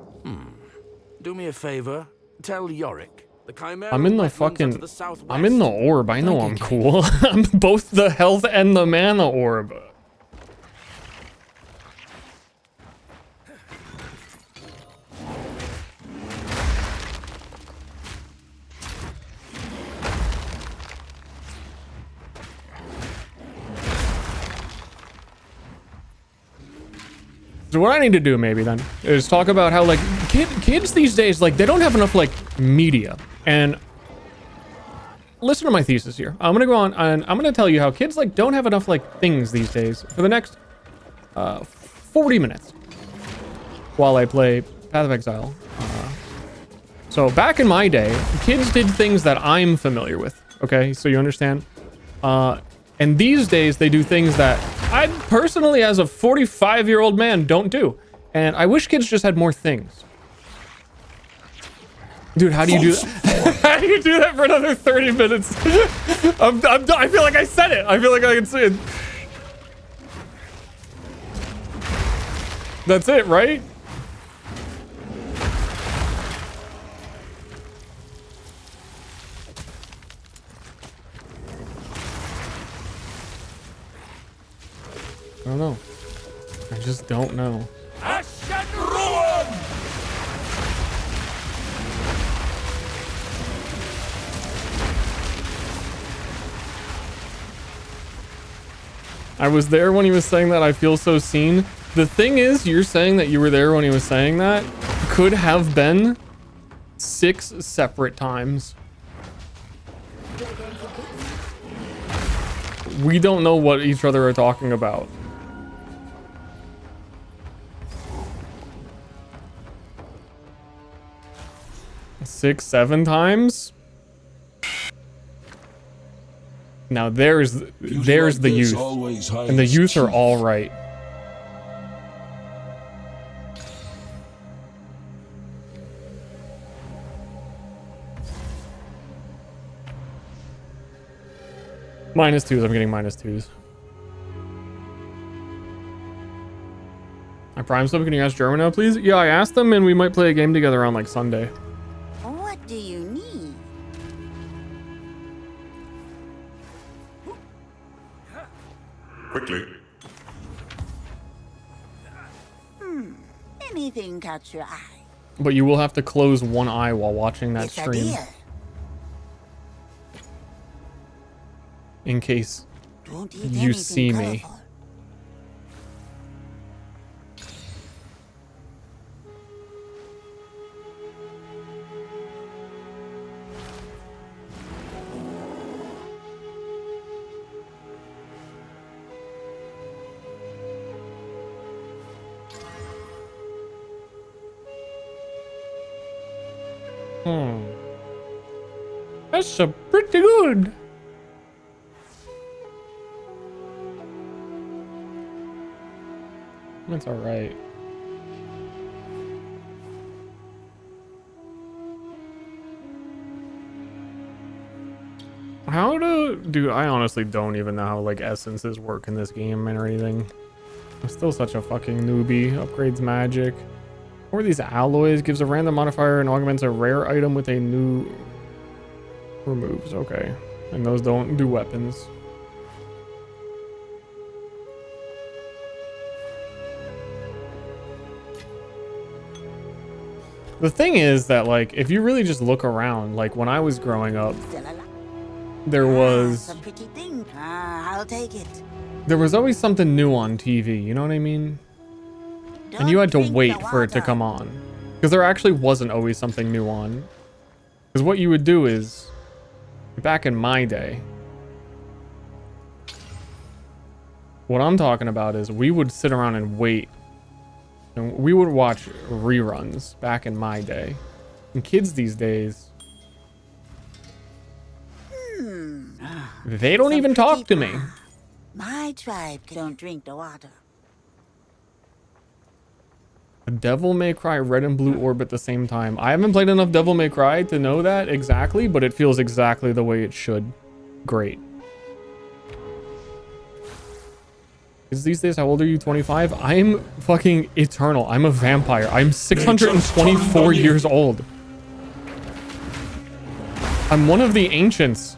Do me a favor. Tell Yorick. The chimeral I'm in the wetlands fucking... are to the southwest. I'm in the orb. I know I'm cool. I'm both the health and the mana orb. So what I need to do maybe then is talk about how like kids these days, like they don't have enough like media. And listen to my thesis here. I'm gonna go on and I'm gonna tell you how kids like don't have enough like things these days for the next 40 minutes while I play Path of Exile. So back in my day, kids did things that I'm familiar with. Okay, so you understand. And these days they do things that I personally, as a 45-year-old man, don't do. And I wish kids just had more things. Dude, how do you do that? How do you do that for another 30 minutes? I feel like I said it. I feel like I can say it. That's it, right? I don't know. I just don't know. Ash and ruin! I was there when he was saying that. I feel so seen. The thing is, you're saying that you were there when he was saying that could have been 6 separate times. We don't know what each other are talking about. Six, 7 times? Now there's the youth. And the youth are all right. -2s, I'm getting -2s. I prime sub, can you ask German now, please? Yeah, I asked them and we might play a game together on like Sunday. What do you need? Quickly. Anything catch your eye? But you will have to close one eye while watching that It's a stream. deal. in case Don't eat you anything see me. colorful. That's pretty good. That's all right. How do I honestly don't even know how like essences work in this game or anything. I'm still such a fucking newbie. Upgrades magic. What are these alloys? Gives a random modifier and augments a rare item with a new removes. Okay. And those don't do weapons. The thing is that like if you really just look around, like when I was growing up, there was Some pretty thing. I'll take it. there was always something new on TV, you know what I mean? And you had to wait for it to come on. Because there actually wasn't always something new on. Because what you would do is, back in my day, what I'm talking about is we would sit around and wait. And we would watch reruns back in my day. And kids these days, they don't even talk to me. My tribe don't drink the water. Devil May Cry Red and Blue Orb at the same time. I haven't played enough Devil May Cry to know that exactly, but it feels exactly the way it should. Great. Is these days, how old are you? 25? I'm fucking eternal. I'm a vampire. I'm 624 years old. I'm one of the ancients.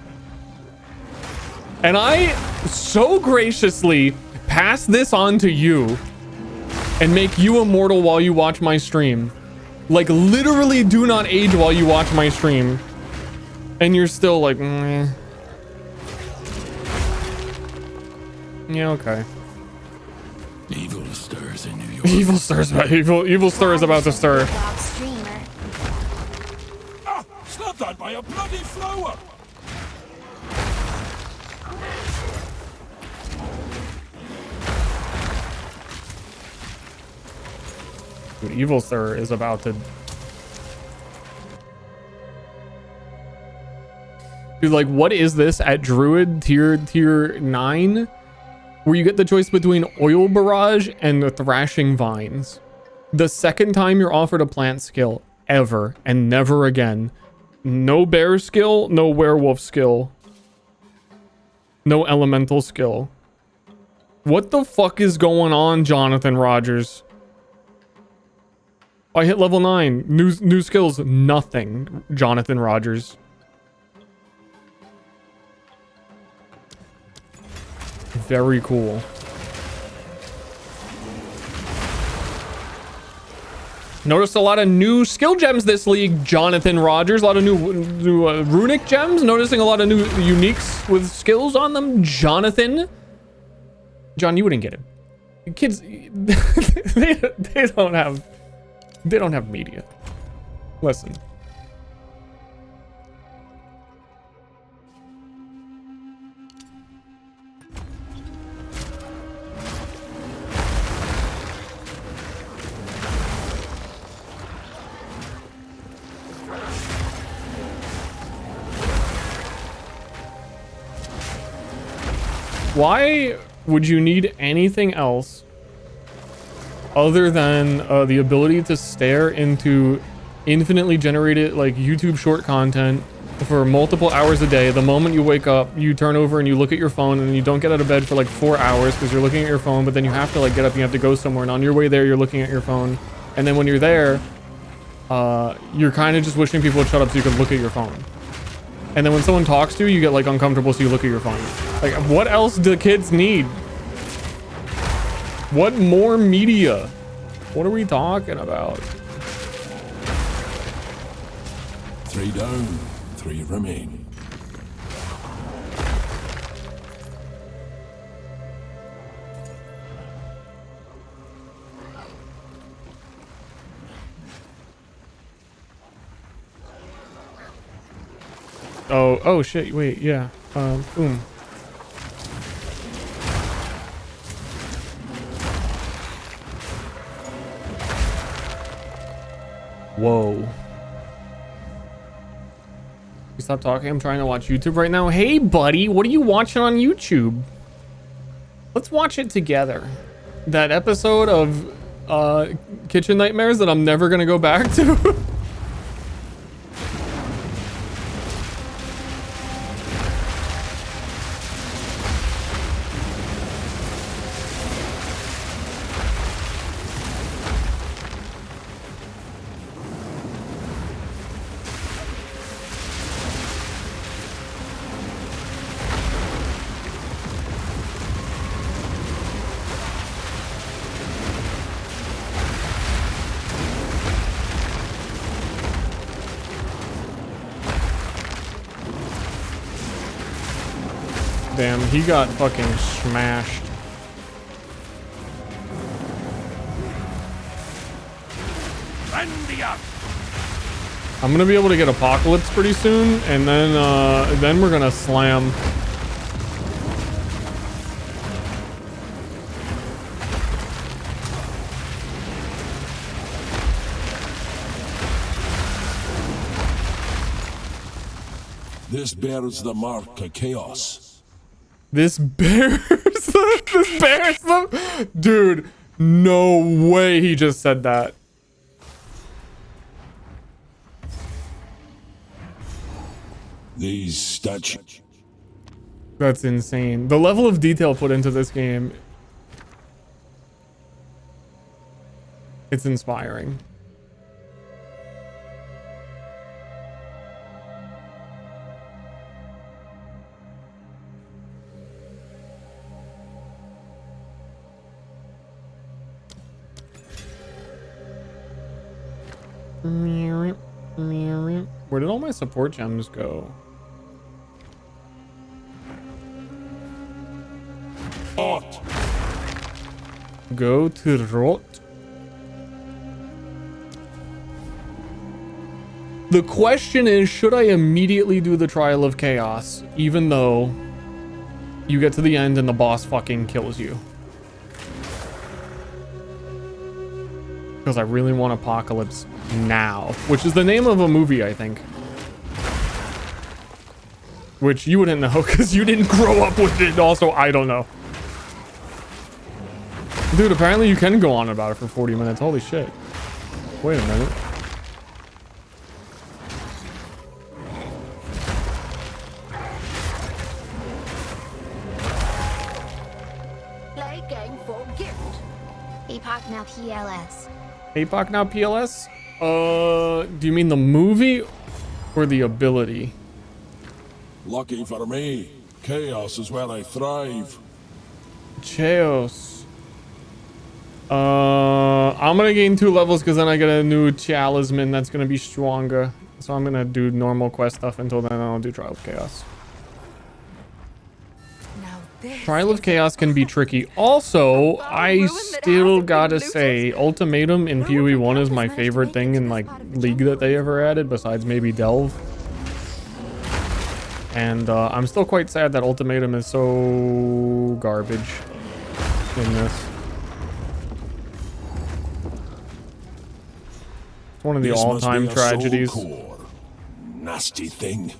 And I so graciously pass this on to you and make you immortal while you watch my stream. Like, literally do not age while you watch my stream. And you're still like, meh. Yeah, okay. Evil stirs in New York. Evil stirs, evil stir is about to stir. Ah, snap that by a bloody flower. Dude, Evil Sir is about to... Dude, like, what is this at Druid tier 9? Where you get the choice between Oil Barrage and the Thrashing Vines. The second time you're offered a plant skill ever and never again. No bear skill, no werewolf skill. No elemental skill. What the fuck is going on, Jonathan Rogers? I hit level 9. New skills, nothing, Jonathan Rogers. Very cool. Noticed a lot of new skill gems this league, Jonathan Rogers. A lot of new runic gems. Noticing a lot of new uniques with skills on them, Jonathan. John, you wouldn't get it. Kids, they don't have media. Listen. Why would you need anything else other than the ability to stare into infinitely generated like YouTube short content for multiple hours a day? The moment you wake up, you turn over and you look at your phone, and you don't get out of bed for like 4 hours because you're looking at your phone, but then you have to like get up and you have to go somewhere, and on your way there you're looking at your phone, and then when you're there you're kind of just wishing people would shut up so you can look at your phone. And then when someone talks to you, you get like uncomfortable, so you look at your phone. Like, what else do kids need? What more media? What are we talking about? 3 down, 3 remain. Oh shit, wait, yeah. Boom. Whoa. You stop talking, I'm trying to watch YouTube right now. Hey buddy, what are you watching on YouTube? Let's watch it together. That episode of Kitchen Nightmares that I'm never gonna go back to. Damn, he got fucking smashed. I'm gonna be able to get Apocalypse pretty soon, and then we're gonna slam. This bears the mark of chaos. This bears them? Dude, no way he just said that. These statues. That's insane. The level of detail put into this game. It's inspiring. Where did all my support gems go? Go to Rot. The question is, should I immediately do the Trial of Chaos, even though you get to the end and the boss fucking kills you? Because I really want Apocalypse now, which is the name of a movie, I think. Which you wouldn't know because you didn't grow up with it. Also, I don't know. Dude, apparently you can go on about it for 40 minutes. Holy shit. Wait a minute. Play game for gift. Epoch now PLS. Epoch now PLS? Do you mean the movie or the ability? Lucky for me, chaos is where I thrive. Chaos. I'm gonna gain 2 levels because then I get a new talisman that's gonna be stronger. So I'm gonna do normal quest stuff until then. I'll do Trial of Chaos. Trial of Chaos can be tricky. Also, I still gotta say, Ultimatum in PoE 1 is my favorite thing in like League that they ever added, besides maybe Delve. And I'm still quite sad that Ultimatum is so garbage in this. It's one of the all-time tragedies. Nasty thing.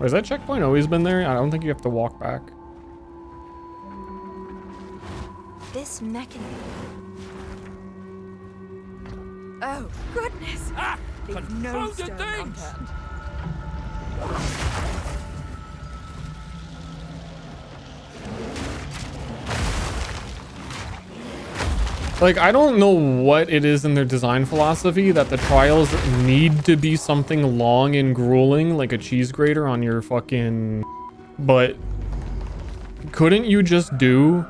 Has that checkpoint always been there? I don't think you have to walk back. This mechanism. Oh, goodness! Ah! Leave no stone unturned. Like, I don't know what it is in their design philosophy that the trials need to be something long and grueling, like a cheese grater on your fucking... But couldn't you just do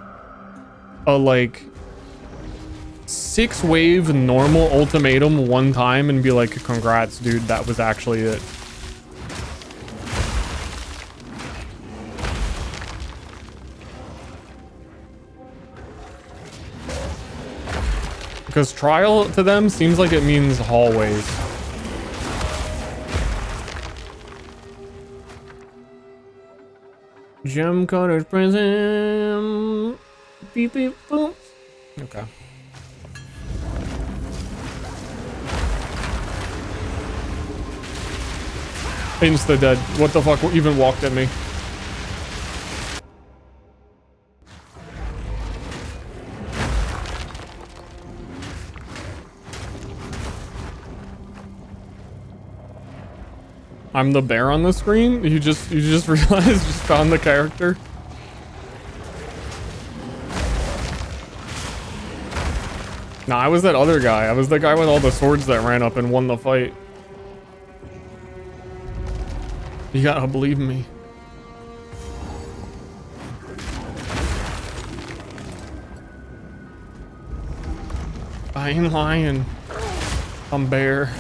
a, like, 6-wave normal ultimatum one time and be like, congrats, dude, that was actually it? Because trial to them seems like it means hallways. Gem Cutter's Prison. Beep beep boom. Okay. Insta dead. What the fuck even walked at me? I'm the bear on the screen? You just realized, just found the character? Nah, I was that other guy. I was the guy with all the swords that ran up and won the fight. You gotta believe me. I ain't lying. I'm bear.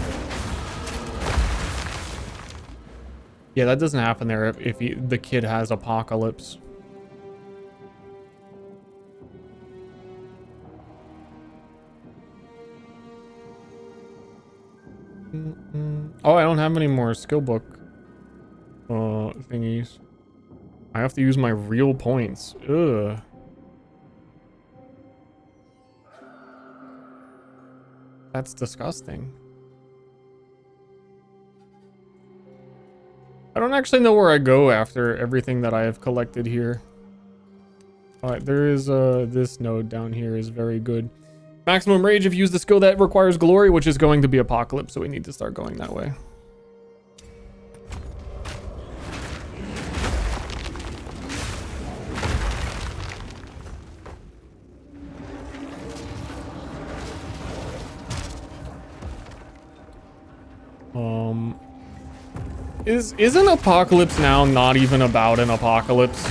Yeah, that doesn't happen there if the kid has apocalypse. Oh, I don't have any more skill book thingies. I have to use my real points. Ugh. That's disgusting. I don't actually know where I go after everything that I have collected here. Alright, there is this node down here is very good. Maximum rage if you use the skill that requires glory, which is going to be apocalypse, so we need to start going that way. Isn't Apocalypse Now not even about an apocalypse?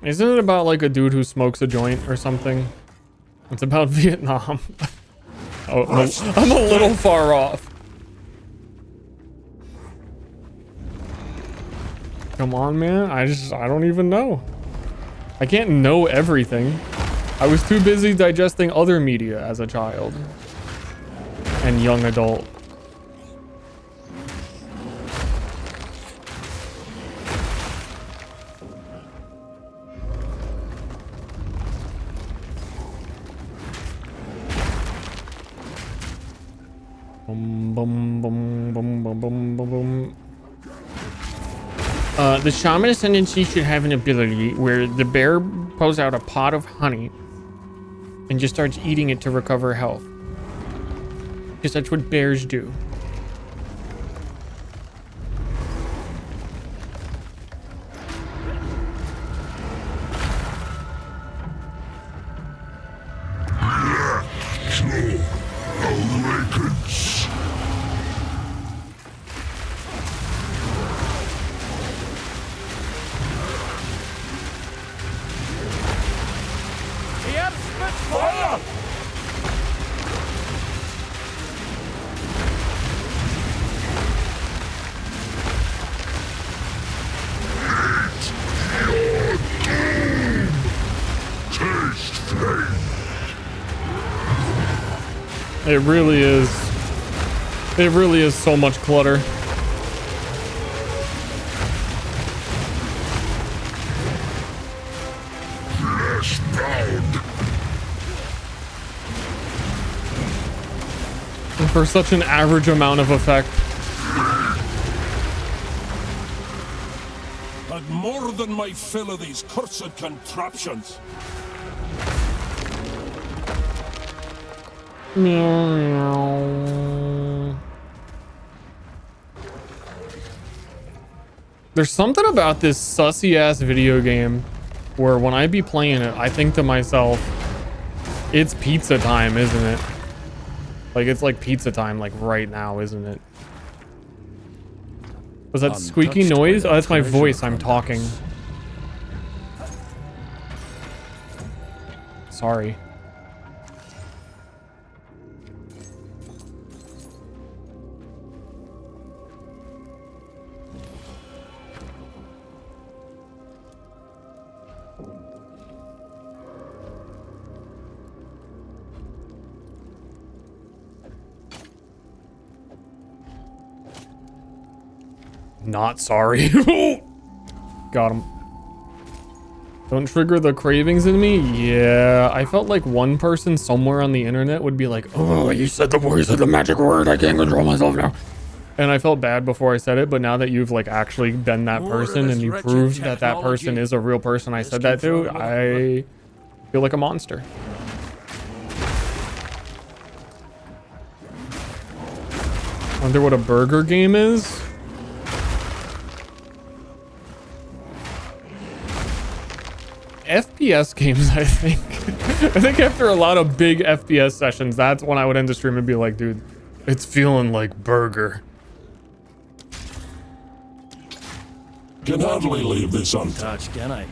Isn't it about like a dude who smokes a joint or something? It's about Vietnam. Oh, I'm a little far off. Come on, man. I don't even know. I can't know everything. I was too busy digesting other media as a child and young adult. Boom, boom, boom, boom, boom, boom, boom, boom. The shaman ascendancy should have an ability where the bear pulls out a pot of honey and just starts eating it to recover health. Because that's what bears do. Awakens. The app spits fire! Taste flame. It really is. It really is so much clutter. Flesh bound. And for such an average amount of effect. Had more than my fill of these cursed contraptions. Meow. There's something about this sussy ass video game where when I be playing it, I think to myself, it's pizza time, isn't it? Like it's like pizza time, like right now, isn't it? Was that squeaky noise? Oh, that's my voice. I'm talking. Sorry. Not sorry. Got him. Don't trigger the cravings in me? Yeah, I felt like one person somewhere on the internet would be like, oh, you said the magic word, I can't control myself now. And I felt bad before I said it, but now that you've like actually been that person and you proved that that person is a real person I said that to, I feel like a monster. Wonder what a burger game is? FPS games, I think. I think after a lot of big FPS sessions, that's when I would end the stream and be like, dude, it's feeling like burger. Can hardly leave this untouched, can I?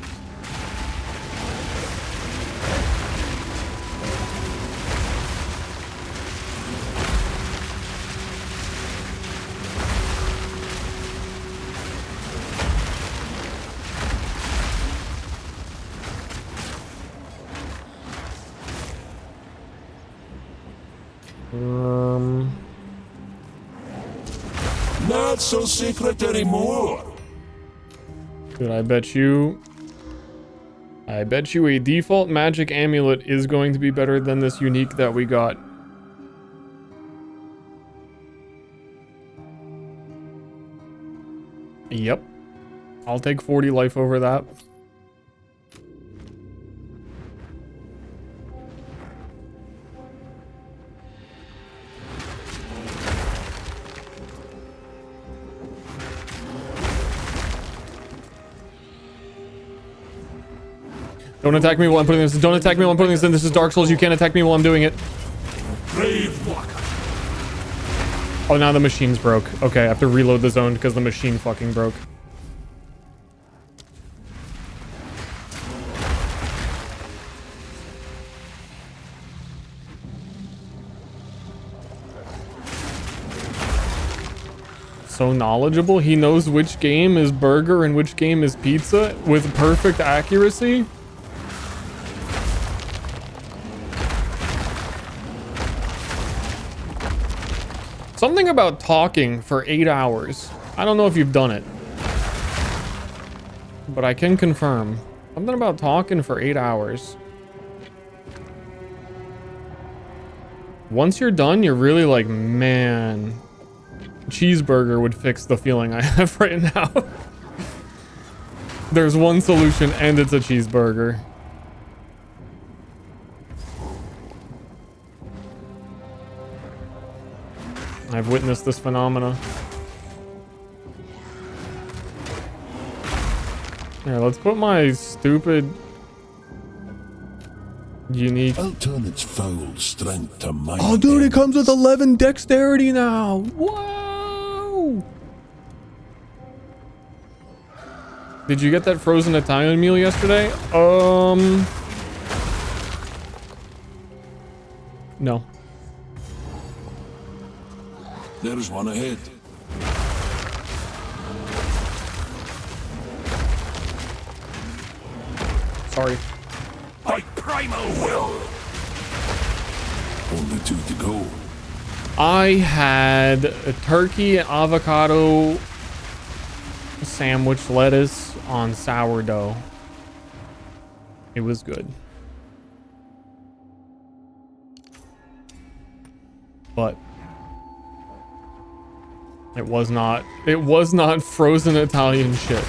Not so secret anymore. Dude, I bet you a default magic amulet is going to be better than this unique that we got. Yep. I'll take 40 life over that. Don't attack me while I'm putting this. Don't attack me while I'm putting this in. This is Dark Souls. You can't attack me while I'm doing it. Oh, now the machine's broke. Okay, I have to reload the zone because the machine fucking broke. So knowledgeable. He knows which game is burger and which game is pizza with perfect accuracy. Something about talking for 8 hours. I don't know if you've done it, but I can confirm. Something about talking for 8 hours. Once you're done, you're really like, man, cheeseburger would fix the feeling I have right now. There's one solution and it's a cheeseburger. I've witnessed this phenomena. Here, let's put my stupid unique. I'll turn its foul strength to mine. Oh, dude, it comes with 11 dexterity now. Whoa! Did you get that frozen Italian meal yesterday? No. There's one ahead. Sorry. By primal will. Only 2 to go. I had a turkey and avocado sandwich lettuce on sourdough. It was good. But it was not frozen Italian shit.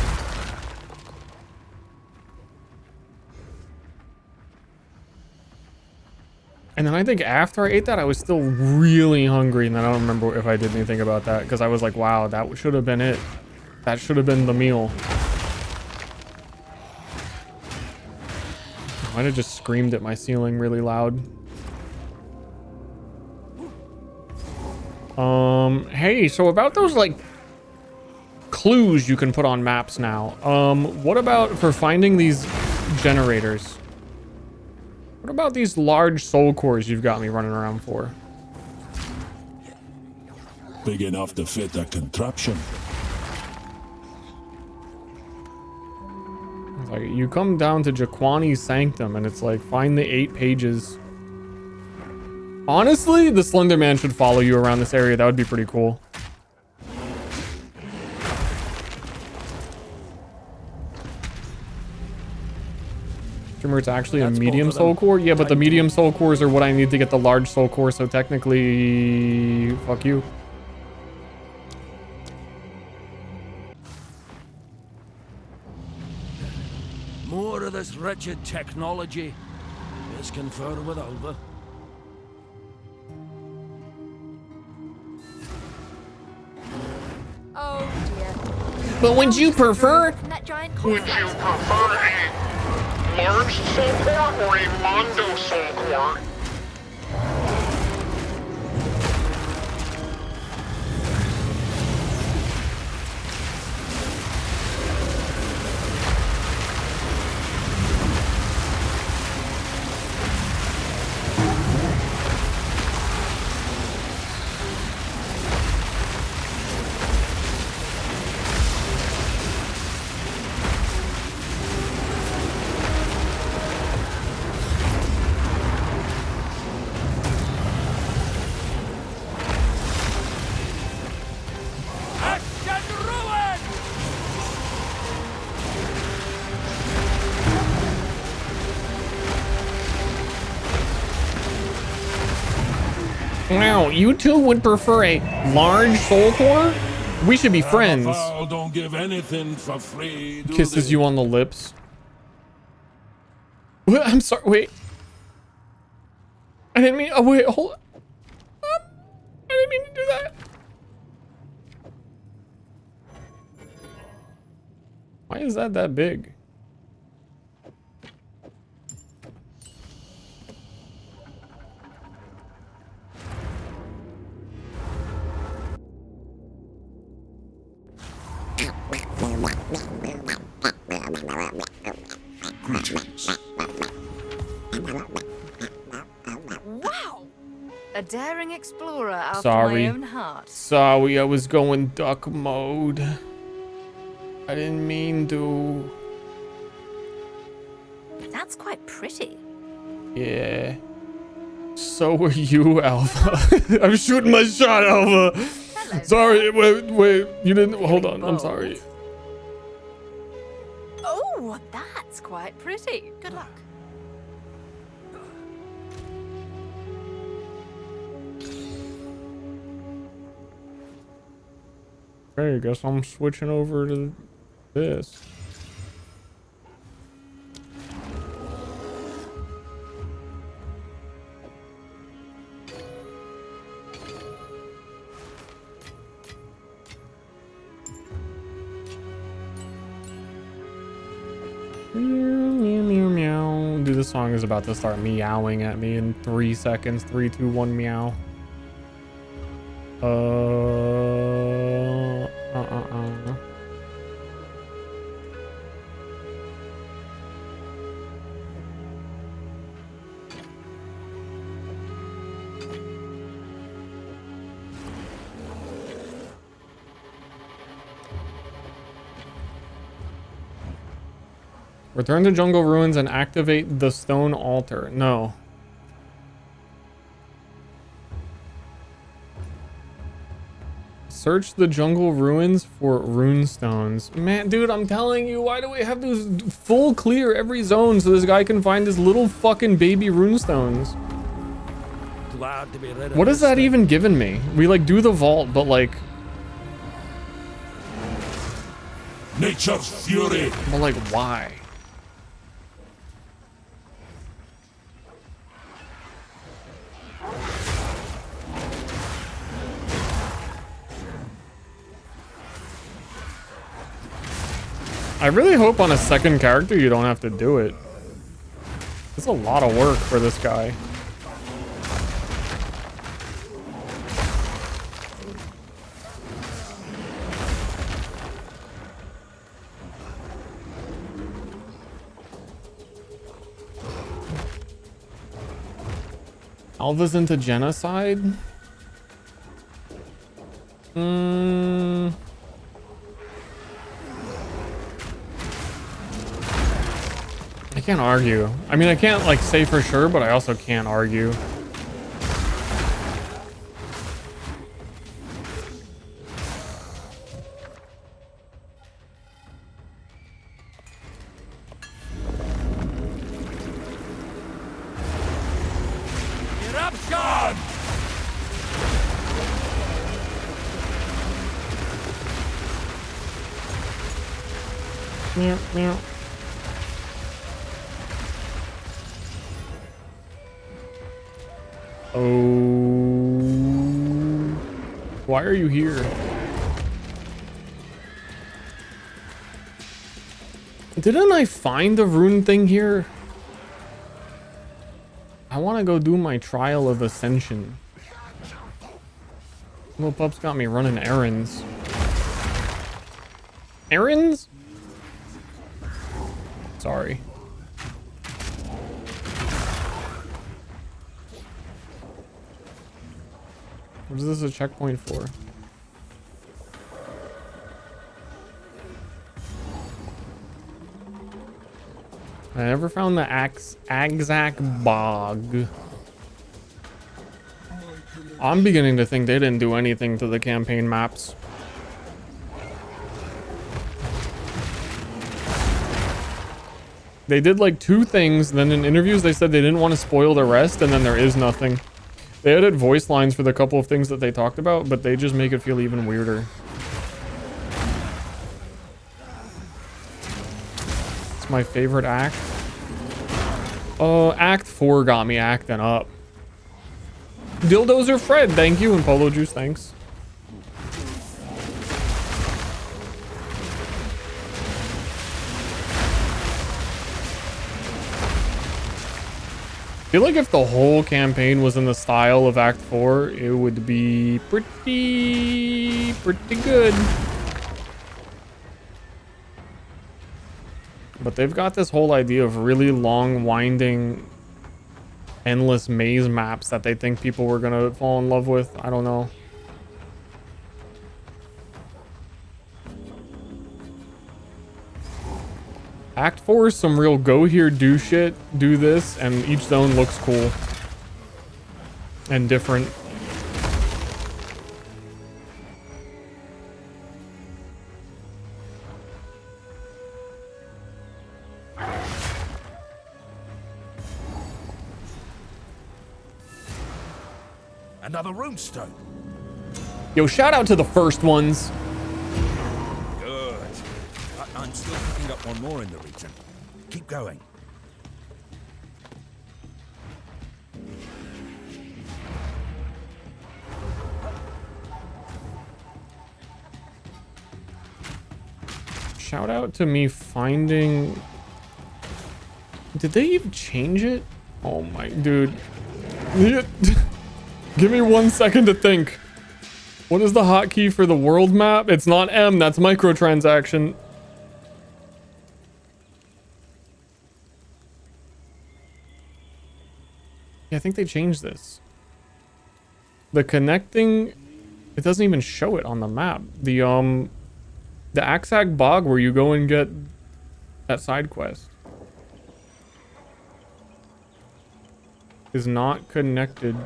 And then I think after I ate that, I was still really hungry, and then I don't remember if I did anything about that, because I was like, wow, that should have been it. That should have been the meal. I might have just screamed at my ceiling really loud. Hey, so about those, like, clues you can put on maps now. What about for finding these generators? What about these large soul cores you've got me running around for? Big enough to fit a contraption. It's like, you come down to Jaquani's Sanctum, and it's like, find the 8 pages. Honestly, the Slender Man should follow you around this area. That would be pretty cool. Streamer, it's actually a medium soul core. Yeah, but the medium soul cores are what I need to get the large soul core. So technically, fuck you. More of this wretched technology. Let's confer with Alva. Oh dear. But would you prefer? That giant Would you prefer a large soul core or a Mondo soul core? Now, you two would prefer a large soul core? We should be friends. Don't give anything for free, do Kisses they? you on the lips. What? I'm sorry. Wait. I didn't mean. Oh wait. Hold. I didn't mean to do that. Why is that big? Wow! A daring explorer after Sorry. my own heart. Sorry, I was going duck mode. I didn't mean to. That's quite pretty. Yeah. So were you, Alpha. I'm shooting my shot, Alpha. Sorry, wait. You didn't. Hold on. I'm sorry. Oh, that's quite pretty. Good luck. Okay, I guess I'm switching over to this. Meow, meow, meow. Dude, this song is about to start meowing at me in 3 seconds. 3, 2, 1, meow. Return to Jungle Ruins and activate the stone altar. No. Search the jungle ruins for rune stones. Man, dude, I'm telling you, why do we have to full clear every zone so this guy can find his little fucking baby rune stones? Glad to be rid of What has this that thing. even given me? We like do the vault, but like, Nature's fury. but like why? I really hope on a second character you don't have to do it. It's a lot of work for this guy. Alva's into genocide? I can't argue. I mean, I can't like say for sure, but I also can't argue. Meow, meow. Oh, why are you here? Didn't I find the rune thing here? I want to go do my trial of ascension. Little pup's got me running errands. Errands? Sorry. What is this a checkpoint for? I never found the Exile bog. I'm beginning to think they didn't do anything to the campaign maps. They did like 2 things, then in interviews they said they didn't want to spoil the rest, and then there is nothing. They added voice lines for the couple of things that they talked about, but they just make it feel even weirder. It's my favorite act. Act 4 got me acting up. Dildozer Fred, thank you, and Polo Juice, thanks. I feel like if the whole campaign was in the style of Act 4, it would be pretty good. But they've got this whole idea of really long, winding, endless maze maps that they think people were gonna fall in love with. I don't know. Act 4 is some real go here, do shit, do this, and each zone looks cool and different. Another runestone. Yo, shout out to the first ones. Good. I'm still picking up one more in the region. Keep going. Shout out to me finding... Did they even change it? Oh my... Dude. Give me 1 second to think. What is the hotkey for the world map? It's not M, that's microtransaction. Yeah, I think they changed this. The connecting... It doesn't even show it on the map. The Axag Bog where you go and get that side quest is not connected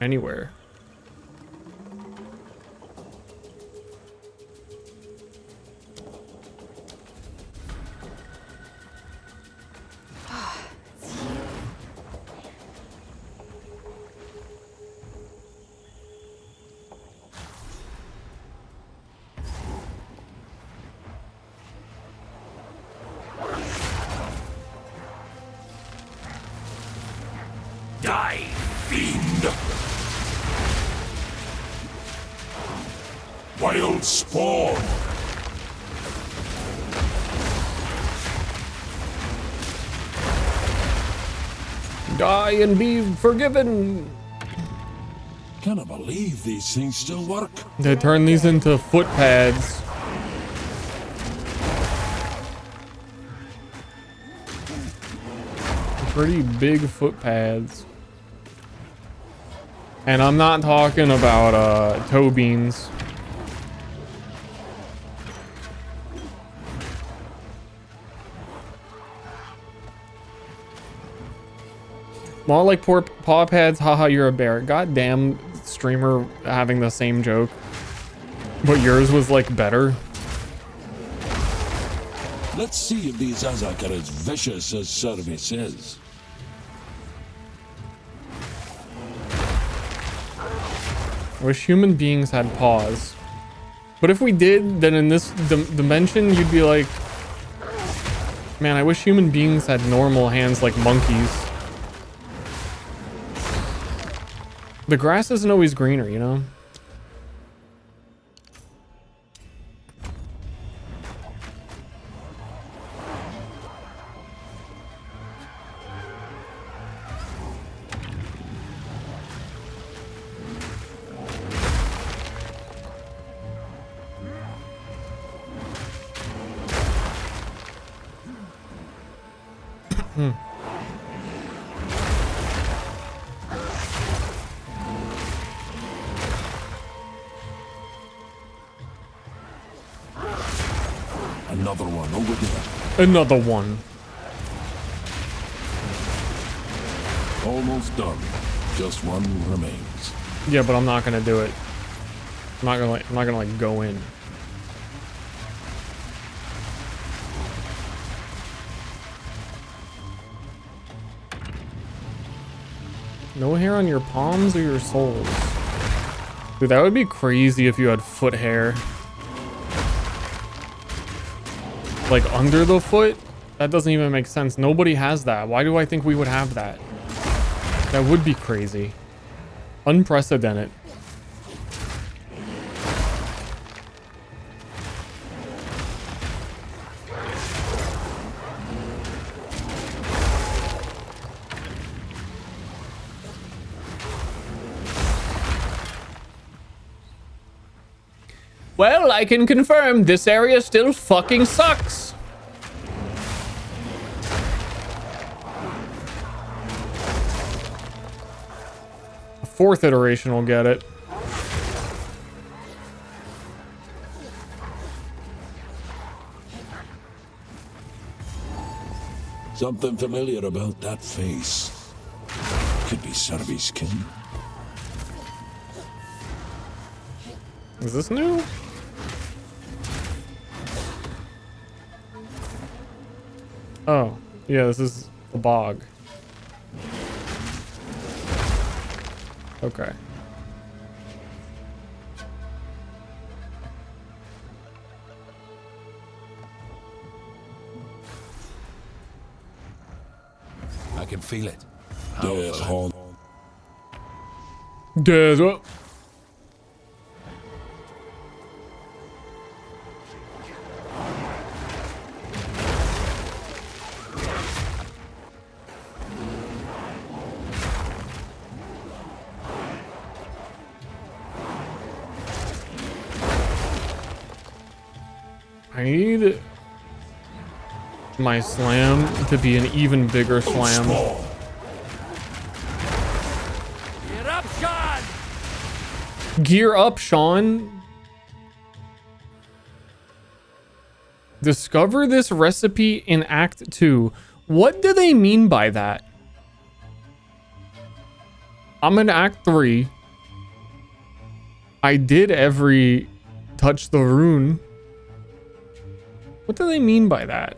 anywhere. Die, fiend! Wild spawn! Die and be forgiven! Cannot believe these things still work. They turn these into foot pads. Pretty big foot pads. And I'm not talking about toe beans. More like poor paw pads, haha, you're a bear. Goddamn streamer having the same joke. But yours was like better. Let's see if these Azak are as vicious as Survey says. I wish human beings had paws. But if we did, then in this dimension, you'd be like, man, I wish human beings had normal hands like monkeys. The grass isn't always greener, you know? Another one over there. Another one. Almost done. Just one remains. Yeah, but I'm not gonna do it. I'm not gonna like go in. No hair on your palms or your soles. Dude, that would be crazy if you had foot hair. Like under the foot? That doesn't even make sense. Nobody has that. Why do I think we would have that? That would be crazy. Unprecedented. Well, I can confirm this area still fucking sucks. A fourth iteration will get it. Something familiar about that face. Could be Serbi's kin. Is this new? Oh, yeah, this is the bog. Okay. I can feel it. There's Hon. There's what? I need my slam to be an even bigger slam. Get up, Sean! Gear up, Sean. Discover this recipe in Act 2. What do they mean by that? I'm in Act 3. I did every touch the rune. What do they mean by that?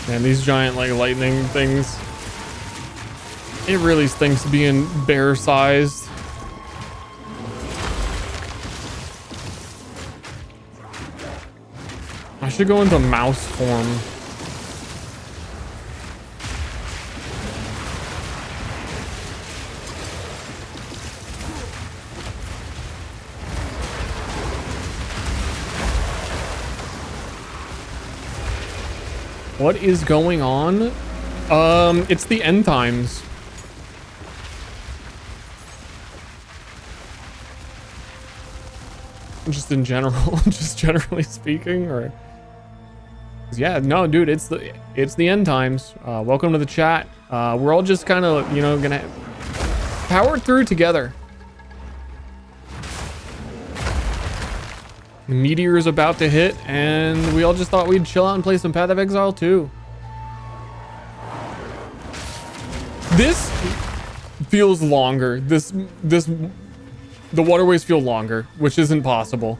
Man, these giant like lightning things. It really stinks being bear sized. I should go into mouse form. What is going on? It's the end times. Just in general, just generally speaking, or Yeah, no, dude, it's the end times. Welcome to the chat. We're all just kind of, you know, gonna power through together. The meteor is about to hit, and we all just thought we'd chill out and play some Path of Exile 2. This feels longer. The waterways feel longer, which isn't possible.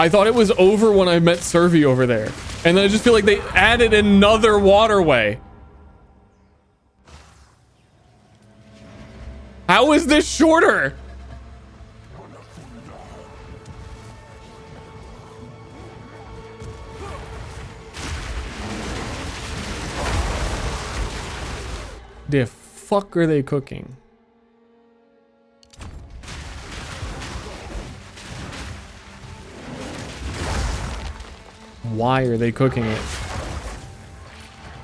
I thought it was over when I met Servi over there. And then I just feel like they added another waterway. How is this shorter? The fuck are they cooking? Why are they cooking it?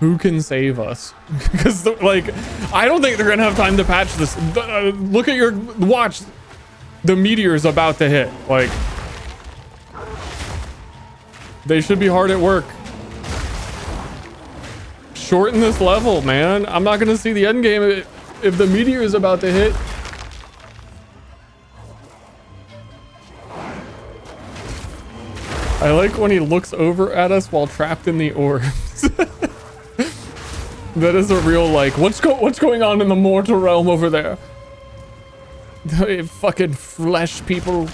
Who can save us? Because like, I don't think they're gonna have time to patch this. Look at your watch. The meteor is about to hit. Like, they should be hard at work. Shorten this level, man. I'm not gonna see the end game if the meteor is about to hit. I like when he looks over at us while trapped in the orbs. That is a real like, what's going on in the mortal realm over there? Fucking flesh people.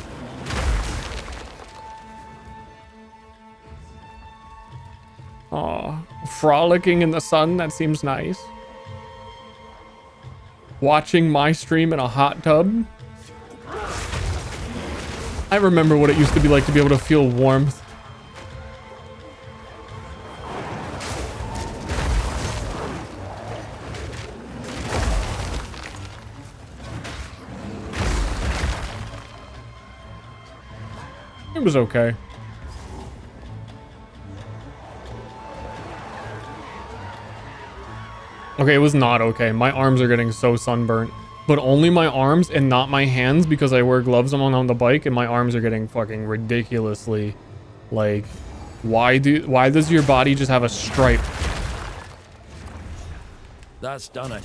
Aw, frolicking in the sun, that seems nice. Watching my stream in a hot tub. I remember what it used to be like to be able to feel warmth. It was okay. Okay, it was not okay. My arms are getting so sunburnt. But only my arms and not my hands because I wear gloves on the bike and my arms are getting fucking ridiculously, like, why does your body just have a stripe? That's done it.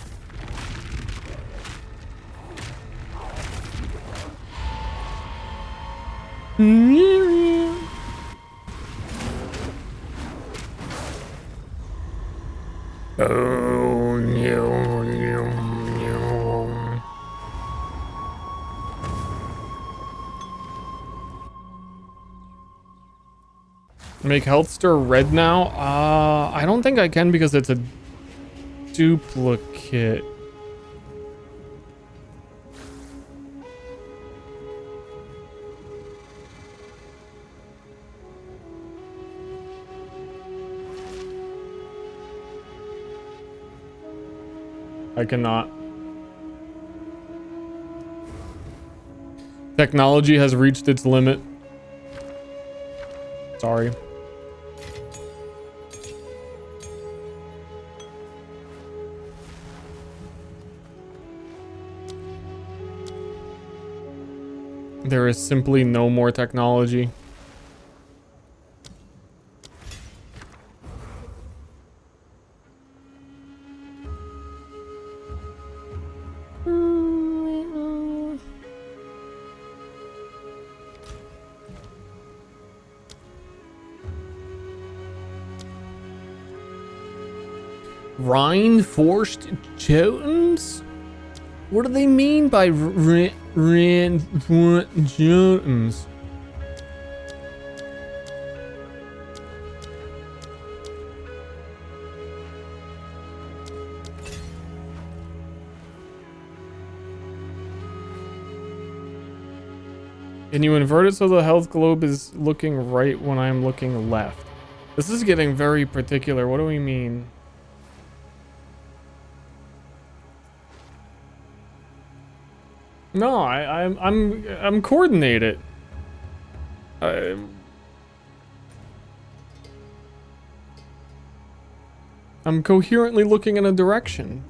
Oh, no, no, no. Make health stir red now? I don't think I can because it's a duplicate. I cannot. Technology has reached its limit. Sorry. There is simply no more technology. Reinforced Jotuns? What do they mean by reinforced Jotuns? Can you invert it so the health globe is looking right when I'm looking left? This is getting very particular. What do we mean? No, I'm coordinated. I'm coherently looking in a direction.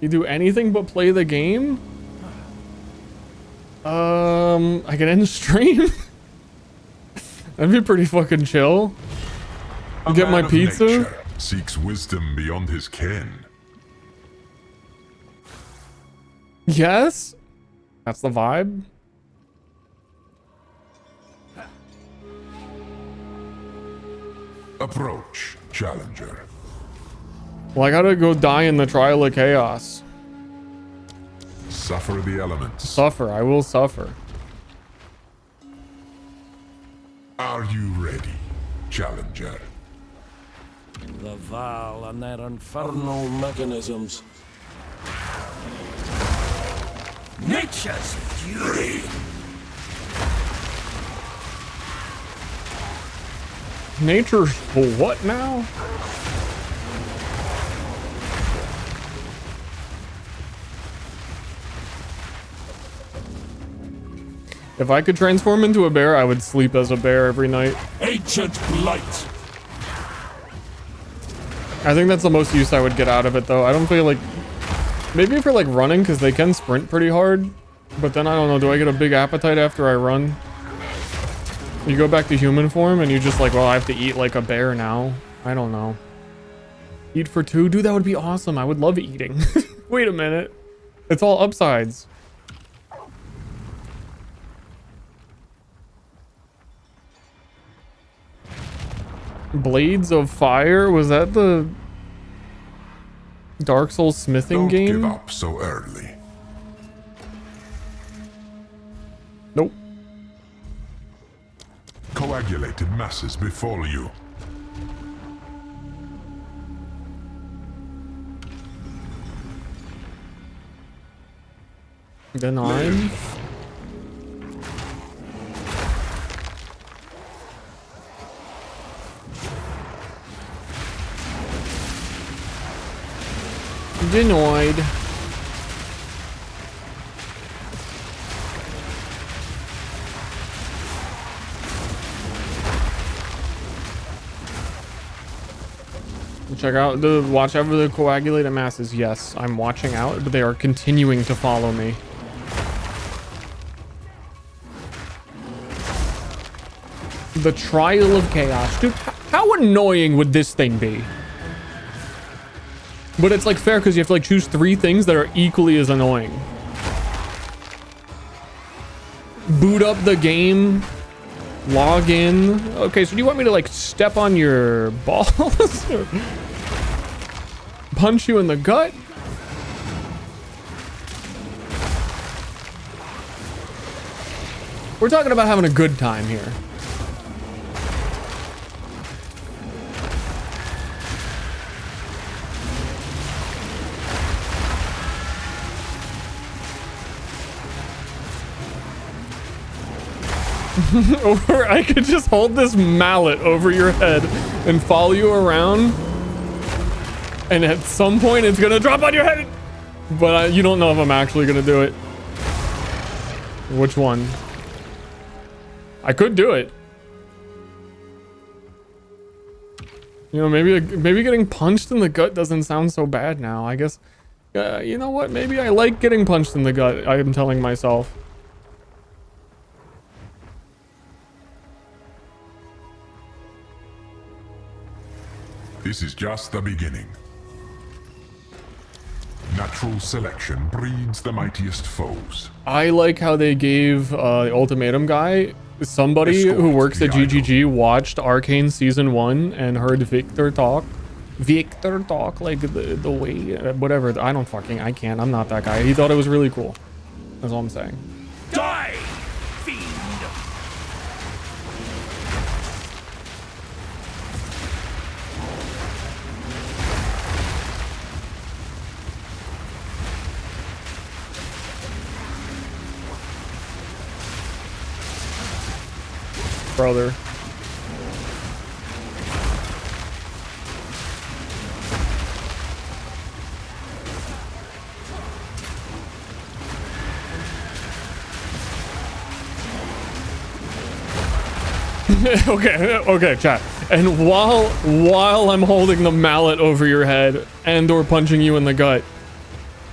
You do anything but play the game? I can end the stream. That'd be pretty fucking chill. Get my pizza. Seeks wisdom beyond his kin. Yes, that's the vibe. Approach, challenger. Well, I gotta go die in the trial of chaos. Suffer the elements. Suffer, I will suffer. Are you ready, challenger? The Val and their infernal mechanisms. Nature's fury! Nature's what now? If I could transform into a bear, I would sleep as a bear every night. Ancient blight. I think that's the most use I would get out of it, though. I don't feel like... Maybe for, like, running, because they can sprint pretty hard. But then, I don't know, do I get a big appetite after I run? You go back to human form, and you just like, well, I have to eat like a bear now. I don't know. Eat for 2? Dude, that would be awesome. I would love eating. Wait a minute. It's all upsides. Blades of Fire? Was that the Dark Souls smithing game? Don't give up so early. Nope. Coagulated masses before you. Denied. Denied. Check out the watch over the coagulated masses. Yes, I'm watching out, but they are continuing to follow me. The Trial of Chaos. Dude, how annoying would this thing be? But it's like fair because you have to like choose 3 things that are equally as annoying. Boot up the game. Log in. Okay, so do you want me to like step on your balls? Or punch you in the gut? We're talking about having a good time here. Or I could just hold this mallet over your head and follow you around, and at some point it's gonna drop on your head, but you don't know if I'm actually gonna do it. Which one? I could do it. You know, maybe getting punched in the gut doesn't sound so bad now. I guess you know what, maybe I like getting punched in the gut. I am telling myself. This is just the beginning. Natural selection breeds the mightiest foes. I like how they gave the ultimatum guy, somebody who works at GGG watched Arcane Season 1 and heard Victor talk like the way, whatever. I can't, I'm not that guy. He thought it was really cool. That's all I'm saying. Die, fiend! Brother. Okay, chat. And while I'm holding the mallet over your head and or punching you in the gut,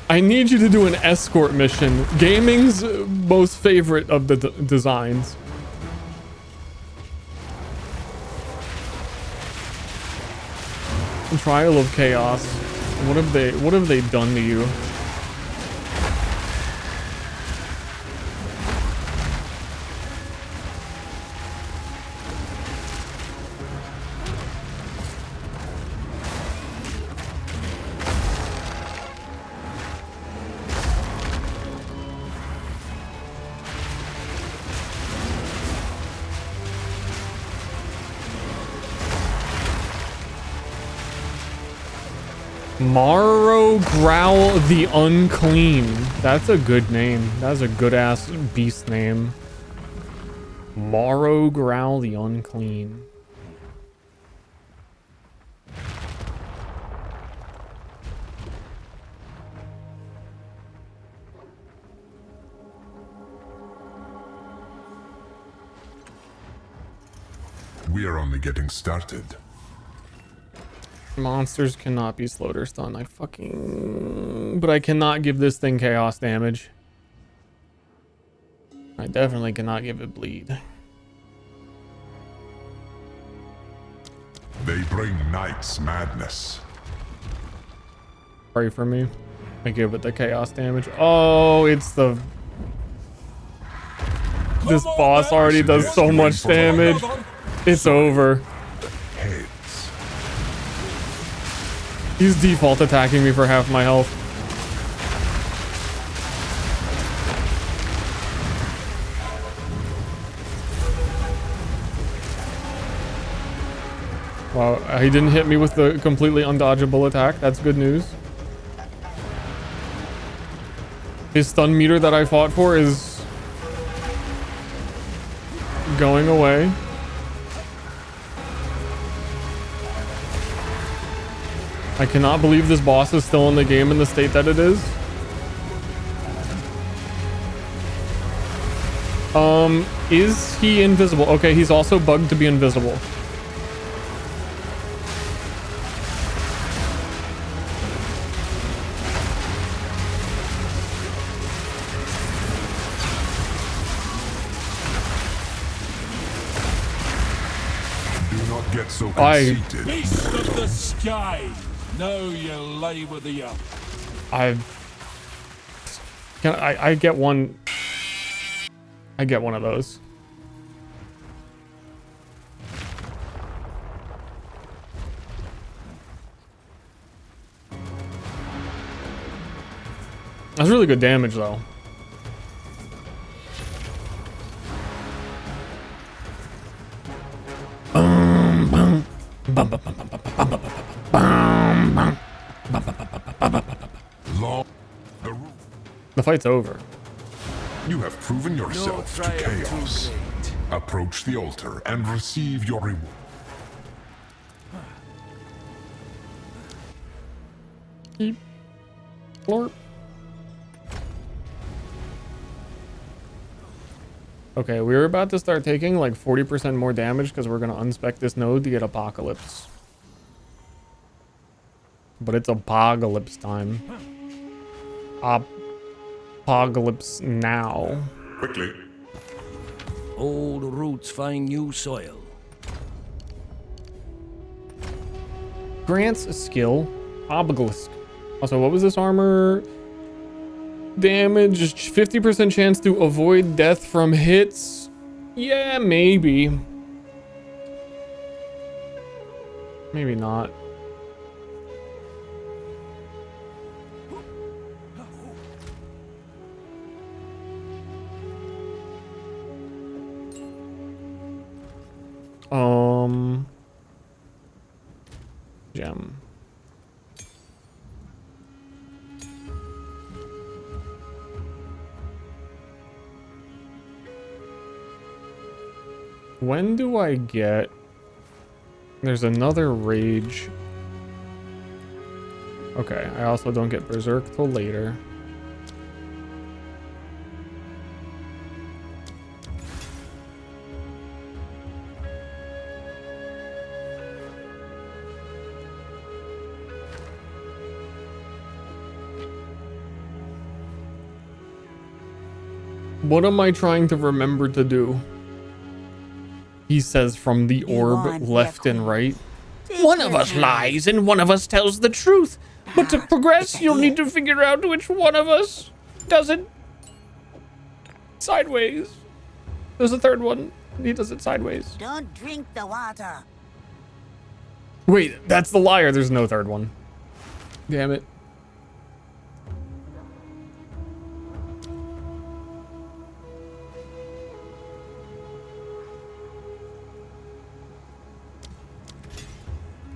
I need you to do an escort mission. Gaming's most favorite of the designs. Trial of Chaos. What have they done to you? Morrow Growl the Unclean. That's a good name. That's a good ass beast name. Morrow Growl the Unclean. We are only getting started. Monsters cannot be slowed or stunned. But I cannot give this thing chaos damage. I definitely cannot give it bleed. They bring Knight's madness. Pray for me. I give it the chaos damage. Oh, it's the... This boss already does so much damage. It's over. He's default attacking me for half my health. Wow, he didn't hit me with the completely undodgeable attack. That's good news. His stun meter that I fought for is going away. I cannot believe this boss is still in the game in the state that it is. Is he invisible? Okay, he's also bugged to be invisible. Do not get so conceited. Beast of the sky! Know you lay with the young. I get one. I get one of those. That's really good damage though. The fight's over. You have proven yourself to chaos. Approach the altar and receive your reward. Florp. Okay, we're about to start taking like 40% more damage because we're gonna unspec this node to get Apocalypse. But it's Apocalypse time. Apocalypse now. Quickly. Old roots find new soil. Grants a skill. Obelisk. Also, what was this armor? Damage, 50% chance to avoid death from hits. Yeah, maybe. Maybe not. Gem. When do I get... There's another rage. Okay, I also don't get Berserk till later. What am I trying to remember to do? He says from the orb left and right. One of us lies and one of us tells the truth. But to progress, you'll need to figure out which one of us does it Sideways. There's a third one. He does it sideways. Don't drink the water. Wait, that's the liar. There's no third one. Damn it.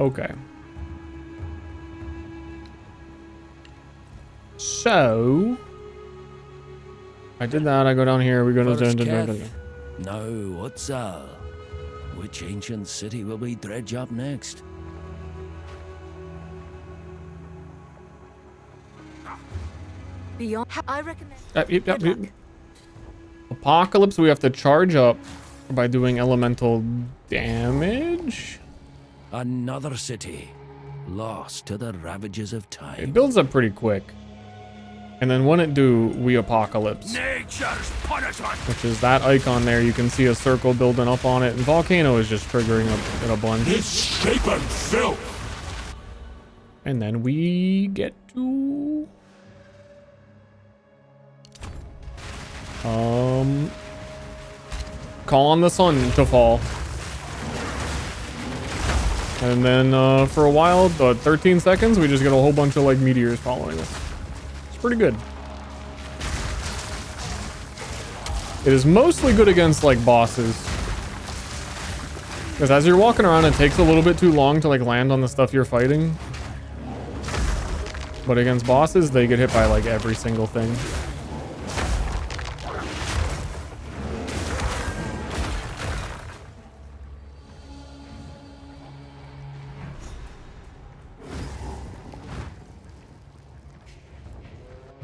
Okay. So I did that. I go down here. We go to Now, what's which ancient city will we dredge up next? Beyond, I recommend. Yep. Apocalypse. We have to charge up by doing elemental damage. Another city, lost to the ravages of time. It builds up pretty quick. And then when it do, we apocalypse. Nature's punishment. Which is that icon there. You can see a circle building up on it. And Volcano is just triggering in a bunch. Misshapen filth. And then we get to... call on the sun to fall. And then for a while, 13 seconds, we just get a whole bunch of like meteors following us. It's pretty good. It is mostly good against like bosses. Because as you're walking around, it takes a little bit too long to like land on the stuff you're fighting. But against bosses, they get hit by like every single thing.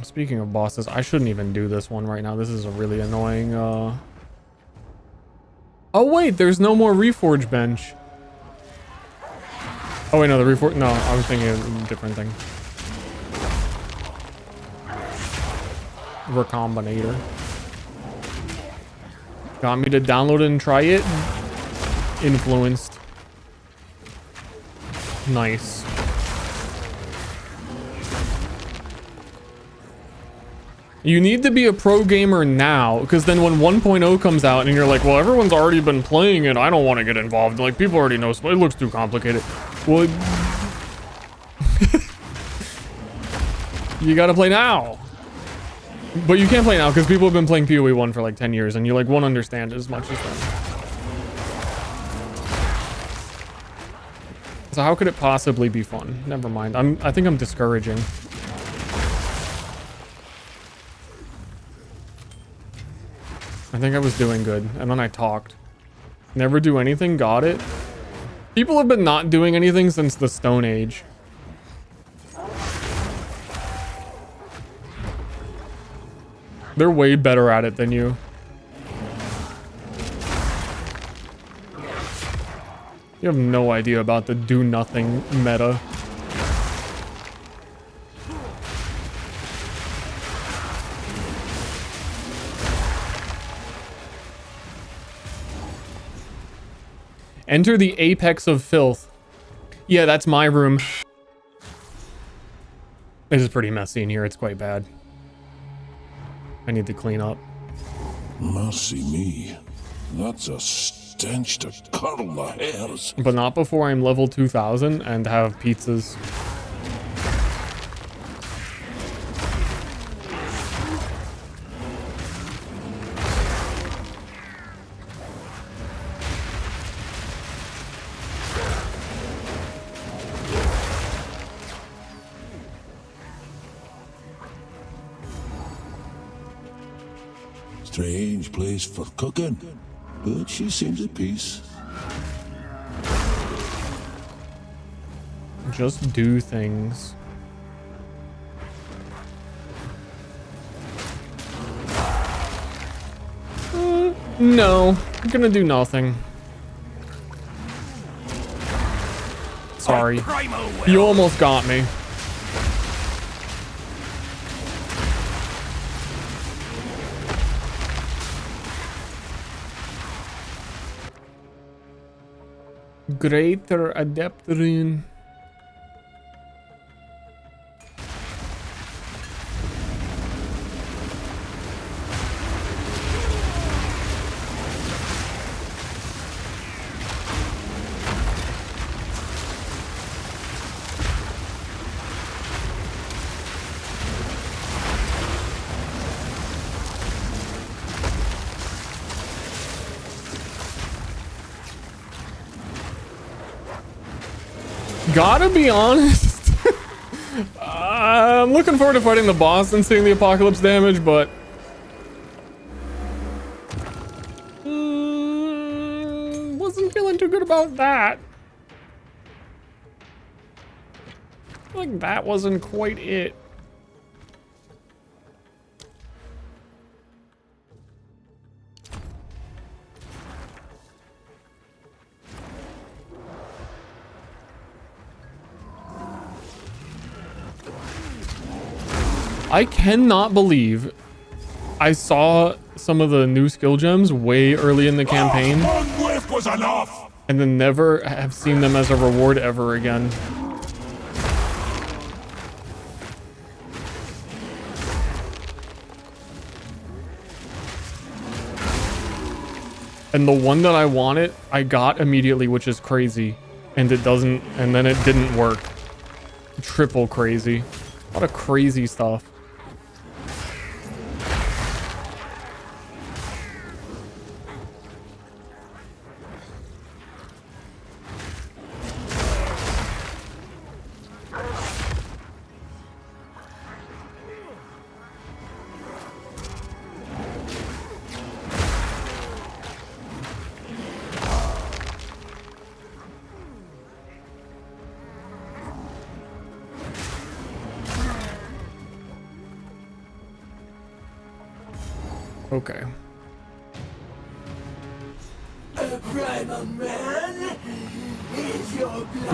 Speaking of bosses, I shouldn't even do this one right now. This is a really annoying, Oh wait, there's no more Reforge bench. Oh wait, no, the Reforge... No, I was thinking of a different thing. Recombinator. Got me to download it and try it. Influenced. Nice. You need to be a pro gamer now, because then when 1.0 comes out and you're like, well, everyone's already been playing it, I don't want to get involved. Like, people already know, it looks too complicated. Well, you gotta play now. But you can't play now, because people have been playing PoE 1 for like 10 years, and you like won't understand as much as them. So how could it possibly be fun? Never mind. I think I'm discouraging. I think I was doing good, and then I talked. Never do anything, got it. People have been not doing anything since the Stone Age. They're way better at it than you. You have no idea about the do nothing meta. Enter the apex of filth. Yeah, that's my room. It is pretty messy in here. It's quite bad. I need to clean up. Mercy me. That's a stench to curl the hairs. But not before I'm level 2000 and have pizzas. Strange place for cooking, but she seems at peace. Just do things. No, I'm gonna do nothing. Sorry. You almost got me. Greater Adept Rune. Gotta be honest, I'm looking forward to fighting the boss and seeing the apocalypse damage, but wasn't feeling too good about that. Like that wasn't quite it. I cannot believe I saw some of the new skill gems way early in the campaign Was enough. and then never have seen them as a reward ever again. And the one that I wanted, I got immediately, which is crazy. And it doesn't, and then it didn't work. Triple crazy. A lot of crazy stuff. Okay.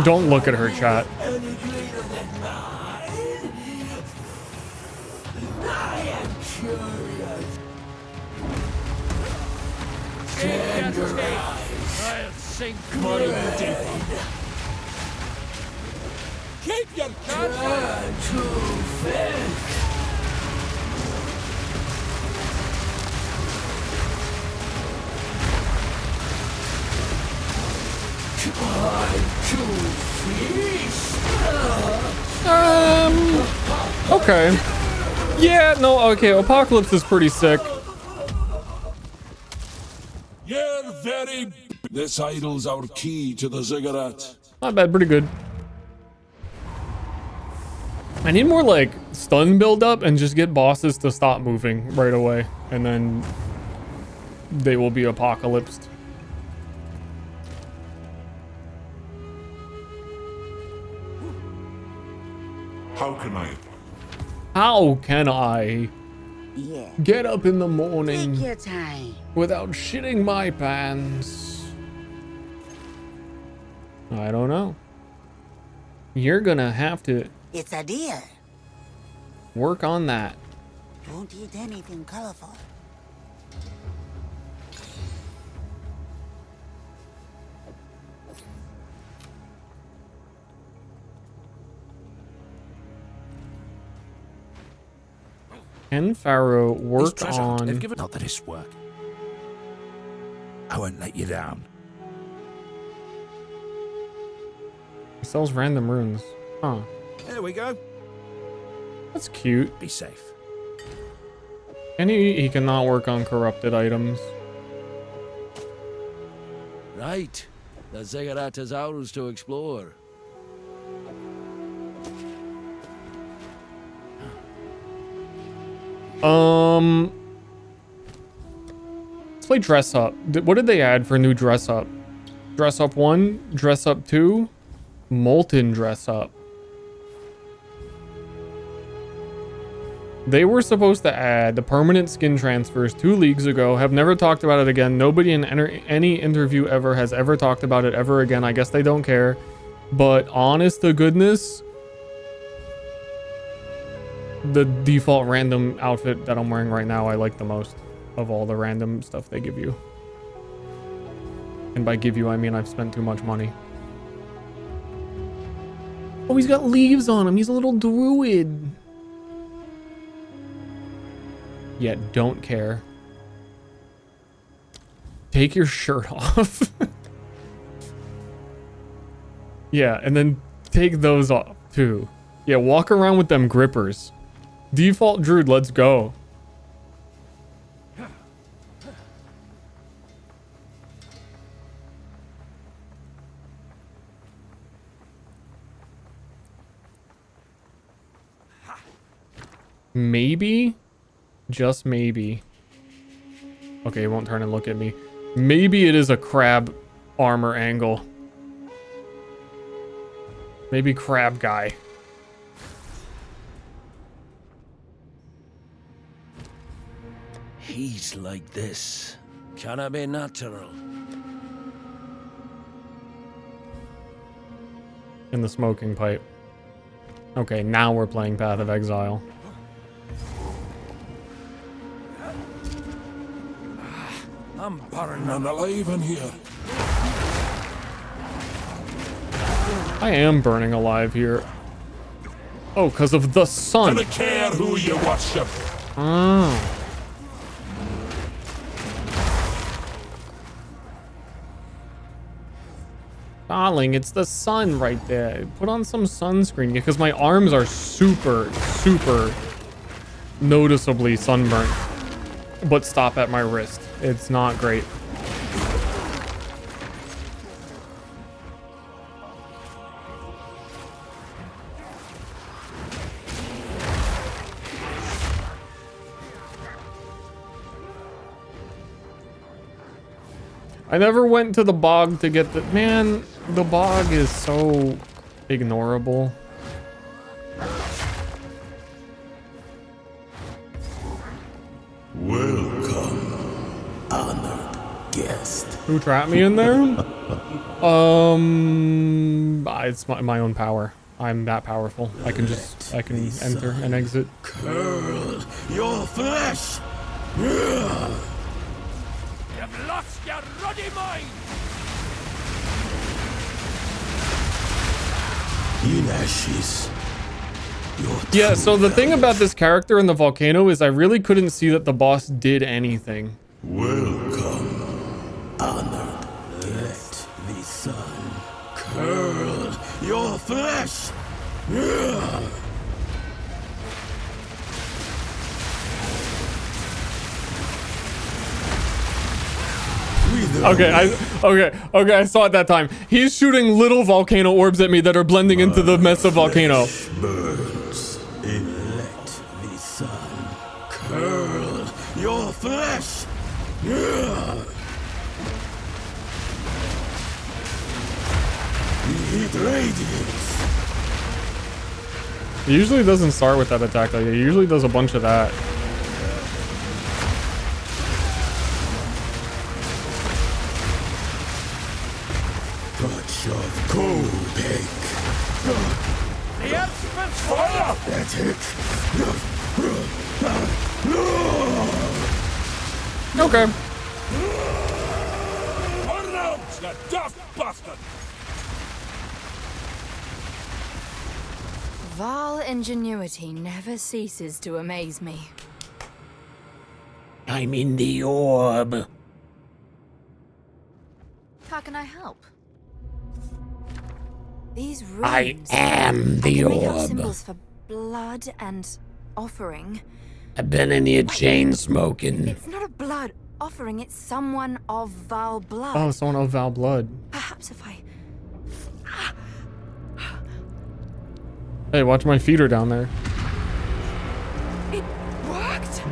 Don't look at her, chat. I'll sink money deep. Keep your turn to fence. Okay. Yeah, no, okay, Apocalypse is pretty sick. You're very... This idol's our key to the ziggurat. Not bad, pretty good. I need more like stun build up and just get bosses to stop moving right away. And then they will be apocalypsed. How can I? How can I Yeah. get up in the morning Take your time. without shitting my pants? I don't know. You're gonna have to It's a deer. work on that. Don't eat anything colorful. Can Pharaoh work treasure. on... They've given not that it's work. I won't let you down. He sells random runes. Huh. There we go. That's cute. Be safe. And he cannot work on corrupted items. Right. The ziggurat is ours to explore. Let's play dress up. What did they add for new dress up? Dress up 1, dress up 2, molten dress up. They were supposed to add the permanent skin transfers 2 leagues ago. Have never talked about it again. Nobody in any interview ever has ever talked about it ever again. I guess they don't care. But honest to goodness, the default random outfit that I'm wearing right now, I like the most of all the random stuff they give you. And by give you, I mean I've spent too much money. Oh, he's got leaves on him. He's a little druid. Yet don't care. Take your shirt off. Yeah, and then take those off too. Yeah, walk around with them grippers. Default druid, let's go. Maybe, just maybe. Okay, he won't turn and look at me. Maybe it is a crab armor angle. Maybe crab guy. He's like this. Can I be natural? In the smoking pipe. Okay, now we're playing Path of Exile. I'm burning. I'm alive in here. I am burning alive here. Oh, because of the sun. I don't care who you worship. Oh. Darling, it's the sun right there. Put on some sunscreen because my arms are super, super noticeably sunburnt. But stop at my wrist. It's not great. I never went to the bog to get the... Man, the bog is so ignorable. Welcome, honored guest. Who trapped me in there? It's my own power. I'm that powerful. I can enter and exit. Curl your flesh. You've lost your ruddy mind! In ashes. Yeah, so the thing about this character in the volcano is I really couldn't see that the boss did anything. Welcome, honored guest. Let the sun curl your flesh. Okay, I saw it that time. He's shooting little volcano orbs at me that are blending into the mess of volcano. Burns and let the sun curl your flesh. It radiates. He usually doesn't start with that attack though. He usually does a bunch of that. Touch of cold egg. The earth will fire! That's it. Okay. Burn out, you daft bastard! Vile ingenuity never ceases to amaze me. I'm in the orb. How can I help? These runes. I am the I can make out orb. symbols for blood and offering. I've been in here chain smoking. It's not a blood offering, it's someone of Val blood. Oh, someone of Val blood. Perhaps if I... Hey, watch my feeder down there. It worked!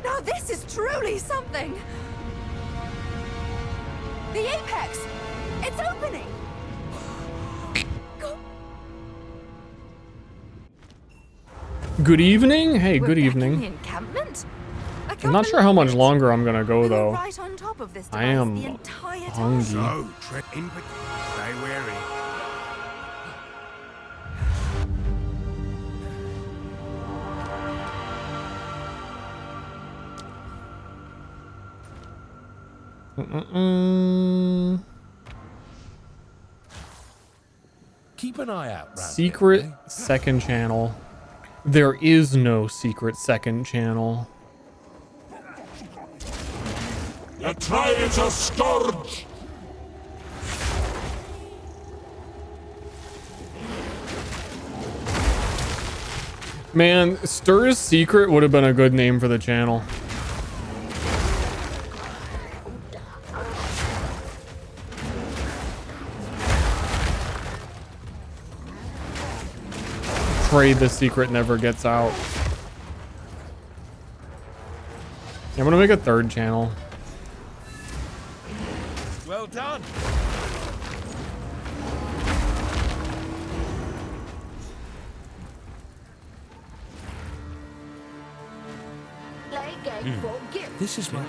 Now this is truly something! The apex! It's opening! Good evening? Hey, We're good back in evening. the encampment? I I'm can't not sure how much believe it. longer I'm gonna go We were though. right on top of this I device am the entire time. hungry. So, tread in, stay wary. Keep an eye out. Round Secret here, eh? second channel. There is no secret second channel. You try it a scourge! Man, Ster's Secret would have been a good name for the channel. Pray the secret never gets out. I'm gonna make a third channel. Well done. This is my...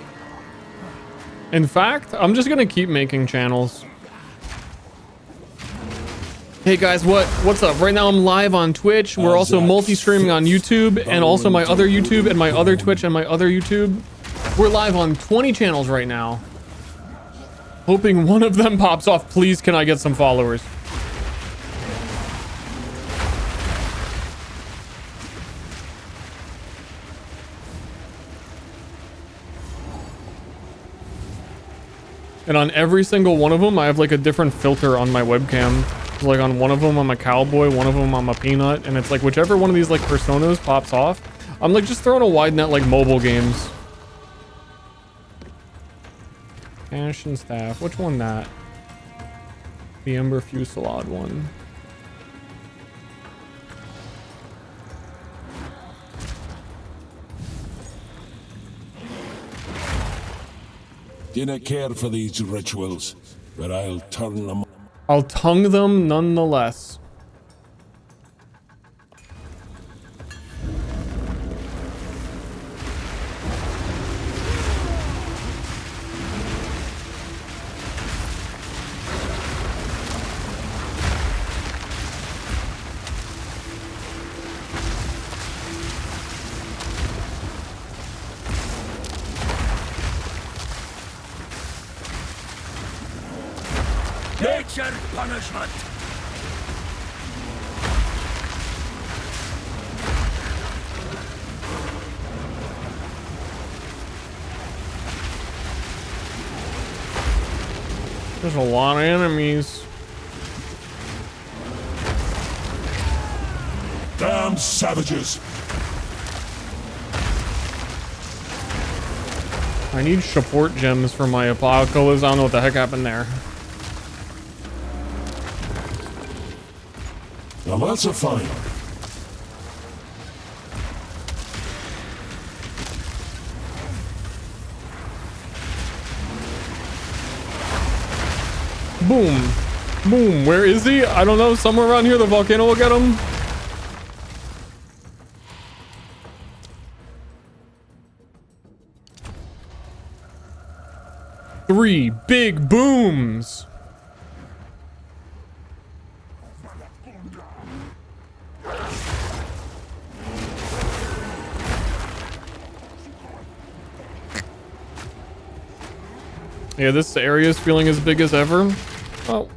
In fact, I'm just gonna keep making channels. Hey guys, what's up? Right now I'm live on Twitch. We're also multi-streaming on YouTube and also my other YouTube and my other Twitch and my other YouTube. We're live on 20 channels right now. Hoping one of them pops off. Please, can I get some followers? And on every single one of them, I have like a different filter on my webcam. Like on one of them, I'm a cowboy, one of them, I'm a peanut. And it's like whichever one of these like personas pops off, I'm like just throwing a wide net like mobile games. Ash and Staff. Which one that? The Ember Fusillade one. Dinna care for these rituals, but I'll turn them. I'll tongue them nonetheless. Nature punishment! There's a lot of enemies. Damn savages! I need support gems for my apocalypse. I don't know what the heck happened there. Now that's a fine. Boom. Boom. Where is he? I don't know. Somewhere around here, the volcano will get him. Three big booms. Yeah, this area is feeling as big as ever. Oh.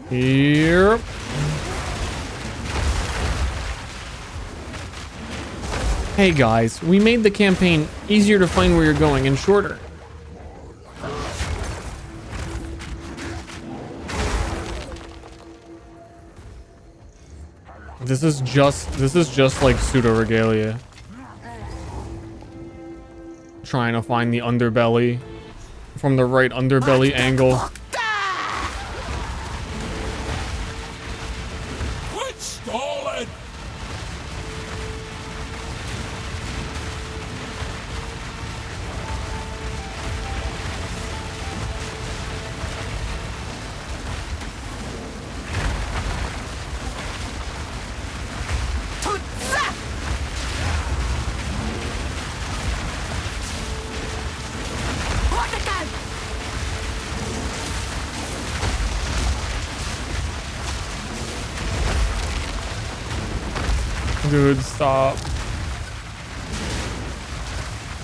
Here. Hey guys, we made the campaign easier to find where you're going and shorter. This is just like pseudo regalia. Trying to find the underbelly from the right underbelly angle. Quit stalling! Dude, stop.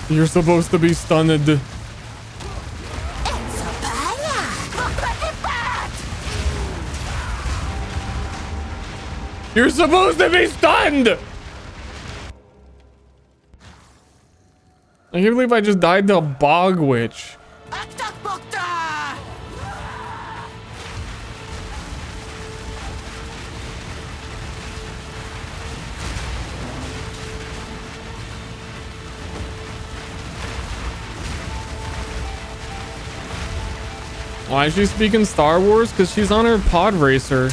You're supposed to be stunned. You're supposed to be stunned! I can't believe I just died to a bog witch. Why is she speaking Star Wars? Because she's on her pod racer.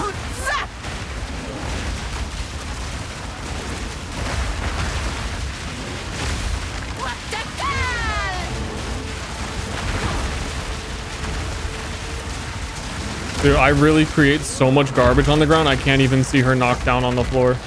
Dude, I really create so much garbage on the ground, I can't even see her knocked down on the floor.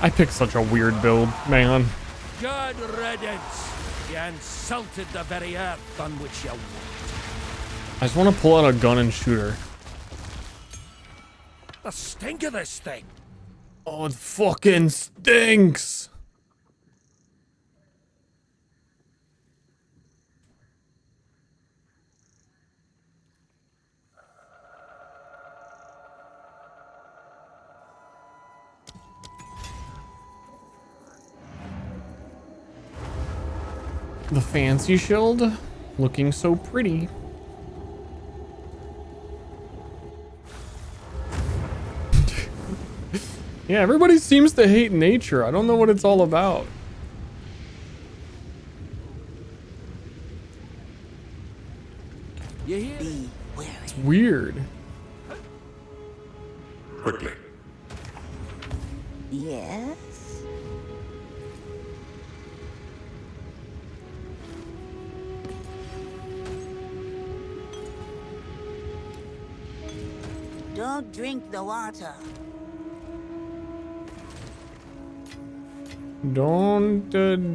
I picked such a weird build, man. Good riddance. You insulted the very earth on which you walked. I just want to pull out a gun and shoot her. The stink of this thing. Oh, it fucking stinks. The fancy shield, looking so pretty. Yeah, everybody seems to hate nature. I don't know what it's all about. You hear? It's weird. Quickly. Yes? Don't drink the water. Don't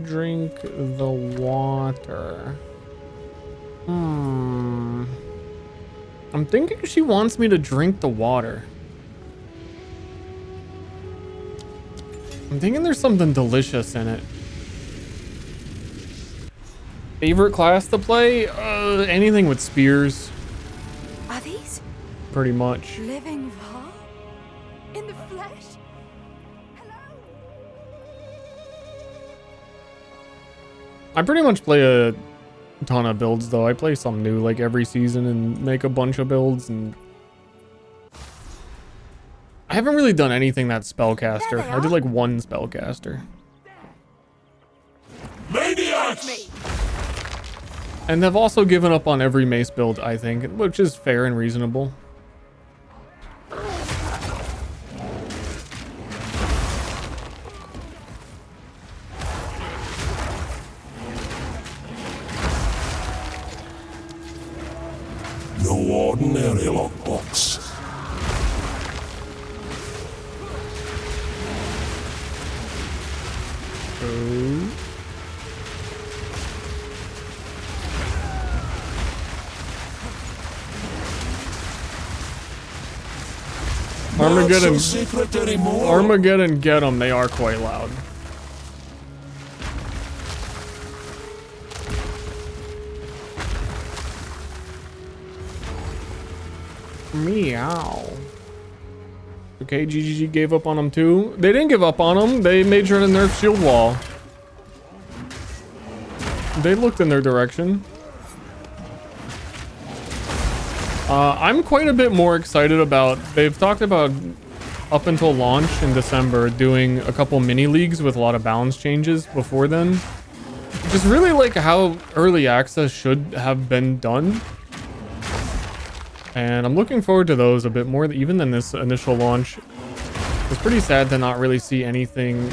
drink the water. I'm thinking she wants me to drink the water. I'm thinking there's something delicious in it. Favorite class to play? Anything with spears. Are these Pretty much. living Val? In the flesh? I pretty much play a ton of builds though. I play some new like every season and make a bunch of builds, and I haven't really done anything that's spellcaster. I did like one spellcaster. Maniacs! And they've also given up on every mace build, I think, which is fair and reasonable. No ordinary lockbox. Armageddon, Not so secret anymore. Armageddon, get them. They are quite loud. Meow. Okay, GGG gave up on them too. They didn't give up on them. They made sure to nerf shield wall. They looked in their direction. I'm quite a bit more excited about, they've talked about up until launch in December doing a couple mini leagues with a lot of balance changes before then. Just really like how early access should have been done. And I'm looking forward to those a bit more even than this initial launch. It's pretty sad to not really see anything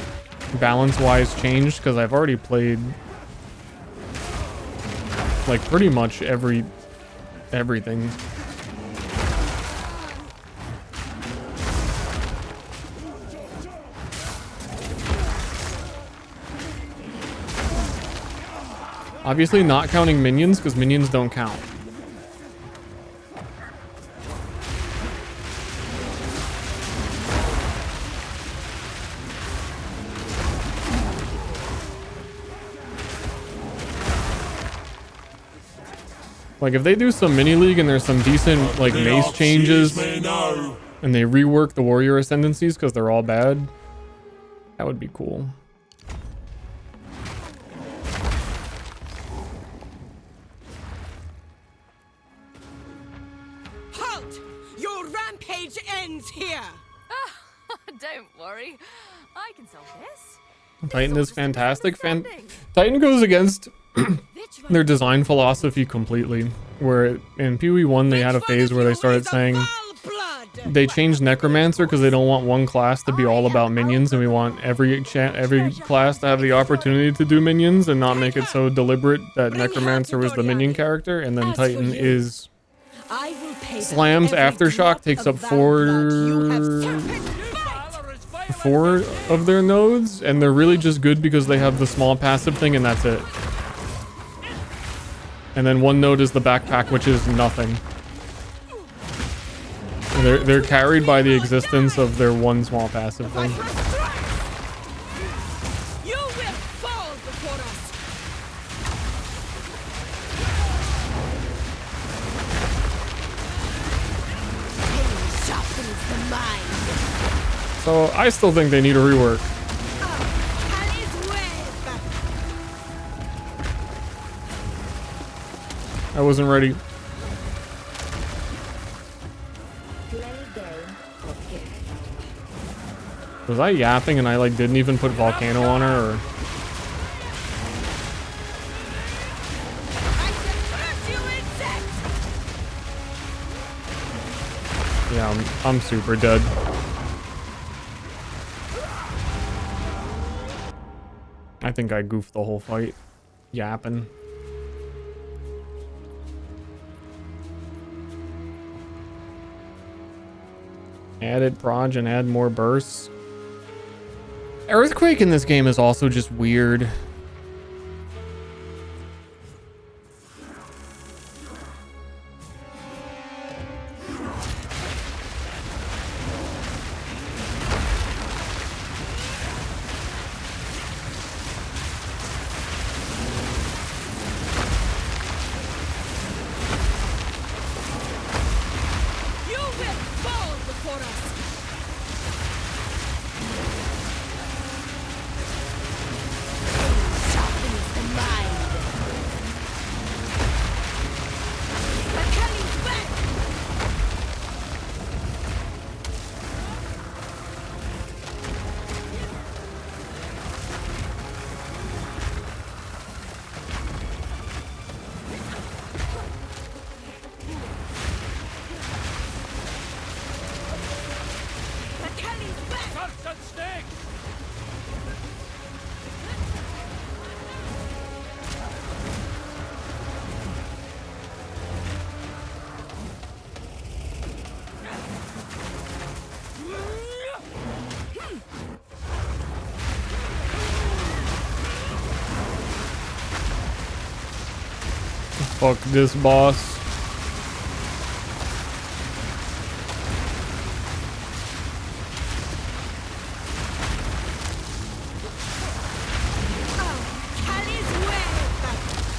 balance-wise changed, because I've already played like pretty much everything. Obviously not counting minions, because minions don't count. Like, if they do some mini league and there's some decent like mace changes and they rework the warrior ascendancies because they're all bad, that would be cool. Halt! Your rampage ends here! Don't worry. I can solve this. Titan is fantastic. Titan goes against their design philosophy completely. Where in PoE 1 they had a phase where they started saying they changed Necromancer because they don't want one class to be all about minions, and we want every class to have the opportunity to do minions and not make it so deliberate that Necromancer was the minion character. And then Titan is slams Aftershock, takes up four of their nodes, and they're really just good because they have the small passive thing, and that's it. And then one node is the backpack, which is nothing. They're carried by the existence of their one small passive thing. You will fall before us. Pain sharpens the mind. So I still think they need a rework. I wasn't ready. Was I yapping and I like didn't even put Volcano on her, or? Yeah, I'm super dead. I think I goofed the whole fight. Yapping. Added proj and add more bursts. Earthquake in this game is also just weird. Fuck this boss.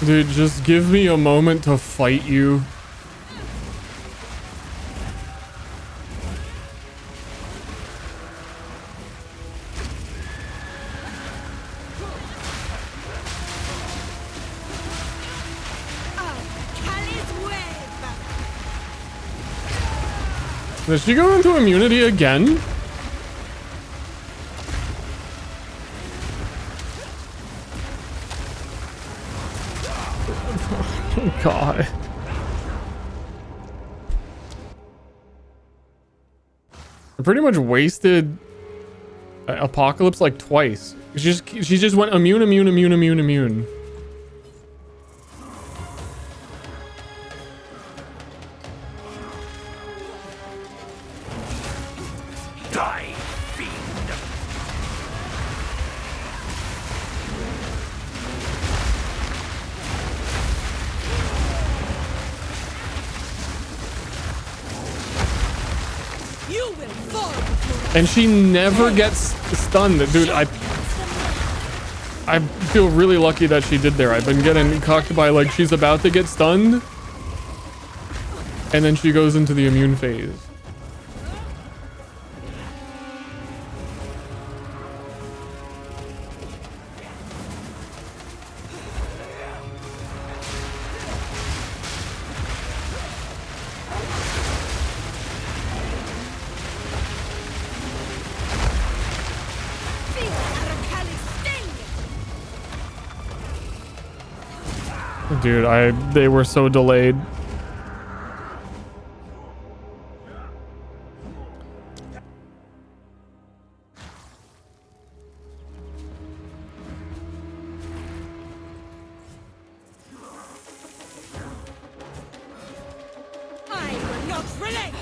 Dude, just give me a moment to fight you. Does she go into immunity again? Oh, God. I pretty much wasted Apocalypse like twice. She just went immune. Die, fiend! You will fall. And she never gets stunned. Dude, I feel really lucky that she did there. I've been getting cocked by like she's about to get stunned. And then she goes into the immune phase. Dude, they were so delayed. I will not relent.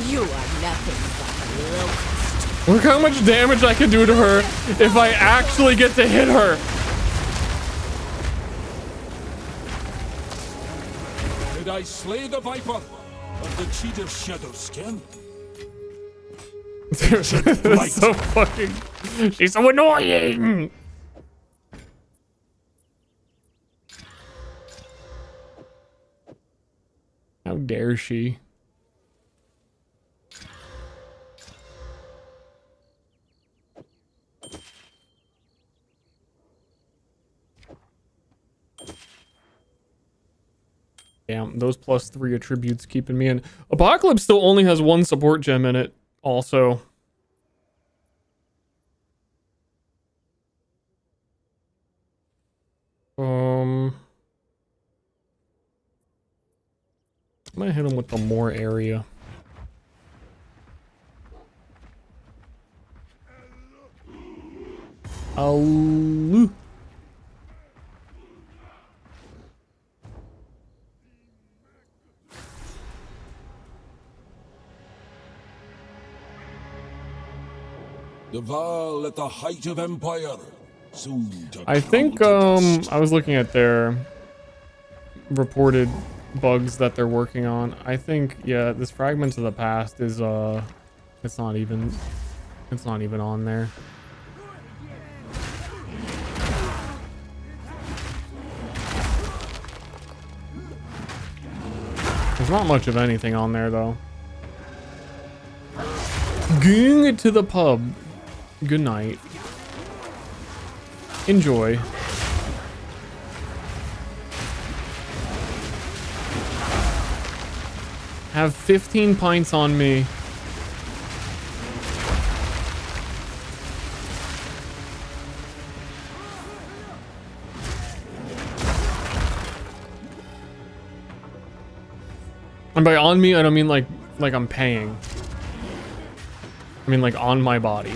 You are nothing but a locust. Look how much damage I can do to her if I actually get to hit her. Did I slay the viper of the cheater's shadow skin? That's so fucking... She's so annoying! How dare she? Damn, those +3 attributes keeping me in. Apocalypse still only has 1 support gem in it, also. I'm gonna hit him with the more area. Oh. The Val at the height of empire. Soon to I think I was looking at their reported bugs that they're working on. I think, yeah, this Fragments of the Past is it's not even on there. There's not much of anything on there though. Going to the pub. Good night. Enjoy. Have 15 pints on me. And by on me, I don't mean like I'm paying. I mean like on my body.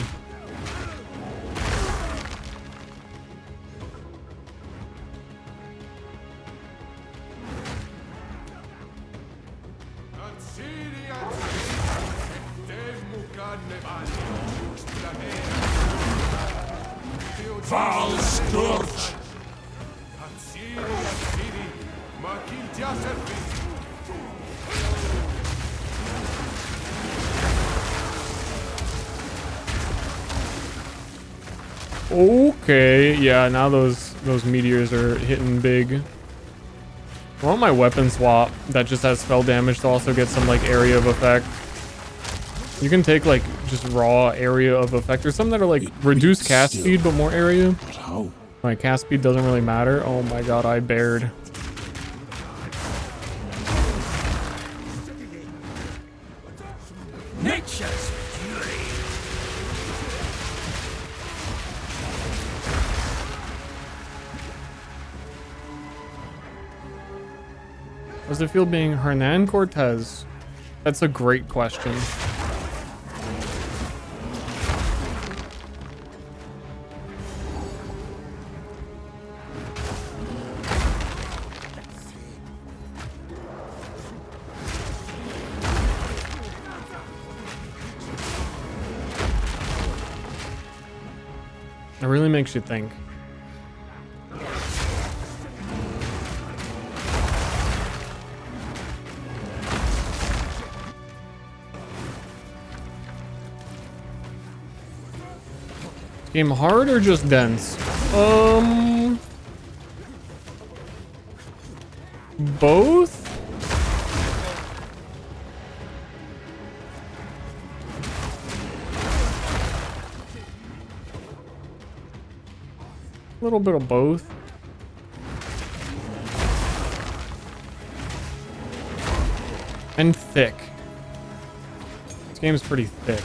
Foul scourge! Okay, yeah, now those meteors are hitting big. I want my weapon swap that just has spell damage to also get some like area of effect. You can take like just raw area of effect. There's some that are like reduced cast speed but more area. My cast speed doesn't really matter. Oh my god, I bared. How does it feel being Hernan Cortez? That's a great question. It really makes you think. Game hard or just dense? Both? A little bit of both. And thick. This game's pretty thick.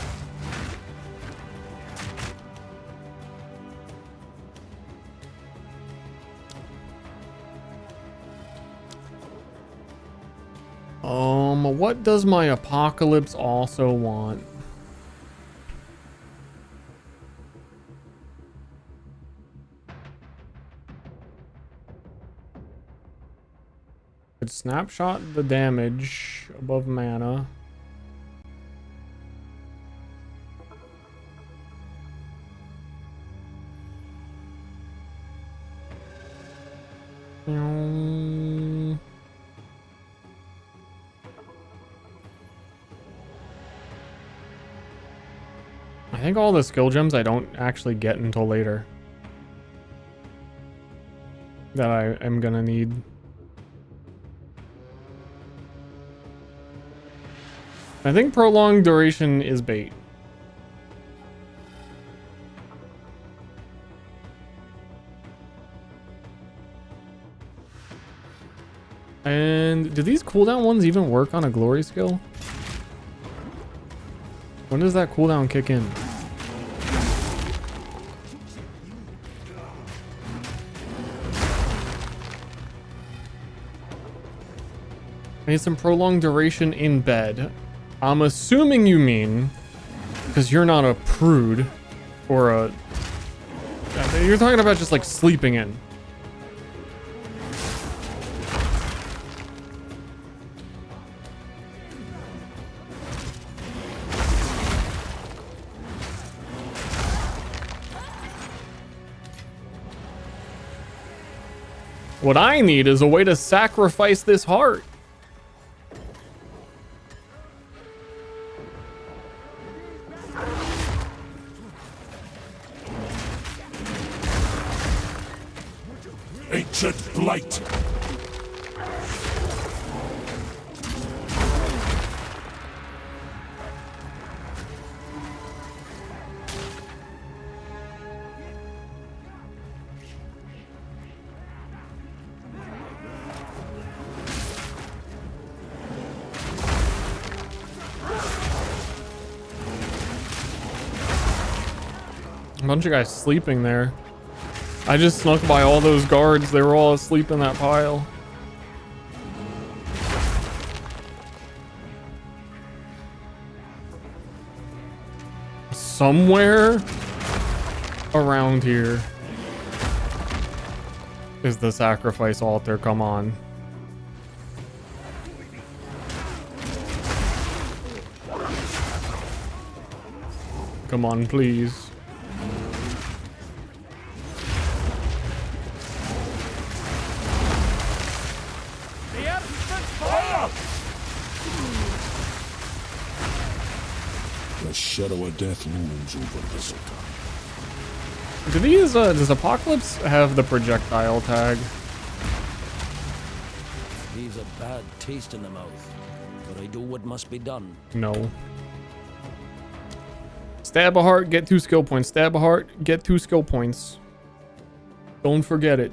What does my apocalypse also want? Could snapshot the damage above mana. I think all the skill gems I don't actually get until later. That I am gonna need. I think prolonged duration is bait. And do these cooldown ones even work on a glory skill? When does that cooldown kick in? I need some prolonged duration in bed. I'm assuming you mean because you're not a prude or a... You're talking about just like sleeping in. What I need is a way to sacrifice this heart. Ancient blight. A bunch of guys sleeping there. I just snuck by all those guards. They were all asleep in that pile. Somewhere around here is the sacrifice altar. Come on. Come on, please. The shadow of death looms over Thistletop. Do these, does Apocalypse have the projectile tag? Leaves a bad taste in the mouth, but I do what must be done. No. Stab a heart, get 2 skill points. Stab a heart, get 2 skill points. Don't forget it.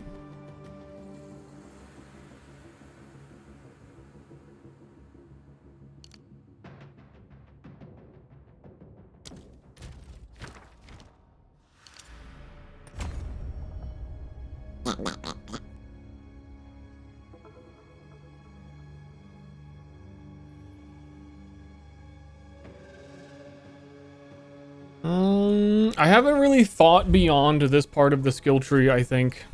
I haven't really thought beyond this part of the skill tree, I think.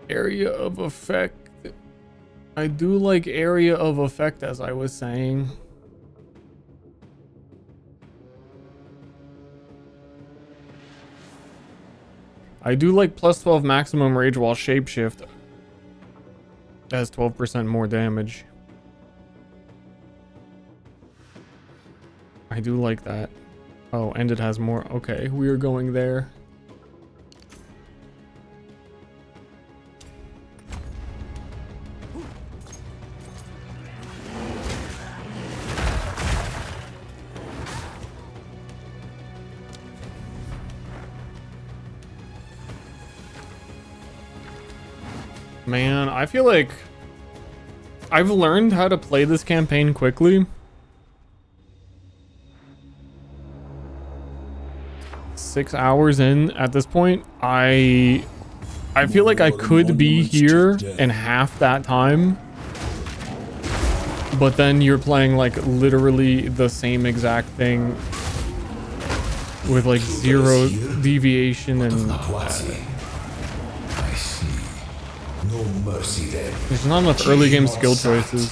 Area of effect. I do like area of effect, as I was saying. I do like plus 12 maximum rage while shapeshift. That has 12% more damage. I do like that. Oh, and it has more. Okay, we are going there. Man, I feel like I've learned how to play this campaign quickly. 6 hours in at this point. I feel like I could be here in half that time. But then you're playing like literally the same exact thing with like 0 deviation and I see. No mercy then. there's not enough early game skill choices.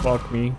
Fuck me.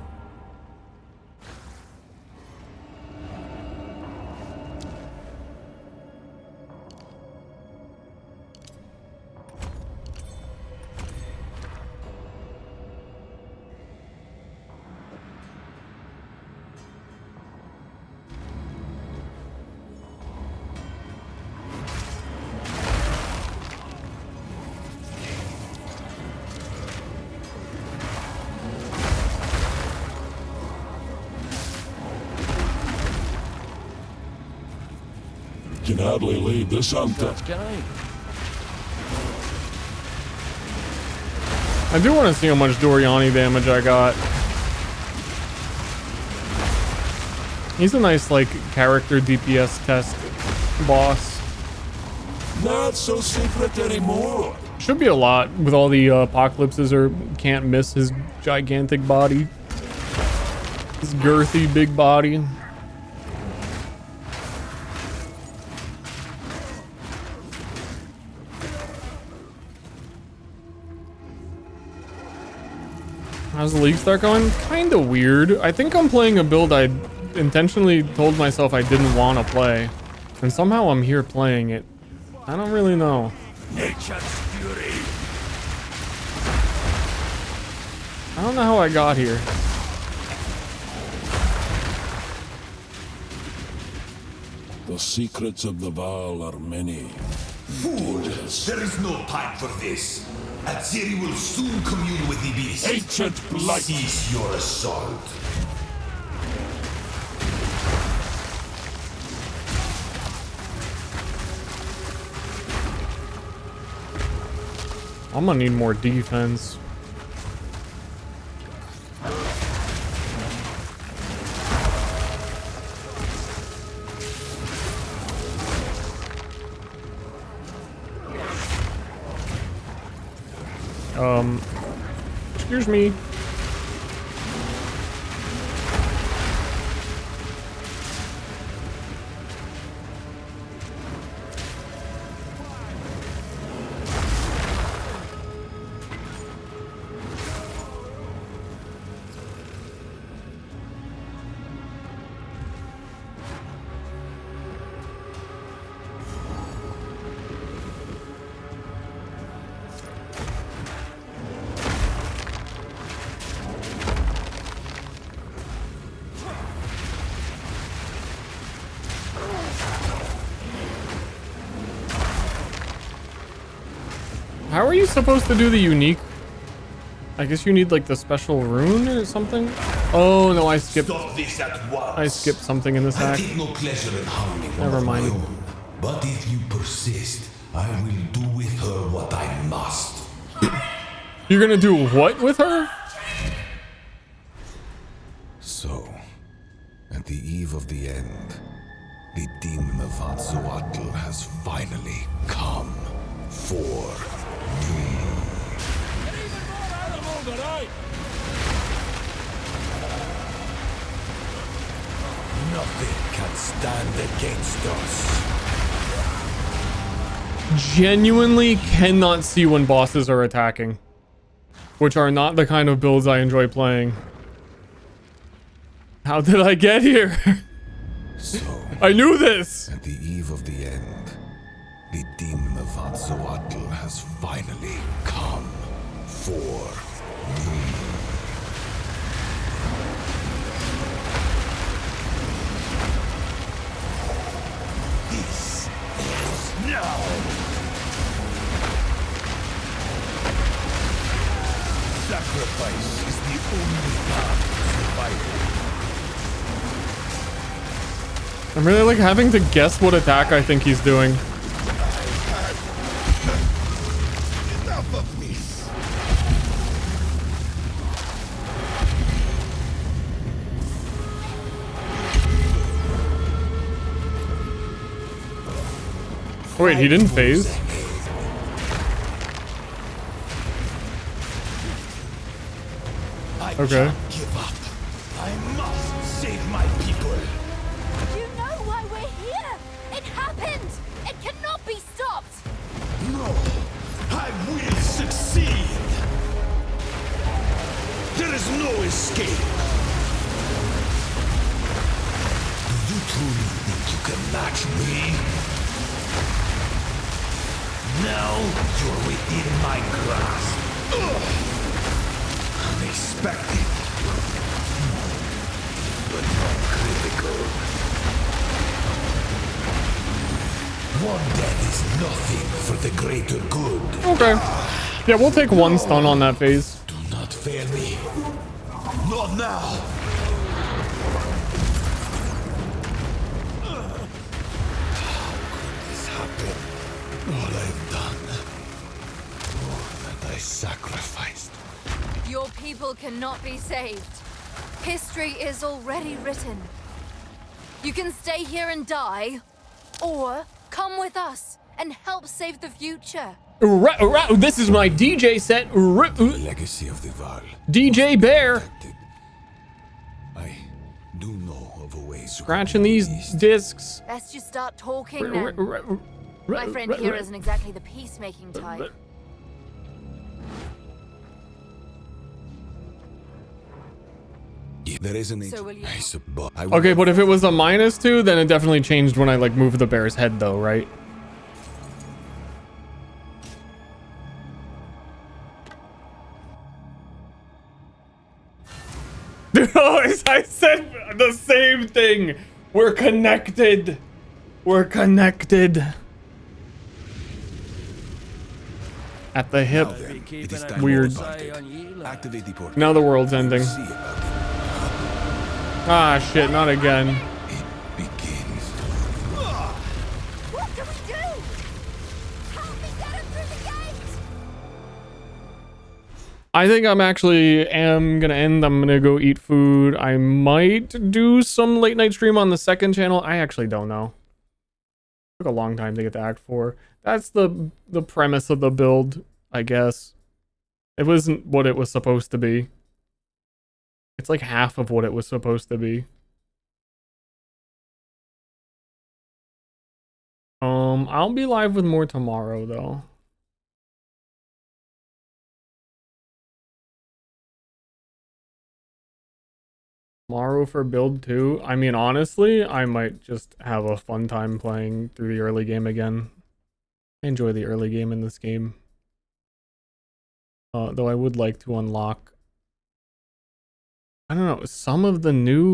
Can hardly leave this hunter. I do want to see how much Doriani damage I got. He's a nice like character DPS test boss. Not so secret anymore. Should be a lot with all the apocalypses or can't miss his gigantic body. His girthy big body. How's the league start going? Kinda weird. I think I'm playing a build I intentionally told myself I didn't want to play. And somehow I'm here playing it. I don't really know. Nature's fury. I don't know how I got here. The secrets of the Val are many. Fools! There is no time for this. Atziri will soon commune with the beast. Ancient blight! Cease your assault. I'm gonna need more defense. Excuse me. How are you supposed to do the unique? I guess you need like the special rune or something. Oh no, I skipped. Stop this at once. I skipped something in this I hack. take no pleasure in harming one Never of my mind. own. But if you persist, I will do with her what I must. You're gonna do what with her? So, at the eve of the end, The demon of Anzoatl has finally come for me. Nothing can stand against us. Genuinely cannot see when bosses are attacking, which are not the kind of builds I enjoy playing. How did I get here? So, I knew this! at the eve of the end, the demon of Anzoatl has finally come for me. This is now. Sacrifice is the only path to survival. I'm really like having to guess what attack I think he's doing. Enough of this. Wait, he didn't phase? Okay. Give up. I must save my people. You know why we're here! It happened! It cannot be stopped! No, I will succeed. There is no escape. Do you truly think you can match me? Now you're within my grasp. Unexpected, but not critical. One death is nothing for the greater good. Okay. Yeah, we'll take one stun on that phase. Do not fail me. Not now. How could this happen? All I've done, all that I sacrificed. Your people cannot be saved. History is already written. You can stay here and die, or come with us and help save the future. This is my DJ set. The legacy of the Val. DJ Bear. I do know of a way. Scratching these discs. Let's just start talking then. My friend here isn't exactly the peacemaking type. There is an So will you? Okay, but if it was a -2, then it definitely changed when I like moved the bear's head though, right? I said the same thing. We're connected. We're connected. At the hip. Weird. Activate the port. Now the world's ending. Ah, shit, not again. What do we do? Help me get him through the gate! I think I'm gonna end. I'm gonna go eat food. I might do some late night stream on the second channel. I actually don't know. Took a long time to get to Act 4. That's the premise of the build, I guess. It wasn't what it was supposed to be. It's like half of what it was supposed to be. I'll be live with more tomorrow though. Tomorrow for build 2. I mean, honestly, I might just have a fun time playing through the early game again. I enjoy the early game in this game. Though I would like to unlock, I don't know, some of the new